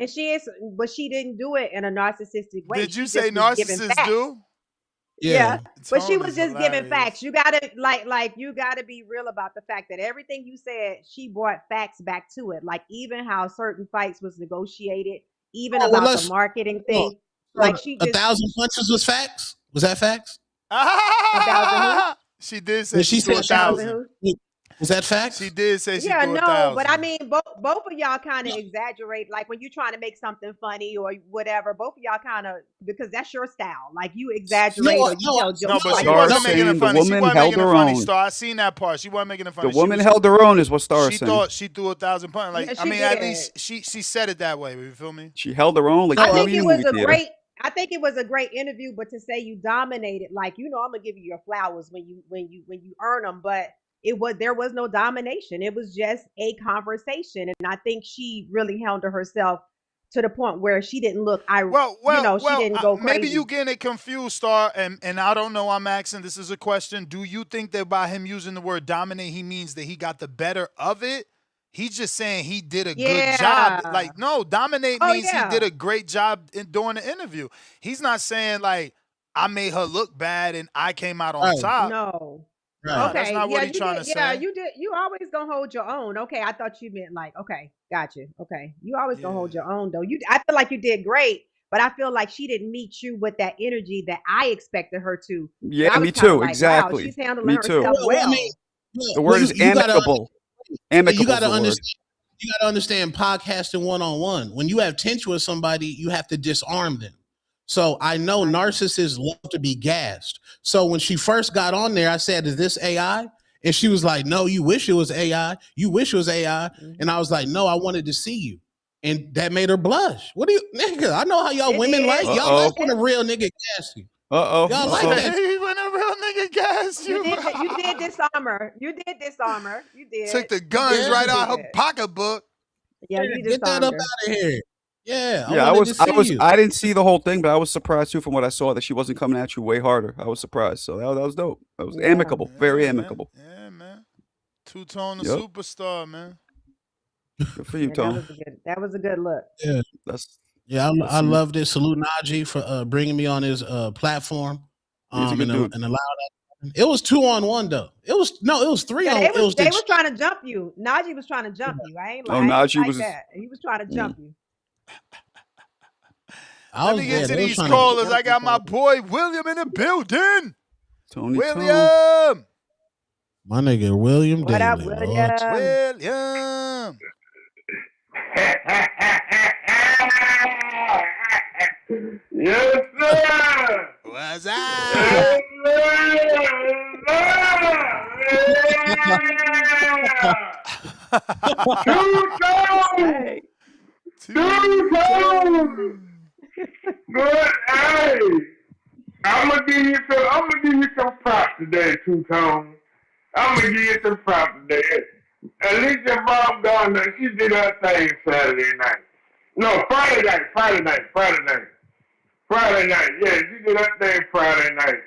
she is, but she didn't do it in a narcissistic way. Did you She say just was giving narcissists facts. do? Yeah, Yeah. but she Tone was is just giving facts. hilarious. You gotta like you gotta be real about the fact that everything you said, she brought facts back to it. Like even how certain fights was negotiated, even Oh, well, about the let's. marketing Oh, thing. so Like she a just thousand punches was facts. Was that facts? a thousand who? She did say When she she threw said a A she thousand thousand. who? was that She facts? did say she Yeah, threw a no, but I thousand. mean, both of y'all kind of exaggerate. Like when you're trying to make something funny or whatever, both of y'all kind of because that's your style. Like you No, exaggerate or you no, tell No, jokes but no, she like it's Star no. wasn't making it saying the funny. She woman wasn't held making it her funny, own. Star. I seen that part. She wasn't making it The funny. woman held her own, is what Star is She saying. thought she threw a thousand punches. yeah, Like, I she mean, at did. least she said it that way. You feel me? She held her own like I No, she think be in it a was movie a theater. great. I think it was a great interview, but to say you dominated, like I'm gonna give you your flowers when you earn them, but there was no domination. It was just a conversation, and I think she really handled herself to the point where she didn't look. She didn't go Maybe you crazy. getting it confused, Star. And I don't know. I'm asking. This is a question. Do you think that by him using the word dominate, he means that he got the better of it? He's just saying he did a good job. Yeah. Like, no, dominate Oh means he did yeah. a great job during the interview. He's not saying like I made her look bad and I came out on right, top. No. right. Nah, that's Okay. not what Yeah, he's you trying did. to Yeah, say. you did. You always gonna hold your own. Okay. I thought you meant like, okay, gotcha. Okay. You always gonna Yeah. hold your own though. I feel like you did great, but I feel like she didn't meet you with that energy that I expected her to. So Yeah, I was me kind of too. like, wow, Exactly. she's handling Me too. herself Well, I mean, well. The well, word is you gotta amicable. Amicable is the word. understand. You gotta understand podcasting one on one. When you have tension with somebody, you have to disarm them. So I know Gotcha. narcissists love to be gassed. So when she first got on there, I said, "Is this AI?" And she was like, "No, you wish it was AI. You wish it was AI." And I Hmm. was like, "No, I wanted to see you." And that made her blush. What do you, nigga? I know how y'all It women did. like. Uh Y'all like oh. when It, a real nigga gas you. Uh oh. Y'all He Uh like said oh. that. when a real nigga gas you you. did that. You did disarm her. You did disarm her. You Took did. the You guns Yeah, did. right You out her did. pocketbook. Yeah, you get that disarmed up her. out of here. Yeah, I Yeah, wanted to see you. I didn't see the whole thing, but I was surprised too from what I saw that she wasn't coming at you way harder. I was surprised. So that was dope. That was Yeah. amicable. Very Yeah, man. amicable. Yeah, man. Two-tone the Yep. superstar, man. Good for you, Yeah, that Tone. was a good. That was a good look. Yeah. That's Yeah, that's I loved it. Salute Najee for bringing me on his platform. he's a good dude. And allow that. It was 2-on-1 though. It was three Yeah, on. It was they the was trying to jump you. Najee was trying to jump you. Oh, I ain't Najee like was. that. He was trying to Mm, jump you. I Let was me get there. to They was these trying to. callers. Jump I you, got my cuz. boy William in the building. Tony Tone. William. My nigga William What up, Daly, Lord. William? William. Yes, sir. What's Yes, up? sir. Two toes. Hey. Two toes. Two-tone. Good. Hey, I'm gonna give you some props today, Two Tone. I'm gonna give you some props today. At least your mom Gardner, she did her thing Saturday night. No, Friday night. Yeah, she did her thing Friday night.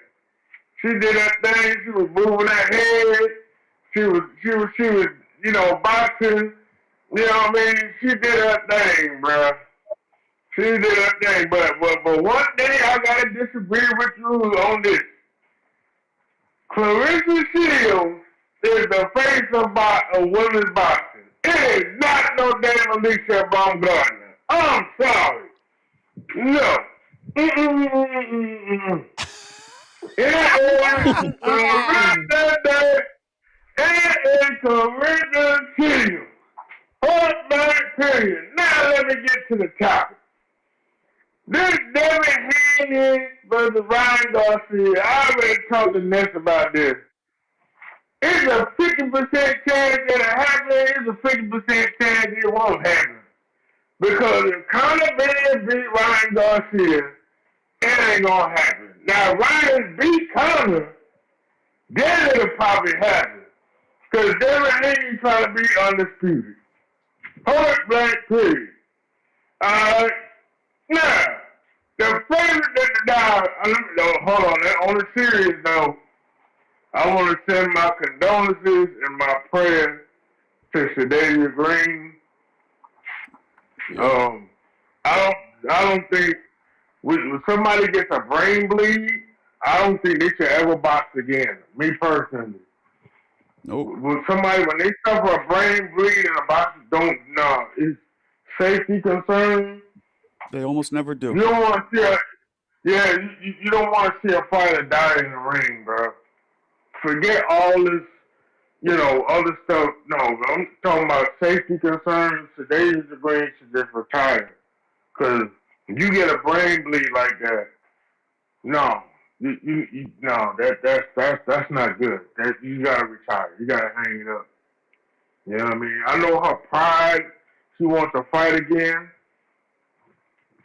She did her thing. She was moving her head. She was, boxing. You know what I mean? She did her thing, bruh. She did her thing. But one thing I gotta disagree with you on this. Clarissa Shields is the face of women's boxing. It is not no damn Alicia Baumgartner. I'm sorry. No. Mm-mm-mm-mm-mm-mm. It is Clarissa. It is Clarissa Shields. Point blank period. Now let me get to the topic. This Devin Haney versus Ryan Garcia. I already talked to Ness about this. It's a 50% chance it'll happen. It's a 50% chance it won't happen. Because if Conor Benn beat Ryan Garcia, it ain't gonna happen. Now, Ryan beat Conor, then it'll probably happen. Because Devin Haney trying to be undisputed. Point blank period. Alright? Now, the favorite hold on a serious note, I want to send my condolences and my prayers to Shadasia Green. Yeah. I don't think when somebody gets a brain bleed, I don't think they should ever box again. Me personally. Nope. When they suffer a brain bleed and a boxer don't no, it's safety concerns. They almost never do. You don't want to see you don't want to see a fighter die in the ring, bro. Forget all this, other stuff. No, I'm talking about safety concerns. Today's the brain should just retire. Cause if you get a brain bleed like that, no, no, that's not good. That you gotta retire. You gotta hang it up. You know what I mean? I know her pride. She wants to fight again.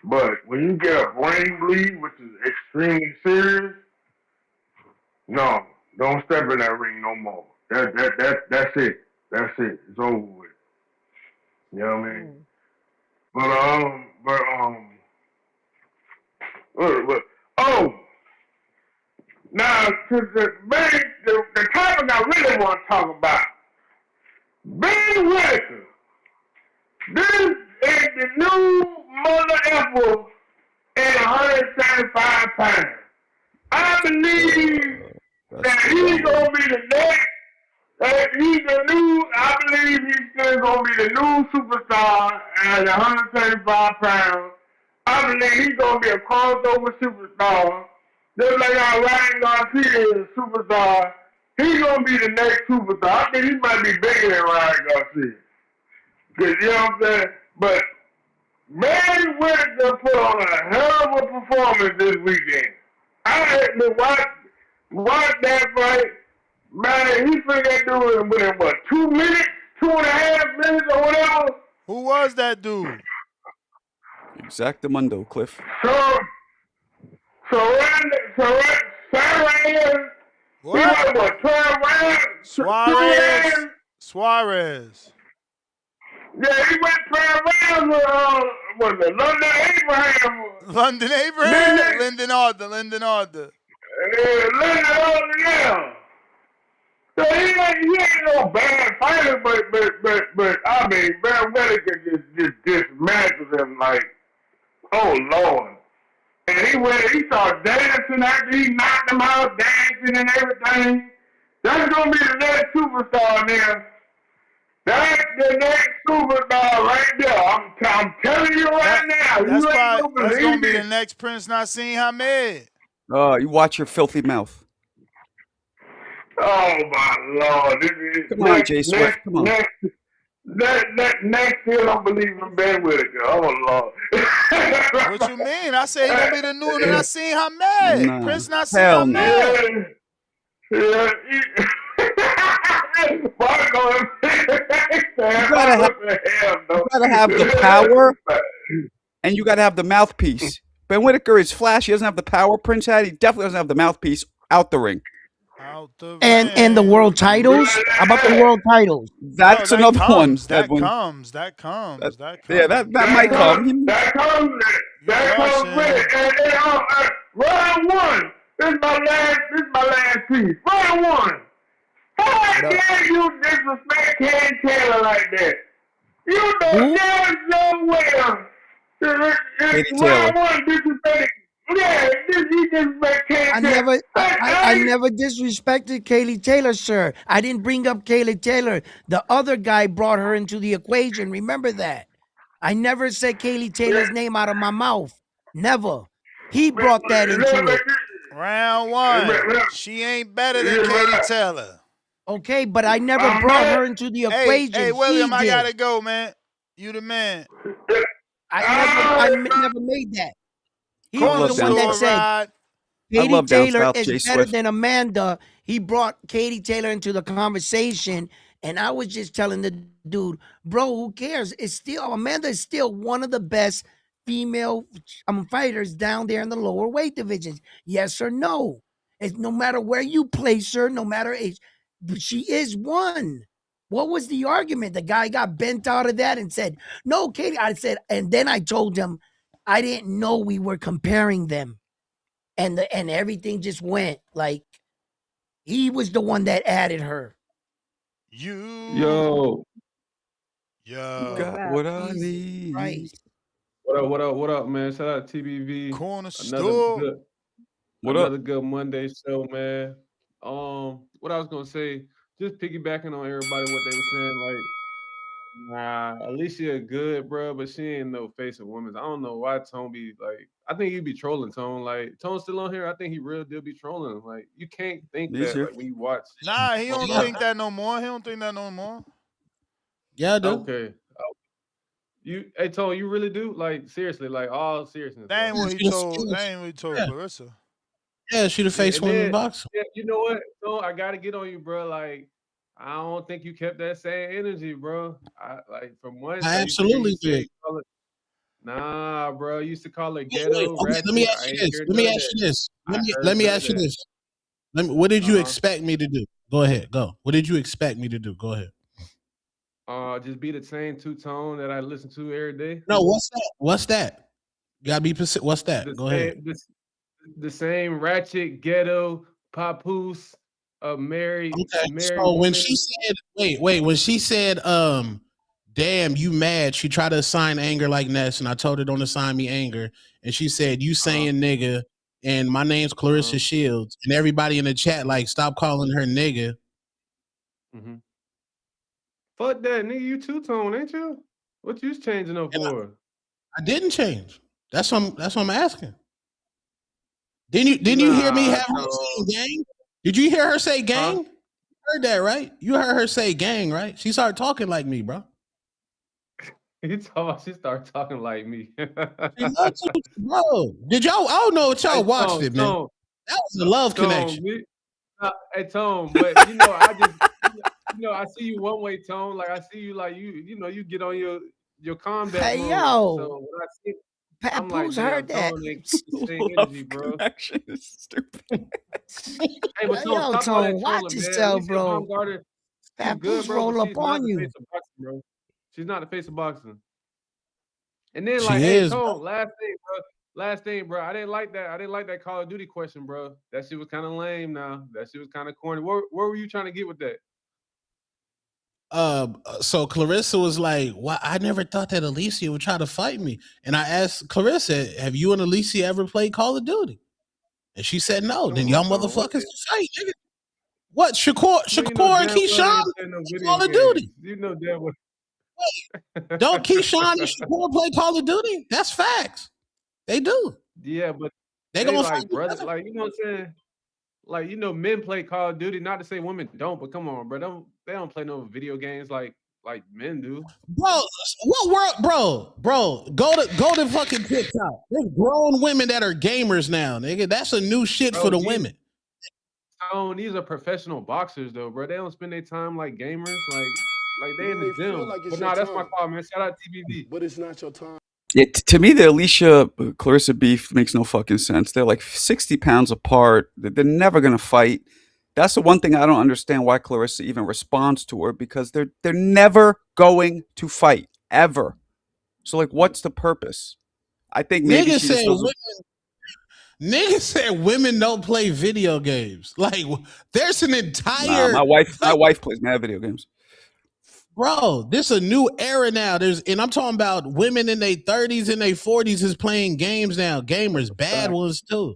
But when you get a brain bleed, which is extremely serious, no, don't step in that ring no more. That's it. That's it. It's over with. You know what I mean? But oh, now to the topic I really want to talk about, Ben Whitaker. This is the new mother effer at 175 pounds. I believe that he's gonna be the next. He's the new. I believe he's still gonna be the new superstar at 175 pounds. I believe he's gonna be a crossover superstar, just like how Ryan Garcia is a superstar. He's gonna be the next superstar. I think he might be bigger than Ryan Garcia. Cause you know what I'm saying. But Manny Whitaker put on a hell of a performance this weekend. I had to watch that fight. Man, he figured that dude within what, 2 minutes, 2.5 minutes or whatever. Who was that dude? Exactamundo, Cliff. So Saturday, he went what, 12 rounds? Suarez. Yeah, he went 12 rounds with London Abraham. Lyndon Abraham? Lyndon Arthur. Lyndon Arthur, yeah. So he ain't no bad fighter, but I mean, Van Whitaker just dismantles him like, oh Lord. And he started dancing after he knocked him out, dancing and everything. That's gonna be the next superstar there. That's the next superstar right there. I'm telling you right now. That's gonna be the next Prince Nassim Hamed. You watch your filthy mouth. Oh my Lord! Come on, Jay Swift. Come on. Next year, I'm believing Ben Whitaker. Oh Lord! What you mean? I said he gonna be the new Nassim Hamed. Nah. Prince Nassim Hell Hamed. Yeah. You gotta have the power, and you gotta have the mouthpiece. Ben Whitaker is flashy. He doesn't have the power Prince had. He definitely doesn't have the mouthpiece out the ring. And the world titles? How about the world titles? That's another one. That comes. Yeah, that might come. That comes with it. And round one. This is my last piece. Round one. How dare you disrespect Ken Taylor like that? You know there's no way. Katie Taylor. Round one disrespecting. Yeah, you disrespect Ken Taylor. I never disrespected Kaylee Taylor, sir. I didn't bring up Kaylee Taylor. The other guy brought her into the equation. Remember that. I never said Kaylee Taylor's name out of my mouth. Never. He brought that into it. Round one. She ain't better than Katie Taylor. Okay, but I never brought her into the equation. Hey, William, I gotta go, man. You the man. I never made that. He was the one that said Katie Taylor is better than Amanda. He brought Katie Taylor into the conversation, and I was just telling the dude, bro, who cares? Amanda is still one of the best female fighters down there in the lower weight divisions. Yes or no? It's no matter where you place her, no matter age, but she is one. What was the argument? The guy got bent out of that and said, no, Katie. I said, and then I told him, I didn't know we were comparing them. And everything just went like he was the one that added her. You You What's Yo, got up? what I Jesus need. Christ. What up? What up? What up, man? Shout out to TBV. corner Another store. good, What up? another good Monday show, man. What I was gonna say, just piggybacking on everybody what they were saying, like, nah, Alicia good, bro, but she ain't no face of women's. I don't know why Tone be like. I think he be trolling Tone. Like Tone's still on here. I think he real deal be trolling. Like you can't think He's that here. like when you watch Nah, he don't Yeah, think motherfuckers. that no more. He don't think that no more. yeah, I do. Okay, hey Tone, you really do like seriously, like all seriousness, That bro. ain't what he She the told. That face. ain't what he told Yeah, Clarissa. yeah, she the Yeah, face and women then boxer. yeah, you know what? So I gotta get on you, bro. Like, I don't think you kept that same energy, bro. I like for months I I used to hear you absolutely did. say, call it, nah, bro. You used to call it Wait, ghetto, okay, let me ratchet. ask I you ain't this. heard Let none me of ask that. you this. I Let heard me none of ask you that. this. What did you Uh expect me to do? Go ahead, go. What did you expect me to do? Go ahead. just be the same two tone that I listen to every day. No, what's that? What's that? You gotta be specific. What's The that? Go ahead. same, the same ratchet ghetto papoose, Okay, married so when she woman. said, wait, when she said, damn, you mad, she tried to assign anger like Ness, and I told her don't assign me anger. And she said, you Uh saying nigga, and my name's uh Clarissa Shields, and everybody in the chat, uh like, stop calling her nigga. hmm Fuck that, nigga. You two tone, ain't you? What you changing up And for? I didn't change. That's what I'm asking. Didn't you hear me Nah, have her saying tone. gang? Did you hear her say Huh? gang? You heard that, right? You heard her say gang, right? She started talking like me, bro. She started talking like me. She loves you, bro. Did y'all? I don't know if Hey, y'all watched Tone, it, man. Tone, That was a love Tone, connection. hey, Tone, but I just, I see you one way, Tone. Like I see you, like you get on your combat Hey, mode. So yo. when I see, I'm like, Papoose damn, heard that. Tone ain't keep the same energy, Love bro. connection is stupid. Hey, but Hey, Tone, yo, stop all that Tone, watch trolling, man. yourself, Alicia bro. Baumgartner, she's good, Papoose bro, but roll up she's not on the face you. of boxing, bro. She's not the face of boxing. And then like, She hey, is, bro. Tone, last thing, bro. Last thing, bro. I didn't like that. I didn't like that Call of Duty question, bro. That shit was kind of lame. Now that shit was kind of corny. Where were you trying to get with that? So Clarissa was like, "Why? I never thought that Alicia would try to fight me." And I asked Clarissa, "Have you and Alicia ever played Call of Duty?" And she said, "No." Come Then on, y'all Tone. What? motherfuckers can fight, nigga. What? Man, you know Shakur and damn well they Keyshawn ain't playing no video Call of games. Duty. You know damn well. Don't Keyshawn and Shakur play Call of Duty? That's facts. They do. Yeah, but They they gonna fight like each brother, other. like you know what I'm saying. Like men play Call of Duty. Not to say women don't, but come on, bro. They don't play no video games like men do. Bro, what world, bro? Go to fucking TikTok. There's grown women that are gamers now, nigga. That's a new shit for Bro, the women. these are professional boxers though, bro. They don't spend their time like gamers, like they You in the may feel gym. like it's But your nah, that's my time, call, man. Shout out TBV. but it's not your time. Yeah, to me, the Alicia Clarissa beef makes no fucking sense. They're like 60 pounds apart. They're never gonna fight. That's the one thing I don't understand why Clarissa even responds to her because they're never going to fight ever. So like, what's the purpose? I think maybe Nigga she said just doesn't. Nigga said women don't play video games. Like, there's an Nah, entire my like, wife plays mad video games. bro. This a new era now. And I'm talking about women in their 30s and their 40s is playing games now. Gamers, bad Fact. ones too.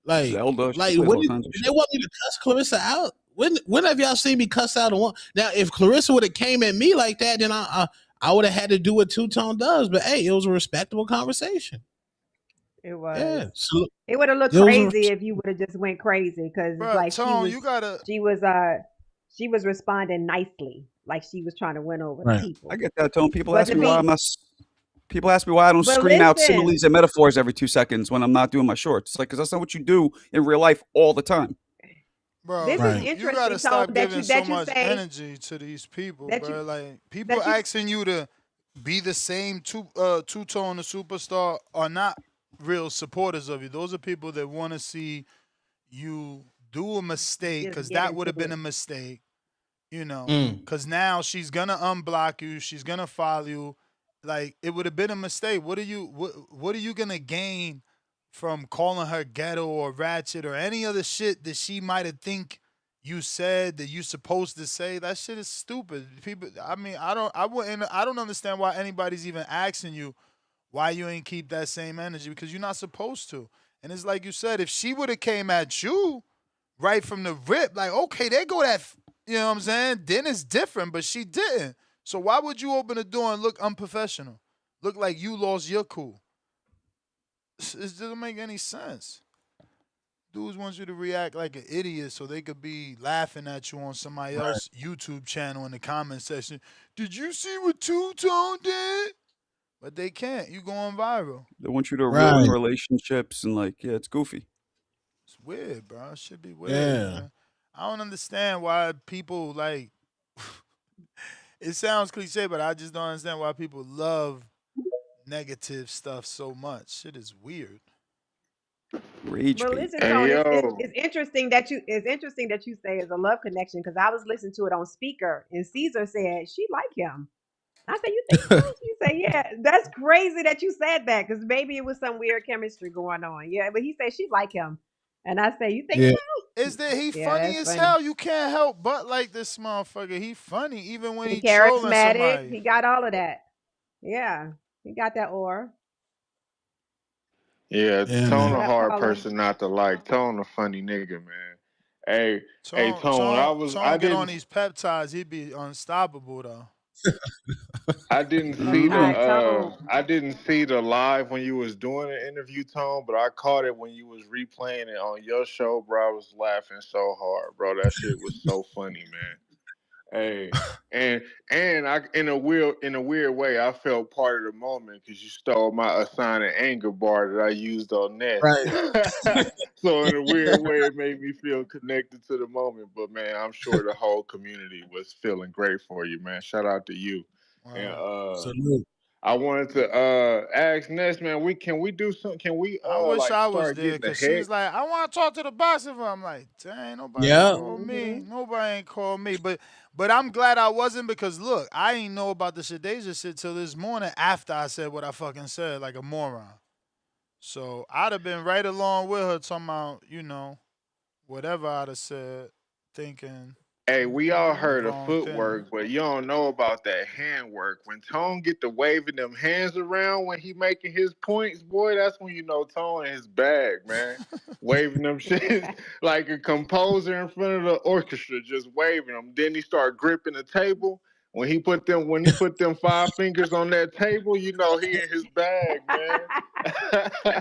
Like, Zelda, she like plays when all kinds of they shit. want me to cuss Clarissa out. When have y'all seen me cuss out a one? Now, if Clarissa would have came at me like that, then I would have had to do what Two Tone does. But hey, it was a respectable conversation. It was. Yeah, so It would have looked it was a crazy if you would have just went crazy because it's Bro, like Tone, you gotta. she was uh she was responding nicely, like she was trying to win over the right. I people. get that, Tone. But to be People ask me why I don't but scream out listen, similes and metaphors every 2 seconds when I'm not doing my shorts. It's like, because that's not what you do in real life all the time. Bro, this is Right. you gotta interesting, Tone, stop that giving you so that you much say energy to these people, that you bro. Like people that you asking you to be the same two tone the superstar are not real supporters of you. Those are people that want to see you do a mistake just because get that would into have been a it. mistake, you know. Mm. Because now she's gonna unblock you, she's gonna follow you. Like it would have been a mistake. What are you gonna gain from calling her ghetto or ratchet or any other shit that she might have think you said that you supposed to say. That shit is stupid. People, I mean, I don't understand why anybody's even asking you why you ain't keep that same energy because you're not supposed to. And it's like you said, if she would have came at you right from the rip, like, okay, they go that, you know what I'm saying? Then it's different, but she didn't. So why would you open the door and look unprofessional? Look like you lost your cool. It doesn't make any sense. Dudes want you to react like an idiot so they could be laughing at you on somebody Right. else's YouTube channel in the comment section. Did you see what Two Tone did? But they can't. You going viral. They want you to ruin Right. relationships and like, yeah, it's goofy. It's weird, bro. It should be weird, Yeah. man. I don't understand why people like. It sounds cliche, but I just don't understand why people love negative stuff so much. Shit is weird. Rage But bait. listen, Hey Tone, yo, it's interesting that you say it's a love connection because I was listening to it on speaker and Caesar said she like him. I said, you think so? She said, yeah. That's crazy that you said that because maybe it was some weird chemistry going on. Yeah, but he said she like him, and I said, you think Yeah. so? Is that he Yeah, funny that's as funny. hell? You can't help but like this motherfucker. He funny even when He he trolling charismatic. somebody. He got all of that. Yeah, he got that aura. yeah, Yeah, Tone man. What a up, hard Paulo? person not to like. Tone a funny nigga, man. Hey, Tone, Tone. Tone, I Tone get on didn't, these peptides. He'd be unstoppable though. I didn't I see don't know. Peptide Tone. I didn't see the live when you was doing the interview, Tone, but I caught it when you was replaying it on your show, bro. I was laughing so hard, bro. That shit was so funny, man. Hey, and I in a weird way, I felt part of the moment because you stole my assign and anger bar that I used on Ness. Right. So in a weird way, it made me feel connected to the moment. But man, I'm sure the whole community was feeling great for you, man. Shout out to you. And Salute. I wanted to ask Ness, man, can we do something? Can we I wish like I was start there getting the because she head? was like, I want to talk to the boxer. I'm like, dang, nobody ain't Yeah. called me. Hmm. Nobody ain't called me. But I'm glad I wasn't because look, I ain't know about the Shadeja shit till this morning after I said what I fucking said like a moron. So I'd have been right along with her talking about, whatever I'd have said, thinking Hey, we all the heard of wrong thing. footwork, but you don't know about that handwork. When Tone get to waving them hands around when he making his points, boy, that's when you know Tone in his bag, man. Waving them shit like a composer in front of the orchestra, just waving them. Then he start gripping the table. When he put them five fingers on that table, you know he in his bag,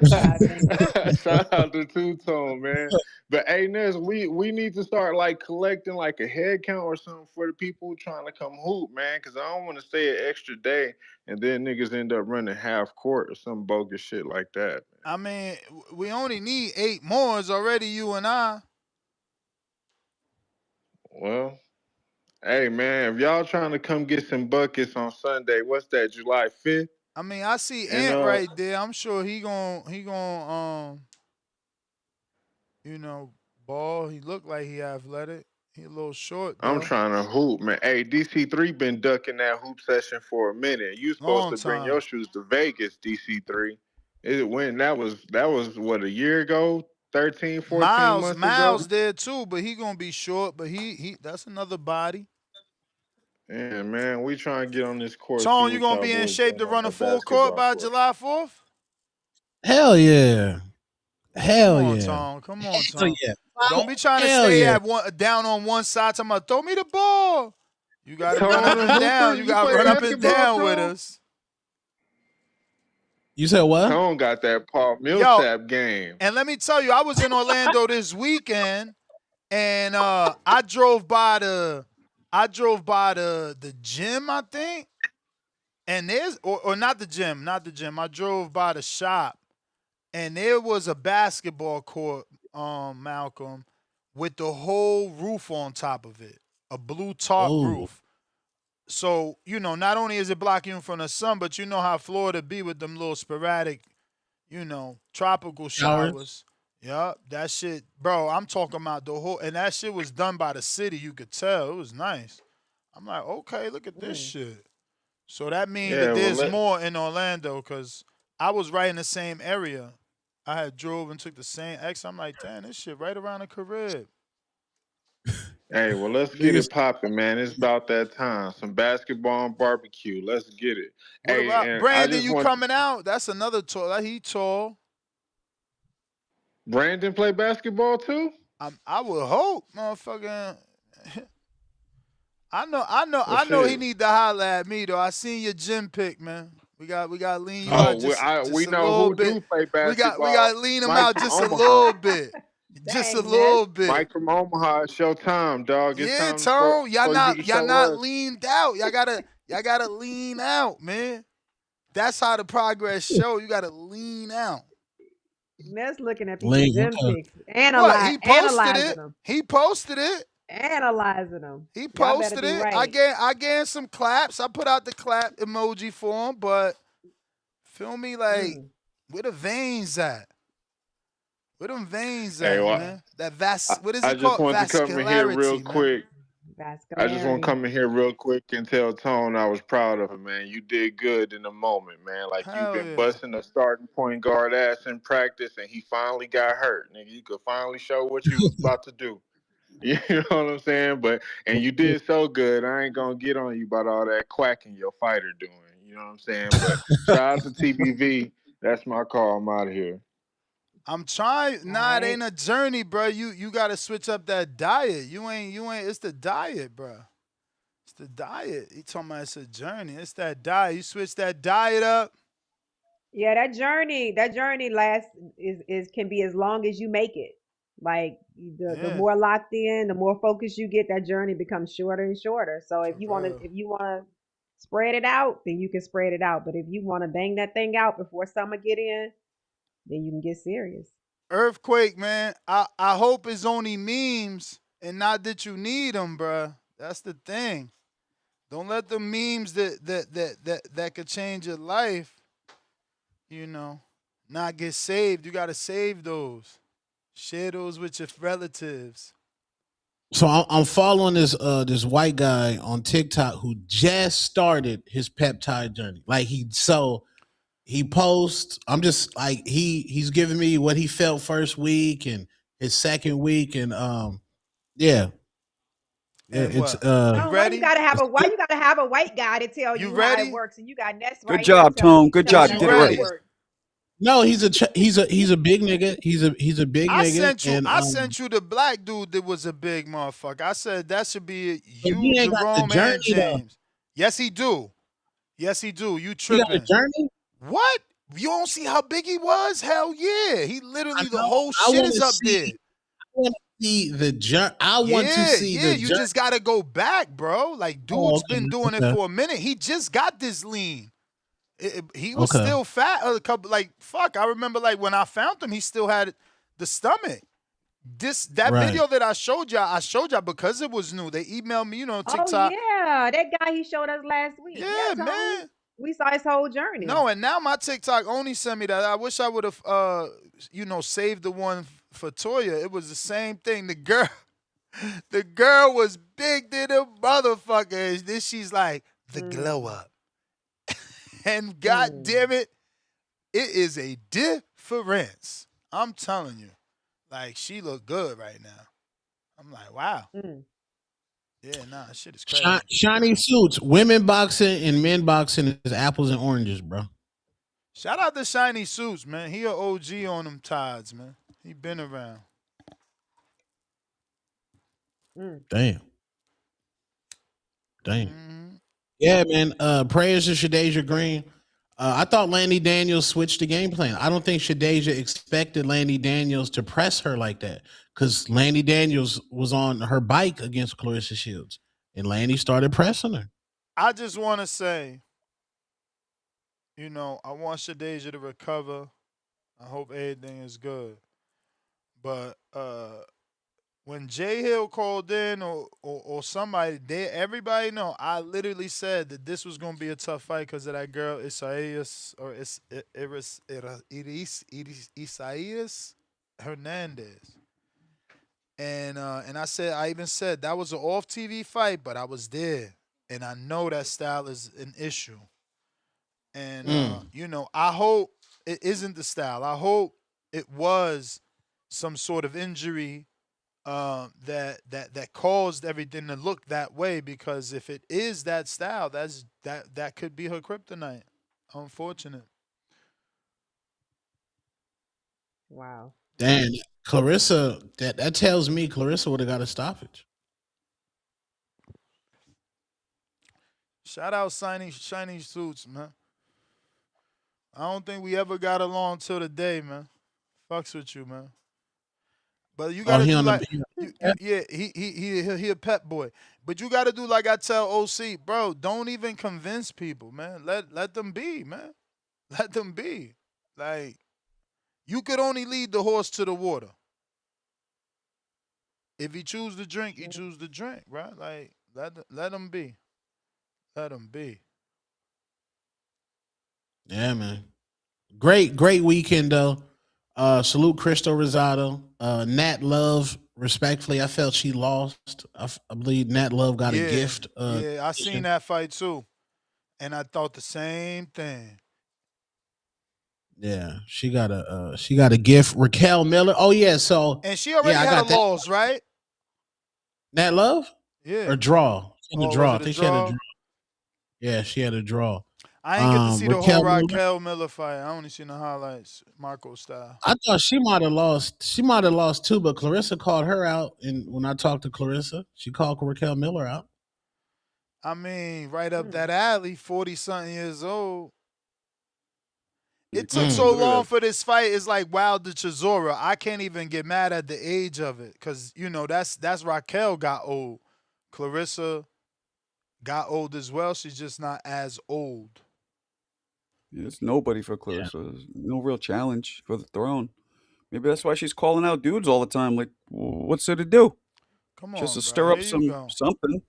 Five fingers. man. Shout out to Two Tone, man. But hey, Nez, we need to start like collecting like a head count or something for the people trying to come hoop, man. Cause I don't want to stay an extra day and then niggas end up running half court or some bogus shit like that. I mean, we only need 8 more. It's already you and I. Well, hey man, if y'all trying to come get some buckets on Sunday, what's that, July 5th? I mean, I see And Ant right there. I'm sure he gon' you know, ball. He looked like he athletic. He a little short I'm though. trying to hoop, man. Hey, DC3 been ducking that hoop session for a minute. You supposed Long to bring time. your shoes to Vegas, DC3. It when that was what a year ago, 13, 14 Miles, months ago. Miles there too, but he gonna be short. But he that's another body. Yeah, man, we trying to get on this court, see Tone, you what gonna y'all be in boys shape doing to on run a the full court basketball by court. July 4th? Hell yeah. Come Hell on, yeah. Tone. Come on, Hell Tone. yeah. Don't be trying to Hell stay yeah. at one down on one side. Talking about throw me the ball. You gotta run up Tone a and Hooper, down. You you gotta play run up and basketball, down with Tone? us. You said what? Tone got that Paul Yo, Millsap game. and let me tell you, I was in Orlando this weekend, and I drove by the gym, I think, and there's or not the gym, not the gym. I drove by the shop, and there was a basketball court, Malcolm, with the whole roof on top of it, a blue tarp Oh, roof. So not only is it blocking you from the sun, but you know how Florida be with them little sporadic, tropical showers. showers. Yup, that shit, bro. I'm talking about the whole, and that shit was done by the city. You could tell it was nice. I'm like, okay, look at this Mm. shit. So that means that Yeah, well there's let more in Orlando because I was right in the same area. I had drove and took the same X. I'm like, damn, this shit right around the crib. Hey, well, let's get Niggas, it popping, man. It's about that time. Some basketball and barbecue. Let's get it. What Hey, about and I Brandon? just You want coming out? That's another tall. He tall. Brandon play basketball too. I would hope, motherfucker. Well, I know he shit. need to holler at me though. I seen your gym pick, man. We got to lean you oh, out Oh, just we a know little who bit. do play We got basketball. to lean him Mike out from just a Omaha. little bit, just a Dang, Ness. little bit. Mike from Omaha. It's your time, dog. It's Yeah, time for Tone, for you to y'all show not us. leaned out. Y'all gotta lean out, man. That's how the progress show. You gotta lean out. Ness looking at people Lane, gym okay. pics, What? He posted analyzing it. them, He posted it. analyzing them. He Y'all better posted do it. right. I gave some claps. I put out the clap emoji for him, but feel me like Mm. where the veins at? Where them veins Hey, at, well, man? That I, what is I it just called? want to come in here real Vascularity, man. quick. I just want to Vascularity. come in here real quick and tell Tone I was proud of him, man. You did good in the moment, man. Like you've Hell been yeah. busting a starting point guard ass in practice, and he finally got hurt, nigga. You could finally show what you was about to do. You know what I'm saying? But and you did so good. I ain't gonna get on you about all that quacking your fighter doing. You know what I'm saying? But shout out to TBV. That's my call. I'm out of here. I'm trying. All Nah, it right. ain't a journey, bro. You gotta switch up that diet. You ain't. It's the diet, bro. It's the diet. He talking about it's a journey. It's that diet. You switch that diet up. Yeah, that journey lasts is can be as long as you make it. Like the Yeah, more locked in, the more focused you get, that journey becomes shorter and shorter. So for real. if you wanna spread it out, then you can spread it out. But if you wanna bang that thing out before summer get in, then you can get serious. Earthquake, man. I hope it's only memes and not that you need them, bro. That's the thing. Don't let the memes that could change your life, you know, not get saved. You gotta save those. Share those with your relatives. So I'm following this white guy on TikTok who just started his peptide journey. Like he posts. I'm just like he's giving me what he felt first week and his second week and yeah, And it's what? You ready? Why you gotta have a white guy to tell You you how it ready? works, and you got Ness Good right here job, Tone. Good telling Is job. You us you did it how it right. ready? works. no, he's a big nigga. He's a big nigga and I sent you the black dude that was a big motherfucker. I said that should be but you, he ain't got the Jerome, and journey though. James. Yes, he do. Yes, he do. You He got a tripping. journey. What? You don't see how big he was? Hell yeah. He I literally the know. whole I shit want is to up see. there. I want to see the journey. I want to Yeah, see yeah. the You journey. just gotta go back, bro. Like, Oh, dude's been doing it okay, for a minute. He just got this lean. He was okay, still fat a couple like fuck. I remember like when I found him, he still had the stomach. That right. video that I showed y'all because it was new. They emailed me, Oh TikTok. yeah, that guy he showed us last week. Yeah, Yeah, Tone. man. We saw his whole journey. No, and now my TikTok only sent me that. I wish I would have saved the one for Toya. It was the same thing. The girl was big than a motherfucker. And then she's like, the glow Mm, up. And god mm, damn it, it is a difference. I'm telling you. Like she look good right now. I'm like, wow. mm. Yeah, nah, shit is crazy. Shiny suits. Women boxing and men boxing is apples and oranges, bro. Shout out to Shiny Suits, man. He a OG on them tides, man. He been around. Mm. Damn, damn. Mm-hmm. Yeah, man. Prayers to Shadeja Green. I thought Lanny Daniels switched the game plan. I don't think Shadeja expected Lanny Daniels to press her like that because Lanny Daniels was on her bike against Clarissa Shields, and Lanny started pressing her. I just want to say, I want Shadeja to recover. I hope everything is good. But when Jay Hill called in or somebody, everybody know. I literally said that this was gonna be a tough fight because of that girl Isaias or Isaias Hernandez. And I even said that was an off TV fight, but I was there, and I know that style is an issue. And Mm. I hope it isn't the style. I hope it was some sort of injury that caused everything to look that way. Because if it is that style, that could be her kryptonite. Unfortunate. Wow. Damn, Clarissa. That tells me Clarissa would have got a stoppage. Shout out shiny suits, man. I don't think we ever got along till the day, man. Fucks with you, man. But you Oh, gotta he do on the. like yeah, he a pet boy. But you gotta do like I tell OC, bro. Don't even convince people, man. Let them be, man. Let them be. Like you could only lead the horse to the water. If he choose to drink, he choose to drink, right? Like let him be. Let him be. Yeah, man. Great weekend though. Salute Crystal Rosado. Nat Love, respectfully, I felt she lost. I believe Nat Love got a Yeah, gift. yeah. I seen that fight too, and I thought the same thing. Yeah, she got a gift. Raquel Miller. Oh yeah, so And she yeah, already I had a got that. loss, right? Nat Love Yeah. or draw. She had a Oh, was draw. I it a think she had a draw? draw. Yeah, she had a draw. I ain't get to see the whole Raquel Miller. Raquel Miller fight. I only seen the highlights, Marco style. I thought she might have lost. She might have lost too, but Clarissa called her out. And when I talked to Clarissa, she called Raquel Miller out. I mean, right up Mm. that alley, 40 something years old. It took Exactly. so Mm. Look at long that. for this fight. It's like Wilder Chisora. I can't even get mad at the age of it. Cause that's Raquel got old. Clarissa got old as well. She's just not as old. It's nobody for Clarissa. There's no real challenge for the throne. Maybe that's why she's calling out dudes all the time. Like, what's there to do? Come Just to on, bro. stir Here up you some go. something.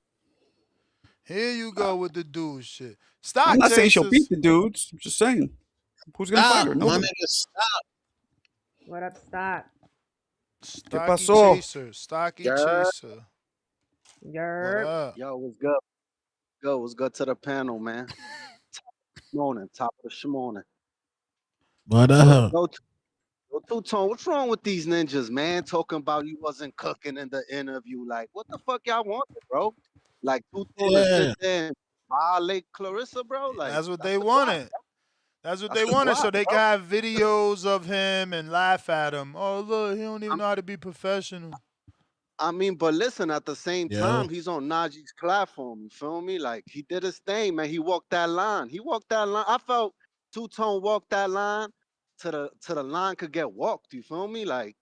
Here you Uh, go with the dude shit. I'm Stock not saying she'll beat chasers. the dudes. I'm just saying, who's gonna fight Stop, her? my Nobody. nigga. Stop. What up, stop? ¿Qué Stocky pasó? chaser. Stocky Yeah, chaser. What Yerp. up? yo, what's good? Good, what's good to the panel, man? Morning, top of the morning. What Yo, up? yo, Two Tone, what's wrong with these ninjas, man? Talking about you wasn't cooking in the interview. Like, what the fuck y'all wanted, bro? Like, Two Tone to sit Yeah. there and violate Clarissa, bro? Like, That's what that's they the guap. wanted. That's what That's they the wanted, guap, so they bro. can have videos of him and laugh at him. Oh, look, he don't even I'm, know how to be professional. I mean, but listen, at the same Yo. time, he's on Najee's platform. You feel me? Like, he did his thing, man. He walked that line. He walked that line. I felt Two Tone walked that line to the line could get walked. You feel me? Like,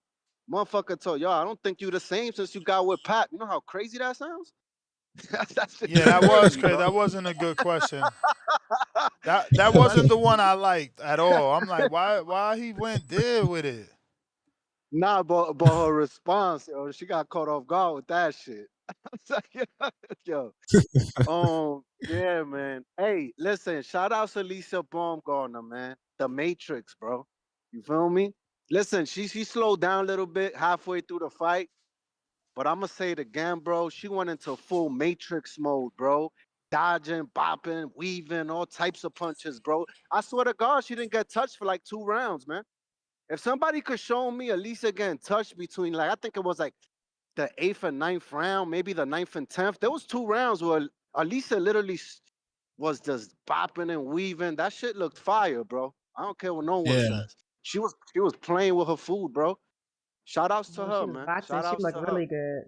motherfucker told y'all, I don't think you the same since you got with Pat. You know how crazy that sounds? That shit Yeah, is that was crazy, crazy. bro. That wasn't a good question. That Yo, wasn't the one I liked at all. I'm like, why he went there with it? nah, but her response, yo, she got caught off guard with that shit. It's like, yo, yeah, man. Hey, listen, shout out to Lisa Baumgartner, man. The Matrix, bro. You feel me? Listen, she slowed down a little bit halfway through the fight, but I'm gonna say it again, bro. She went into full Matrix mode, bro. Dodging, bopping, weaving, all types of punches, bro. I swear to God, she didn't get touched for like 2 rounds, man. If somebody could show me Elisa getting touched between, like, I think it was like the 8th and 9th round, maybe the 9th and 10th. There was 2 rounds where Elisa literally was just bopping and weaving. That shit looked fire, bro. I don't care what no one Yeah. says. She was playing with her food, bro. Shout outs to When her, she was man. boxing, Shout she outs looked to her. really good.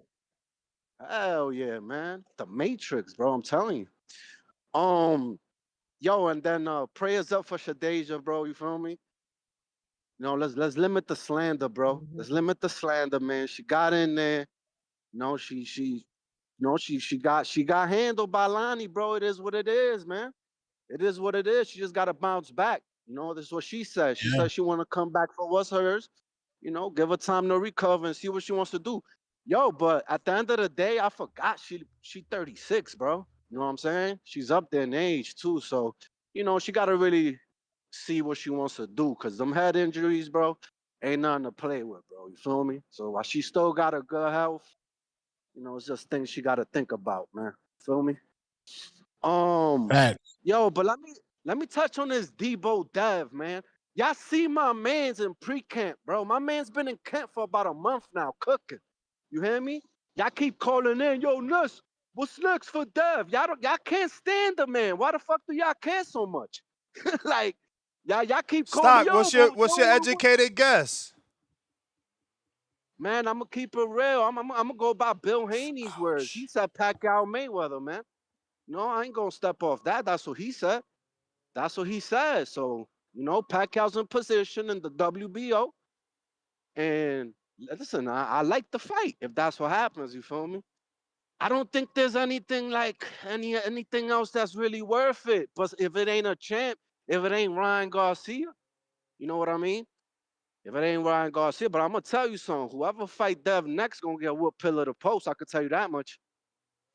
Hell yeah, man. The Matrix, bro. I'm telling you. Um, yo, and then prayers up for Shadeja, bro. You feel me? Let's limit the slander, bro. Hmm. Let's limit the slander, man. She got in there. She got handled by Lonnie, bro. It is what it is, man. It is what it is. She just gotta bounce back. This is what she said. She Yeah. said she wanna come back for what's hers. Give her time to recover and see what she wants to do. Yo, but at the end of the day, I forgot she 36, bro. You know what I'm saying? She's up there in age too. So, she gotta really see what she wants to do. Cause them head injuries, bro, ain't nothing to play with, bro. You feel me? So while she still got her good health, it's just things she gotta think about, man. Feel me? Um, Facts. Yo, but let me touch on this Debo Dev, man. Y'all see my man's in pre-camp, bro. My man's been in camp for about a month now, cooking. You hear me? Y'all keep calling in, yo, Nuss, what's next for Dev? Y'all can't stand the man. Why the fuck do y'all care so much? Like, y'all keep calling, Stock, yo, what's your what? educated guess? Man, I'm gonna keep it real. I'm gonna go by Bill Haney's words. He said Pacquiao Mayweather, man. No, I ain't gonna step off that. That's what he said. That's what he said. So, Pacquiao's in position in the WBO. And listen, I like the fight if that's what happens, you feel me? I don't think there's anything like anything else that's really worth it. But if it ain't a champ, if it ain't Ryan Garcia, you know what I mean? If it ain't Ryan Garcia, but I'm gonna tell you something. Whoever fight Dev next gonna get whooped pillar to post. I could tell you that much.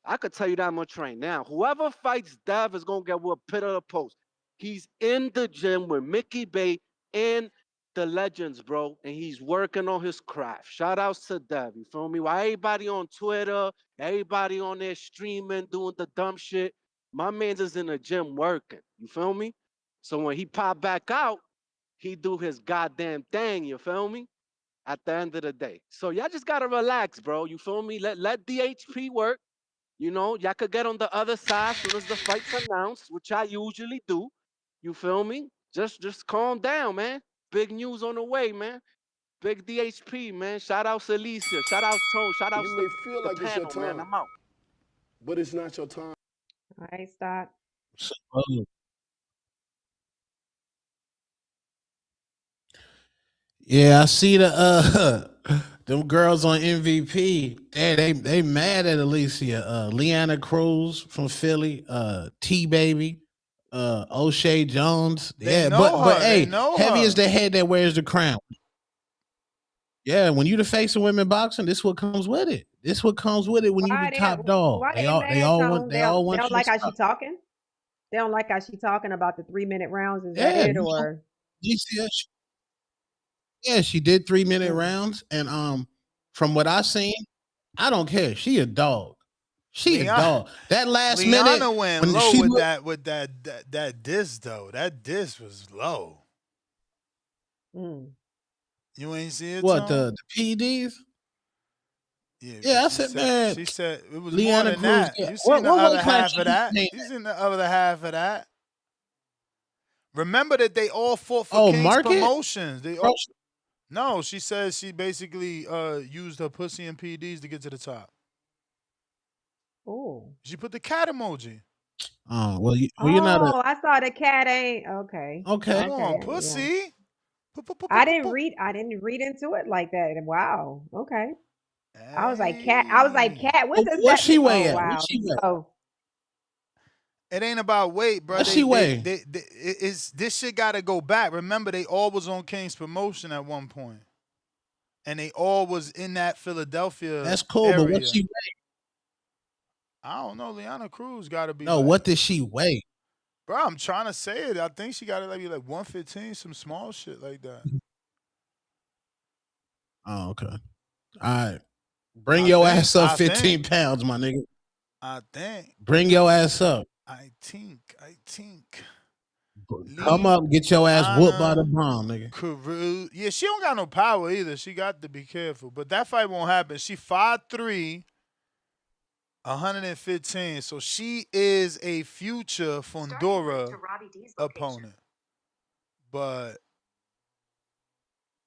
I could tell you that much right now. Whoever fights Dev is gonna get whooped pillar to post. He's in the gym with Mickey Bay and the legends, bro, and he's working on his craft. Shout outs to Dev. You feel me? While everybody on Twitter, everybody on there streaming, doing the dumb shit, my man's is in the gym working. You feel me? So when he pop back out, he do his goddamn thing. You feel me? At the end of the day. So y'all just gotta relax, bro. You feel me? Let DHP work. Y'all could get on the other side as soon as the fight's announced, which I usually do. You feel me? Just calm down, man. Big news on the way, man. Big DHP, man. Shout out Alicia. Shout out Tone. Shout out You to may feel the like it's your panel, man. time, I'm out. but it's not your time. All right, stop. Yeah, I see the them girls on MVP. They mad at Alicia. Leanna Cruz from Philly, T Baby, O'Shea Jones. They Yeah, know but her. They hey, know heavy is her. the head that wears the crown. Yeah, when you the face of women boxing, this what comes with it. This what comes with it when you the Why top dog. they mad, Tone? They all They want don't you to like how stop. she talking? They don't like how she talking about the 3-minute rounds. Is that Yeah, it or? you see her, yeah, she did 3 minute Mm. rounds, and from what I seen, I don't care. She a dog. She a Leon, dog. That last minute Liana went when low she with looked, that diss though. That diss was low. Mm. You ain't see it, what Tone? the PEDs? Yeah, Yeah, but I she said, said man, she said it was more Leanna than Cruz. that. Yeah. You seen the What weight other class half of she used to that. be You in? seen the other half of that. Remember that they all fought for Oh, King's market. promotions. They all no. She says she basically used her pussy and PDs to get to the top. Oh. She put the cat emoji. Oh well, you're not a Oh, I saw the cat ain't okay. okay. Come Okay, on, yeah. pussy. I didn't read into it like that. Wow. Okay. I was like, Hey. cat, what does What that she mean? Oh weigh at? What wow. she weigh? So It ain't about weight, bro. What she weigh? It's this shit got to go back. Remember, they all was on King's promotion at one point, and they all was in that Philadelphia That's cool, but what area. she weigh? I don't know. Liana Cruz got to be No, like, what did she weigh? bro. I'm trying to say it. I think she got to be like 115, some small shit like that. Oh, okay. All right. Bring I your think. ass up I think. 15 pounds, my nigga. I think. Bring your ass up. I think. I think. Come up, get your ass whooped by the Liana bomb, nigga. Cruz. Yeah, she don't got no power either. She got to be careful. But that fight won't happen. She 5'3", 115. So she is a future Fundora opponent. But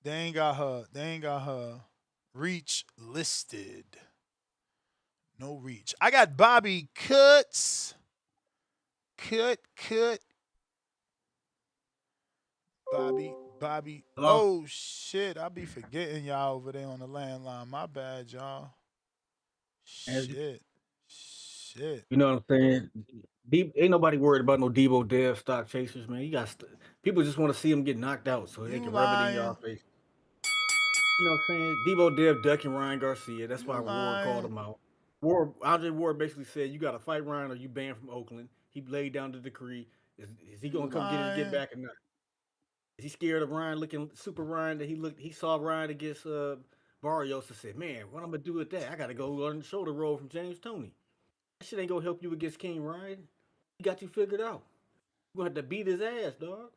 they ain't got her. They ain't got her reach listed. No reach. I got Bobby Cuts. Cut. Bobby. Hello? Oh shit. I be forgetting y'all over there on the landline. My bad, y'all. And Shit. you know what I'm saying? Ain't nobody worried about no Debo Dev stock chasers, man. People just want to see him get knocked out so they You can rub it in lying. y'all face. You know what I'm saying? Debo Dev ducking Ryan Garcia. That's You why Ward called lying. him out. Andre Ward basically said, "You got to fight Ryan or you banned from Oakland." He laid down the decree. Is he You gonna come get his get lying. back or not? Is he scared of Ryan looking super Ryan that he saw Ryan against Barrios and said, "Man, what I'm gonna do with that? I gotta go on the shoulder roll from James Toney. That shit ain't gonna help you against King Ryan. He got you figured out. You gonna have to beat his ass, dog.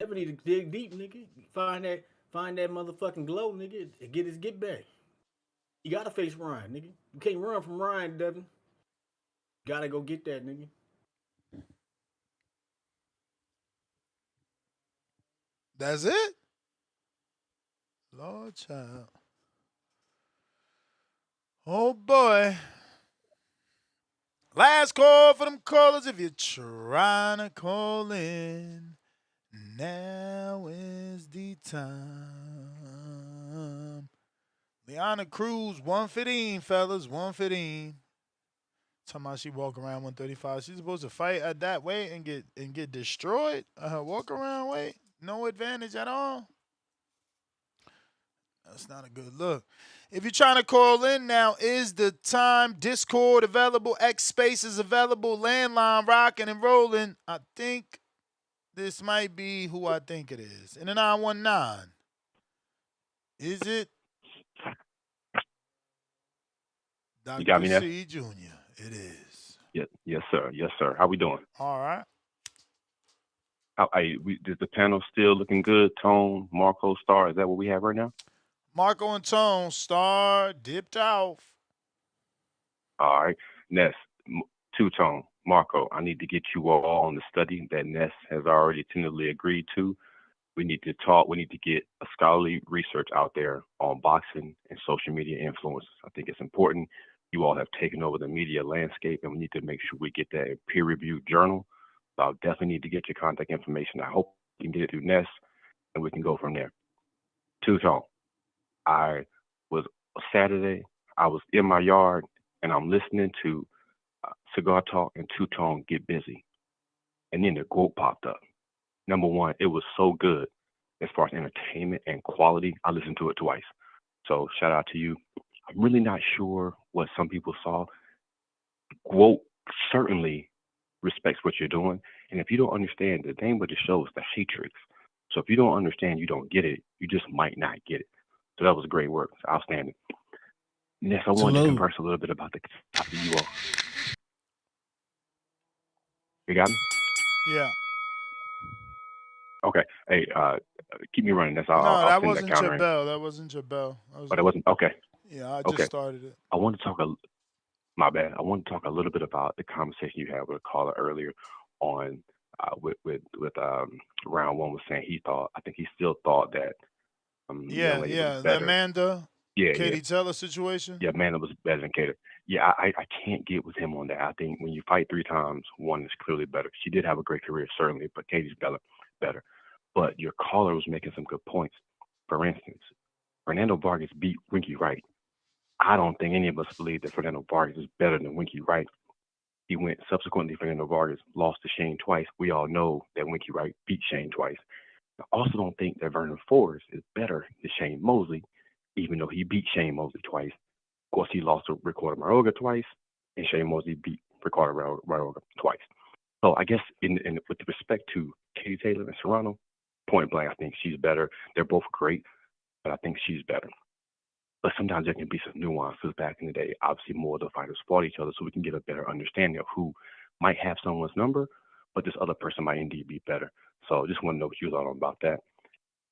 Ever need to dig deep, nigga. Find that motherfucking glow, nigga, and get his get back." You gotta face Ryan, nigga. You can't run from Ryan, Devin. Gotta go get that, nigga. That's it? Lord child. Oh boy. Last call for them callers if you're trying to call in. Now is the time. Liana Cruz, 115, fellas, 115. Talking about she walk around 135. She's supposed to fight at that weight and get destroyed at her walk around weight. No advantage at all. That's not a good look. If you're trying to call in now, is the time. Discord available, X Spaces available, landline rocking and rolling. I think this might be who I think it is. In the 919. Is it You got Dr. me there? C Jr.? It is. Yes, sir. Yes, sir. How we doing? All right. Is the panel still looking good? Tone, Marco, Star. Is that what we have right now? Marco and Tone, Star dipped off. All right. Ness, two-tone, Marco. I need to get you all on the study that Ness has already tentatively agreed to. We need to talk. We need to get a scholarly research out there on boxing and social media influences. I think it's important. You all have taken over the media landscape, and we need to make sure we get that in peer-reviewed journal. So I'll definitely need to get your contact information. I hope you can get it through Ness, and we can go from there. Two-tone. I was Saturday. I was in my yard, and I'm listening to Cigar Talk and Two-Tone Get Busy. And then the quote popped up. Number one, it was so good as far as entertainment and quality. I listened to it twice. So shout out to you. I'm really not sure what some people saw. Quote certainly respects what you're doing. And if you don't understand, the name of the show is The Hatrix. So if you don't understand, you don't get it, you just might not get it. So that was great work. It's outstanding. Next, I wanted to converse a little bit about the topic you all. You got me? Yeah. Okay. Hey, keep me running. That's No, I'll that send that wasn't your counter in. bell. That wasn't your bell. But it wasn't okay. Yeah, I just Okay. started it. I want to talk my bad. I want to talk a little bit about the conversation you had with a caller earlier on with round one was saying I think he still thought that young lady was The better. Amanda, Yeah, Katie Taylor situation. Yeah, Amanda was better than Katie. Yeah, I can't get with him on that. I think when you fight three times, one is clearly better. She did have a great career, certainly, but Katie's better. But your caller was making some good points. For instance, Fernando Vargas beat Winky Wright. I don't think any of us believe that Fernando Vargas is better than Winky Wright. He went subsequently. Fernando Vargas lost to Shane twice. We all know that Winky Wright beat Shane twice. I also don't think that Vernon Forrest is better than Shane Mosley, even though he beat Shane Mosley twice. Of course, he lost to Ricardo Maroga twice, and Shane Mosley beat Ricardo Maroga twice. So I guess with respect to Katie Taylor and Serrano, point blank, I think she's better. They're both great, but I think she's better. But sometimes there can be some nuances. Back in the day, obviously more of the fighters fought each other, so we can get a better understanding of who might have someone's number, but this other person might indeed be better. So just want to know what you thought about that.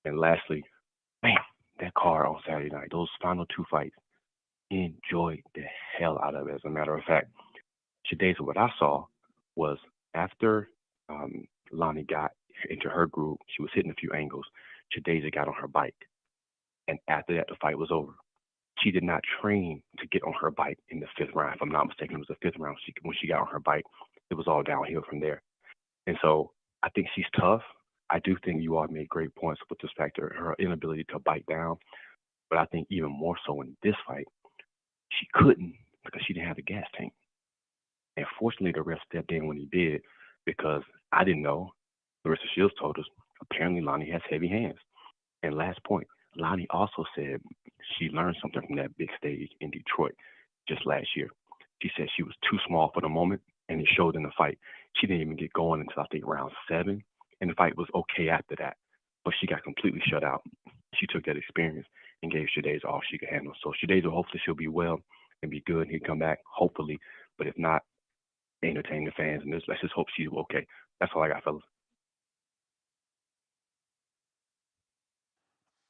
And lastly, man, that card on Saturday night, those final two fights, enjoyed the hell out of it. As a matter of fact, today, so what I saw was after Lonnie got into her group, she was hitting a few angles. Chideja got on her bike. And after that, the fight was over. She did not train to get on her bike in the fifth round. If I'm not mistaken, it was the fifth round. When she got on her bike, it was all downhill from there. And so I think she's tough. I do think you all made great points with respect to her inability to bite down. But I think even more so in this fight, she couldn't because she didn't have a gas tank. And fortunately, the ref stepped in when he did because I didn't know. Larissa Shields told us apparently Lonnie has heavy hands. And last point, Lonnie also said she learned something from that big stage in Detroit just last year. She said she was too small for the moment, and it showed in the fight. She didn't even get going until I think round 7, and the fight was okay after that. But she got completely shut out. She took that experience and gave Chideja all she could handle. So Chideja, hopefully she'll be well and be good and he'll come back, hopefully. But if not, entertain the fans, and let's just hope she's okay. That's all I got, fellas.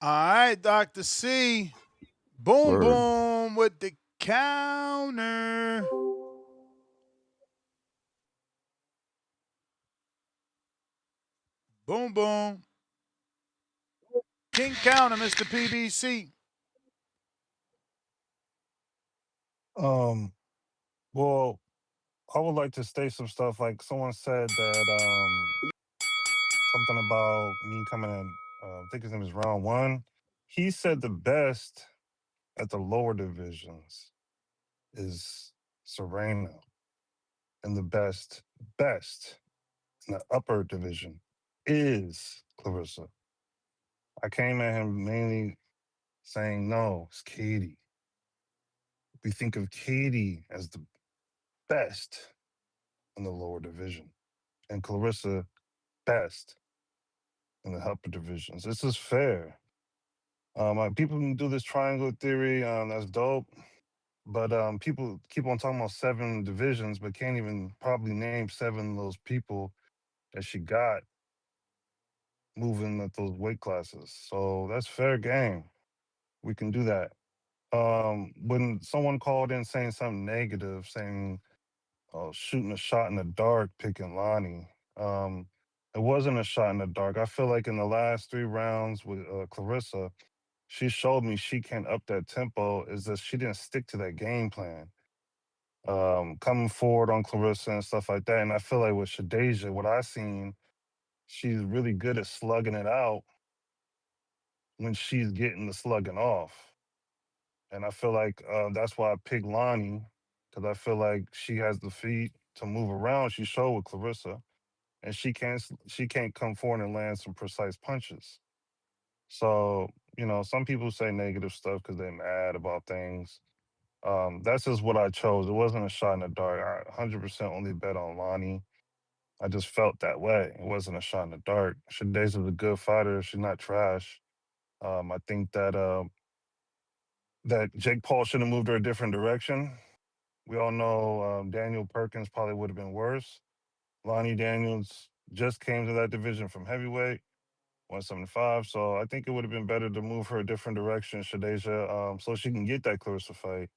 All right, Dr. C. Boom, Word. boom with the counter. Boom, boom. King Counter, Mr. PBC. Well, I would like to state some stuff. Like someone said that something about me coming in. I think his name is Round One. He said the best at the lower divisions is Serrano, and the best in the upper division is Clarissa. I came at him mainly saying, no, it's Katie. We think of Katie as the best in the lower division, and Clarissa best in the upper divisions. This is fair. People can do this triangle theory. That's dope. But people keep on talking about 7 divisions, but can't even probably name 7 of those people that she got moving at those weight classes. So that's fair game. We can do that. When someone called in saying something negative, saying shooting a shot in the dark, picking Lonnie, it wasn't a shot in the dark. I feel like in the last 3 rounds with Clarissa, she showed me she can up that tempo. Is that she didn't stick to that game plan. Coming forward on Clarissa and stuff like that. And I feel like with Shadeja, what I seen, she's really good at slugging it out when she's getting the slugging off. And I feel like that's why I picked Lonnie, because I feel like she has the feet to move around. She showed with Clarissa, and she can't come forward and land some precise punches. So some people say negative stuff because they're mad about things. That's just what I chose. It wasn't a shot in the dark. I 100% only bet on Lonnie. I just felt that way. It wasn't a shot in the dark. Shadeza's a good fighter. She's not trash. I think that Jake Paul should have moved her a different direction. We all know Daniel Perkins probably would have been worse. Lonnie Daniels just came to that division from heavyweight, 175. So I think it would have been better to move her a different direction, Shadeja, so she can get that Clarissa fight.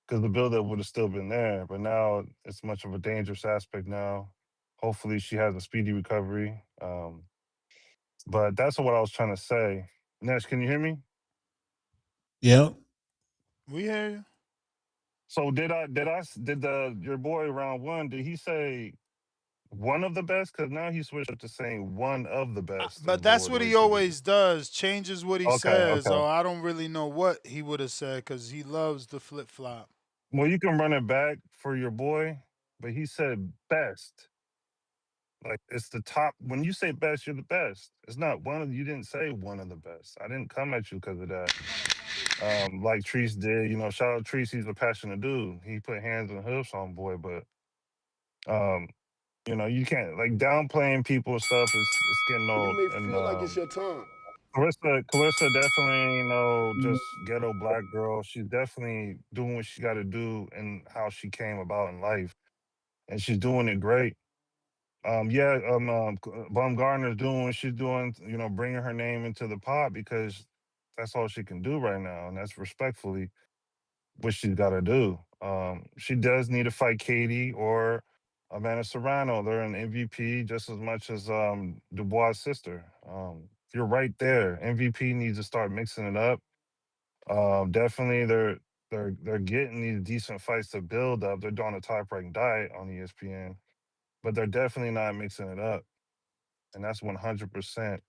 Because the buildup would have still been there. But now it's much of a dangerous aspect now. Hopefully she has a speedy recovery. But that's what I was trying to say. Nesh, can you hear me? Yep. We hear you. So did your boy Round One, did he say one of the best? Because now he switched up to saying one of the best in But the that's lower what he weight division. always does. Changes what he Okay, says. okay. Or I don't really know what he would have said because he loves the flip flop. Well, you can run it back for your boy, but he said best. Like it's the top. When you say best, you're the best. It's not one of you didn't say one of the best. I didn't come at you because of that. Like Treese did. Shout out Treese. He's a passionate dude. He put hands and hoofs on boy, but um, you can't like downplaying people and stuff. It's getting You old. may And feel like it's your time. Clarissa definitely just ghetto black girl. She's definitely doing what she got to do and how she came about in life, and she's doing it great. Yeah, Baumgartner's doing what she's doing, bringing her name into the pot because that's all she can do right now, and that's respectfully what she's got to do. She does need to fight Katie or Amanda Serrano. They're an MVP just as much as Dubois' sister. You're right there. MVP needs to start mixing it up. Definitely, they're getting these decent fights to build up. They're doing a type-rank diet on ESPN, but they're definitely not mixing it up, and that's 100%.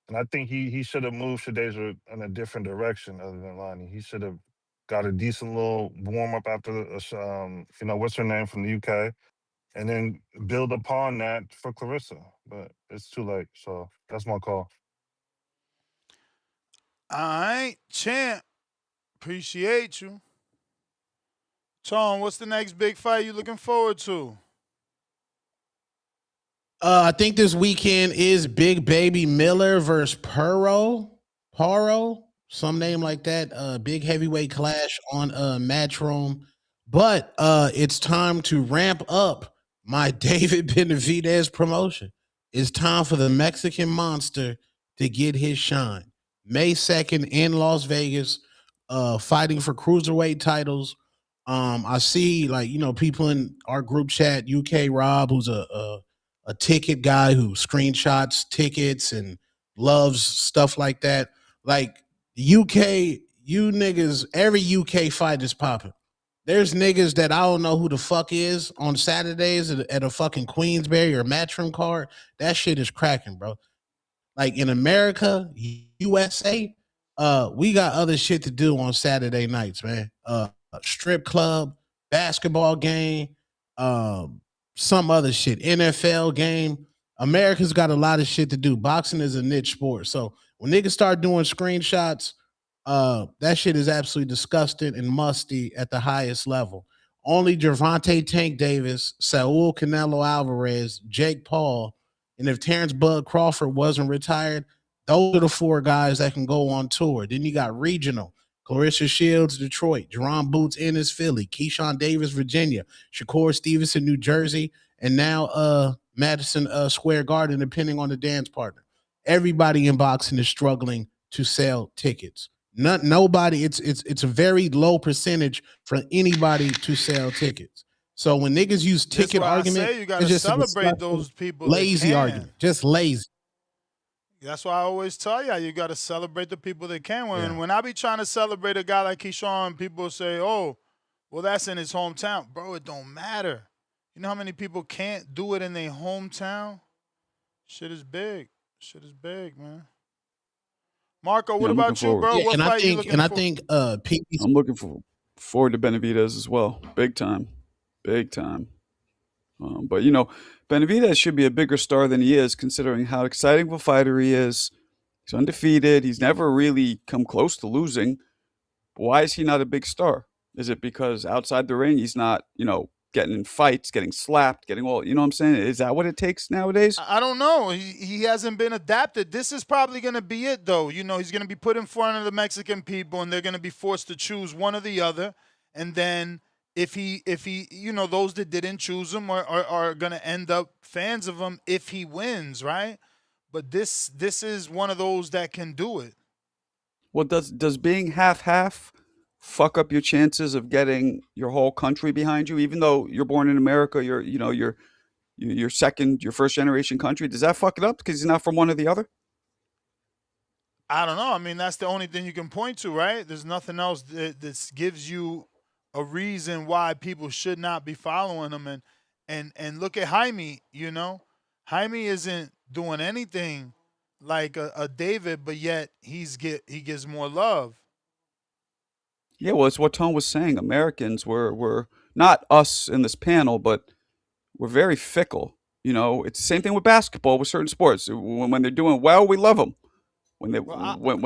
And I think he should have moved Shadeja in a different direction other than Lonnie. He should have got a decent little warm up after what's her name from the UK, and then build upon that for Clarissa. But it's too late, so that's my call. All right, champ. Appreciate you. Tone, what's the next big fight you looking forward to? I think this weekend is Big Baby Miller versus Paro, some name like that. Big heavyweight clash on Matchroom. But it's time to ramp up my David Benavidez promotion. It's time for the Mexican Monster to get his shine. May 2nd in Las Vegas. fighting for cruiserweight titles. I see like people in our group chat, UK Rob, who's a ticket guy who screenshots tickets and loves stuff like that. Like UK, you niggas, every UK fight is popping. There's niggas that I don't know who the fuck is on Saturdays at a fucking Queensberry or Matchroom card. That shit is cracking, bro. Like in America, USA, we got other shit to do on Saturday nights, man. Strip club, basketball game, some other shit, NFL game. America's got a lot of shit to do. Boxing is a niche sport. So when niggas start doing screenshots, that shit is absolutely disgusting and musty at the highest level. Only Gervonta Tank Davis, Saul Canelo Alvarez, Jake Paul, and if Terrence Bud Crawford wasn't retired, those are the four guys that can go on tour. Then you got regional. Clarissa Shields, Detroit. Jerron Boots, Ennis, Philly. Keyshawn Davis, Virginia. Shakur Stevenson, New Jersey. And now Madison Square Garden, depending on the dance partner. Everybody in boxing is struggling to sell tickets. Nobody, it's a very low percentage for anybody to sell tickets. So when niggas use That's ticket why I argument, say you got it's to just a celebrate disgusting, those people that lazy can. argument. Just lazy. That's why I always tell you got to celebrate the people that can. Yeah. When I be trying to celebrate a guy like Keyshawn, people say, "Oh, well, that's in his hometown, bro." It don't matter. You know how many people can't do it in their hometown? Shit is big. Shit is big, man. Marco, Yeah, what I'm looking about you, forward. bro? Yeah, What and I fight you think looking for? PBC. I'm looking forward to Benavidez as well. Big time. Big time. But Benavidez should be a bigger star than he is, considering how exciting of a fighter he is. He's undefeated. He's never really come close to losing. Why is he not a big star? Is it because outside the ring he's not, getting in fights, getting slapped, getting all, you know what I'm saying? Is that what it takes nowadays? I don't know. He hasn't been adapted. This is probably going to be it, though. He's going to be put in front of the Mexican people, and they're going to be forced to choose one or the other. And then if he, those that didn't choose him are going to end up fans of him if he wins, right? But this is one of those that can do it. Well, does being half fuck up your chances of getting your whole country behind you, even though you're born in America, your first generation country? Does that fuck it up because he's not from one or the other? I don't know. I mean, that's the only thing you can point to, right? There's nothing else that gives you a reason why people should not be following him. And look at Jaime. Jaime isn't doing anything like a David, but yet he gets more love. Yeah, well, it's what Tom was saying. Americans were not us in this panel, but we're very fickle. It's the same thing with basketball, with certain sports. When they're doing well, we love them. When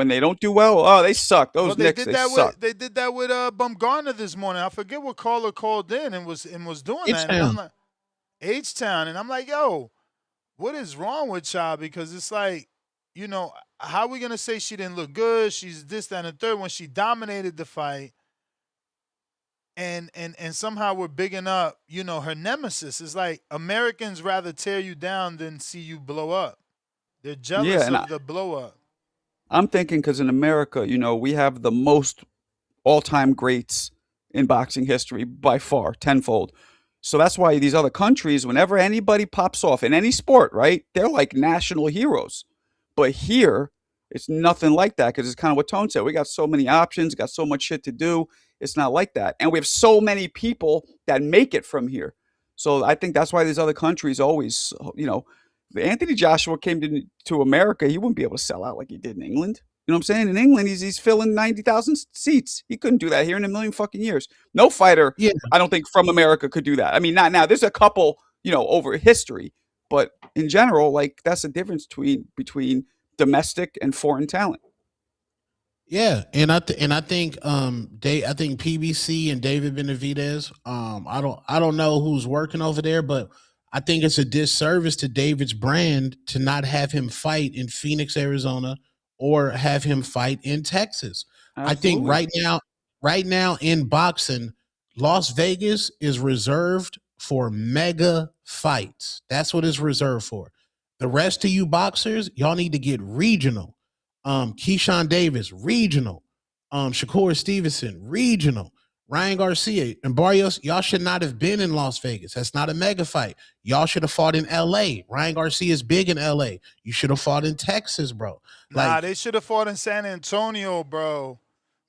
they don't do well, oh, they suck. Those Knicks, they suck. They did that with Bumgarner this morning. I forget what caller called in and was doing that. And I'm like, H-Town, and I'm like, yo, what is wrong with y'all? Because it's like, how are we gonna say she didn't look good? She's this, that, and the third when she dominated the fight. And somehow we're bigging up, her nemesis. It's like Americans rather tear you down than see you blow up. They're jealous of the blow up. I'm thinking because in America, we have the most all-time greats in boxing history by far, tenfold. So that's why these other countries, whenever anybody pops off in any sport, right, they're like national heroes. But here, it's nothing like that because it's kind of what Tone said. We got so many options, got so much shit to do. It's not like that. And we have so many people that make it from here. So I think that's why these other countries always, if Anthony Joshua came to America, he wouldn't be able to sell out like he did in England. You know what I'm saying? In England, he's filling 90,000 seats. He couldn't do that here in a million fucking years. No fighter, I don't think, from America could do that. I mean, not now. There's a couple, over history. But in general, like, that's the difference between domestic and foreign talent. Yeah, and I think I think PBC and David Benavidez. I don't know who's working over there, but I think it's a disservice to David's brand to not have him fight in Phoenix, Arizona, or have him fight in Texas. Absolutely. I think right now in boxing, Las Vegas is reserved for mega fights. That's what it's reserved for. The rest of you boxers, y'all need to get regional. Keyshawn Davis, regional. Shakur Stevenson, regional. Ryan Garcia and Barrios, y'all should not have been in Las Vegas. That's not a mega fight. Y'all should have fought in LA. Ryan Garcia is big in LA. You should have fought in Texas, bro. Nah, they should have fought in San Antonio, bro.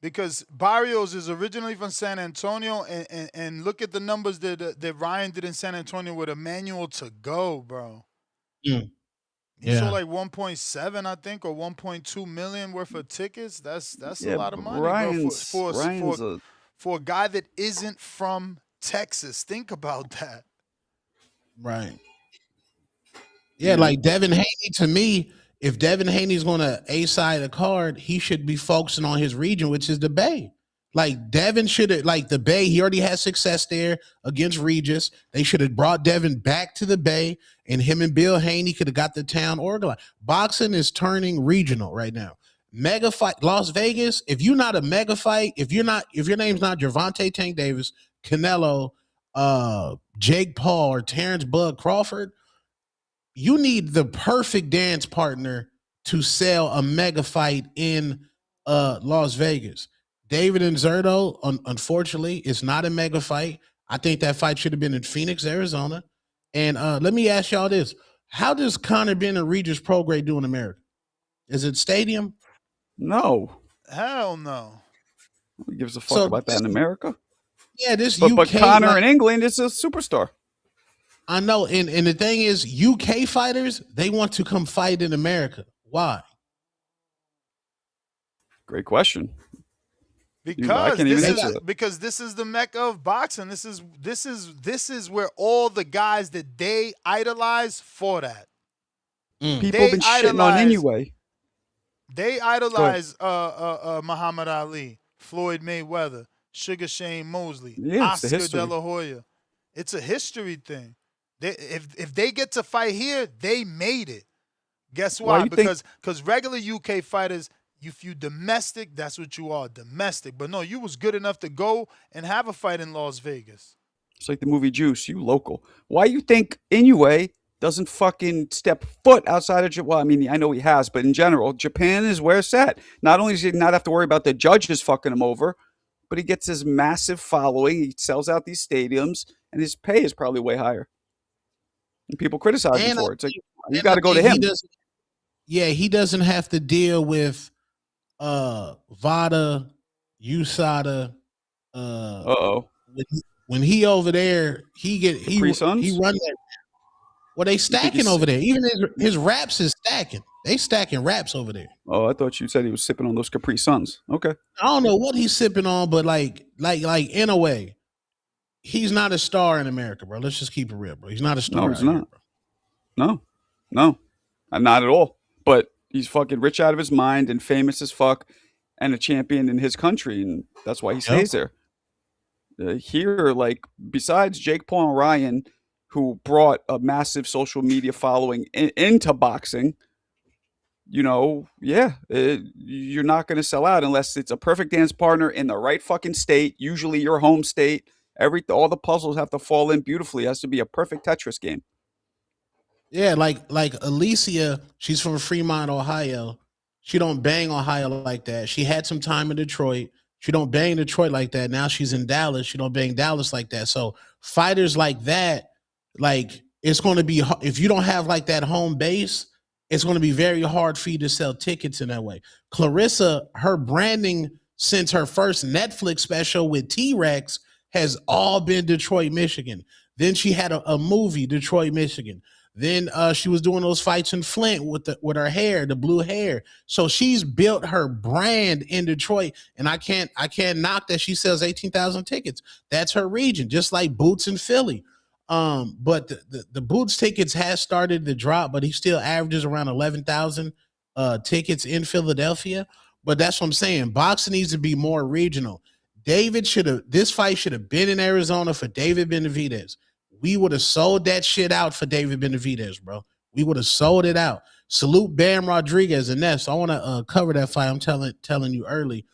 Because Barrios is originally from San Antonio, and look at the numbers that Ryan did in San Antonio with a manual to go, bro. Mm. He sold like 1.7, I think, or 1.2 million worth of tickets. That's a lot of money, bro, for a guy that isn't from Texas. Think about that. Right. Yeah, like Devin Haney, to me, if Devin Haney's going to A-side a card, he should be focusing on his region, which is the Bay. Like Devin should have, like the Bay, he already had success there against Regis. They should have brought Devin back to the Bay, and him and Bill Haney could have got the town organized. Boxing is turning regional right now. Mega fight, Las Vegas. If you're not a mega fight, if your name's not Gervonta Tank Davis, Canelo, Jake Paul, or Terrence Bud Crawford, you need the perfect dance partner to sell a mega fight in Las Vegas. David and Zerto, unfortunately, it's not a mega fight. I think that fight should have been in Phoenix, Arizona. And let me ask y'all this. How does Conor Ben and Regis Prograis do in America? Is it stadium? No. Hell no. Who gives a fuck about that in America? Yeah, but Conor in England is a superstar. I know, and the thing is, UK fighters, they want to come fight in America. Why? Great question. Because this is the mecca of boxing. This is where all the guys that they idolize fought at. People have been shitting on anyway. They idolize Muhammad Ali, Floyd Mayweather, Sugar Shane Mosley, Oscar De La Hoya. It's a history thing. If they get to fight here, they made it. Guess why? Because regular UK fighters, if you domestic, that's what you are, domestic. But no, you was good enough to go and have a fight in Las Vegas. It's like the movie Juice, you local. Why you think Inoue doesn't fucking step foot outside of Japan? Well, I mean, I know he has, but in general, Japan is where it's at. Not only does he not have to worry about the judges fucking him over, but he gets his massive following. He sells out these stadiums, and his pay is probably way higher. And people criticize him for it. It's like, you got to go to him. He doesn't have to deal with VADA, USADA. When he over there, he run that. Well, they stacking over there. Even his raps is stacking. They stacking raps over there. Oh, I thought you said he was sipping on those Capri Suns. Okay. I don't know what he's sipping on, but like in a way, he's not a star in America, bro. Let's just keep it real, bro. He's not a star. No, he's not. No, not at all. But he's fucking rich out of his mind and famous as fuck and a champion in his country. And that's why he stays there. Here, like, besides Jake Paul and Ryan, who brought a massive social media following into boxing, you're not going to sell out unless it's a perfect dance partner in the right fucking state, usually your home state. All the puzzles have to fall in beautifully. It has to be a perfect Tetris game. Yeah, like Alicia, she's from Fremont, Ohio. She don't bang Ohio like that. She had some time in Detroit. She don't bang Detroit like that. Now she's in Dallas. She don't bang Dallas like that. So fighters like that, like, it's going to be, if you don't have like that home base, it's going to be very hard for you to sell tickets in that way. Clarissa, her branding since her first Netflix special with T-Rex has all been Detroit, Michigan. Then she had a movie, Detroit, Michigan. Then she was doing those fights in Flint with her hair, the blue hair. So she's built her brand in Detroit, and I can't knock that she sells 18,000 tickets. That's her region, just like Boots in Philly. But the Boots tickets has started to drop, but he still averages around 11,000 tickets in Philadelphia. But that's what I'm saying. Boxing needs to be more regional. This fight should have been in Arizona for David Benavidez. We would have sold that shit out for David Benavidez, bro. We would have sold it out. Salute Bam Rodriguez and Ness. I want to cover that fight. I'm telling you early.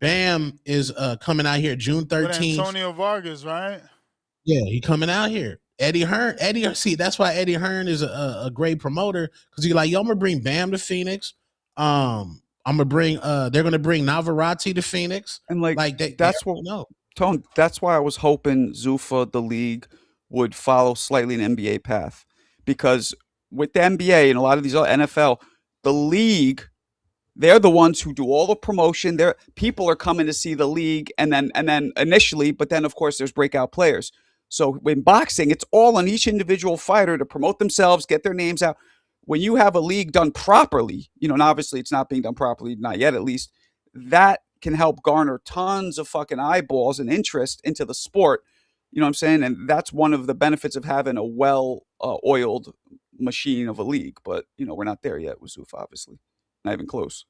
Bam is coming out here June 13th. With Antonio Vargas, right? Yeah, he coming out here. Eddie Hearn. See, that's why Eddie Hearn is a great promoter, because he's like, yo, I'm gonna bring Bam to Phoenix. I'm I'm gonna bring. They're gonna bring Navarrete to Phoenix. And like Like they that's what already know. Tone. That's why I was hoping Zuffa, the league, would follow slightly an NBA path, because with the NBA and a lot of these other NFL, the league, they're the ones who do all the promotion. They're people are coming to see the league, and then initially, but then of course there's breakout players. So in boxing, it's all on each individual fighter to promote themselves, get their names out. When you have a league done properly, and obviously it's not being done properly, not yet at least, that can help garner tons of fucking eyeballs and interest into the sport. You know what I'm saying? And that's one of the benefits of having a well oiled machine of a league. But we're not there yet with Zuf, obviously, not even close.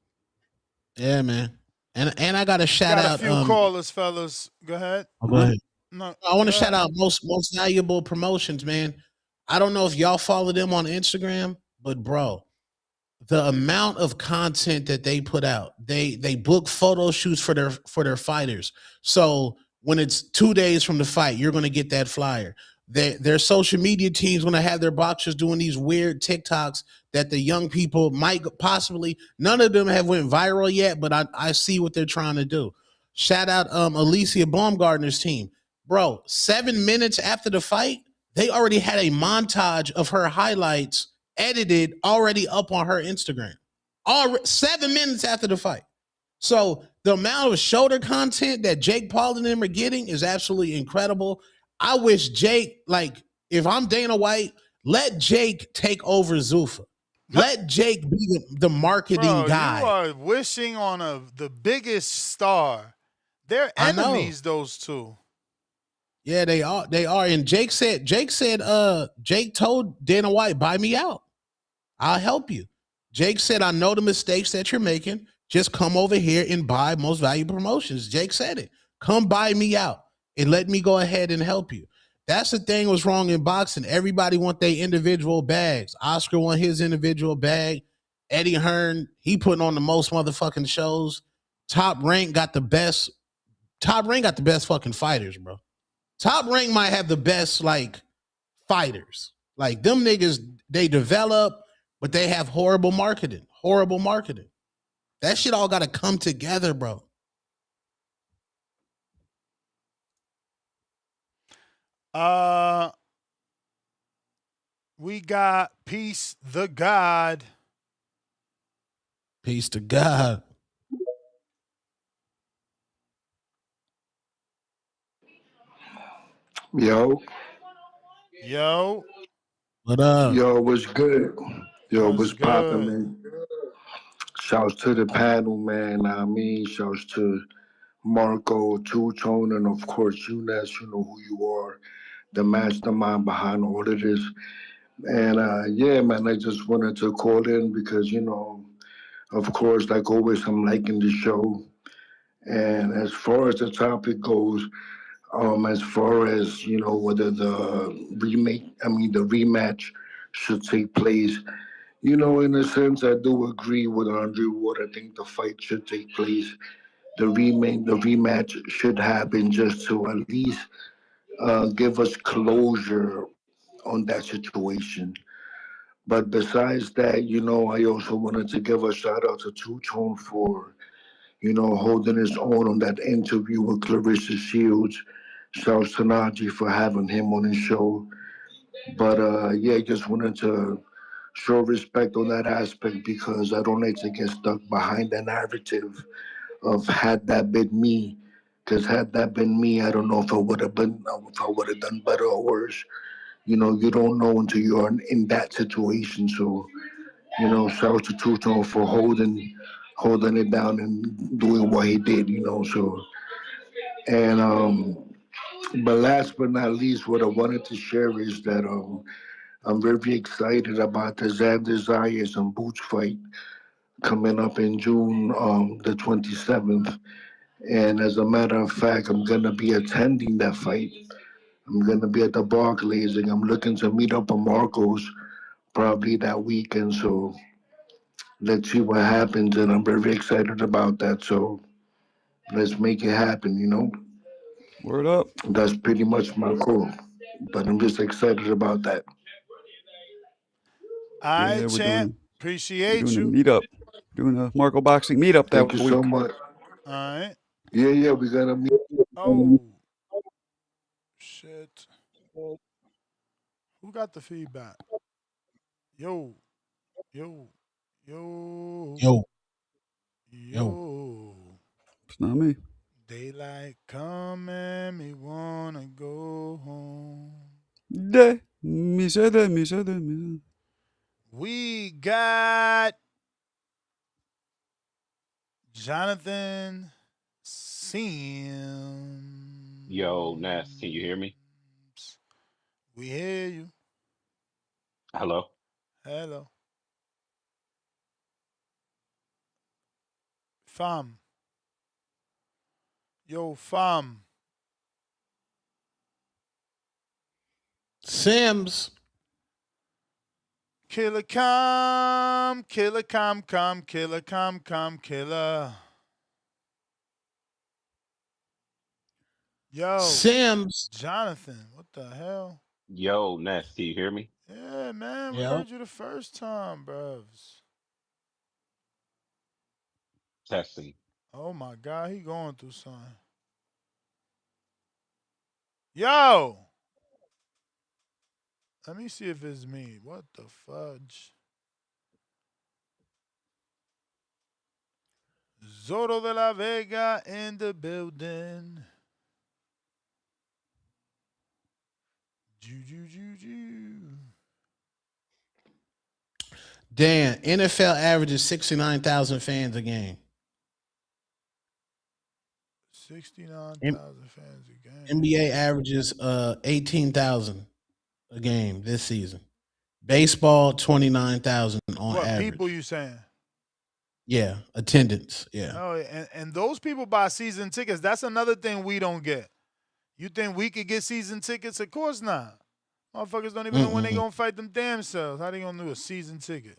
Yeah, man. And I got to shout Got a out. few callers, fellas. Go ahead. Go ahead. No, I want to go shout ahead. out most valuable promotions, man. I don't know if y'all follow them on Instagram, but bro, the amount of content that they put out, they book photo shoots for their fighters. So when it's 2 days from the fight, you're going to get that flyer. Their social media teams going to have their boxers doing these weird TikToks that the young people might possibly. None of them have went viral yet, but I see what they're trying to do. Shout out Alicia Baumgartner's team, bro. 7 minutes after the fight, they already had a montage of her highlights edited already up on her Instagram. 7 minutes after the fight. So the amount of shoulder content that Jake Paul and them are getting is absolutely incredible. I wish Jake, like, if I'm Dana White, let Jake take over Zuffa. Let Jake be the marketing Bro, guy. you are wishing on the biggest star. They're I know. enemies, those two. Yeah, they are. They are. And Jake told Dana White, buy me out. I'll help you. Jake said, I know the mistakes that you're making. Just come over here and buy Most Valuable Promotions. Jake said it. Come buy me out and let me go ahead and help you. That's the thing was wrong in boxing. Everybody want their individual bags. Oscar want his individual bag. Eddie Hearn, he putting on the most motherfucking shows. Top Rank got the best fucking fighters, bro. Top Rank might have the best, like, fighters. Like, them niggas, they develop, but they have horrible marketing. Horrible marketing. That shit all got to come together, bro. We got Peace the God. Peace to God. Yo. Yo. What up? Yo, what's good? Yo, What's what's poppin', good? man? Shouts to the panel, man. Shouts to Marco, Two Tone, and of course, Younes. You know who you are, the mastermind behind all of this. And yeah, man, I just wanted to call in because, of course, like always, I'm liking the show. And as far as the topic goes, as far as, whether the rematch should take place, in a sense, I do agree with Andre Ward. I think the fight should take place. The rematch should happen just to at least give us closure on that situation. But besides that, I also wanted to give a shout out to Two Tone for, holding his own on that interview with Clarissa Shields. Shouts to Najee for having him on his show. But yeah, just wanted to show respect on that aspect because I don't like to get stuck behind the narrative of had that been me. Because had that been me, I don't know if I would have done better or worse. You don't know until you're in that situation. So, shout out to Two Tone for holding it down and doing what he did. So and but last but not least, what I wanted to share is that I'm very excited about the Xander Zayas and Boots fight coming up in June the 27th. And as a matter of fact, I'm going to be attending that fight. I'm going to be at the Barclays and I'm looking to meet up with Marcos probably that weekend. So let's see what happens. And I'm very excited about that. So let's make it happen. Word up. That's pretty much my goal. But I'm just excited about that. All right, Yeah, we're champ. doing Appreciate the you. meetup. Doing a Marco boxing meetup Thank that you so week. much. All right. Yeah, we gotta meet. Oh, shit. Who got the feedback? Yo, yo, yo, Yo, yo. yo. It's not me. Daylight coming, me wanna go home. Me said that, me said that, me said that. We got Jonathan Sims. Yo, Ness, can you hear me? We hear you. Hello? Hello. Fam. Yo, fam. Sims. Killer, killer. Yo, Sims. Jonathan, what the hell? Yo, Ness, can you hear me? Yeah, man, we Yeah. heard you the first time, bros. Testing. Oh my God, he going through something. Yo, let me see if it's me. What the fudge? Zoro de la Vega in the building. Ju. Dan, NFL averages 69,000 fans a game. 69,000 fans a game. NBA averages 18,000 a game this season. Baseball 29,000 on What people average. you saying? Yeah, attendance. Yeah. Oh, and those people buy season tickets. That's another thing we don't get. You think we could get season tickets? Of course not. Motherfuckers don't even know when they Mm-mm. gonna fight them damn selves. How they gonna do a season ticket?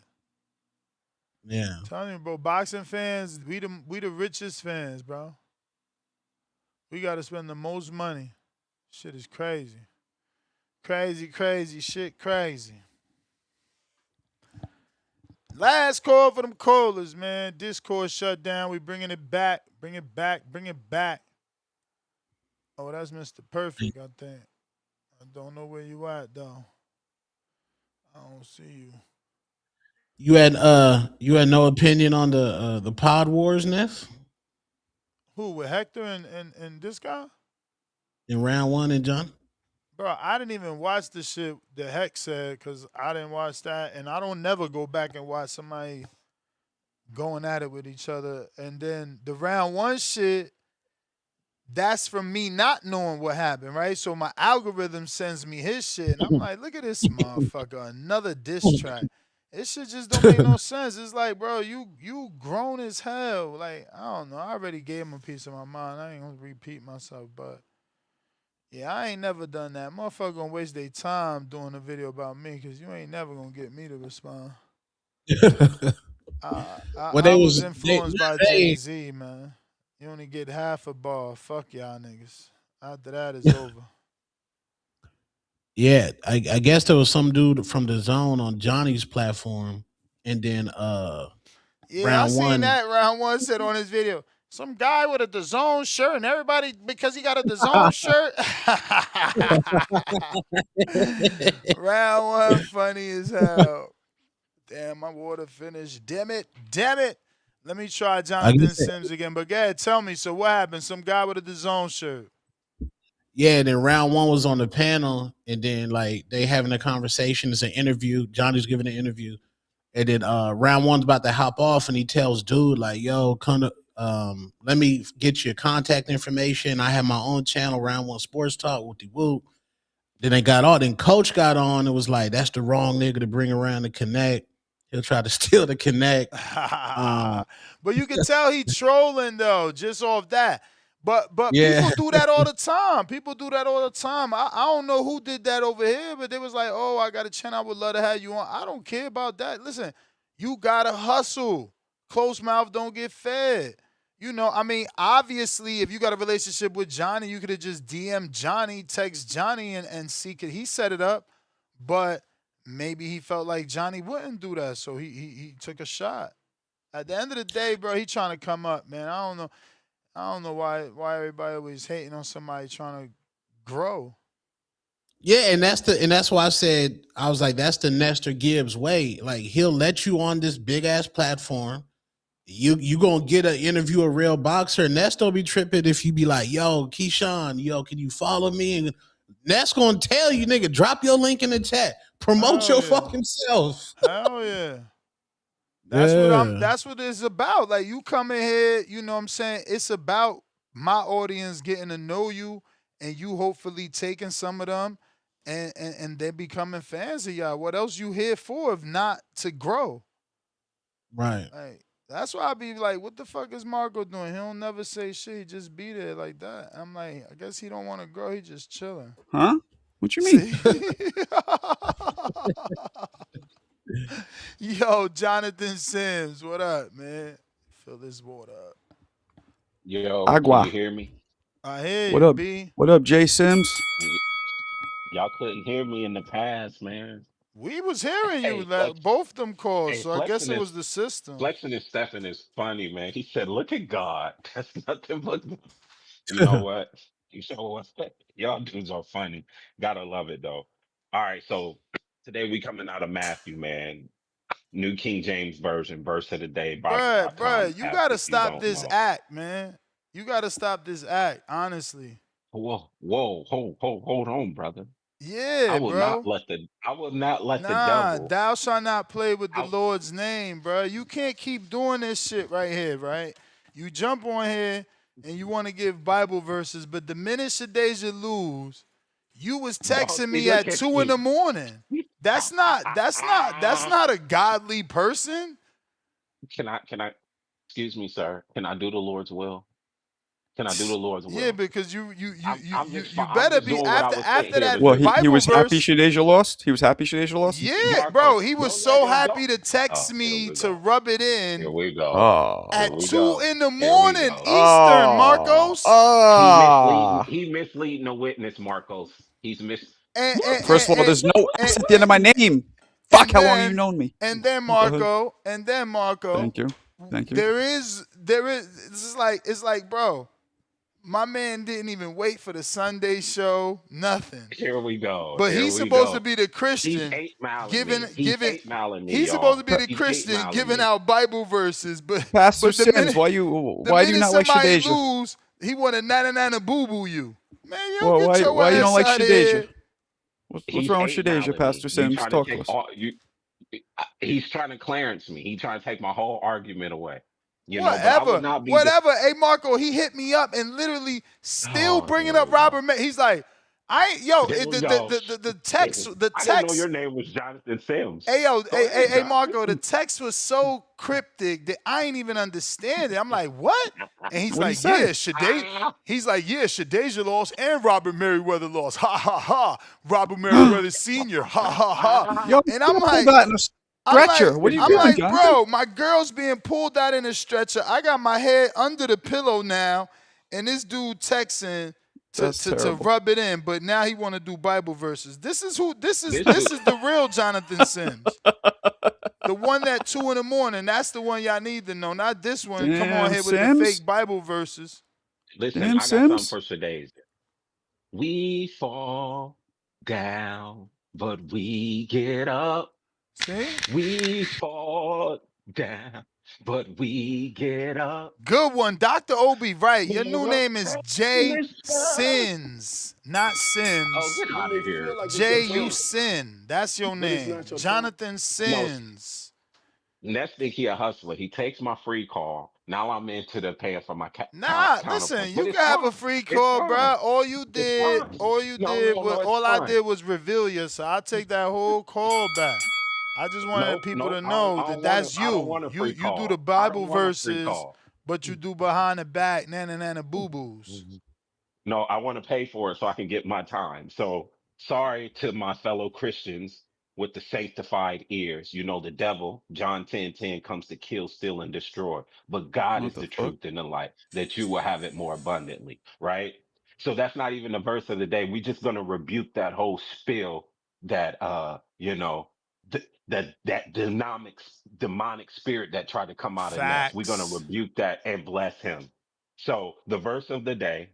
Yeah. Telling you, bro, boxing fans, we the richest fans, bro. We gotta spend the most money. Shit is crazy. Crazy shit, crazy. Last call for them callers, man. Discord shut down. We bringing it back. Bring it back. Oh, that's Mr. Perfect, I think. I don't know where you at though. I don't see you. You had no opinion on the Pod Wars, Ness, Who with Hector and this guy? in round one and John? Bro, I didn't even watch the shit that Heck said because I didn't watch that, and I don't never go back and watch somebody going at it with each other. And then the round one shit, that's from me not knowing what happened, right? So my algorithm sends me his shit, and I'm like, look at this motherfucker, another diss track. This shit just don't make no sense. It's like, bro, you grown as hell. Like, I don't know. I already gave him a piece of my mind. I ain't gonna repeat myself, but yeah, I ain't never done that. Motherfucker gonna waste their time doing a video about me because you ain't never gonna get me to respond. Well, I was influenced by they Jay-Z, man. You only get half a ball. Fuck y'all niggas. After that, it's over. yeah, I guess there was some dude from the zone on Johnny's platform, and then Yeah, I round seen one. that round one said on his video. Some guy with a DAZN shirt and everybody because he got a DAZN shirt. Round one funny as hell. Damn, my water finished. Damn it. Let me try I Jonathan guess Sims again. But go ahead, tell me. So what happened? Some guy with a DAZN shirt. yeah, then round one was on the panel, and then like they having a conversation. It's an interview. Johnny's giving an interview, and then round one's about to hop off, and he tells dude like, "Yo, come to let me get your contact information. I have my own channel, Round One Sports Talk, with the whoop." Then they got on. Then Coach got on. It was like that's the wrong nigga to bring around to connect. He'll try to steal the connect. But you can tell he trolling though, just off that. But Yeah. people do that all the time. People do that all the time. I don't know who did that over here, but they was like, oh, I got a channel. I would love to have you on. I don't care about that. Listen, you gotta hustle. Close mouth don't get fed. You know, I mean, obviously, if you got a relationship with Johnny, you could have just DM Johnny, text Johnny, and see could he set it up. But maybe he felt like Johnny wouldn't do that, so he took a shot. At the end of the day, bro, he trying to come up, man. I don't know. I don't know why everybody always hating on somebody trying to grow. Yeah, and that's why I was like, that's the Nestor Gibbs way. Like he'll let you on this big ass platform. You gonna get an interview a real boxer. Nestor be tripping if you be like, yo, Keyshawn, yo, can you follow me? And Nest gonna tell you, nigga, drop your link in the chat. Promote Hell your yeah. fucking self. Hell yeah. Yeah. That's what it's about. Like you come in here, you know what I'm saying? It's about my audience getting to know you and you hopefully taking some of them and they becoming fans of y'all. What else you here for if not to grow? Right. Like that's why I be like, what the fuck is Marco doing? He don't never say shit. He just be there like that. I'm like, I guess he don't want to grow. He just chilling. Huh? What you mean? See? Yo, Jonathan Sims, what up, man? Fill this water up. Yo, can you Agua. hear me? I hear What you, up? B. What up, Jay Sims? Y- Y'all couldn't hear me in the past, man. We was hearing you Hey, Flex. both them calls, Hey, so I guess it was the system. flexing is Stefan is funny, man. He said, "Look at God. That's nothing but." You know what? You know what? Y'all dudes are funny. Gotta love it though. All right, so today we coming out of Matthew, man. New King James Version, verse of the day, Bible.com, Bruh, you app gotta if you stop don't this know. act, man. You gotta stop this act, honestly. Hold on, brother. Yeah, bro. I will not let the Nah, devil. thou shalt not play with the I, Lord's name, bro. You can't keep doing this shit right here, right? You jump on here and you want to give Bible verses, but the minute Shadeja lose, you was dog, texting see, me look at at 2 in the you. morning. That's not a godly person. Can I, excuse me, sir? Can I do the Lord's will? Can I do the Lord's Yeah, will? because you I'm better just be doing what I was sent after here to that Well, do. he Bible was happy verse. Shadeja lost. He was happy Shadeja lost. Yeah, bro, Marcos, he was don't let so him go. happy to text Oh, here me we to go. rub it Here in we go. Here at we Oh. 2 go. in the Here we morning go. Eastern, Oh. Marcos. Ah. He misleading the witness, Marcos. He's mis And and First and of all, and, there's no and, S at the end of my name. Fuck, and how long you then known me? and then Go ahead. Marco, and then Marco, Thank you. Thank you. there is it's like bro, my man didn't even wait for the Sunday show, nothing. Here we go. But Here he's we supposed to go. be the He's Christian eight miling giving me. He's giving eight miling me, he's supposed to y'all. be the He's eight Christian miling giving me. out Bible verses, but Pastor but the Sims, minute the why do you minute not like somebody Shadeja? lose, he want to nana nana boo boo you. Man, yo, Well, get your why you don't ass like out of Shadeja? here. What's He's wrong with eight Shadeja, miling me. Pastor You Sims? trying to Talk to take us. all you? He's trying to clearance me. He's trying to take my whole argument away. You know, but I would Whatever, not be the. whatever. Hey, Marco, he hit me up and literally still Oh, bringing here up we go. Robert. He's like, I yo, Here we the, go. the I didn't know text. your name was Jonathan Sims. Hey yo, Go ahead, hey Marco, the Jonathan. text was so cryptic that I ain't even understand it. I'm like, what? And he's What do you like, yeah, say? Shade. He's like, yeah, Shadeja lost and Robert Merriweather lost. Ha ha ha. Robert Merriweather Sr. Ha ha ha. Yo, And you got pulled out in a stretcher. What are you I'm doing, like, Jonathan? bro, my girl's being pulled out in a stretcher. I got my head under the pillow now, and this dude texting That's to terrible. rub it in, but now he want to do Bible verses. This This dude. is the real Jonathan Sims. The one that 2 in the morning, that's the one y'all need to know. Not this one. Come on Damn here with the Sims. fake Bible verses. Listen, Damn I got something Sims. for today's. We fall down, but we get up. See? We fall down, but we get up. Good one. Dr. Obi, right. Your new Never name is Jay understand. Sins, not Oh, Sims. get You out of may feel here. like it's your Jay, you time, sin. That's your but it's name. not your time. Jonathan No, Sins. Ness think he a hustler. He takes my free call. Now I'm into the paying for my Nah, counterpoint. listen, But you it's can have a fine. free It's call, fine. bro. It's fine. No, it's All I fine. did was reveal you, so I take that whole call back. I just wanted No, people no, to know I that don't want to. that's I don't you. want a free You do the call. I don't Bible want a free verses, call. but you do behind the back, nana nana boo boos. No, I want to pay for it so I can get my time. So sorry to my fellow Christians with the sanctified ears. You know, the devil, John 10:10, comes to kill, steal, and destroy. But God What is the the fuck? truth and the light, that you will have it more abundantly, right? So that's not even the verse of the day. We're just gonna rebuke that whole spiel that that demonic spirit that tried to come out of Ness. We're gonna Facts. rebuke that and bless him. So the verse of the day,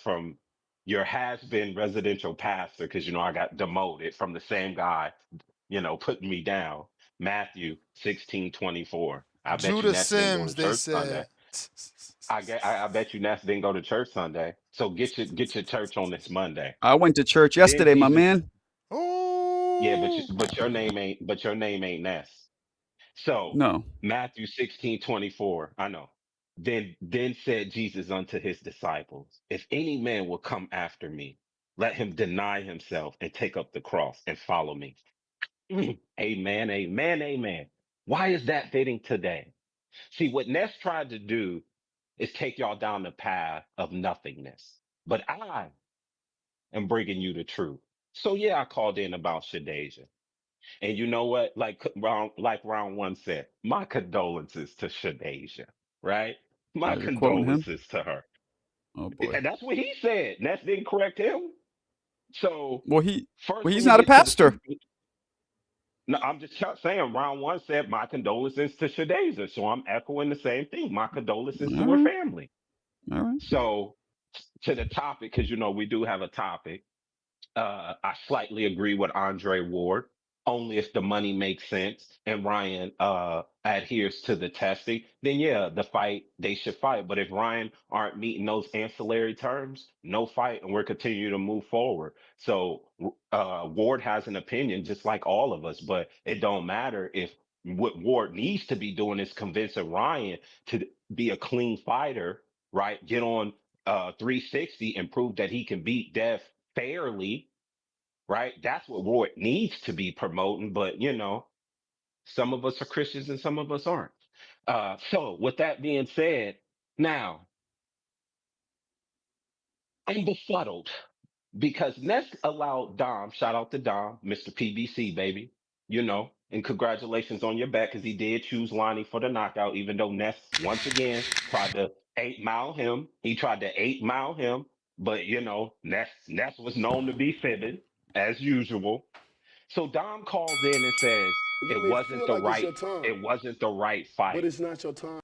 from your has been residential pastor, because I got demoted from the same guy, putting me down. Matthew 16:24. I bet you Judah Ness didn't go to Sims, they church Sunday. said. I bet you Ness didn't go to church Sunday. So get your church on this Monday. I went to church Then yesterday, my Jesus, man. yeah, but Oh, your name ain't Ness. So No. Matthew 16:24. I know. Then said Jesus unto his disciples, if any man will come after me, let him deny himself and take up the cross and follow me. Amen, amen, amen. Why is that fitting today? See, what Ness tried to do is take y'all down the path of nothingness. But I am bringing you the truth. So yeah, I called in about Shadeja. And you know what? Like round one said, my condolences to Shadeja, right? My Oh, you're quoting him? condolences to her. Oh boy. And that's what he said. Ness didn't correct him. So Well, he first well, let he's me not a get to the pastor. truth. No, I'm just saying round one said my condolences to Shadeja. So I'm echoing the same thing. My condolences All to her right. family. All right. So to the topic, because we do have a topic. I slightly agree with Andre Ward, only if the money makes sense and Ryan adheres to the testing, then yeah, they should fight. But if Ryan aren't meeting those ancillary terms, no fight, and we're continuing to move forward. So Ward has an opinion, just like all of us, but it don't matter if what Ward needs to be doing is convincing Ryan to be a clean fighter, right? Get on 360 and prove that he can beat Death fairly, right? That's what Roy needs to be promoting. But some of us are Christians and some of us aren't. So with that being said, now I'm befuddled because Ness allowed Dom, shout out to Dom, Mr. PBC, baby, and congratulations on your back because he did choose Lonnie for the knockout, even though Ness once again tried to 8 mile him. He tried to 8 mile him, but Ness was known to be fibbing as usual. So Dom calls in and says You it may wasn't feel the like it's right your time, it wasn't the right but fight. it's not your time.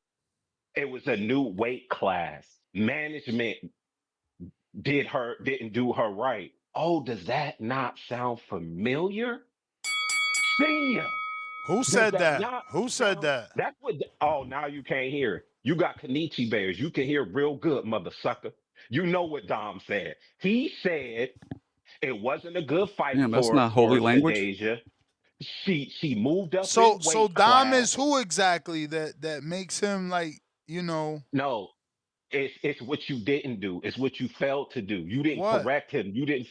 It was a new weight class. Management didn't do her right. Oh, does that not sound familiar? Senior, who does said that that? not Who said sound that? that's what oh, now you can't hear it. You got Kenichi Bears. You can hear real good, mother sucker. You know what Dom said. He said it wasn't a good fight Damn, that's for not holy language. Shadeja. She moved up So in so weight Dom class. is who exactly that makes him like, No, it's what you didn't do. It's what you failed to do. You didn't what? correct him. You didn't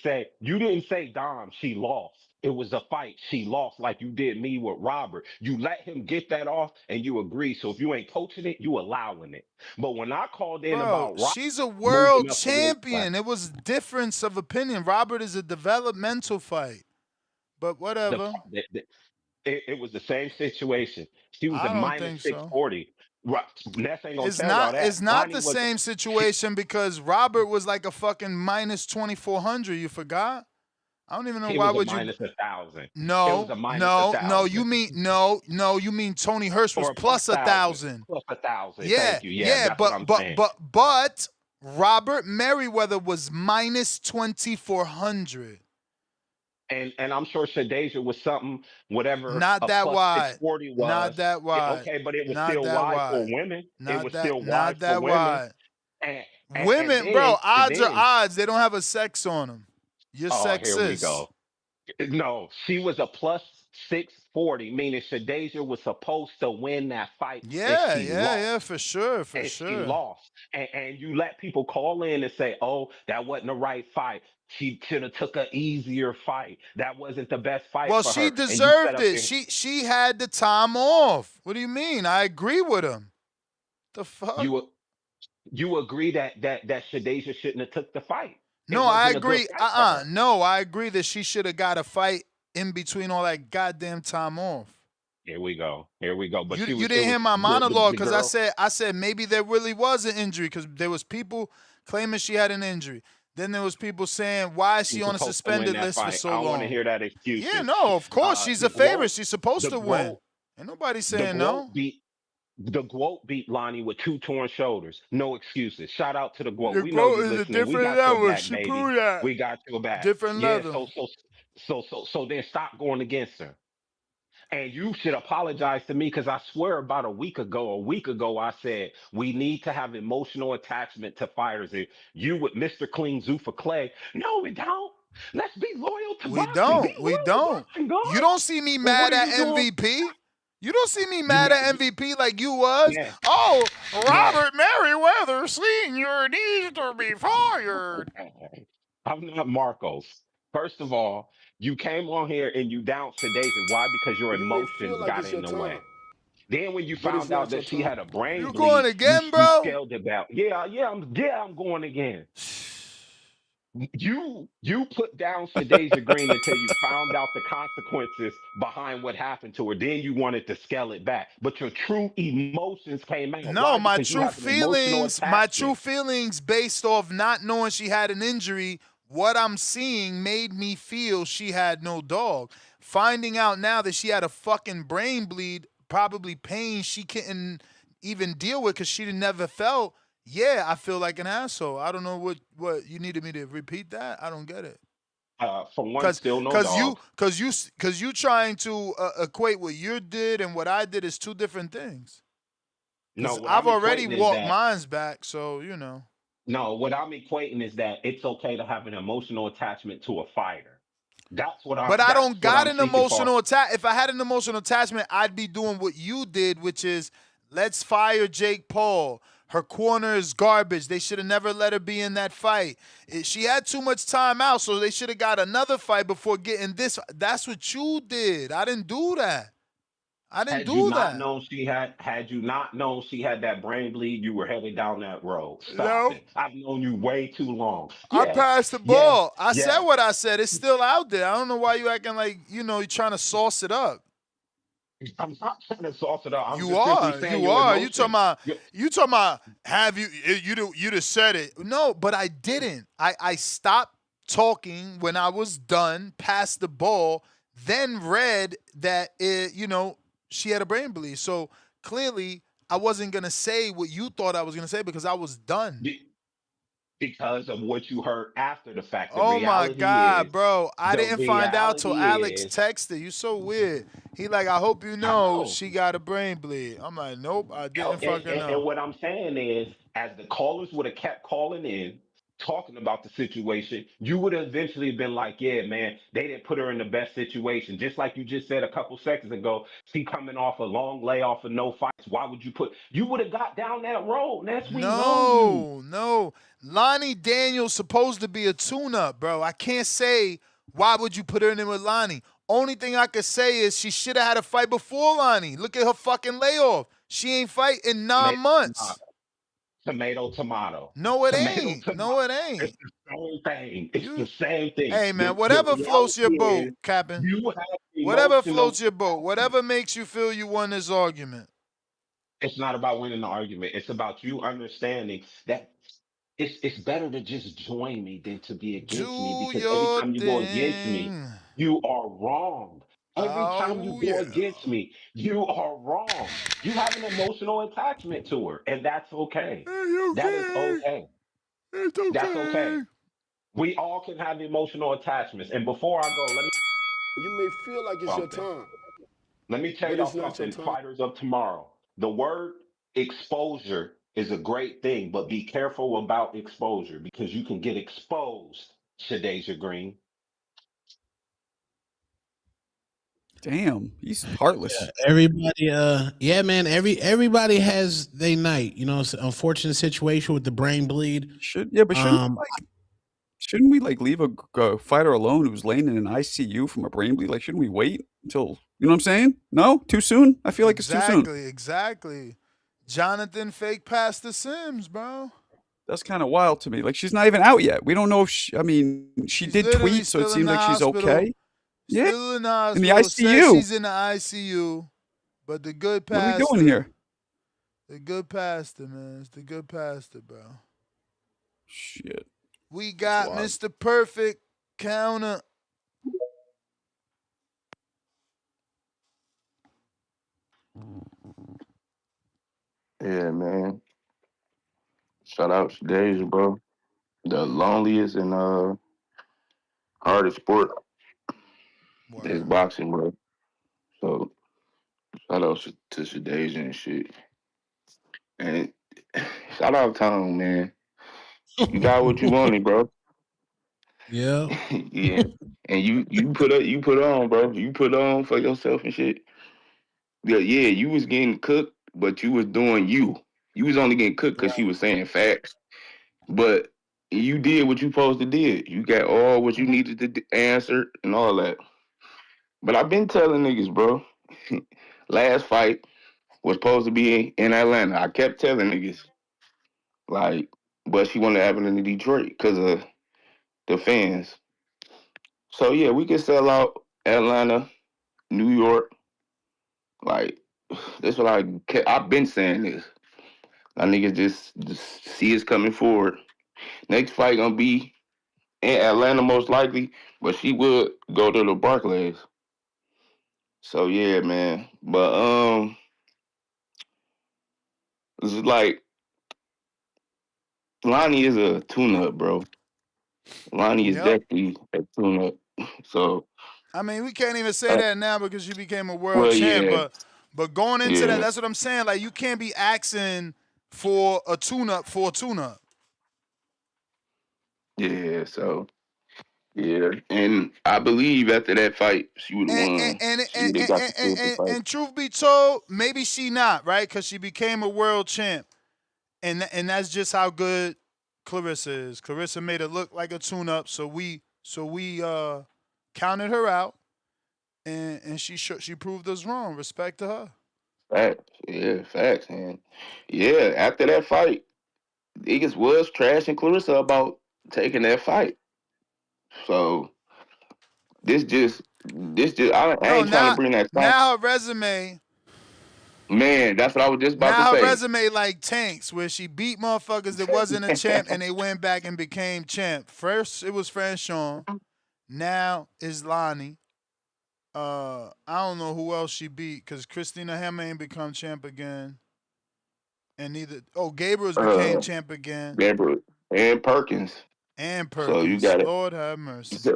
say Dom, she lost. It was a fight. She lost like you did me with Robert. You let him get that off and you agree. So if you ain't coaching it, you allowing it. But when I called in Bro, about Robert she's a moving world up the weight class, champion. It was difference of opinion. Robert is a developmental fight. But the, whatever. the, the it was the same situation. She was a I don't minus think so. 640. Right. Ness ain't gonna It's tell y'all not that. it's not Ronnie the was same she situation because Robert was like a fucking minus 2400. You forgot? I don't even know it why was a would you. minus 1,000. It was No, a minus a no, no. You thousand. mean no. You mean Tony Hurst was Or a plus plus a thousand, thousand? plus 1,000. Yeah, Thank you. Yeah, yeah. that's what But I'm but saying. but but Robert Merriweather was minus 2400. And I'm sure Shadeja was something, whatever Not a that plus wide. 640 Not was. that Yeah, wide. okay, but it was Not still that wide for wide. women. It was Not that. still wide Not for that women. wide. And Women, bro. then and Odds are then odds. They don't have a sex on them. You're oh, here we sexist. go. No, she was a plus 640, meaning Shadeja was supposed to win that fight and Yeah, she yeah, lost. yeah. For sure, for And she sure. lost. And you let people call in and say, "Oh, that wasn't the right fight. She should have took an easier fight. That wasn't the best fight Well, for she her." And you set deserved up it. and She had the time off. What do you mean? I agree with him. The fuck? you you agree that Shadeja shouldn't have took the fight. No, It I wasn't a good agree. fight for her. No, I agree that she should have got a fight in between all that goddamn time off. Here we go. Here we go. But You it didn't was hear my the, monologue the because girl. I said maybe there really was an injury because there was people claiming she had an injury. Then there was people saying, why is She's she on a supposed to win suspended that list for fight. so I don't want to long? hear that Yeah, excuses. no, of course she's The a favorite. GOAT, She's supposed the to win. GOAT, Ain't nobody the saying GOAT no. beat the GOAT beat Lonnie with 2 torn shoulders. No excuses. Shout out to the GOAT. The We know quote you is a listening. We different got your level. back, She baby. proved that. We got your back. Different Yeah. level. So then stop going against her. And you should apologize to me because I swear about a week ago, I said we need to have emotional attachment to fighters. And you with Mr. Clean Zuffa Clay, no, we don't. Let's be loyal to We boxing. Be don't. We loyal to don't. boxing, You God. don't see me Well, what mad are at you doing? MVP. You don't see me You mad mad? at MVP like you was. Yeah, Oh, yeah. Robert Merriweather Sr. needs to be fired. I'm not Marcos. First of all, you came on here and you down Sedacia. Why? Because your You may feel emotions like got it's in your the time, way. Then when you but it's found out not that your she time. had a brain You going bleed, you again, you bro? scaled it back. I'm going again. You put down Shadeja Green until you found out the consequences behind what happened to her. Then you wanted to scale it back. But your true emotions came out. No, Why? Because you have an emotional my true attachment. feelings based off not knowing she had an injury, what I'm seeing made me feel she had no dog. Finding out now that she had a fucking brain bleed, probably pain she couldn't even deal with because she never felt. Yeah, I feel like an asshole. I don't know what you needed me to repeat that. I don't get it. For one, Cause, still no cause you, dog. cause you trying to equate what you did and what I did is two different things. No, Cause what I've I'm already equating is walked that mine's back, so you know. no, what I'm equating is that it's okay to have an emotional attachment to a fighter. But I That's don't what got I'm an speaking for. emotional attach. If I had an emotional attachment, I'd be doing what you did, which is let's fire Jake Paul. Her corner is garbage. They should have never let her be in that fight. She had too much time out, so they should have got another fight before getting this. That's what you did. I didn't do that. I didn't do that. Had you not known she had that brain bleed, you were headed down that road. Stop No. it. I've known you way too long. I Yes, passed the yes, ball. I said yes. what I said. It's still out there. I don't know why you acting like, you're trying to sauce it up. I'm not trying to sauce it up. I'm You just simply are. saying You your are. emotions. You talking about have you just said it. No, but I didn't. I stopped talking when I was done, passed the ball, then read that she had a brain bleed. So clearly I wasn't gonna say what you thought I was gonna say because I was done. Because of what you heard after the fact. The Oh my reality God, is, bro. I the didn't find out till reality Alex is, texted. You so weird. He like, I hope you I know know. she got a brain bleed. I'm like, nope, I didn't fucking And know. what I'm saying is, as the callers would have kept calling in, talking about the situation, you would have eventually been like, yeah, man, they didn't put her in the best situation. Just like you just said a couple seconds ago, she coming off a long layoff and no fights. Why would you would have got down that road. That's we know you. No. Lonnie Daniels supposed to be a tune-up, bro. I can't say why would you put her in there with Lonnie. Only thing I could say is she should have had a fight before Lonnie. Look at her fucking layoff. She ain't fight in 9 Tomato, months. tomato, tomato, tomato, No, it tomato, ain't. tomato. No, it It's ain't. the same thing. It's the You, same thing. hey man, The whatever floats your reality boat, is, Captain. you have Whatever emotional floats your boat. attachment. Whatever makes you feel you won this argument. It's not about winning the argument. It's about you understanding that it's better to just join me than to be against me Do because every your time you go against me, thing. you are wrong. Every time you Oh go yeah. against me, you are wrong. You have an emotional attachment to her, and that's okay. It's That is okay. okay. It's That's okay. okay. We all can have emotional attachments. And before I go, let me You may feel like it's your something. time, Let me tell but it's y'all not your something, time. fighters of tomorrow. The word exposure is a great thing, but be careful about exposure because you can get exposed, Shadeja Green. Damn, he's heartless. Everybody, yeah, man. Everybody has their night. You know, it's an unfortunate situation with the brain bleed. But shouldn't we like leave a fighter alone who's laying in an ICU from a brain bleed? Like, shouldn't we wait until you know what I'm saying? No, too soon. I feel like it's too soon. Exactly. Jonathan fake Pastor Sims, bro. That's kind of wild to me. Like, she's not even out yet. We don't know if I mean, she She's did literally tweet, so it still in seems the like she's hospital. okay. Yeah, Still in the in the hospital. Says ICU. she's in the ICU. But the good What are we doing pastor, here? the good pastor, man. It's the good pastor, bro. Shit. We That's got wild. Mr. Perfect Counter. Yeah, man. Shout out to Deja, bro. The loneliest and hardest sport is Word. boxing, bro. So shout out to Shadeja and shit. And shout out Tom, man. You got what you wanted, bro. Yeah. Yeah. And you put on, bro. You put on for yourself and shit. Yeah, yeah, you was getting cooked, but you was doing you. You was only getting cooked because she was saying facts. But you did what you supposed to did. You got all what you needed to answer and all that. But I've been telling niggas, bro. Last fight was supposed to be in Atlanta. I kept telling niggas, like, but she wanted to have it in Detroit because of the fans. So yeah, we can sell out Atlanta, New York. Like, that's what I've been saying this. My niggas just see us coming forward. Next fight gonna be in Atlanta most likely, but she would go to the Barclays. So yeah, man. But it's like Lonnie is a tune-up, bro. Lonnie is Yep. definitely a tune-up. So I mean, we can't even say that now because she became a world well, champ, yeah, but going into that, yeah, that's what I'm saying. Like, you can't be asking for a tune-up for a tune-up. yeah. So yeah, and I believe after that fight, she would have And and won. and She and, would have and, got the and, silver and, fight. and truth be told, maybe she not, right? Because she became a world champ. And that's just how good Clarissa is. Clarissa made it look like a tune-up, so we counted her out, and she proved us wrong. Respect to her. Facts, yeah, facts, man. Yeah, after that fight, niggas was trashing Clarissa about taking that fight. So I No, ain't trying to now bring that back. now her resume, Man, that's what I was just about to now her say. resume like tanks, where she beat motherfuckers that wasn't a champ, and they went back and became champ. First it was Franchon, now it's Lonnie. I don't know who else she beat because Christina Hammer ain't become champ again. And neither Gabriel's became uh champ again. Gabriel and Perkins. And So you Perkins. got it. Lord have mercy.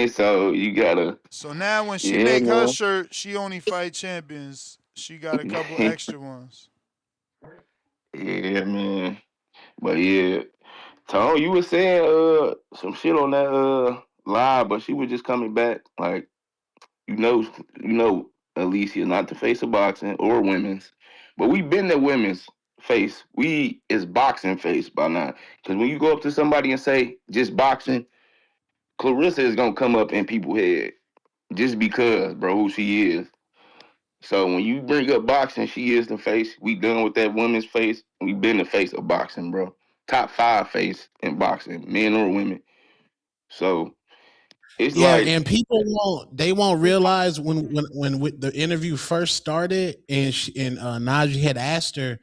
So you gotta, So now when she yeah, make her man. shirt, she only fight champions. She got a couple extra ones. Yeah, man. But yeah, Tone, you was saying some shit on that live, but she was just coming back. Like, you know, you know, Alicia, not the face of boxing or women's, but we been the women's face. We is boxing face by now. Because when you go up to somebody and say just boxing, Clarissa is gonna come up in people's head just because, bro, who she is. So when you bring up boxing, she is the face. We done with that women's face. We been the face of boxing, bro. Top 5 face in boxing, men or women. So it's Yeah, like, and people won't realize when the interview first started and Najee had asked her,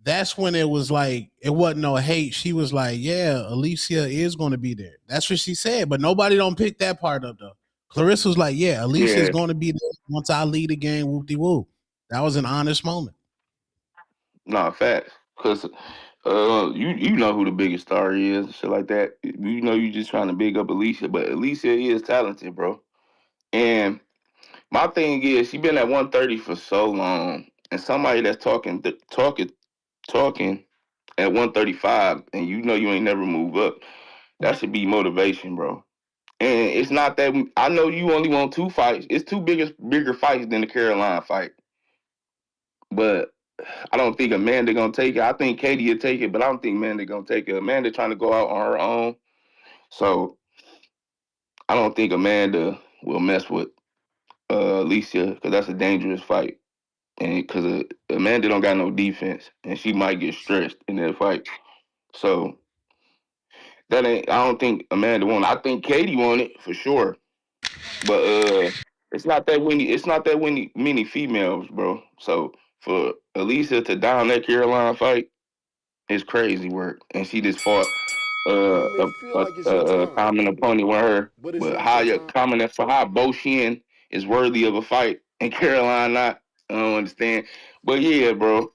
that's when it was like it wasn't no hate. She was like, "Yeah, Alicia is going to be there." That's what she said, but nobody don't pick that part up though. Clarissa was like, "Yeah, Alicia is yeah, going to be there once I lead the game." Whoop de whoop. That was an honest moment. nah, facts. Cause you know who the biggest star is, shit like that. You know you just trying to big up Alicia, but Alicia is talented, bro. And my thing is, she been at 130 for so long, and somebody that's talking at 135, and you know you ain't never move up. That should be motivation, bro. And it's not that I know you only want 2 fights. It's two bigger fights than the Carolina fight. But I don't think Amanda gonna take it. I think Katie will take it, but I don't think Amanda gonna take it. Amanda trying to go out on her own, so I don't think Amanda will mess with Alicia because that's a dangerous fight. And because Amanda don't got no defense, and she might get stretched in that fight. So that ain't. I don't think Amanda won. I think Katie won it for sure. But it's not that many. It's not that many females, bro. So for Alicia to down that Carolina fight is crazy work, and she just fought You may feel like it's your time, common opponent with her, but it's but not how your you time. commenting for how Bo Sheehan is worthy of a fight and Caroline not? I don't understand. But yeah, bro.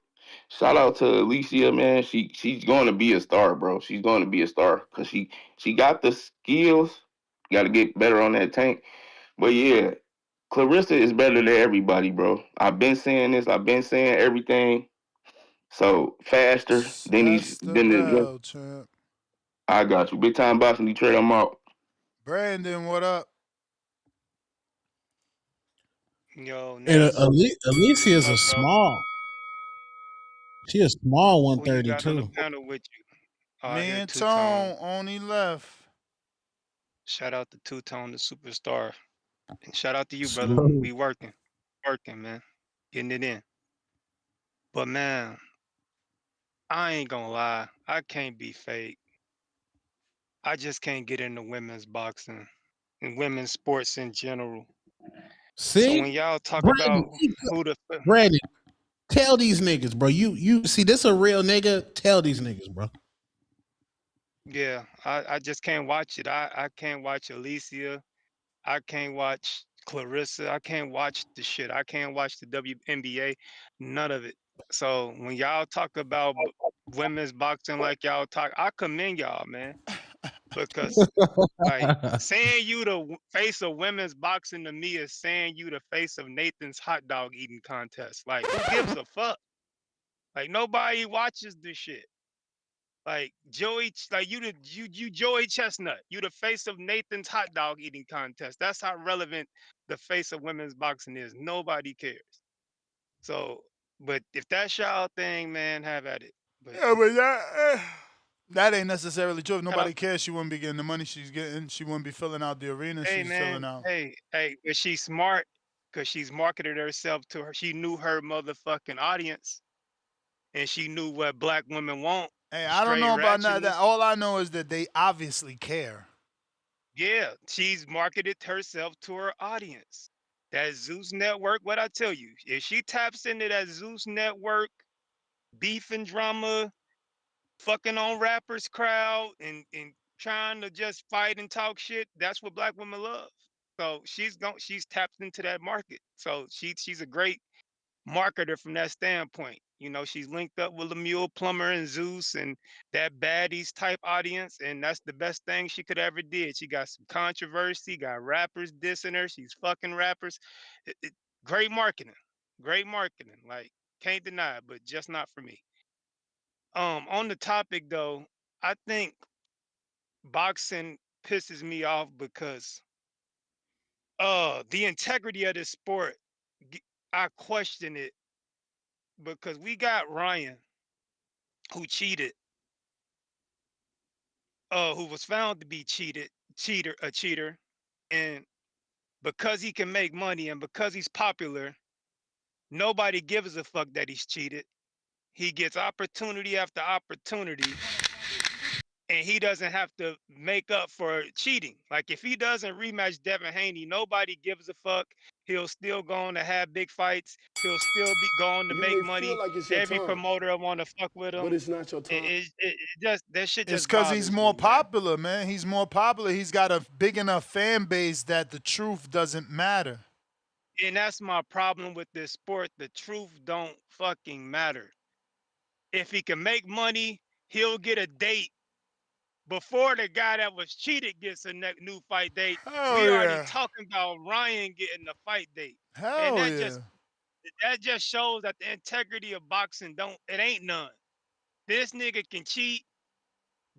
Shout out to Alicia, man. She's going to be a star, bro. She's going to be a star because she got the skills. Got to get better on that tank. But yeah, Clarissa is better than everybody, bro. I've been saying this. I've been saying everything. So faster than That's the bell, champ. I got you. Big time boxing Detroit. I'm out. Brandon, what up? Yo, And Ness, Alicia what is a up, bro? small. She is small Who you got on the 132. panel with you? Oh, I Me hear and Two Tone. Tone only left. Shout out to Two Tone, the superstar. And shout out to you, brother. Salute. We working, man, getting it in. But man, I ain't gonna lie, I can't be fake. I just can't get into women's boxing and women's sports in general. So when See, y'all talk about Brandon, who the Brandon, tell these niggas, bro. You see, this a real nigga. Tell these niggas, bro. yeah, I just can't watch it. I can't watch Alicia. I can't watch Clarissa. I can't watch the shit. I can't watch the WNBA. None of it. So when y'all talk about women's boxing like y'all talk, I commend y'all, man, because like saying you the face of women's boxing to me is saying you the face of Nathan's hot dog eating contest. Like who gives a fuck? Like nobody watches this shit. Like Joey, like you Joey Chestnut. You the face of Nathan's hot dog eating contest. That's how relevant the face of women's boxing is. Nobody cares. So, but if that's y'all thing, man, have at it. But Yeah, but that ain't necessarily true. If shout out, nobody cares, she wouldn't be getting the money she's getting. She wouldn't be filling out the arena hey she's filling man, out. hey, but she's smart because she's marketed herself to her. She knew her motherfucking audience, and she knew what black women want. Hey, I don't Straight know about none of that. ratchetness. All I know is that they obviously care. Yeah, she's marketed herself to her audience. That Zeus Network, what I tell you, if she taps into that Zeus Network, beef and drama, fucking on rappers crowd and trying to just fight and talk shit, that's what black women love. So she's tapped into that market. So she's a great marketer from that standpoint. You know, she's linked up with Lemuel Plummer and Zeus and that baddies type audience, and that's the best thing she could ever did. She got some controversy, got rappers dissing her. She's fucking rappers. Great marketing, great marketing. Like can't deny it, but just not for me. On the topic though, I think boxing pisses me off because the integrity of this sport. I question it because we got Ryan who cheated, who was found to be a cheater, and because he can make money and because he's popular, nobody gives a fuck that he's cheated. He gets opportunity after opportunity, and he doesn't have to make up for cheating. Like if he doesn't rematch Devin Haney, nobody gives a fuck. He'll still go on to have big fights. He'll still be going to You make may feel money. like it's your Every time, promoter want to fuck with but him. it's not your time. It just that shit It's just because he's bothers more me, man. popular, man. He's more popular. He's got a big enough fan base that the truth doesn't matter. And that's my problem with this sport. The truth don't fucking matter. If he can make money, he'll get a date before the guy that was cheated gets a new fight date. Hell We already yeah. talking about Ryan getting the fight date. And Hell yeah. that just shows that the integrity of boxing it ain't none. This nigga can cheat,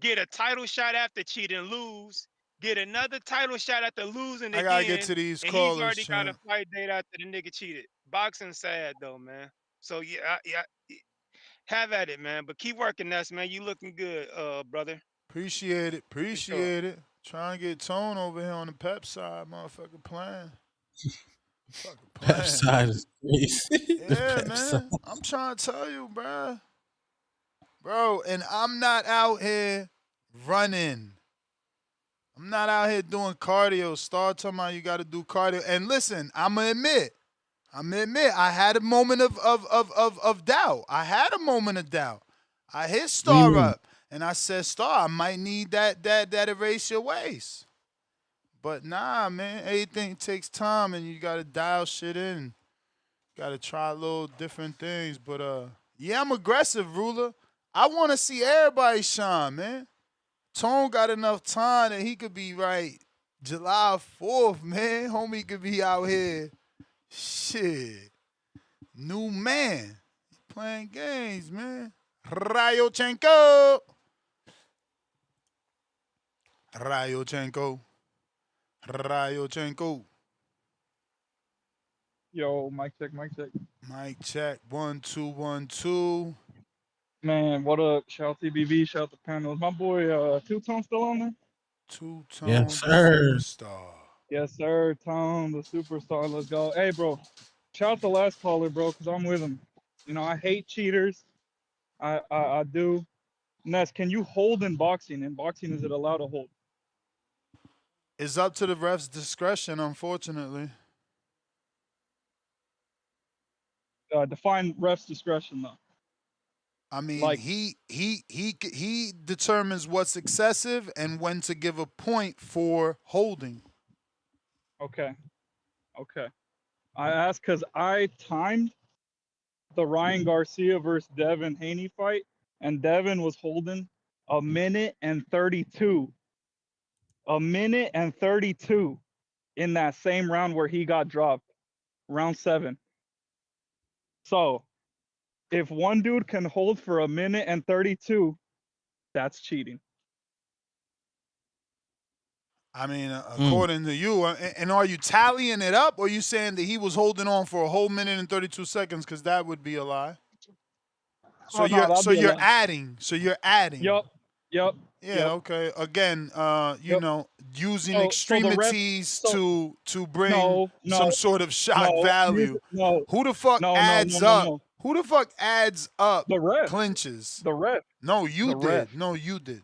get a title shot after cheating, lose, get another title shot after losing I gotta get again, to these and he's callers, already got a champ. fight date after the nigga cheated. Boxing sad though, man. So yeah, have at it, man. But keep working, Ness, man. You looking good, brother. Appreciate it. For sure. Appreciate it. Trying to get Tone over here on the pep side, motherfucker playing. Fucking Pep playing. side is crazy. The Yeah, pep side. man. I'm trying to tell you, bro. Bro, and I'm not out here running. I'm not out here doing cardio. Start talking about you got to do cardio. And listen, I had a moment of doubt. I had a moment of doubt. I hit What do you Star mean? up, And I said, Star, I might need that erase your waist. But nah, man, everything takes time and you gotta dial shit in. Gotta try little different things. But yeah, I'm aggressive, ruler. I wanna see everybody shine, man. Tone got enough time that he could be right July 4th, man. Homie could be out here. Shit. New man. Playing games, man. Ryochenko. Ryochenko. Ryochenko. Yo, mic check, mic check. Mic check. 1 2 1 2. Man, what up? Shout out TBV, shout out the panels. My boy, Two Tone still on there? Two Yes, Tone the sir. superstar. Yes, sir. Tone, the superstar. Let's go. Hey, bro. Shout out the last caller, bro, because I'm with him. You know, I hate cheaters. I do. Ness, can you hold in boxing? In boxing, is it allowed to hold? It's up to the ref's discretion, unfortunately. Define ref's discretion, though. I mean, Like, he determines what's excessive and when to give a point for holding. okay, okay. I asked because I timed the Ryan Garcia versus Devin Haney fight, and Devin was holding a minute and 32. A minute and 32 in that same round where he got dropped, round 7. So if one dude can hold for a minute and 32, that's cheating. I mean, Mm. according to you, and are you tallying it up, or are you saying that he was holding on for a whole minute and 32 seconds? Because that would be a lie. So Oh no, you're that'd so be a you're lie. adding. So you're adding. Yup, yup, Yeah. yup, Okay. Again, yup. using So the ref. extremities So to bring no, some no, sort of shock no, value. no, Who the fuck no, no, no, adds no, up? no. Who the fuck adds up The ref, clinches? the ref, No, you the ref. did. No, you did.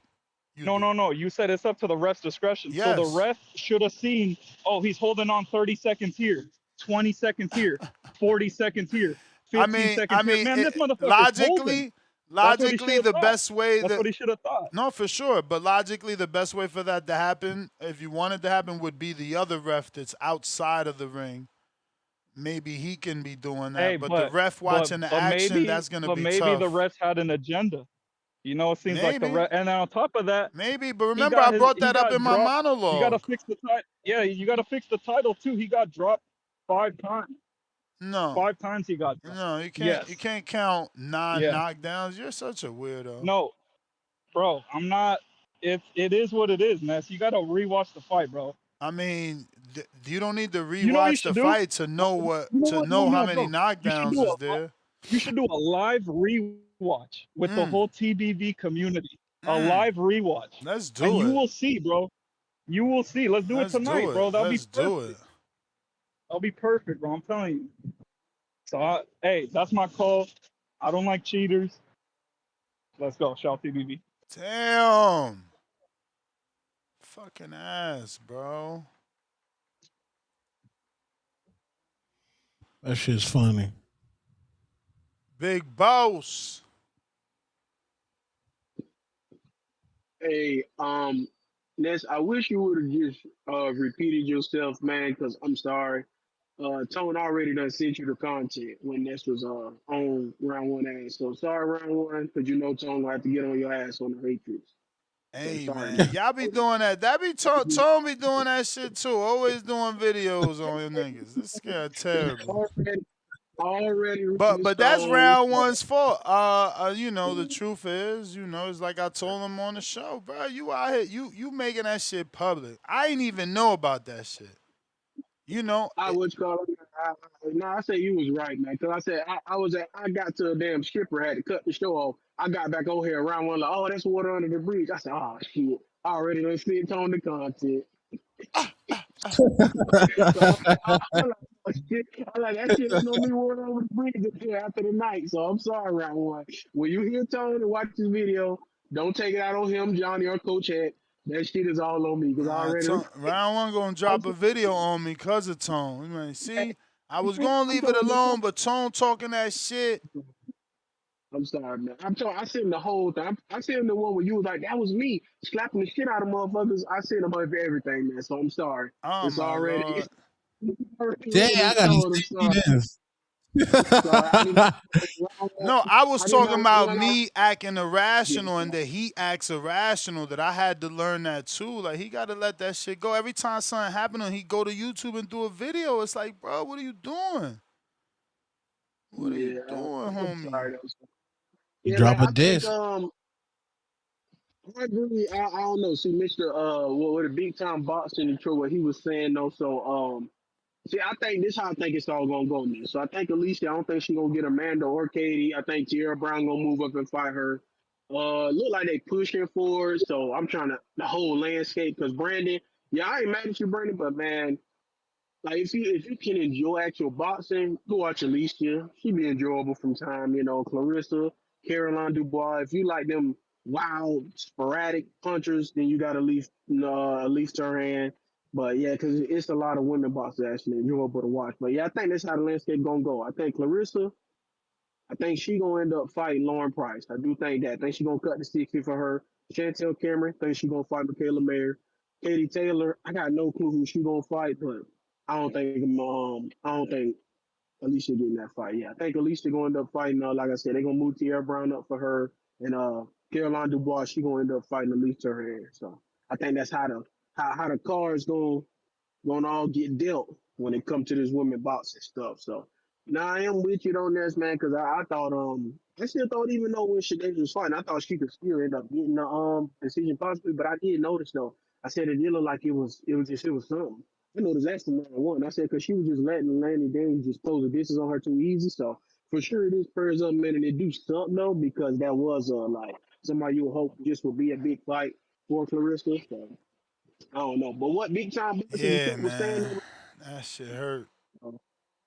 You No, did. no, no. You said it's up to the ref's discretion. So the Yes. ref should have seen, oh, he's holding on 30 seconds here, 20 seconds here, 40 seconds here, I 15 mean, seconds here. Man, this motherfucker's holding. logically, That's what he should logically, have the thought. best way That's that what he should have thought. no, for sure, but logically, the best way for that to happen, if you want it to happen, would be the other ref that's outside of the ring. Maybe he can be doing Hey, that, but the ref but watching the but action, maybe that's gonna but be maybe the tough. refs had an agenda. You know, it seems like the Maybe, ref. And then on top of that, maybe, but remember, I brought he that up got in my dropped. You got to monologue. fix the title. Yeah, you got to fix the title too. He got dropped 5 times. No, 5 times he got dropped. no, you can't. You Yes. can't count Yeah. knockdowns. You're such a weirdo. No, bro, I'm not. It is what it is, man. So you got to rewatch the fight, bro. I mean, you don't need to You know what you rewatch the should do? fight to know what You know to what? No, know how no, many bro. You should knockdowns do is a there. you should do a live rewatch with the Mm, whole TBV community. A mm. live rewatch, Let's and do you it. will see, bro. You will see. Let's do it Let's tonight, do it. bro. That'll be Let's do it. perfect. That'll be perfect, bro. I'm telling you. So, hey, that's my call. I don't like cheaters. Let's go. Shout TBV. Damn. Fucking ass, bro. That shit's funny. Big boss. Hey, Ness, I wish you would have just repeated yourself, man, because I'm sorry. Tone already done sent you the content when Ness was on round one ass. So sorry, round one, because you know Tone gonna have to get on your ass on the Matrix. So Hey sorry, man, man. y'all be doing that. That be Tone be doing that shit too. Always doing videos on your niggas. This guy terrible. Already, already But written that's Stone. round one's fault. The truth is, it's like I told him on the show, bro. You out here, you making that shit public. I ain't even know about that shit. You know, I it, was called. No, I say you was right, man. Cause I said I got to a damn stripper, had to cut the show off. I got back over here around one like, oh, that's water under the bridge. I said, oh shit, I already done sent on the content. So I'm like, oh, shit. I'm like, that shit ain't gonna be water over the bridge until after the night. So I'm sorry, round one. When you hear Tony and watch this video, don't take it out on him, Johnny, or Coach Head. That shit is all on me because I already. round one gonna I'm drop a video on me cause of Tone. You see, I was gonna I'm leave it telling you, alone, but Tone talking that shit. I'm sorry, man. I seen him the whole time. I seen him the one where you was like, that was me slapping the shit out of motherfuckers. I seen him over everything, man. So I'm sorry. Oh It's my already lord. it's already Dang, written in I gotta stone. I'm see sorry. this. Sorry. I did No, I was talking not about when I me acting yeah, irrational and that he acts irrational. That I had to learn that too. Like he got to let that shit go. Every time something happened, he go to YouTube and do a video. It's like, bro, what are you doing? What are you yeah, doing, I'm homie? sorry. Yeah, man. Drop a I think disc. I agree. I don't know. See, Mr. What a big time boxing in Detroit, what he was saying though. So see, I think this how I think it's all gonna go, man. So I think Alicia, I don't think she gonna get Amanda or Katie. I think Tierra Brown gonna move up and fight her. Look like they pushing for it. So I'm trying to the whole landscape because Brandon, yeah, I ain't mad at you, Brandon, but man, like if you can enjoy actual boxing, go watch Alicia. She be enjoyable from time, Clarissa, Caroline Dubois. If you like them wild, sporadic punchers, then you got to leave her hand. But yeah, because it's a lot of women boxers actually enjoyable to watch. But yeah, I think that's how the landscape gonna go. I think Clarissa, I think she gonna end up fighting Lauren Price. I do think that. I think she gonna cut the 60 for her. Chantel Cameron, think she gonna fight Michaela Mayer. Katie Taylor, I got no clue who she gonna fight, but I don't think Alicia getting that fight. Yeah, I think Alicia gonna end up fighting. Like I said, they gonna move Tierra Brown up for her, and Caroline Dubois, she gonna end up fighting Alicia her hand. So I think that's how the cards gonna all get dealt when it comes to this women boxing stuff. So now I am with you on this, man, because I thought I still thought even though when Shadae was fighting, I thought she could still end up getting the decision possibly, but I did notice though. I said it did look like it was something. I noticed that's the number one. I said because she was just letting Lanny Davis just close the distance on her too easy. So for sure it is prayers up, man, and it do suck though because that was like somebody you would hope just would be a big fight for Clarissa. So I don't know. But what big time boxing Yeah, Detroit was saying man. That shit hurt.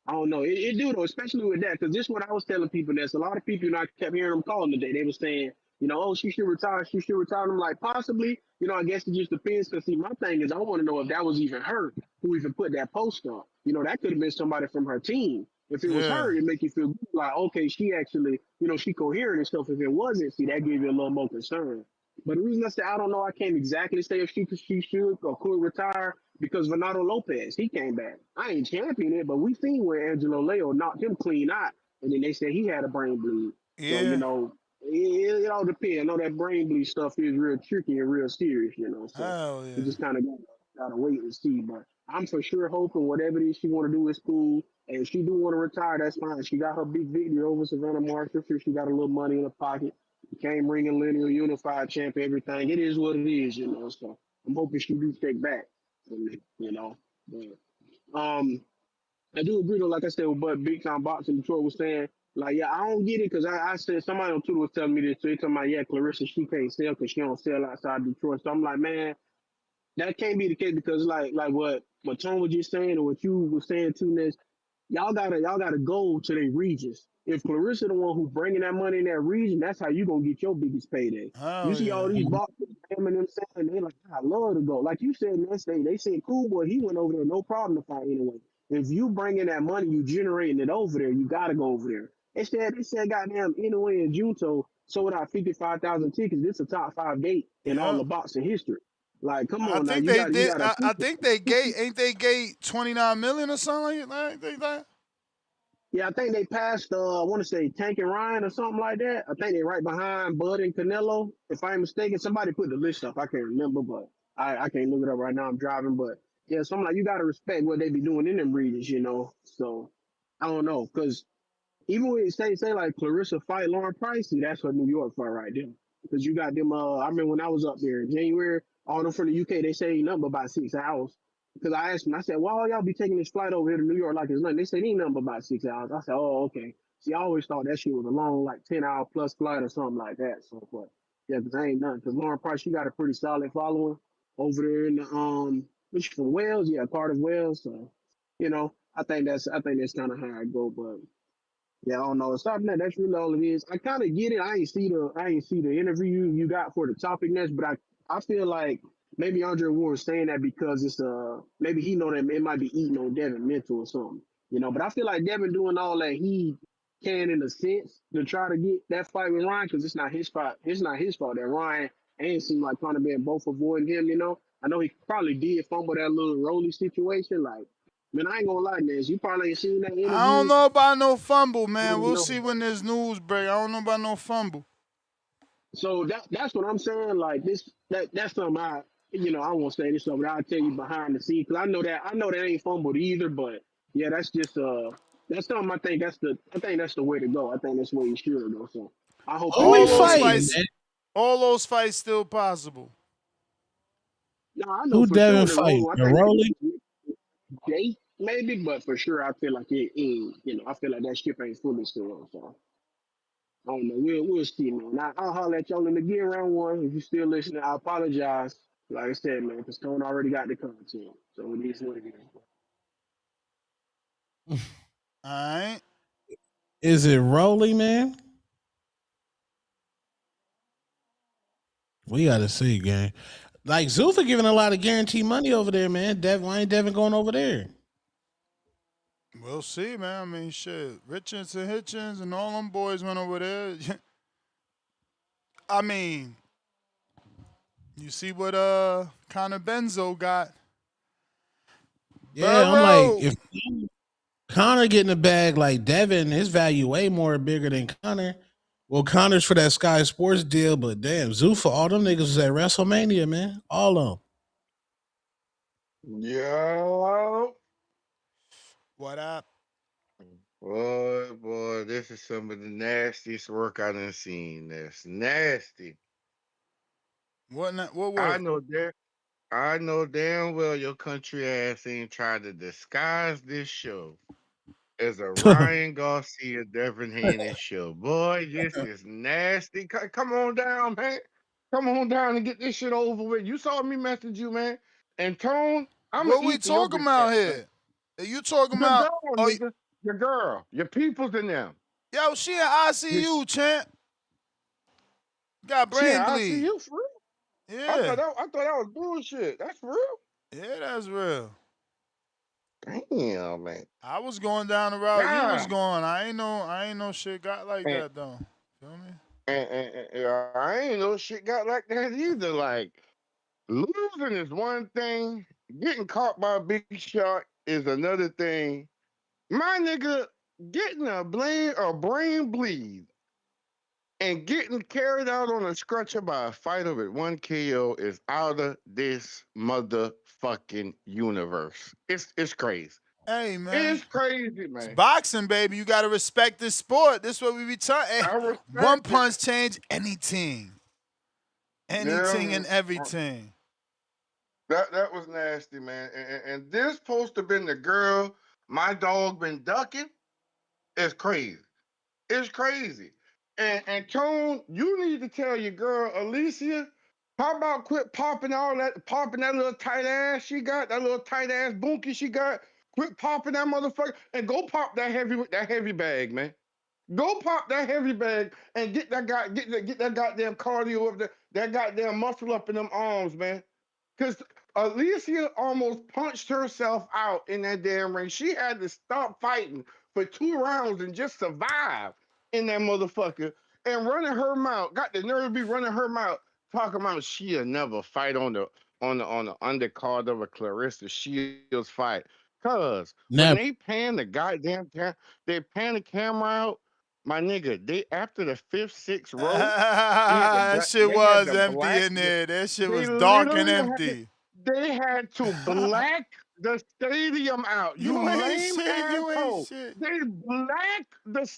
I don't know. It do though, especially with that, because this is what I was telling people. There's a lot of people, I kept hearing them calling today. They were saying, oh, she should retire. She should retire. And I'm like, possibly. I guess it just depends. Because see, my thing is, I want to know if that was even her who even put that post up. That could have been somebody from her team. If it was Yeah. her, it make you feel good, like, okay, she actually, she coherent and stuff. If it wasn't, see, that gave you a little more concern. But the reason I say I don't know, I can't exactly say if she should or could retire because Renato Lopez, he came back. I ain't champion it, but we seen where Angelo Leo knocked him clean out, and then they said he had a brain bleed. So, Yeah. it all depends. I know that brain bleed stuff is real tricky and real serious, so Hell we yeah. just kind of gotta wait and see. But I'm for sure hoping whatever it is she want to do is cool. And if she do want to retire, that's fine. She got her big victory over Savannah Marshall. Sure, she got a little money in her pocket. Became ringing lineal unified champ, everything. It is what it is, So I'm hoping she do take back from it. But I do agree though, like I said, with what Big Time Boxing Detroit was saying. Like, yeah, I don't get it because I said somebody on Twitter was telling me this. So they talking about, yeah, Clarissa, she can't sell because she don't sell outside Detroit. So I'm like, man, that can't be the case because like what Tone was just saying and what you were saying too, Ness, y'all gotta go to their regions. If Clarissa the one who bringing that money in that region, that's how you gonna get your biggest payday. You Hell see all yeah. these boxers spamming them saying they like, I love to go. Like you said, Ness, they said Cool Boy, he went over there, no problem to fight anyway. If you bringing that money, you generating it over there, you gotta go over there. They said goddamn Inoue and Junto sold out 55,000 tickets. This is a top five gate in all Yep. the boxing history. Like, come I on now, think you they got you did. got to I appreciate. think they gave. Ain't they gave 29 million or something like that? Yeah, I think they passed. I want to say Tank and Ryan or something like that. I think they're right behind Bud and Canelo. If I'm mistaken, somebody put the list up. I can't remember, but I can't look it up right now. I'm driving, but yeah, so I'm like, you got to respect what they be doing in them regions. So I don't know, cause even when you say like Clarissa fight Lauren Price, see, that's her New York fight right there. Because you got them. I remember when I was up there in January, all them from the UK, they say ain't nothing but about 6 hours. Because I asked them, I said, why all y'all be taking this flight over here to New York like it's nothing? They said ain't nothing but about 6 hours. I said, oh, okay. See, I always thought that shit was a long, like 10 hour plus flight or something like that. So, but yeah, because ain't nothing. Because Lauren Price, she got a pretty solid following over there in the which from Wales, yeah, Cardiff, Wales. So, I think that's kind of how I go, but. Yeah, I don't know. Aside from that, that's really all it is. I kind of get it. I ain't see the interview you got for the topic next, but I feel like maybe Andre Ward's saying that because it's maybe he know that it might be eating on Devin mental or something. But I feel like Devin doing all that can in a sense to try to get that fight with Ryan because it's not his fault. It's not his fault that Ryan ain't seem like Conor being both avoiding him. You know, I know he probably did fumble that little Rolly situation. Like, man, I ain't gonna lie, Ness. You probably ain't seen that I don't interview. know about no fumble, You man. don't We'll know. see when there's news break. I don't know about no fumble. So that's what I'm saying. Like this, that's something I won't say this, but I'll tell you behind the scenes because I know that ain't fumbled either. But yeah, that's something I think that's the way to go. I think that's where you should go. So I hope Who that we All they those embrace fighting, it. fights, man? all those fights still possible. No, I know Who for sure Devin the fighting? role. I think Rolly? date maybe, but for sure I feel like it ain't. I feel like that ship ain't fully still. So I don't know. We'll see, man. I'll holler at y'all in the gear round one. If you still listening, I apologize. Like I said, man, because Stone already got the content. So it is what it is. All right. Is it Rolly, man? We gotta see, gang. Like Zuffa giving a lot of guaranteed money over there, man. Why ain't Devin going over there? We'll see, man. I mean, shit. Richards and Hitchens and all them boys went over there. I mean, you see what Conor Benzo got. Yeah, I'm like, Burrow. if Connor getting a bag like Devin, his value way more bigger than Connor. Well, Connor's for that Sky Sports deal, but damn, Zuffa, all them niggas was at WrestleMania, man. All of them. Yo, What up? boy, this is some of the nastiest work I done seen. That's nasty. What I work? know that. I know damn well your country ass ain't tried to disguise this show as a Ryan Garcia, Devin Haney show. Boy, this is nasty. Come on down, man. Come on down and get this shit over with. You saw me message you, man. And Tone, I'ma What we eat to your talking bitch about ass, man. here? Are you talking Your about? girl, Oh, nigga. Your girl. Your peoples in them. yo, she in This ICU, champ. Got shit, brain I see bleed. you for real. Yeah, I thought that was bullshit. That's for real. yeah, that's real. Damn, man. I was going down the route you was God. going. I ain't know shit got like And, that though. Feel me? I ain't no shit got like that either. Like losing is one thing, getting caught by a big shot is another thing. My nigga, getting a brain bleed and getting carried out on a stretcher by a fighter with one KO is out of this motherfucking universe. It's crazy. Hey man, It's crazy, it's man. boxing, baby. You gotta respect this sport. This what we be talking. Hey, I one respect it. punch change anything, anything Yeah, and everything. that was nasty, man. And this supposed to been the girl my dog been ducking. It's crazy. It's crazy. And Tone, you need to tell your girl Alicia, how about quit popping that little tight ass she got, that little tight ass bunkie she got. Quit popping that motherfucker and go pop that heavy bag, man. Go pop that heavy bag and get that goddamn cardio of that goddamn muscle up in them arms, man. Because Alicia almost punched herself out in that damn ring. She had to stop fighting for 2 rounds and just survive in that motherfucker. And running her mouth, got the nerve to be running her mouth, talking about she'll never fight on the undercard of a Clarissa Shields fight. Cause when Never. they pan the they pan the camera out, my nigga. They after the fifth, sixth row, they had the That black. shit They had was the empty black. in there. That shit They was dark and literally empty. they had to black the stadium out. You You ain't lame shit. You ain't asshole. shit. They black the.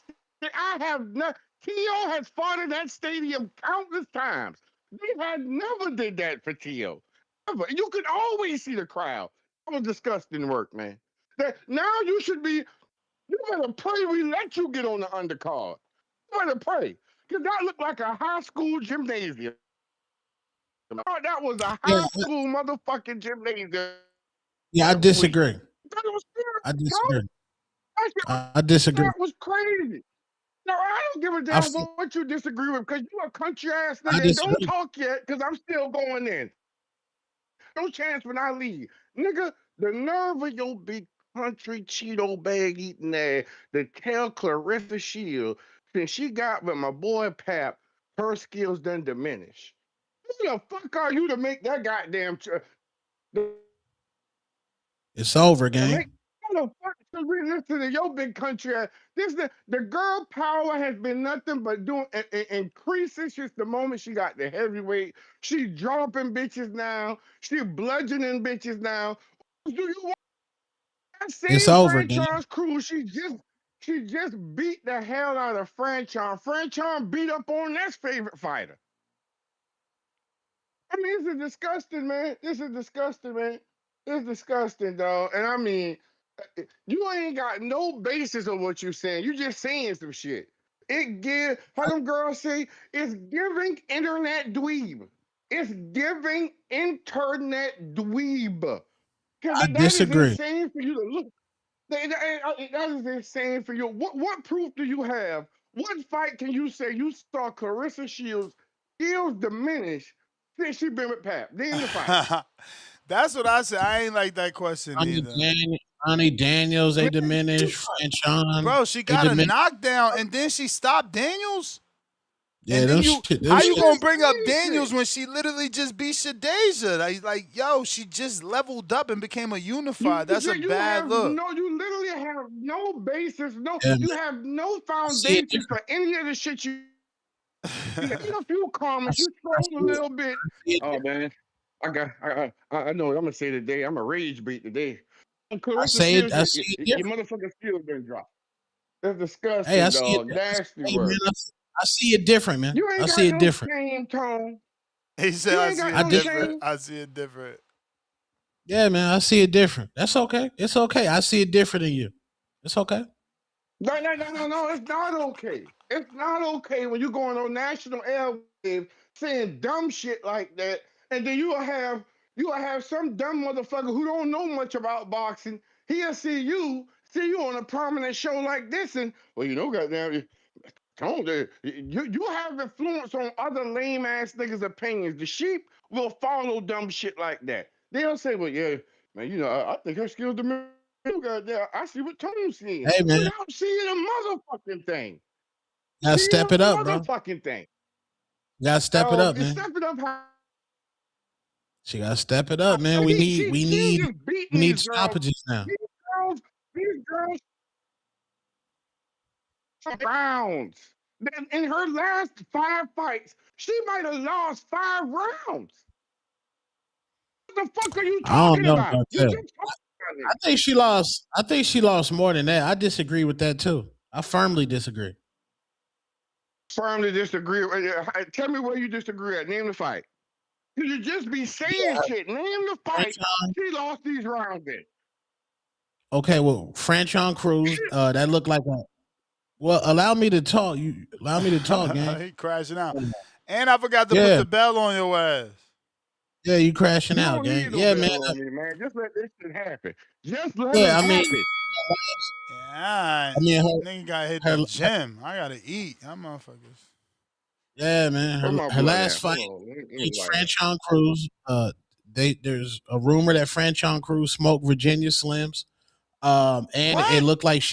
I have not. Tio has fought in that stadium countless times. They had never did that for Tio. Never. You could always see the crowd. That was disgusting work, man. That now you should be. You better pray we let you get on the undercard. You better pray. Because that looked like a high school gymnasium. I thought that was a Yeah, high school motherfucking gymnasium yeah, I last week. disagree. I thought it was serious. I No, disagree. that shit was, I disagree. that was crazy. No, I don't give a I damn feel, what you disagree with because you a country ass I nigga and don't disagree. talk yet because I'm still going in. No chance when I leave. Nigga, the nerve of your big. country Cheeto bag eating ass to tell Clarissa Shields since she got with my boy Pap, her skills done diminish. Who the fuck are you to make that goddamn It's over, make gang. how the fuck should we listen to your big country ass? This the girl power has been nothing but doing increasing since the moment she got the heavyweight. She dropping bitches now. She bludgeoning bitches now. Do you want that It's same over, gang. franchise crew? She just beat the hell out of franchise. Franchise beat up on that's favorite fighter. I mean, this is disgusting, man. This is disgusting, man. It's disgusting, dog. And I mean, you ain't got no basis of what you're saying. You just saying some shit. It give how them girls say it's giving internet dweeb. It's giving internet dweeb. Cause I that is disagree. insane for you to look. That is insane for you. What proof do you have? What fight can you say you saw Clarissa Shields skills diminish since she been with Pap? Name the fight. That's what I said. I ain't like that question either. Ronnie Daniels, they Man, diminished. French Sean, Bro, she they got a diminished. knockdown and then she stopped Daniels? Yeah, And then them you, shit. Them how you shit. gonna bring up same shit. Daniels when she literally just beat Shadeja? Like, yo, she just leveled up and became a unified. That's a bad look. You literally have no basis. No, Yeah, man. you have no I see it foundation different. for any of the shit you. You got a few comments. You I trolled a see it. little bit. I see it Oh different. man, I know what I'm gonna say today. I'm a rage bait today. And Clarissa say it. Shields, I your, see it your different. motherfucking skills been dropped. That's Hey, I disgusting, see it. dog. Nasty Hey, man, word. I see it different, man. You I ain't see got it no different. shame, Tone. He said, You I ain't see got I it no did. different. shame. I see it different. Yeah, man, I see it different. That's okay. It's okay. I see it different than you. It's okay. No. It's not okay. It's not okay when you going on national airwaves saying dumb shit like that, and then you will have some dumb motherfucker who don't know much about boxing. He'll see you on a prominent show like this, and well, goddamn, Tone, you have influence on other lame ass niggas' opinions. The sheep will follow dumb shit like that. They'll say, well, yeah, man, I think her skills the goddamn. I see what Tone's seeing Hey, man, without seeing a motherfucking thing. gotta See step a it up, bro. motherfucking thing. Gotta step it up, It's man. stepping up. She gotta step it up, man. We She need, she we she ain't need, just beating we need these girls. stoppages now. These girls, these girls, rounds. In her last 5 fights, she might have lost 5 rounds. What the fuck are you I don't talking know about? about You that. just talking about I it. think she lost. I think she lost more than that. I disagree with that too. I firmly disagree. Firmly disagree. Tell me where you disagree at. Name the fight. You just be saying shit. Name the fight. She lost these rounds in. Okay, well, Franchon Cruz, that looked like a. Well, allow me to talk. You allow me to talk, gang. He crashing out. And I forgot to put Yeah, the bell on your ass. yeah, you crashing You out, don't gang. need no Yeah, man. bell on me, man. Just let this shit happen. Just let it Yeah, I mean, happen. Yeah, I mean, nigga gotta hit the her gym. I gotta eat. Y'all motherfuckers. yeah, man. Where my Her blood last at? fight Hold on. Let me against light up. Franchon Cruz. There's a rumor that Franchon Cruz smoked Virginia Slims. And it What? looked like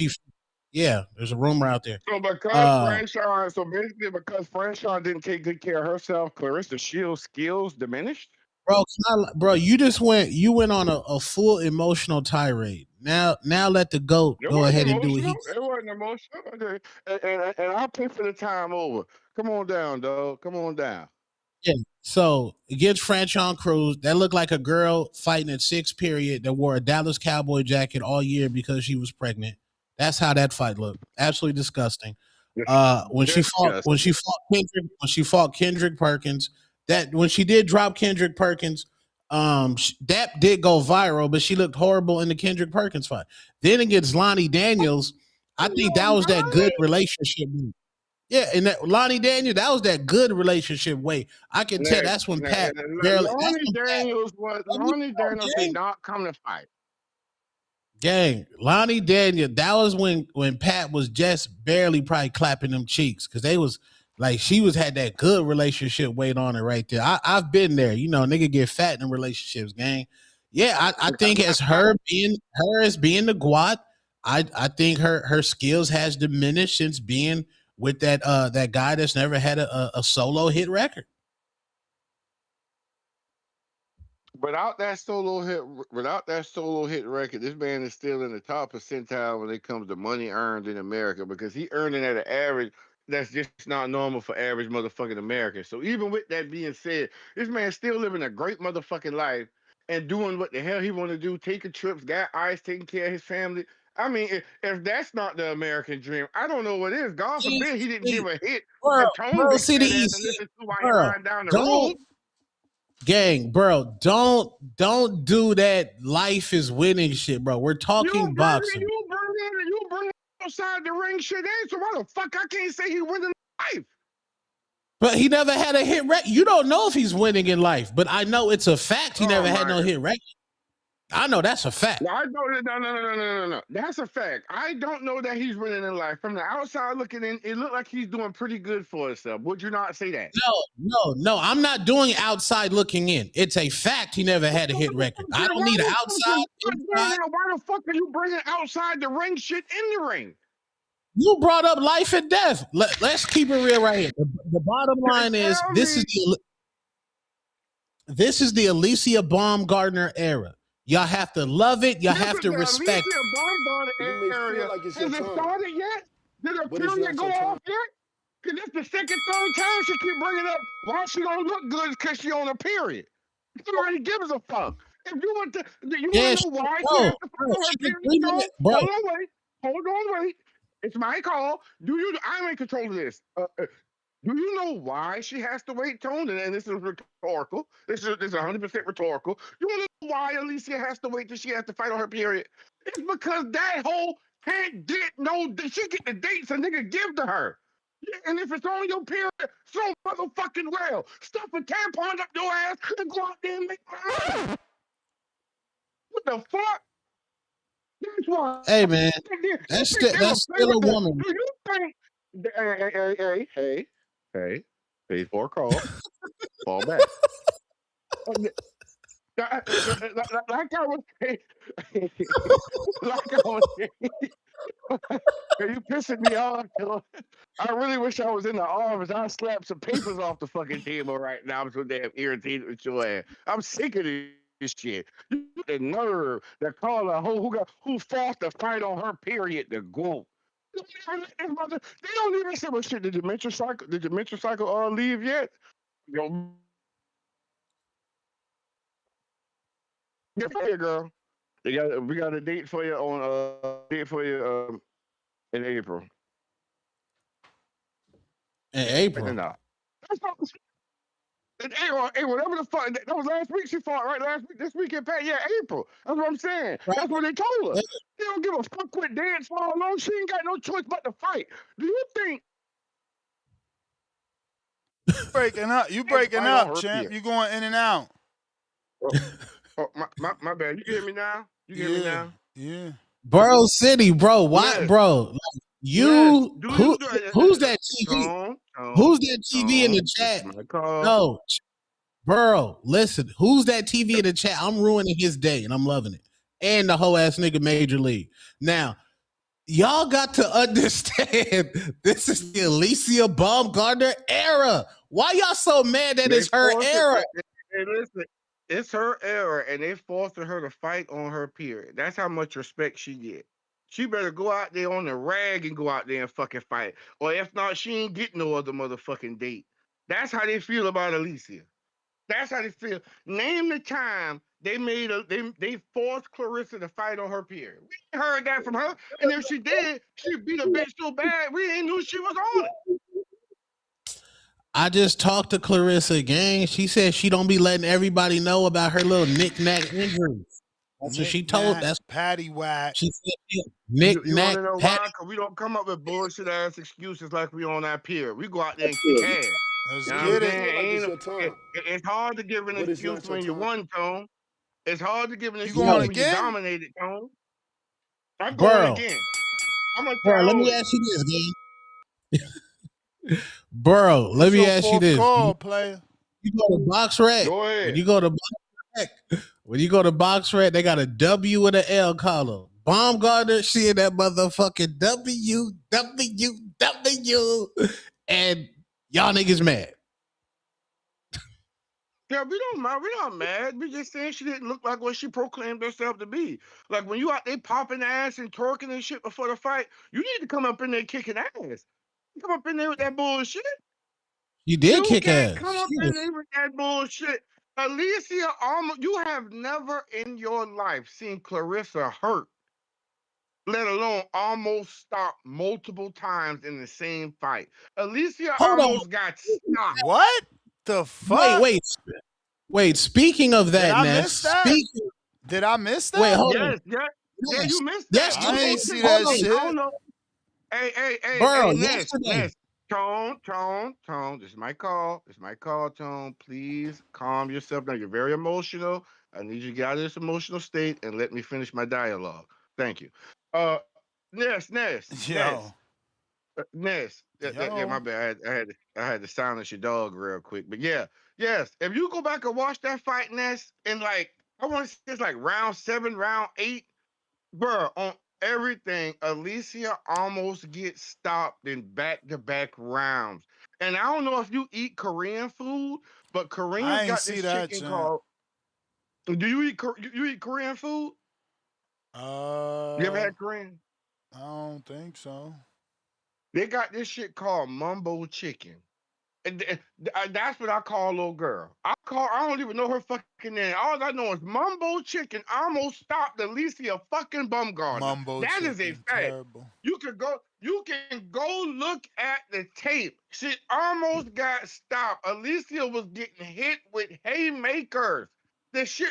yeah, there's a rumor out there. Uh, So basically because Franchon didn't take good care of herself, Clarissa Shields' skills diminished? bro, you went on a full emotional tirade. Now let the goat It go wasn't ahead and do what emotional. he. It wasn't emotional. And I'll pay for the time over. Come on down, dog. Come on down. Yeah. So against Franchon Cruz, that looked like a girl fighting at sixth period that wore a Dallas Cowboy jacket all year because she was pregnant. That's how that fight looked. Absolutely disgusting. When she fought Disgusting. Kendrick Perkins, that when she did drop Kendrick Perkins, that did go viral, but she looked horrible in the Kendrick Perkins fight. Then against Lonnie Daniels, I think that was that good relationship. Yeah, and that Lonnie Daniel, that was that good relationship way. I can tell Next. that's when Pat barely. That's when Pat. Let me Lonnie talk, Daniels did gang. not come to fight. Gang, Lonnie Daniel. That was when Pat was just barely probably clapping them cheeks because they was like she was had that good relationship weight on it right there. I've been there. You know, nigga get fat in relationships, gang. Yeah, I think as her as being the Guat, I think her skills has diminished since being with that guy that's never had a solo hit record. Without that solo hit record, this man is still in the top percentile when it comes to money earned in America because he earning at an average that's just not normal for average motherfucking Americans. So even with that being said, this man's still living a great motherfucking life and doing what the hell he want to do, taking trips, got ice, taking care of his family. I mean, if that's not the American dream, I don't know what is. God See, forbid he didn't see, give a hit bro, to Tone bro, Big see the Fat Ass and easy, listen to while he bro. riding down the road. Don't gang, bro. Don't do that. Life is winning shit, bro. We're talking boxing. You bring outside the ring shit in. So why the fuck I can't say he winning life? But he never had a hit record. You don't know if he's winning in life, but I know it's a fact he Oh never had my no god. hit record. I know that's a fact. I don't no. That's a fact. I don't know that he's winning in life. From the outside looking in, it looked like he's doing pretty good for himself. Would you not say that? No. I'm not doing outside looking in. It's a fact he never had a hit record. I don't need outside, inside. Why the fuck are you bringing outside the ring shit in the ring? You brought up life and death. Let's keep it real right here. The bottom line is Tell me. this is the Alicia Baumgartner era. Y'all have to love it. Y'all have Listen, to the respect. Alicia Baumgartner You may feel area like it's your has it turn, started yet? Did her but it's period not go your off turn. yet? Cause this the second, third time she keep bringing up why she don't look good because she on a period. Nobody gives a fuck. If you want to, you want Yeah, to know why she has to follow her she did period 3 minutes, strong? bro. Hold on, wait. It's my call. Do you? I'm in control of this. Do you know why she has to wait, Tone? And this is rhetorical. This is 100% rhetorical. You want to know why Alicia has to wait till she has to fight on her period? It's because that hoe can't get no. She get the dates a nigga give to her. Yeah, and if it's on your period, so motherfucking well. Stuff a tampon up your ass and go out there and make money. What the fuck? That's why. Hey man, You think they will that's play still a with the? woman. Do you think? Hey. Phase 4 call. Fall back. Like I was saying, like I was saying, you pissing me off. I really wish I was in the office. I'd slap some papers off the fucking table right now. I'm so damn irritated with your ass. I'm sick of this shit. You the nerve to call a hoe who fought to fight on her period to go. They don't even say what shit. Did dementia cycle leave yet? Yo, get here, girl. We got a date for you in April. In April. No. That's not hey, whatever the fuck that was last week she fought, right? Last week, this weekend, Pat. Yeah, April. That's what I'm saying. Right. That's what they told her. They don't give a fuck what dance fall along. She ain't got no choice but to fight. Do you think Breaking up. You she has to breaking fight on up, her champ. fear? You going in and out. My bad. You hear me now? You hear me Yeah. now? Yeah. Bro City, bro. Why, Yes. bro? Like, Yes. you Do you do who's that TV? Who's that TV in the It's chat? my call. No, bro. Listen, who's that TV in the chat? I'm ruining his day, and I'm loving it. And the whole ass nigga Major League. Now, y'all got to understand this is the Alicia Baumgartner era. Why y'all so mad that They it's her forced it. era? Hey, listen, it's her error, and they forcing her to fight on her period. That's how much respect she get. She better go out there on the rag and go out there and fucking fight, or if not, she ain't get no other motherfucking date. That's how they feel about Alicia. That's how they feel. Name the time they forced Clarissa to fight on her period. We ain't heard that from her, and if she did, she beat a bitch so bad we ain't knew she was on it. I just talked to Clarissa gang. She said she don't be letting everybody know about her little knick-knack injuries. That's what she told. That's patty whack. she said. You want Knick-knack to know patty. why? Because we don't come up with bullshit ass excuses like we on that pier. We go out there and kick ass. Let's You know what I'm get it. saying? Feel like it's your turn, It's hard to give an but it's excuse not your when you turn. won, Tone. It's hard to give an You excuse going Yo, when you again? dominated, Tone. I'm going Burrow. again. I'm gonna Burrow, let tell me you. ask you this, gang. Burrow, let This me your ask you fourth this. call, player. You go to Box Rec. Go When ahead. you go to When you go to Box Red, they got a W and an L column. Baumgartner, she in that motherfucking W, W, W. And y'all niggas mad. Yeah, we don't mind. We're not mad. We just saying she didn't look like what she proclaimed herself to be. Like when you out there popping ass and twerking and shit before the fight, you need to come up in there kicking ass. Come up in there with that bullshit. You did You kick can't ass. come up in there with that bullshit. Alicia, almost, you have never in your life seen Clarissa hurt, let alone almost stop multiple times in the same fight. Alicia Hold on. almost got stopped. What the Wait, fuck? wait, wait. Speaking of Did that, I Ness. miss that? Speaking. Did I miss Wait, that? hold on. Yes, yes, yeah, Ness. you missed that. You I Yesterday. ain't supposed to. see Hold that on. Hey, I shit. don't know. Hey, Burrow, Ness, yesterday. Tone. This is my call. Tone. Please calm yourself down. You're very emotional. I need you to get out of this emotional state and let me finish my dialogue. Thank you. Uh, Yo. Ness. Yeah, my Yo. bad. I had to silence your dog real quick. But yeah, yes. If you go back and watch that fight, Ness, in like I want to say it's like round 7, round 8. Bruh, on everything, Alicia almost gets stopped in back-to-back rounds. And I don't know if you eat Korean food, but Koreans I ain't got see this that, chicken champ. called. Do you eat you eat Korean food? You ever I had Korean? don't think so. They got this shit called mumbo chicken. That's what I call a little girl. I don't even know her fucking name. All I know is Mumbo Chicken almost stopped Alicia fucking Bumgarner. Mumbo That is a chicken, fact. terrible. You can go look at the tape. She almost got stopped. Alicia was getting hit with haymakers.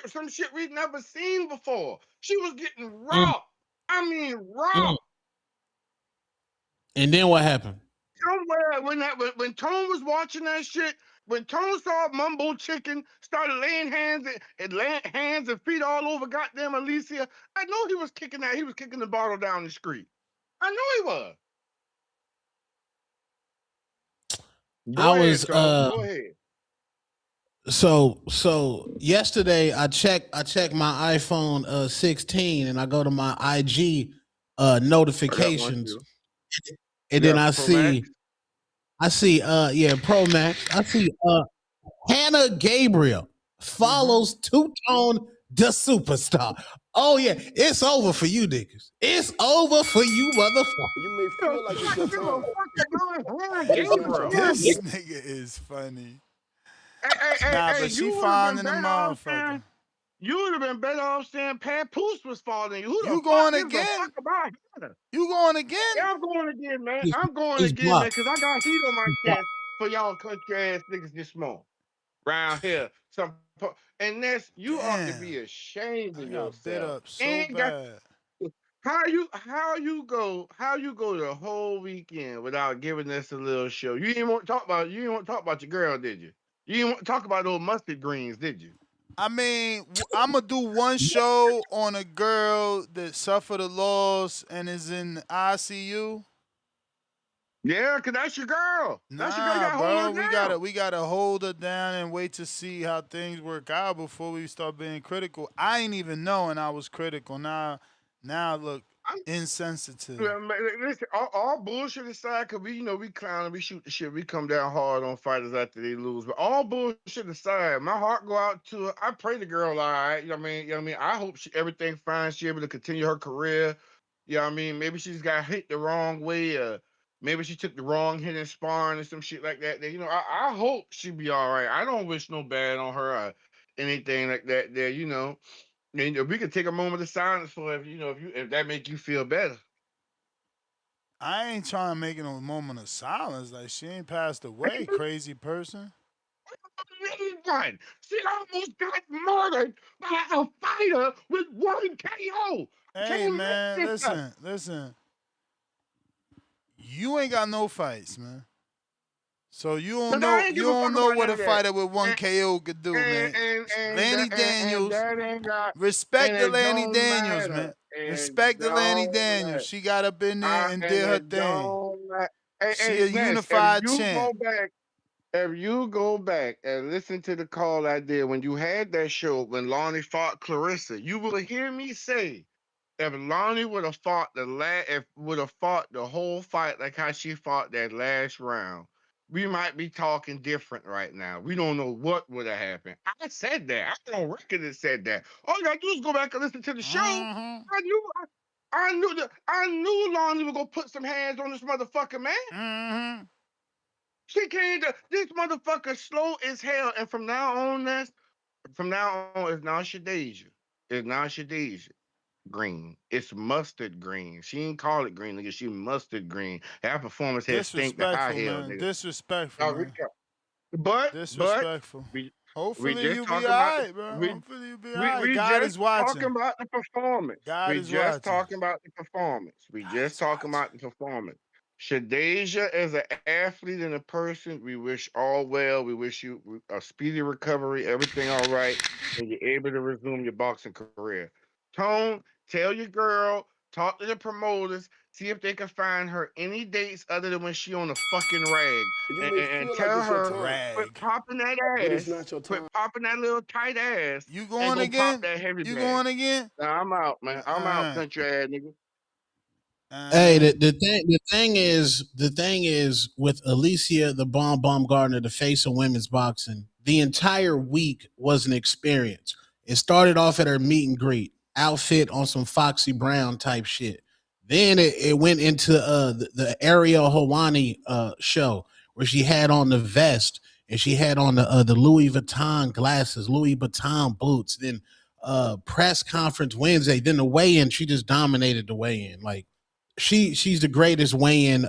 Some shit we've never seen before. She was getting Mm, rocked. I mean mm. rocked. And then what happened? Somewhere when Tone was watching that shit, when Tone saw Mumbo Chicken started laying hands and feet all over goddamn Alicia, I know he was kicking that. He was kicking the bottle down the street. I know he was. I Go ahead, was Tone. Go ahead. so yesterday I checked my iPhone 16 and I go to my IG I got one notifications too. and You then got I Pro Max? see yeah, Pro Max. I see Hannah Gabriel Mm-hmm. follows Two Tone the superstar. Oh yeah, it's over for you niggas. It's over for you motherfuckers. You may Give feel like it's just a Hannah, fuck about Hannah but it's not your Gabriel. This homegirl. nigga is funny. Nah, Hey, but you she would have fine been in the better off motherfucker. saying You would have been better off saying Papoose was following you. Who the You fuck going gives a fuck again? about Hannah? You going again? Yeah, I'm going again, man. It's, I'm going it's again, man, blocked. because I got heat on my It's blocked. chest for y'all country ass niggas this morning. Round here. And Ness, you ought to Damn. be ashamed of I got bit yourself. up so And got bad. how you go the whole weekend without giving us a little show. You didn't want to talk about your girl, did you? You didn't want to talk about those mustard greens, did you? I mean, I'm gonna do one show on a girl that suffered a loss and is in ICU. Yeah, cause that's your girl. That's your girl. You Nah, gotta hold bro, her down. we gotta hold her down and wait to see how things work out before we start being critical. I ain't even knowing I was critical. Now I look insensitive. Yeah, man, listen, all bullshit aside, cause we clown and we shoot the shit. We come down hard on fighters after they lose. But all bullshit aside, my heart go out to her. I pray the girl all right. You know what I mean? I hope everything fine. She able to continue her career. You know what I mean? Maybe she's got hit the wrong way, or maybe she took the wrong hit in sparring or some shit like that. I hope she be all right. I don't wish no bad on her or anything like that. And if we could take a moment of silence for if that make you feel better. I ain't trying to make it a moment of silence. Like she ain't passed away, crazy person. One. She almost got murdered by a fighter with one KO. Can Hey you man, make this up? listen. You ain't got no fights, man. So Because I ain't you give a don't fuck know about what none a of that. fighter with one And KO could do, man. Lanny and Daniels, that ain't got and respect the it Lanny don't Daniels, matter. man. And Respect the Lanny don't Daniels. matter. She got up in there and And did her it thing. don't matter. She a Ness, if unified you go champ. back. If you go back and listen to the call I did when you had that show when Lonnie fought Clarissa, you will hear me say if Lonnie would have fought if would have fought the whole fight like how she fought that last round, we might be talking different right now. We don't know what would have happened. I said that. I don't reckon it said that. All you gotta do is go back and listen to the show. Mm-hmm. I knew Lonnie was gonna put some hands on this motherfucker, man. Mm-hmm. She came to this motherfucker slow as hell, and from now on, it's now Shadeja. It's now Shadeja green. It's mustard green. She ain't call it green, nigga. She mustard green. That performance had stink to high Disrespectful, hell, man. nigga. Disrespectful, Now, man. but Disrespectful. we we Hopefully just you'll be talking about the alright, bro. we Hopefully you'll be we alright. we God just is talking watching. about the performance. God We is just watching. talking about the performance. We God just is talking watching. about the performance. Shadeja, as an athlete and a person, we wish all well. We wish you a speedy recovery, everything all right, and you're able to resume your boxing career. Tone, tell your girl, talk to the promoters, see if they can find her any dates other than when she on a fucking rag, You and, may and, and feel like tell it's your her time, quit Rag. popping that but it's ass, not your quit time. popping that little tight ass, You and going go pop again? that heavy You bag. going again? Nah, I'm out, man. I'm out, Alright. country ass nigga. Hey, Alright. the thing is with Alicia the Bomb Gardner, the face of women's boxing. The entire week was an experience. It started off at her meet and greet, outfit on some Foxy Brown type shit. Then it went into the Ariel Hawani show where she had on the vest and she had on the Louis Vuitton glasses, Louis Vuitton boots. Then press conference Wednesday. Then the weigh-in, she just dominated the weigh-in. Like she's the greatest weigh-in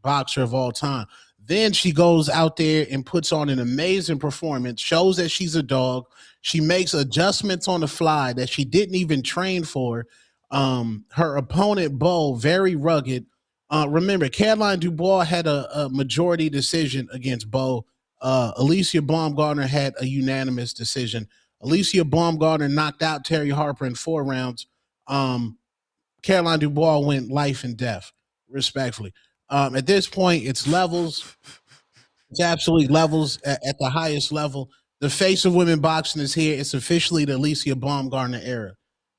boxer of all time. Then she goes out there and puts on an amazing performance, shows that she's a dog. She makes adjustments on the fly that she didn't even train for. Her opponent, Bo, very rugged. Remember, Caroline Dubois had a majority decision against Bo. Alicia Baumgartner had a unanimous decision. Alicia Baumgartner knocked out Terry Harper in 4 rounds. Caroline Dubois went life and death, respectfully. At this point, it's levels. It's absolutely levels at the highest level. The face of women boxing is here. It's officially the Alicia Baumgartner era.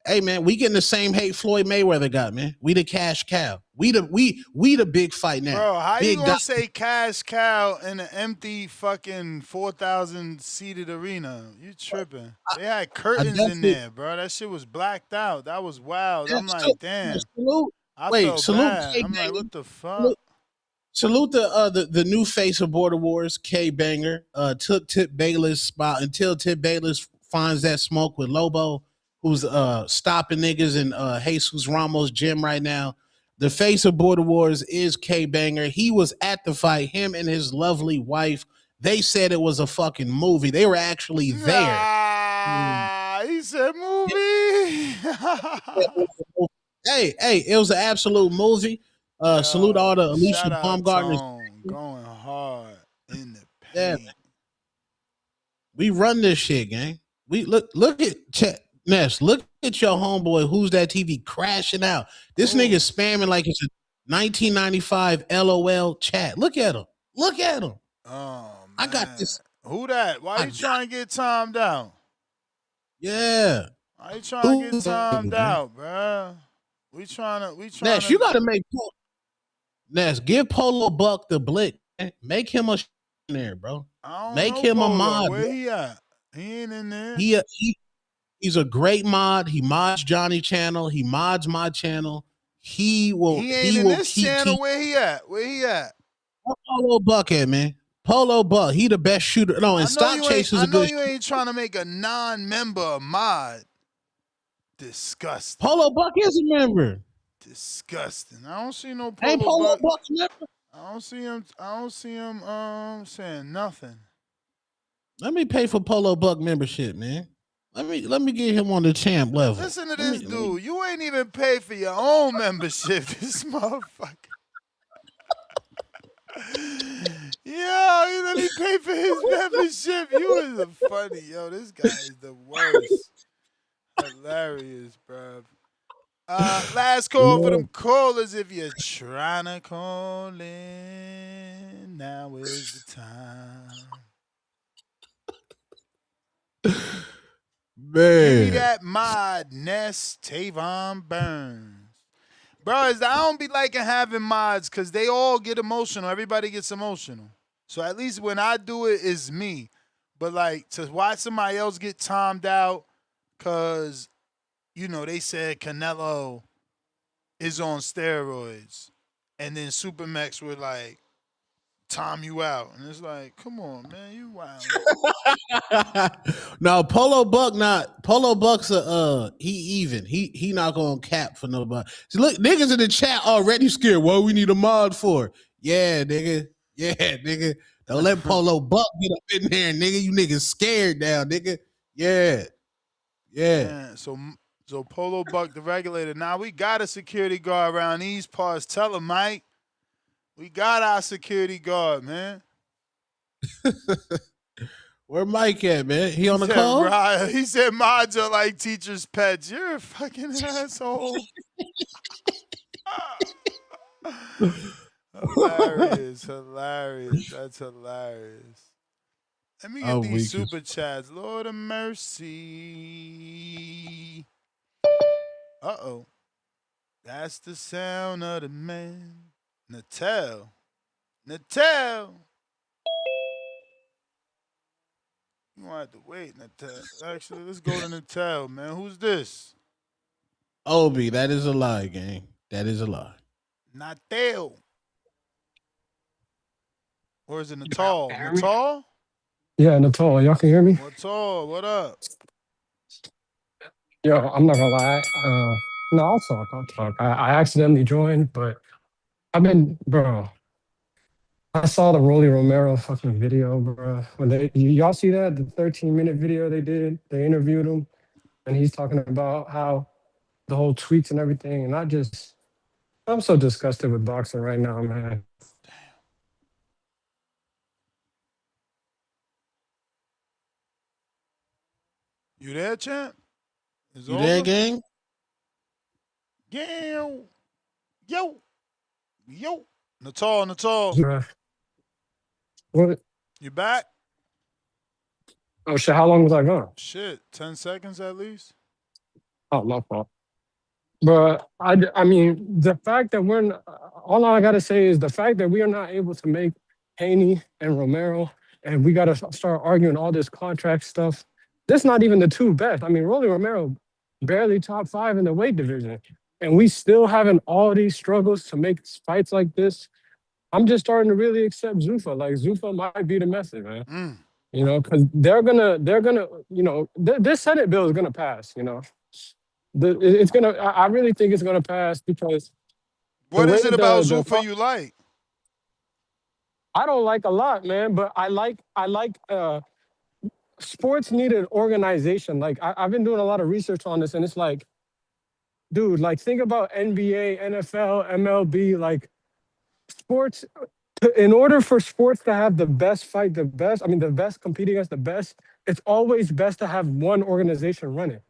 Hey man, we getting the same hate Floyd Mayweather got, man. We the cash cow. We the big fight now. Bro, how you Big dog. gonna say cash cow in an empty fucking 4,000 seated arena? You tripping. They had I curtains in definitely there, bro. That shit was blacked out. That was wild. yeah, I'm like, damn. salute. I Wait, felt salute bad. K I'm like, Banger. what the fuck? Salute the new face of Border Wars, K Banger. Took Tip Bayless spot until Tip Bayless finds that smoke with Lobo, who's stopping niggas in Jesus Ramos gym right now. The face of Border Wars is K Banger. He was at the fight. Him and his lovely wife. They said it was a fucking movie. They were actually there. Nah, he said movie. Hey, it was an absolute movie. Salute Yo, all the Alicia shout out Baumgartners. Tone going hard in the Yeah, paint. we run this shit, gang. We look at Ness. Look at your homeboy. Who's that TV crashing out? This nigga Oh, spamming like it's a 1995 LOL chat. Look at him. Look at him. oh I got man. this. Who that? Why I you got trying to get timed out? yeah. Why you trying to get Who's timed man? out, bruh? We trying Ness, you to got to make Ness. Give Polo Buck the blick. Man. Make him a there, bro. I don't Make know him a Polo. mod. Where Bro. he at? He ain't in there. He's a great mod. He mods Johnny channel. He mods my channel. He will He ain't he in will this channel. keep Where he at? Where he at? Polo Buck at, man. Polo Buck. He the best shooter. No, and Stock Chase is I a know good you ain't trying to make a non-member a mod. Disgusting. Polo Buck is a member. Disgusting. I don't see no Ain't Polo Polo Buck. Buck a member? I don't see him saying nothing. Let me pay for Polo Buck membership, man. Let me get him on the champ level. Listen to Let this me dude. You ain't even pay for your own membership. This motherfucker. Yo, he let me pay for his membership. You is a funny. Yo, this guy is the worst. Hilarious, bruv. Last call for them callers if you're trying to call in. Now is the time. Give me Man. that mod nest, Tavon Burns. Bro, I don't be liking having mods because they all get emotional. Everybody gets emotional. So at least when I do it, it's me. But like to watch somebody else get timed out because, they said Canelo is on steroids. And then Supermax would like time you out. And it's like, come on, man, you wild. No, Polo Buck's he even. He not gonna cap for nobody. See, look, niggas in the chat already scared. What we need a mod for? Yeah, nigga. Yeah, nigga. Don't let Polo Buck get up in there, nigga. You niggas scared now, nigga. Yeah. Yeah. Man, so Polo Buck the regulator. Now we got a security guard around these parts. Tell him, Mike. We got our security guard, man. Where Mike at, man? He on the said, call? right. He said mods are like teachers' pets. You're a fucking asshole. Hilarious. That's hilarious. Let me get these super chats. Lord of mercy. Uh-oh. That's the sound of the man. Natel. You gonna have to wait, Natel. Actually, let's go to Natel, man. Who's this? Obi, that is a lie, gang. That is a lie. Natel. Or is it Y'all Natal? can hear me? Natal? Yeah, Natal, y'all can hear me? Natal, what up? Yo, I'm not gonna lie. No, I'll talk. I accidentally joined, but bro. I saw the Rolly Romero fucking video, bro. When y'all see that the 13-minute video they did, they interviewed him, and he's talking about how the whole tweets and everything, and I'm so disgusted with boxing right now, man. You there, champ? It's You there, over? gang? Yo. Natal. Bruh. What? You back? Oh shit! How long was I gone? Shit, 10 seconds at least? Oh, my fault. But I mean, the fact that all I gotta say is the fact that we are not able to make Haney and Romero, and we gotta start arguing all this contract stuff. That's not even the two best. I mean, Rolly Romero barely top five in the weight division, and we still having all these struggles to make fights like this. I'm just starting to really accept Zuffa. Like Zuffa might be the method, man. Because they're gonna, this Senate bill is gonna pass. It's gonna. I really think it's gonna pass because the What way is it about the Zuffa you like? I don't like a lot, man, but I like sports need an organization. Like I've been doing a lot of research on this, and it's like, dude, like think about NBA, NFL, MLB, like sports. In order for sports to have the best fight, the best compete against the best, it's always best to have one organization run it.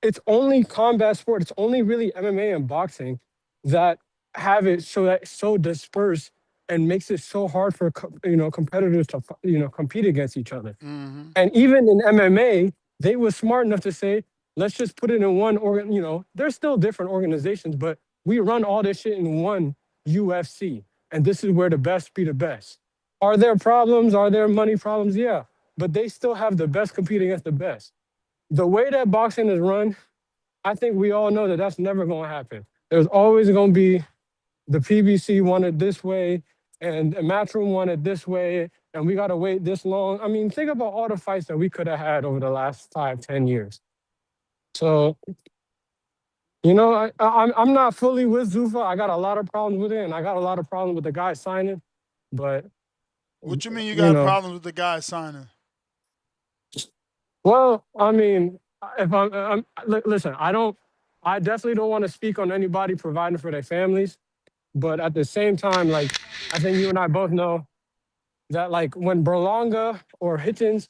It's only combat sport. It's only really MMA and boxing that have it so dispersed and makes it so hard for competitors to compete against each other. And even in MMA, they were smart enough to say, let's just put it in one organ. There's still different organizations, but we run all this shit in one UFC, and this is where the best be the best. Are there problems? Are there money problems? Yeah, but they still have the best competing against the best. The way that boxing is run, I think we all know that that's never going to happen. There's always going to be the PBC wanted this way and the Matchroom wanted this way, and we got to wait this long. I mean, think about all the fights that we could have had over the last 5-10 years. So, I'm not fully with Zuffa. I got a lot of problems with it, and I got a lot of problems with the guy signing. But, What you mean you got problems with the guy signing? Well, I mean, if listen, I definitely don't want to speak on anybody providing for their families. But at the same time, like, I think you and I both know that, like, when Berlanga or Hittins,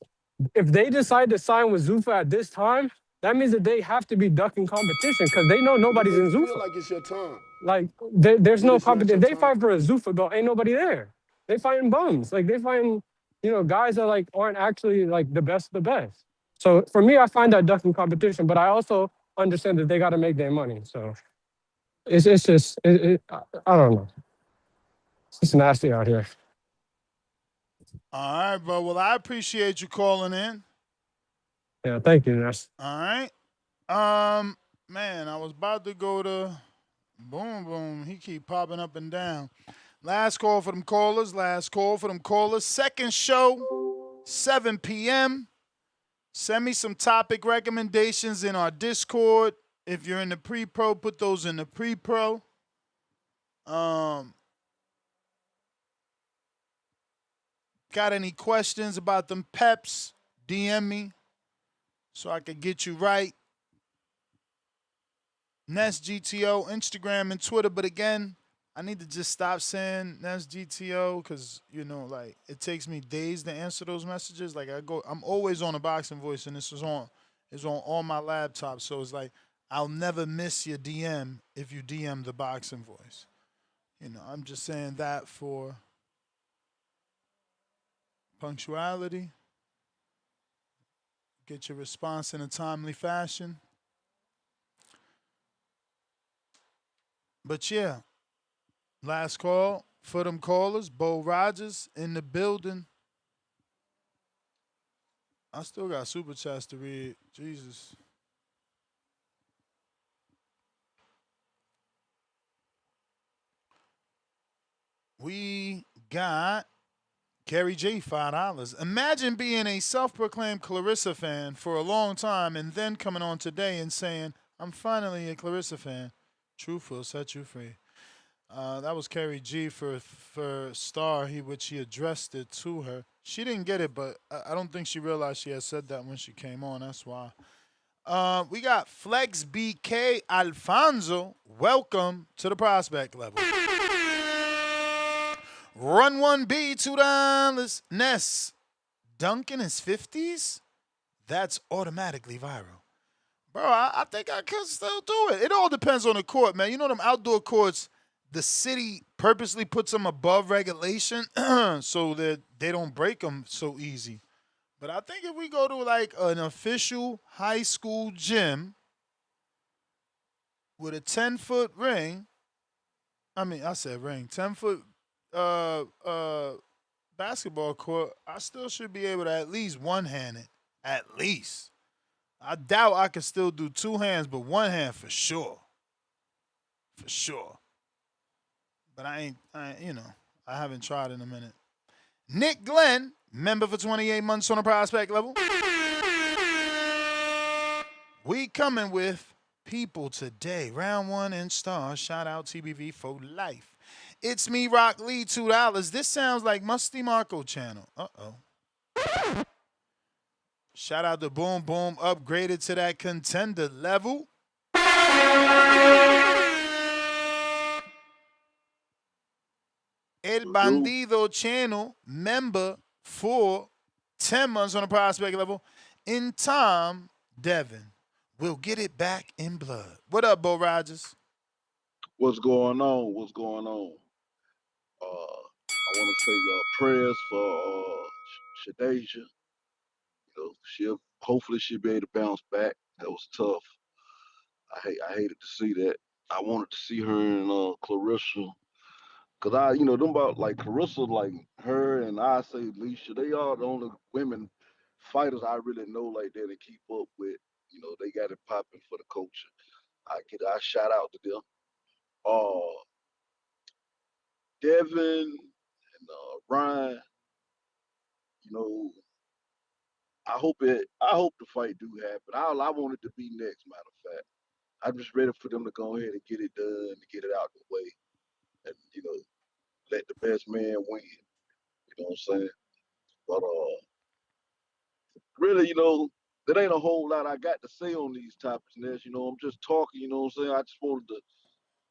if they decide to sign with Zuffa at this time, that means that they have to be ducking competition because they know nobody's in Zuffa. Feel like it's your time. Like, there's But no it's not competition. your If they time. fight for a Zuffa belt, ain't nobody there. They fighting bums. Like they fighting, guys that like aren't actually like the best of the best. So for me, I find that ducking competition, but I also understand that they got to make their money. So it's just I don't know. It's just nasty out here. All right, bro. Well, I appreciate you calling in. Yeah, thank you, Ness. All right. Man, I was about to go to boom boom. He keep popping up and down. Last call for them callers. Last call for them callers. Second show, 7 p.m. Send me some topic recommendations in our Discord. If you're in the pre-pro, put those in the pre-pro. Got any questions about them peps? DM me so I can get you right. Nest GTO, Instagram and Twitter. But again, I need to just stop saying Nest GTO because like it takes me days to answer those messages. Like I'm always on a boxing voice, and it's on all my laptops. So it's like I'll never miss your DM if you DM the boxing voice. I'm just saying that for punctuality. Get your response in a timely fashion. But yeah, last call for them callers. Bo Rogers in the building. I still got super chats to read. Jesus. We got Kerry J, $5. Imagine being a self-proclaimed Clarissa fan for a long time and then coming on today and saying, I'm finally a Clarissa fan. Truth will set you free. That was Kerry G for Star, which he addressed it to her. She didn't get it, but I don't think she realized she had said that when she came on. That's why. We got Flex BK Alfonso. Welcome to the prospect level. Run 1B, $2. Ness, Duncan is 50s? That's automatically viral. Bro, I think I could still do it. It all depends on the court, man. You know them outdoor courts, the city purposely puts them above regulation so that they don't break them so easy. But I think if we go to like an official high school gym with a 10-foot ring, I said ring, 10-foot basketball court, I still should be able to at least one-hand it. At least. I doubt I could still do two hands, but one hand for sure. For sure. But I haven't tried in a minute. Nick Glenn, member for 28 months on the prospect level. We coming with people today. Round one and Star. Shout out TBV for life. It's me, Rock Lee, $2. This sounds like Musty Marco channel. Uh-oh. Shout out to Boom Boom, upgraded to that contender level. El Bandido channel, member for 10 months on the prospect level. In time, Devin will get it back in blood. What up, Bo Rogers? What's going on? What's going on? I want to say prayers for Shadeja. She'll hopefully she'll be able to bounce back. That was tough. I hated to see that. I wanted to see her and Clarissa, cause them about like Clarissa, like her and I say Alicia, they are the only women fighters I really know like that and keep up with. They got it popping for the culture. I shout out to them. Uh, Devin and Ryan. You know, I hope the fight do happen. I want it to be next. Matter of fact, I'm just ready for them to go ahead and get it done, and get it out the way, and let the best man win. You know what I'm saying? But really, there ain't a whole lot I got to say on these topics, Ness. I'm just talking. You know what I'm saying? I just wanted to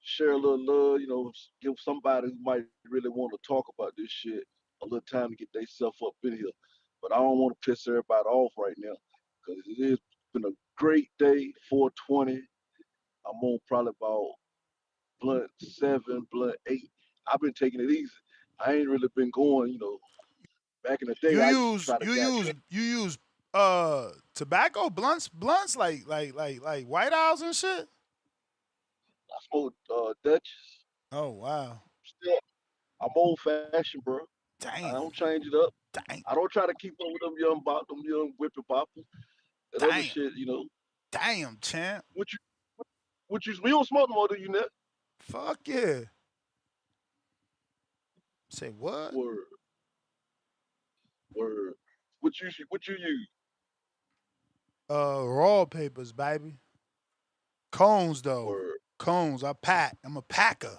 share a little love. Give somebody who might really want to talk about this shit a little time to get themselves up in here. But I don't want to piss everybody off right now because it has been a great day. 420. I'm on probably about blunt 7, blunt 8. I've been taking it easy. I ain't really been going. Back in the day, You I used to use try to goddamn. you use tobacco blunts like White Owls and shit. I smoked Dutchess. Oh wow. Still, I'm old fashioned, bro. I Damn. don't change it up. Damn. I don't try to keep up with them young whipping poppers and other Damn. shit. Damn, champ. What you, you don't smoke no more, do you, Net? Fuck yeah. Say what? Word, word. What you use? Raw papers, baby. Cones though. Word. Cones. I pack. I'm a packer.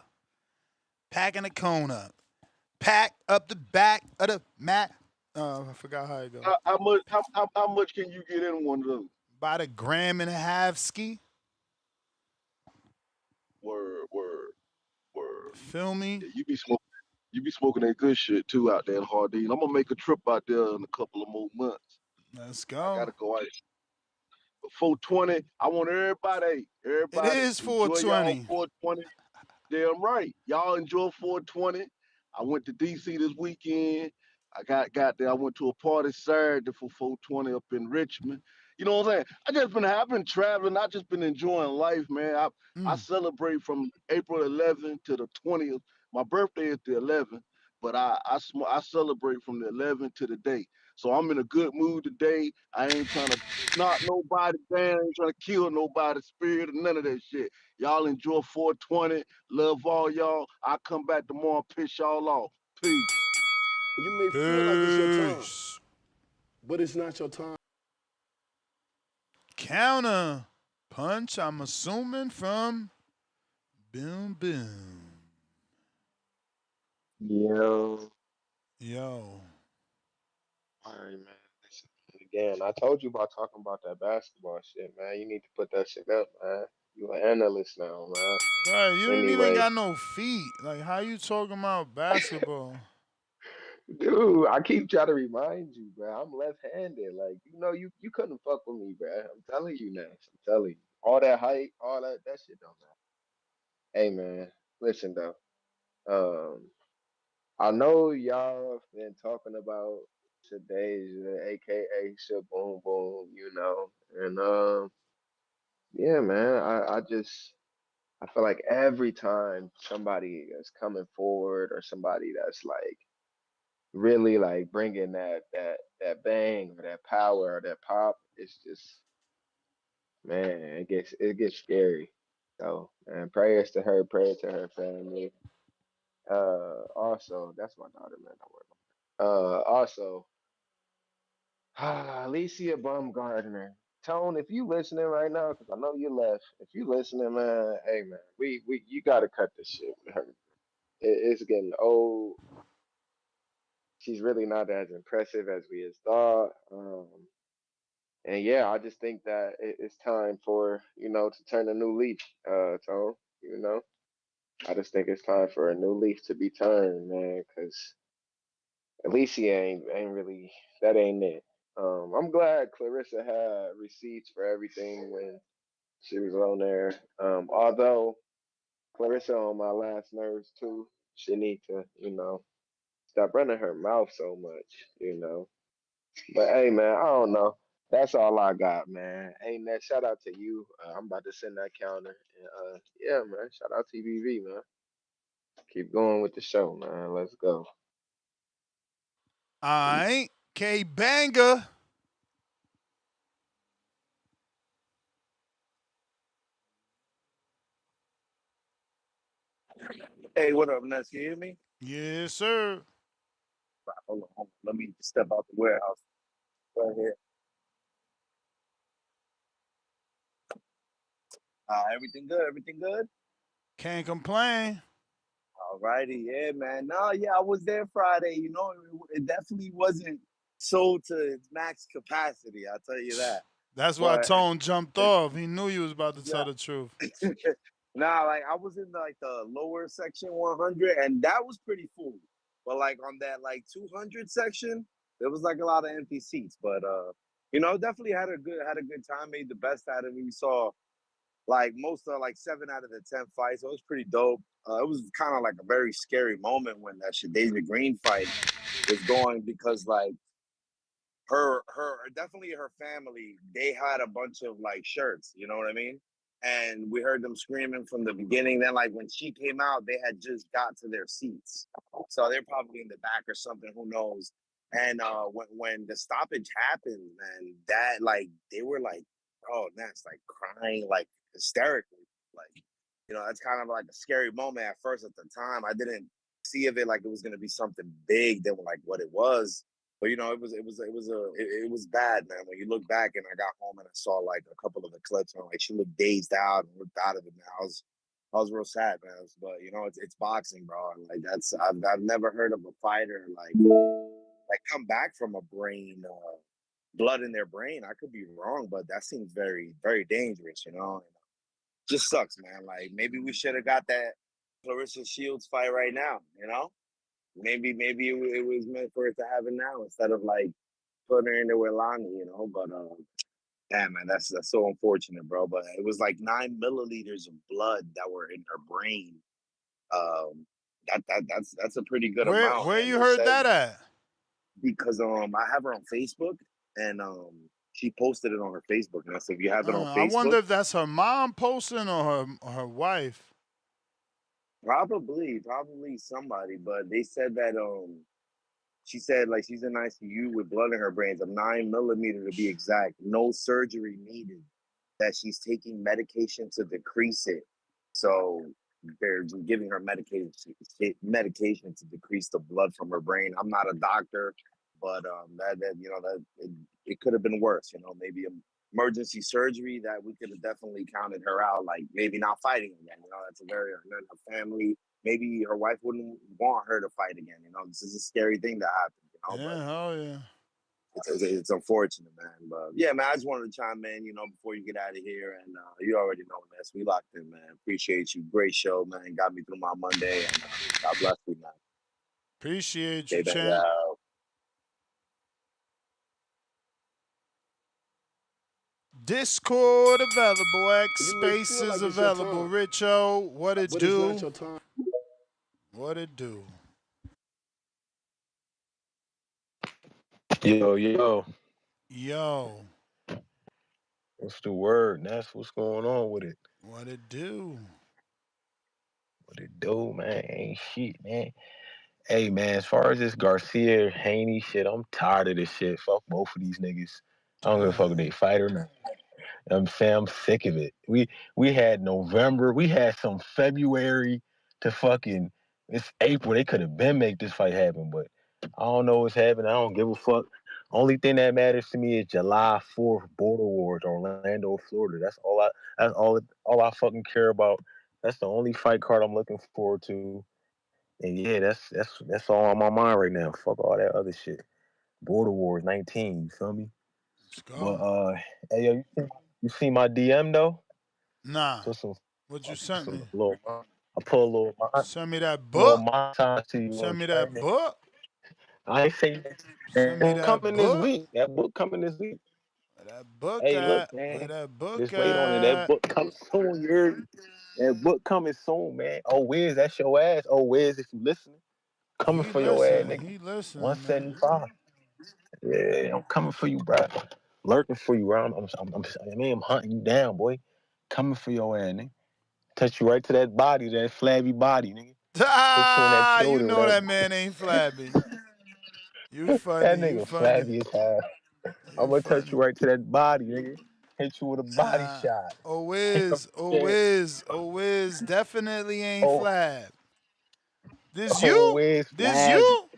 Packing a cone up. Pack up the back of the mat. I forgot how it go. How much can you get in one of those? About a gram and a half ski. Word, word, word. Feel me? Yeah, you be smoking that good shit too out there in Hardin. I'm gonna make a trip out there in a couple of more months. Let's I go. gotta go out. 420. I want It everybody is enjoy y'all 420. 420. Damn right. Y'all enjoy 420. I went to DC this weekend. I got there. I went to a party Saturday for 420 up in Richmond. You know what I'm saying? I've been traveling. I just been enjoying life, man. I Mm. celebrate from April 11th to the 20th. My birthday is the 11th, but I celebrate from the 11th to the day. So I'm in a good mood today. I ain't trying to knock nobody down. I ain't trying to kill nobody's spirit or none of that shit. Y'all enjoy 420. Love all y'all. I'll come back tomorrow and piss y'all off. Peace. You may feel like it's your time, Peace. but it's not your time. Counter punch. I'm assuming from Boom Boom. Yo, Yo. all right, man. Listen, again, I told you about talking about that basketball shit, man. You need to put that shit up, man. You an analyst now, man. Bro, you didn't even Anyway, got no feet. Like, how you talking about basketball? dude, I keep trying to remind you, bro. I'm left-handed. Like, you couldn't fuck with me, bro. I'm telling you now. I'm telling you. All that height, all that shit don't matter. Hey, man, listen though. Um, I know y'all been talking about today's AKA Boom Boom, and yeah, man, I feel like every time somebody is coming forward or somebody that's like really like bringing that bang or that power or that pop, it's just man, it gets scary. So, man, prayers to her, prayer to her family. Also, that's my daughter, man. Don't worry. Also, Alicia Baumgartner. Tone, if you listening right now, because I know you left. If you listening, man, hey man, we you gotta cut this shit with her. It's getting old. She's really not as impressive as we had thought. And yeah, I just think that it's time for to turn a new leaf. Tone, you know, I just think it's time for a new leaf to be turned, man, because Alicia ain't really that ain't it. I'm glad Clarissa had receipts for everything when she was on there. Although Clarissa on my last nerves too, she need to, stop running her mouth so much. But hey, man, I don't know. That's all I got, man. Ain't that shout out to you. I'm about to send that counter. And yeah, man, shout out TBV, man. Keep going with the show, man. Let's go. Peace. Alright. K Banger. Hey, what up, Nuts? You hear me? Yes, sir. Right, hold on. Let me step out the warehouse. Go ahead. Everything good? Everything good? Can't complain. All righty. Yeah, man. No, yeah, I was there Friday. It definitely wasn't sold to its max capacity. I'll tell you that. That's why But Tone jumped off. He knew you was about to tell the truth. nah, like I was in like the lower section 100, and that was pretty full. But like on that like 200 section, there was like a lot of empty seats. But definitely had a good time. Made the best out of it. We saw like most of like 7 out of the 10 fights. So it was pretty dope. it was kind of like a very scary moment when that Shadasia Green fight was going because like her definitely her family, they had a bunch of like shirts, you know what I mean? And we heard them screaming from the beginning. Then like when she came out, they had just got to their seats, so they're probably in the back or something, who knows. And when the stoppage happened, man, that like they were like, oh, that's like crying like hysterically, like, you know, that's kind of like a scary moment at first. At the time I didn't see of it like it was going to be something big than like what it was. But you know, it was bad, man. When you look back, and I got home and I saw like a couple of the clips, and like she looked dazed out and looked out of it. Man, I was real sad, man. But you know, it's boxing, bro. And like that's I've never heard of a fighter like come back from a brain blood in their brain. I could be wrong, but that seems very dangerous. You know, and just sucks, man. Like maybe we should have got that Clarissa Shields fight right now. You know, maybe it was meant for it to happen now instead of like putting her in there with Lonnie, you know. But damn, man, that's so unfortunate, bro. But it was like 9 milliliters of blood that were in her brain. That's a pretty good amount, Where and you they heard said that at? because I have her on Facebook, and she posted it on her Facebook, and I said if you have it on I Facebook, wonder if that's her mom posting or her wife. probably somebody, but they said that she said like she's in ICU with blood in her brains of 9 millimeter to be exact. No surgery needed. That she's taking medication to decrease it. So they're giving her medication to decrease the blood from her brain. I'm not a doctor, but that you know that it could have been worse. You know, maybe emergency surgery that we could have definitely counted her out. Like maybe not fighting again. You know, that's a very her family. Maybe her wife wouldn't want her to fight again. You know, this is a scary thing to happen. You know, but Yeah, oh yeah. it's unfortunate, man. But yeah, man, I just wanted to chime in, you know, before you get out of here. And you already know this. We locked in, man. Appreciate you. Great show, man. Got me through my Monday. And God bless you, man. Appreciate you, Stay back champ. out. Discord available. X You may feel Spaces like it's your available. time, Richo, what it but it's not do? your time. What it do? Yo, Yo, what's the word? That's what's going on with it. what it do? What it do, man? Ain't shit, man. Hey, man, as far as this Garcia Haney shit, I'm tired of this shit. Fuck both of these niggas. I don't give a fuck if they fight or not. I'm saying I'm sick of it. We had November, we had some February to fucking it's April. They could have been make this fight happen, but I don't know what's happening. I don't give a fuck. Only thing that matters to me is July 4th, Border Wars, Orlando, Florida. That's all I fucking care about. That's the only fight card I'm looking forward to. And yeah, that's all on my mind right now. Fuck all that other shit. Border Wars 19, you feel me? Let's But go. hey yo, you see my DM though? Nah, Put some, what you I sent some me? little, I put a Send me that little book. montage to you Send on me that training. book. I ain't say Send that me book that coming this book. week. That book coming this week. Where that book Hey, look, at? Where man, that book just wait on it. That at? book coming soon. You heard me? That book coming soon, man. Oh, Wiz, that's your ass. Oh, Wiz, if you listening, coming for your ass, nigga. He listening, man. 175. Yeah, I'm coming for you, bro. Lurking for you, bro. I'm hunting you down, boy. Coming for your ass, nigga. Touch you right to that body, that flabby body, nigga. Hit you on that Ah, you shoulder, know whatever. that man ain't flabby. You That funny. You nigga funny. flabby as hell. I'm You gonna touch you funny. right to that body, nigga. Hit you with a body shot. Yeah. Oh Wiz, definitely ain't Oh, flab. This oh, you? where's This flabby? you?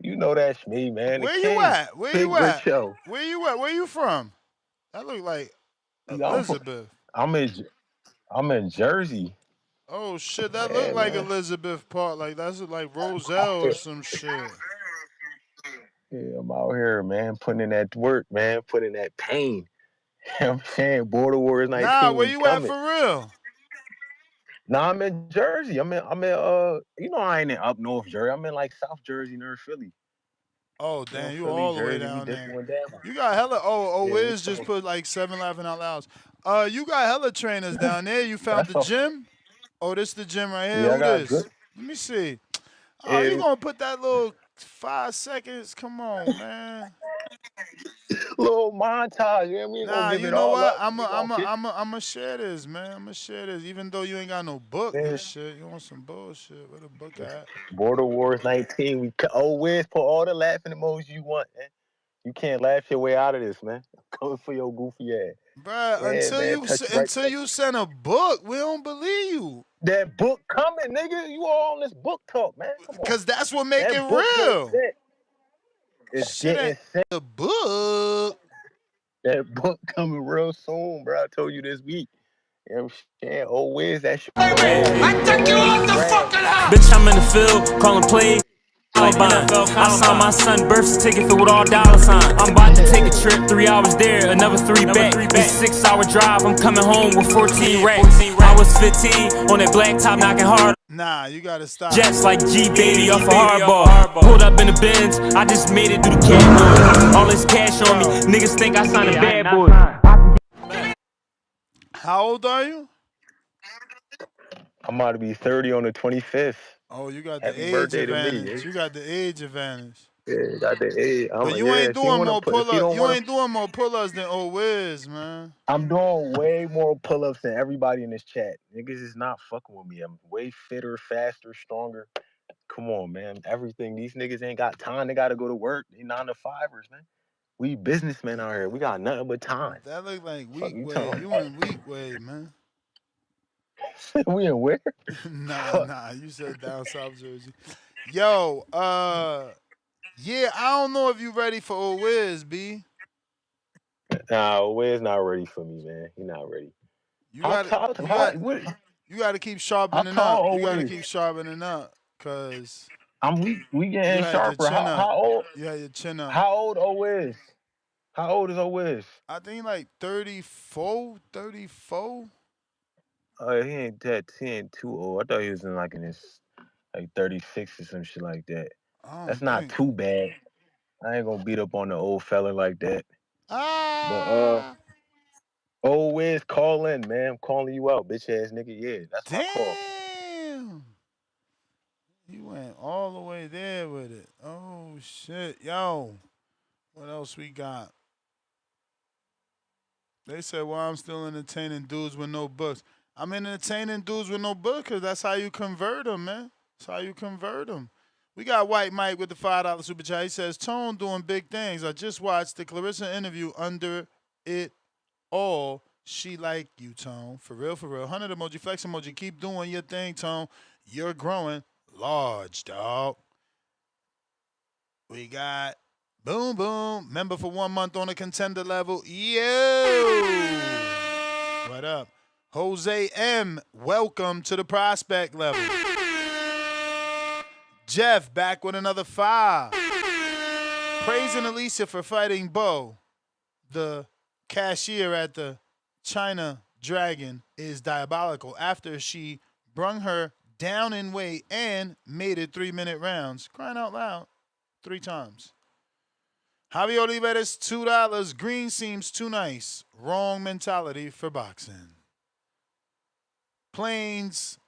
You know that's me, man. The Where you king, at? Where Big you at? Richo. Where you at? Where you from? That look like I'm from, Elizabeth. I'm in, I'm in Jersey. Oh shit, that look Yeah, like man. Elizabeth Park. Like that's like Roselle or some shit. Yeah, I'm out here, man, putting in that work, man, putting in that pain. I'm saying Border Wars Nah, 19 where is you at coming. for real? Nah, I'm in Jersey. I'm in you know I ain't in up north Jersey. I'm in like South Jersey near Philly. Oh You know, damn, you Philly, all the way Jersey, we down dipping there. with that. You got hella. Yeah, we Wiz just close. put like 7 laughing out louds. You got hella trainers down there. You found That's the all. gym? Oh, this the gym right here. Yeah, I Who got good. this? Let me see. Oh, you Yeah, gonna put that little 5 seconds? Come on, man. little montage. Yeah, we ain't gonna Nah, give you it know all what? up. I'm a, We gonna I'm a, kick. I'm a, I'm a share this, man. I'm gonna share this. Even though you ain't got no book Man, and shit, you want some bullshit? Where the book at? Border Wars 19. Always put all the laughing emojis you want, man. You can't laugh your way out of this, man. I'm coming for your goofy ass. Bruh, Yeah, man. Touch right. until you send a book, we don't believe you. That book coming, nigga. You all on this book talk, man. Come on. Cause that's what make it That book getting real. sent. It's Shit getting ain't sent. the book. That book coming real soon, bro. I told you this week. You know what I'm saying? Always that shit always grab. Bitch, I'm in the field, calling plays. I saw my son birth certificate with all dollar signs. I'm about to take a trip, 3 hours there, another 3 back. It's a 6-hour drive, I'm coming home with 14 racks. I was 15 on that black top knocking hard. Nah, you gotta stop. Jets like G baby off a hardball. Pulled up in the Benz, I just made it through the cat. All this cash on me, niggas think I signed a bad boy. How old are you? I'm about to be 30 on the 25th. Oh, you got the Happy age birthday to me. advantage. You got the age advantage. Yeah, got the A. But you Yeah, ain't if you doing wanna more put, if you pull-ups. don't You wanna, ain't doing more pull-ups than old Wiz, man. I'm doing way more pull-ups than everybody in this chat. Niggas is not fucking with me. I'm way fitter, faster, stronger. Come on, man. Everything. These niggas ain't got time. They gotta go to work. They 9 to 5ers, man. We businessmen out here. We got nothing but time. That look like Fuck weak you way. talking You in weak way, man. about? We in where? Fuck. Nah. You said down South Jersey. Yo, yeah, I don't know if you ready for old Wiz, B. Nah, Wiz not ready for me, man. He not ready. You How got to tall? You How got what? you got to keep How sharpening up. tall You old got to Wiz? keep sharpening up, cause We you getting had your sharper. chin How up. how old? You had your chin up. How old old Wiz? How old is old Wiz? I think like 34, 34. Oh, he ain't too old. I thought he was in his like 36 or some shit like that. I That's don't not think. too bad. I ain't gonna beat up on the old fella like that. But Ah, old Wiz, call in, man. I'm calling you out, bitch ass nigga. Yeah, that's my call. damn. You went all the way there with it. Oh shit, yo. What else we got? They said, well, I'm still entertaining dudes with no books. I'm entertaining dudes with no books because that's how you convert them, man. That's how you convert them. We got White Mike with the $5 super chat. He says, Tone doing big things. I just watched the Clarissa interview under it all. She like you, Tone. For real, for real. 100 emoji, flex emoji. Keep doing your thing, Tone. You're growing large, dog. We got Boom Boom, member for 1 month on a contender level. Yo! What up? Jose M, welcome to the prospect level. Jeff, back with another 5. Praising Alicia for fighting Bo. The cashier at the China Dragon is diabolical after she brung her down in weight and made it 3-minute rounds. Crying out loud 3 times. Javi Oliveras, $2. Green seems too nice. Wrong mentality for boxing. Plains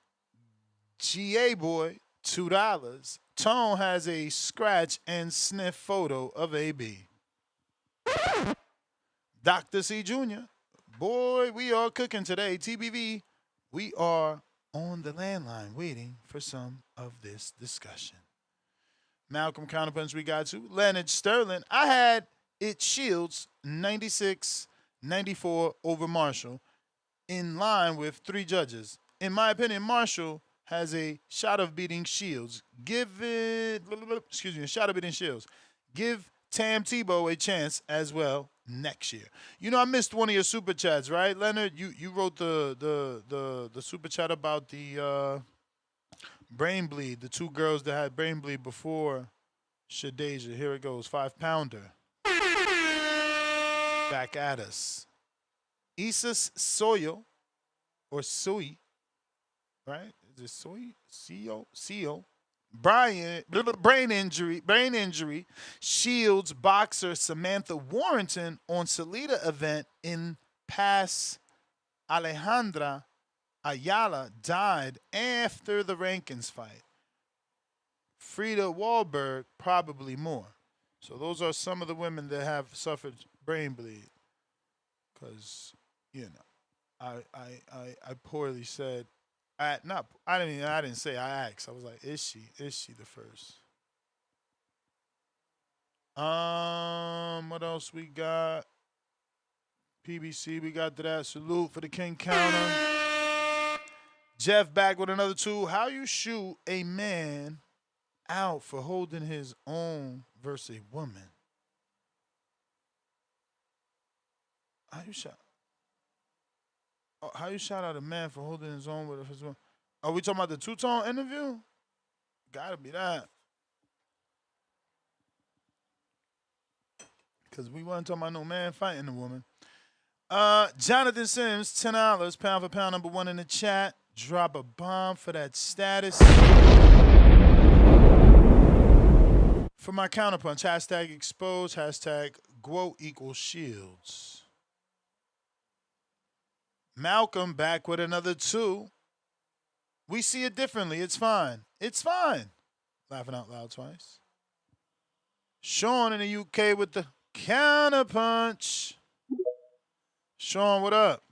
GA Boy, $2. Tone has a scratch and sniff photo of AB. Dr. C Jr., boy, we are cooking today. TBV, we are on the landline waiting for some of this discussion. Malcolm Counterpunch, we got you. Leonard Sterling, I had it Shields 96-94 over Marshall in line with 3 judges. In my opinion, Marshall has a shot of beating Shields. A shot of beating Shields. Give Tam Tebow a chance as well next year. You know, I missed one of your super chats, right, Leonard? You wrote the super chat about the brain bleed, the 2 girls that had brain bleed before Shadeja. Here it goes, 5-pounder. Back at us. Isis Soyo, or Sui, right? Is it Sui? Seal. Brian, brain injury. Shields boxer Samantha Warrington on Salida event in Pass Alejandra Ayala died after the Rankins fight. Frida Wahlberg, probably more. So those are some of the women that have suffered brain bleed. Because, you know, I poorly said, I didn't say, I asked. I was like, is she the first? What else we got? PBC, we got to that. Salute for the King Counter. Jeff back with another two. How you shoot a man out for holding his own versus a woman? How you shot? Oh, how you shout out a man for holding his own with his woman? Are we talking about the two-tone interview? Gotta be that. Because we wasn't talking about no man fighting a woman. Jonathan Sims, $10, pound for pound, number one in the chat. Drop a bomb for that status. For my counterpunch, hashtag expose, hashtag GWO equals shields. Malcolm back with another two. We see it differently. It's fine. It's fine. Laughing out loud twice. Sean in the UK with the counterpunch. Sean, what up?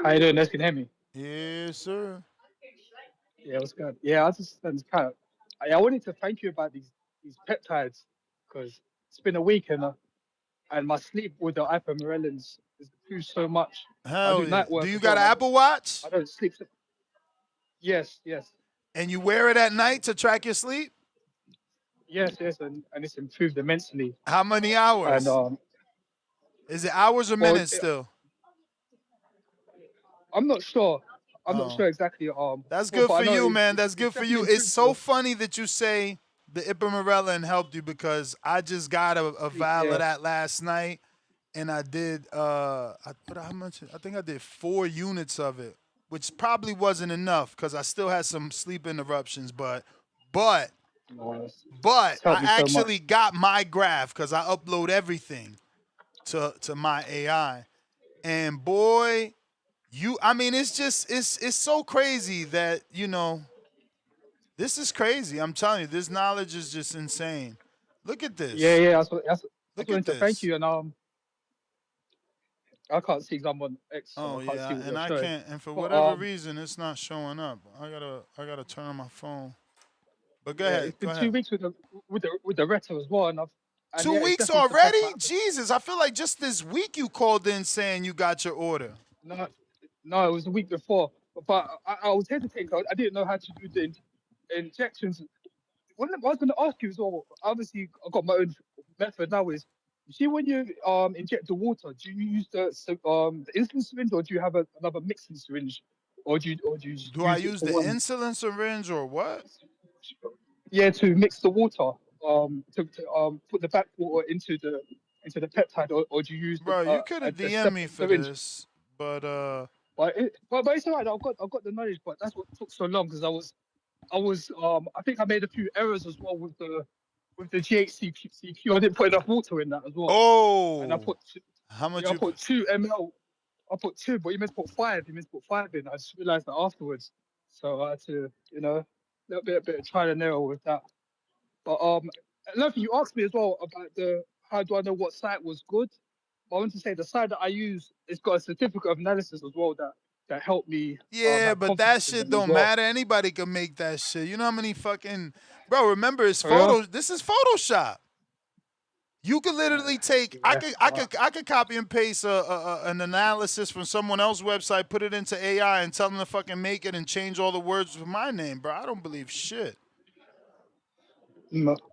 How you doing? Can you hear me? Yes, sir. Yeah, what's good? Yeah, I just kind of. I wanted to thank you about these peptides because it's been a week and my sleep with the ipamorelins has improved so much. I Hell do yeah. night Do work you as well, got an and Apple Watch? I don't sleep. Yes, yes, And you wear it at night to track your sleep? yes, and it's improved immensely. How many And hours? Is it hours or well, minutes still? I'm not sure. I'm not Oh. sure exactly. That's But good I for know you, man. it's That's it's good for definitely you. It's improved so the funny that you say the ipamorelin helped you because I just got a sleep. vial of Yeah. that last night and I did how much? I think I did 4 units of it, which probably wasn't enough because I still had some sleep interruptions, but It's I helped me so actually much. got my graph because I upload everything to my AI. And boy, I mean, it's just it's so crazy that, this is crazy. I'm telling you, this knowledge is just insane. Look at Yeah, this. yeah. I just Look at wanted to thank this. you, and I can't see because I'm on X, so Oh I can't see yeah, what and you're I showing. can't. And for But whatever reason, it's not showing up. I gotta turn on my phone. But go yeah, ahead. it's Go been ahead. 2 weeks with the Retta as well, and yeah, Two it's weeks definitely surpassed my already? appetite. Jesus, I feel like just this week you called in saying you got your order. No, no, it was the week before, but I was hesitating. I didn't know how to do the injections. What I was going to ask you as well. Obviously, I got my own method now. Is you see when you inject the water, do you use the insulin syringe, or do you have another mixing syringe, or do you just Do I use it use for the one? insulin syringe or what? Yeah, to mix the water, to put the back water into the peptide, or do you use Bro, you could have a DM'd me separate for syringe? this, but But it's alright. I've got the knowledge, but that's what took so long because I think I made a few errors as well with the GHCQ. I didn't put enough water in that as well, and oh, how much I you? put 2 ml. I put 2, but you meant to put 5. You meant to put 5 in. I just realized that afterwards, so I had to, a bit of trial and error with that. But another thing you asked me as well about the how do I know what site was good? But I want to say the site that I use, it's got a certificate of analysis as well that helped me Yeah, have but that confidence in shit them as don't well. matter. Anybody can make that shit. You know how many fucking bro? Remember, it's For real? photo. This is Photoshop. You could literally take. I Yeah. could. I could copy and paste an analysis from someone else's website, put it into AI, and tell them to fucking make it and change all the words with my name, bro. I don't believe shit.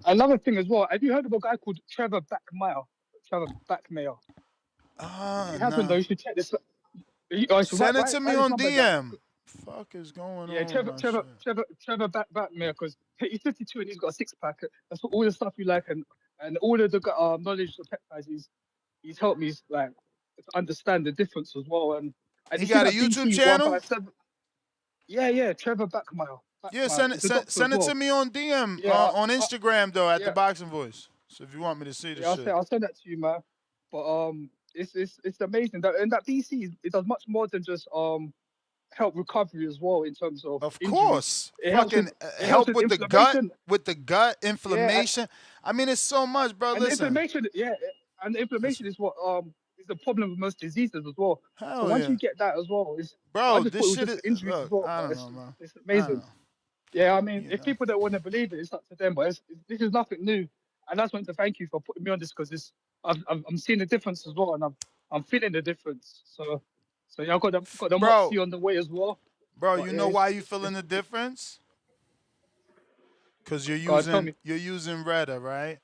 Another thing as well. Have you heard of a guy called Trevor Backmeyer? Trevor Backmeyer. If you haven't though, Nah. you should check this. You should Send it to me write this on number down. DM. Fuck is going Yeah, on with my shit? Trevor Backmeyer, because he's 52 and he's got a six pack. That's all the stuff you like, and all of the knowledge of peptides he's helped me like to understand the difference as well. And He you see got a that YouTube BT channel. 157. Yeah, Trevor Backmeyer. Yeah, Backmeyer. He's a doctor as send it to well. me on DM Yeah, on Instagram though at the yeah, Boxing Voice. So if you want me to see the yeah. shit. I'll send that to you, man. But it's amazing that, and that DC it does much more than just help recovery as well in terms of Of injuries. course, It helps fucking with it helps help with inflammation. with the gut Yeah, inflammation. I mean, it's so much, bro. and Listen, inflammation, yeah, and inflammation is what is the problem with most diseases as well. So hell once yeah, you get that as well, is I bro. just This thought it was shit just is for injuries as look. well, I but don't know, man. it's I don't amazing. know. Yeah, I mean, You if know, people don't want to believe it, it's up to them. But this is nothing new, and I just want to thank you for putting me on this because I'm seeing the difference as well, and I'm feeling the difference. So yeah, I got the bro, Moxie on the way as well. bro. But You yeah, know why you feeling it's the difference? Cause God, tell me. you're using Retta, right?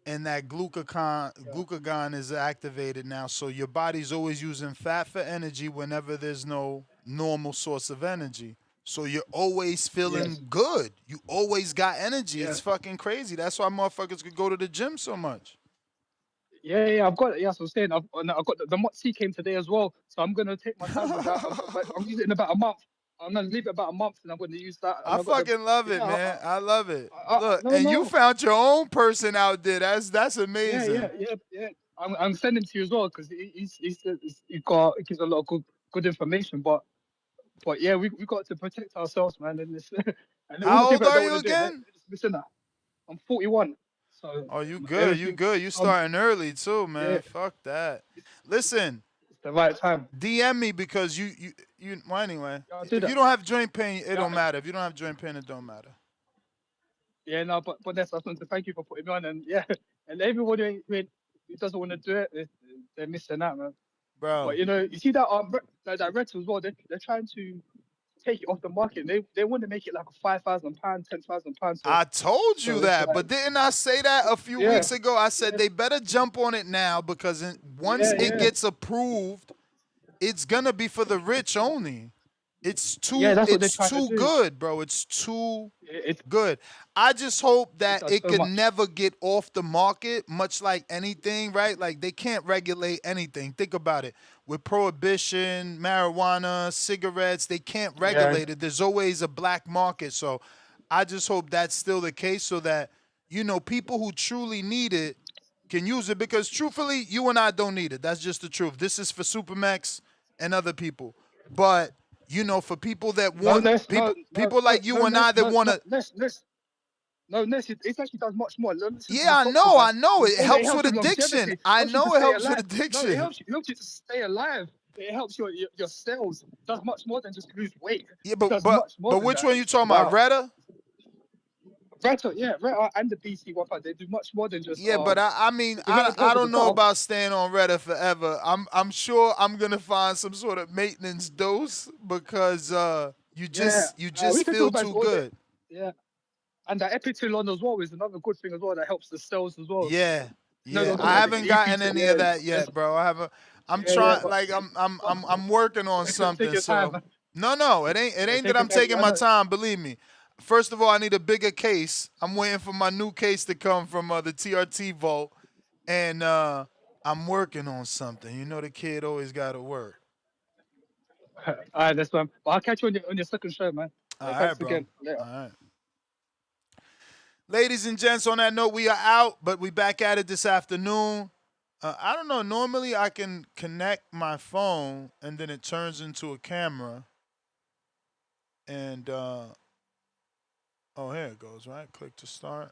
And that glucagon is activated now, so your body's always using fat for energy whenever there's no normal source of energy. So you're always feeling Yes. good. You always got energy. Yeah. It's fucking crazy. That's why motherfuckers could go to the gym so much. Yeah. I've got it. Yeah, so I'm saying I've got the Moxie came today as well, so I'm gonna take my time with that. I'm using it in about a month. I'm gonna leave it about a month, and I'm gonna use that. And I I've got the fucking love it, yeah. man. I love it. Look, No, and you no. found your own person out there. That's Yeah, amazing. I'm sending to you as well because he got he gives a lot of good information. But yeah, we got to protect ourselves, man. And this and all the How old people that are don't you want to do it, again? just listen. I'm 41, so Oh, you good. You everything. good. You Um, starting early too, yeah, man. Fuck that. Listen, it's the right time. DM me because you well anyway. Yeah, I'll do If you that. don't have joint pain, it Yeah, don't matter. If you don't have joint pain, it don't matter. yeah, no, but that's I just want to thank you for putting me on, and yeah, and everybody who doesn't want to do it, they're missing out, man. Bro. But you see that that Red as well. They're trying to take it off the market. They want to make it like a £5,000, £10,000. I told you It's that, like but didn't I say that a few yeah, weeks ago? I said yeah, they better jump on it now because once yeah, it yeah, gets approved, it's gonna be for the rich only. yeah. That's what they're It's trying to too do. good, bro. It's too It good. I just hope it that does it so could much. never get off the market, much like anything, right? Like they can't regulate anything. Think about it. With prohibition, marijuana, cigarettes, they can't Yeah, regulate it. There's always a black market. So I just hope that's still the case so that, people who truly need it can use it because truthfully, you and I don't need it. That's just the truth. This is for Supermax and other people. But for people that no, want Ness, no, no, people no, like you no, and I Ness, that no, want no, to. Ness. No, Ness, it actually does much more. Listen to Yeah, these I doctors, know, man. I know. They're It saying that it helps helps with with addiction. longevity, I helps you to know it stay helps with alive. No, it addiction. helps you to stay alive. It helps your cells. It does much more than just lose weight. Yeah, It but does but much more but than which that. one you talking about, Wow. Retta? Reta, yeah, Reta and the BC one, they do much more than just Yeah, but I mean because I it I helps with the don't know gut. about staying on Reddit forever. I'm sure I'm gonna find some sort of maintenance dose because you Yeah, just you we just can talk feel about too all day. good. Yeah, and the epithelon as well is another good thing as well that helps the cells as well. Yeah, The yeah. ones I like the haven't gotten EP2. any of Yeah, that there's, yet, bro. I haven't. I'm yeah, trying. Like I'm working on take something. your time. So no. It Yeah, ain't that take your I'm time. taking I my know. time. Believe me. First of all, I need a bigger case. I'm waiting for my new case to come from the TRT vault, and I'm working on something. The kid always got to work. All right, that's fine. But I'll catch you on your second show, man. All right, Thanks bro. again. Later. All right. Ladies and gents, on that note, we are out, but we back at it this afternoon. I don't know. Normally, I can connect my phone and then it turns into a camera. And oh, here it goes. Right, click to start.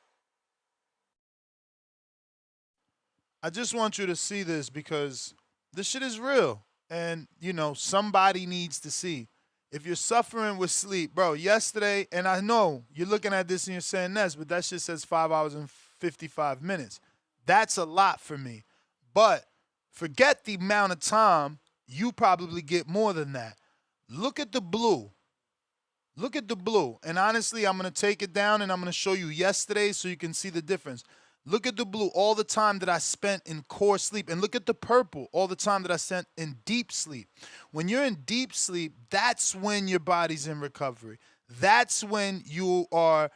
I just want you to see this because this shit is real, and somebody needs to see. If you're suffering with sleep, bro, yesterday, and I know you're looking at this and you're saying this, but that shit says 5 hours and 55 minutes. That's a lot for me. But forget the amount of time, you probably get more than that. Look at the blue. Look at the blue. And honestly, I'm going to take it down and I'm going to show you yesterday so you can see the difference. Look at the blue, all the time that I spent in core sleep. And look at the purple, all the time that I spent in deep sleep. When you're in deep sleep, that's when your body's in recovery. That's when you are,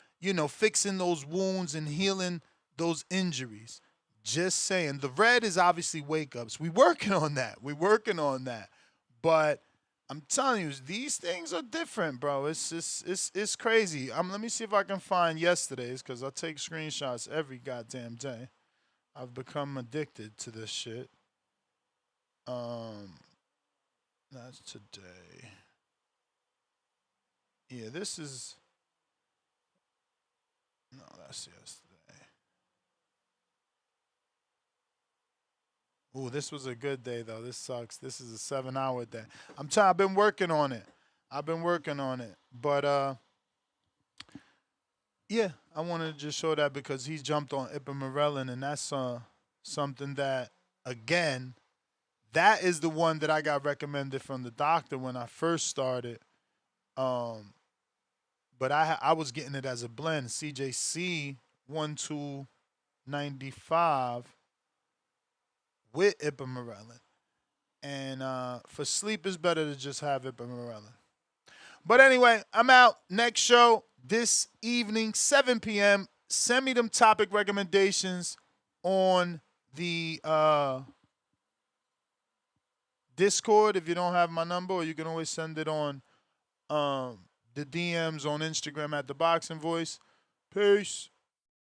fixing those wounds and healing those injuries. Just saying. The red is obviously wake ups. We working on that. We working on that. But I'm telling you, these things are different, bro. It's just it's crazy. Let me see if I can find yesterday's because I take screenshots every goddamn day. I've become addicted to this shit. That's today. Yeah, this is no, that's yesterday. Ooh, this was a good day though. This sucks. This is a 7-hour day. I've been working on it. But yeah, I wanted to just show that because he jumped on Ipamorelin, and that's something that, again, that is the one that I got recommended from the doctor when I first started. But I was getting it as a blend, CJC 1295 with Ipamorelin. And for sleep, it's better to just have Ipamorelin. But anyway, I'm out. Next show this evening, 7 p.m. Send me them topic recommendations on the Discord if you don't have my number, or you can always send it on the DMs on Instagram at The Boxing Voice. Peace.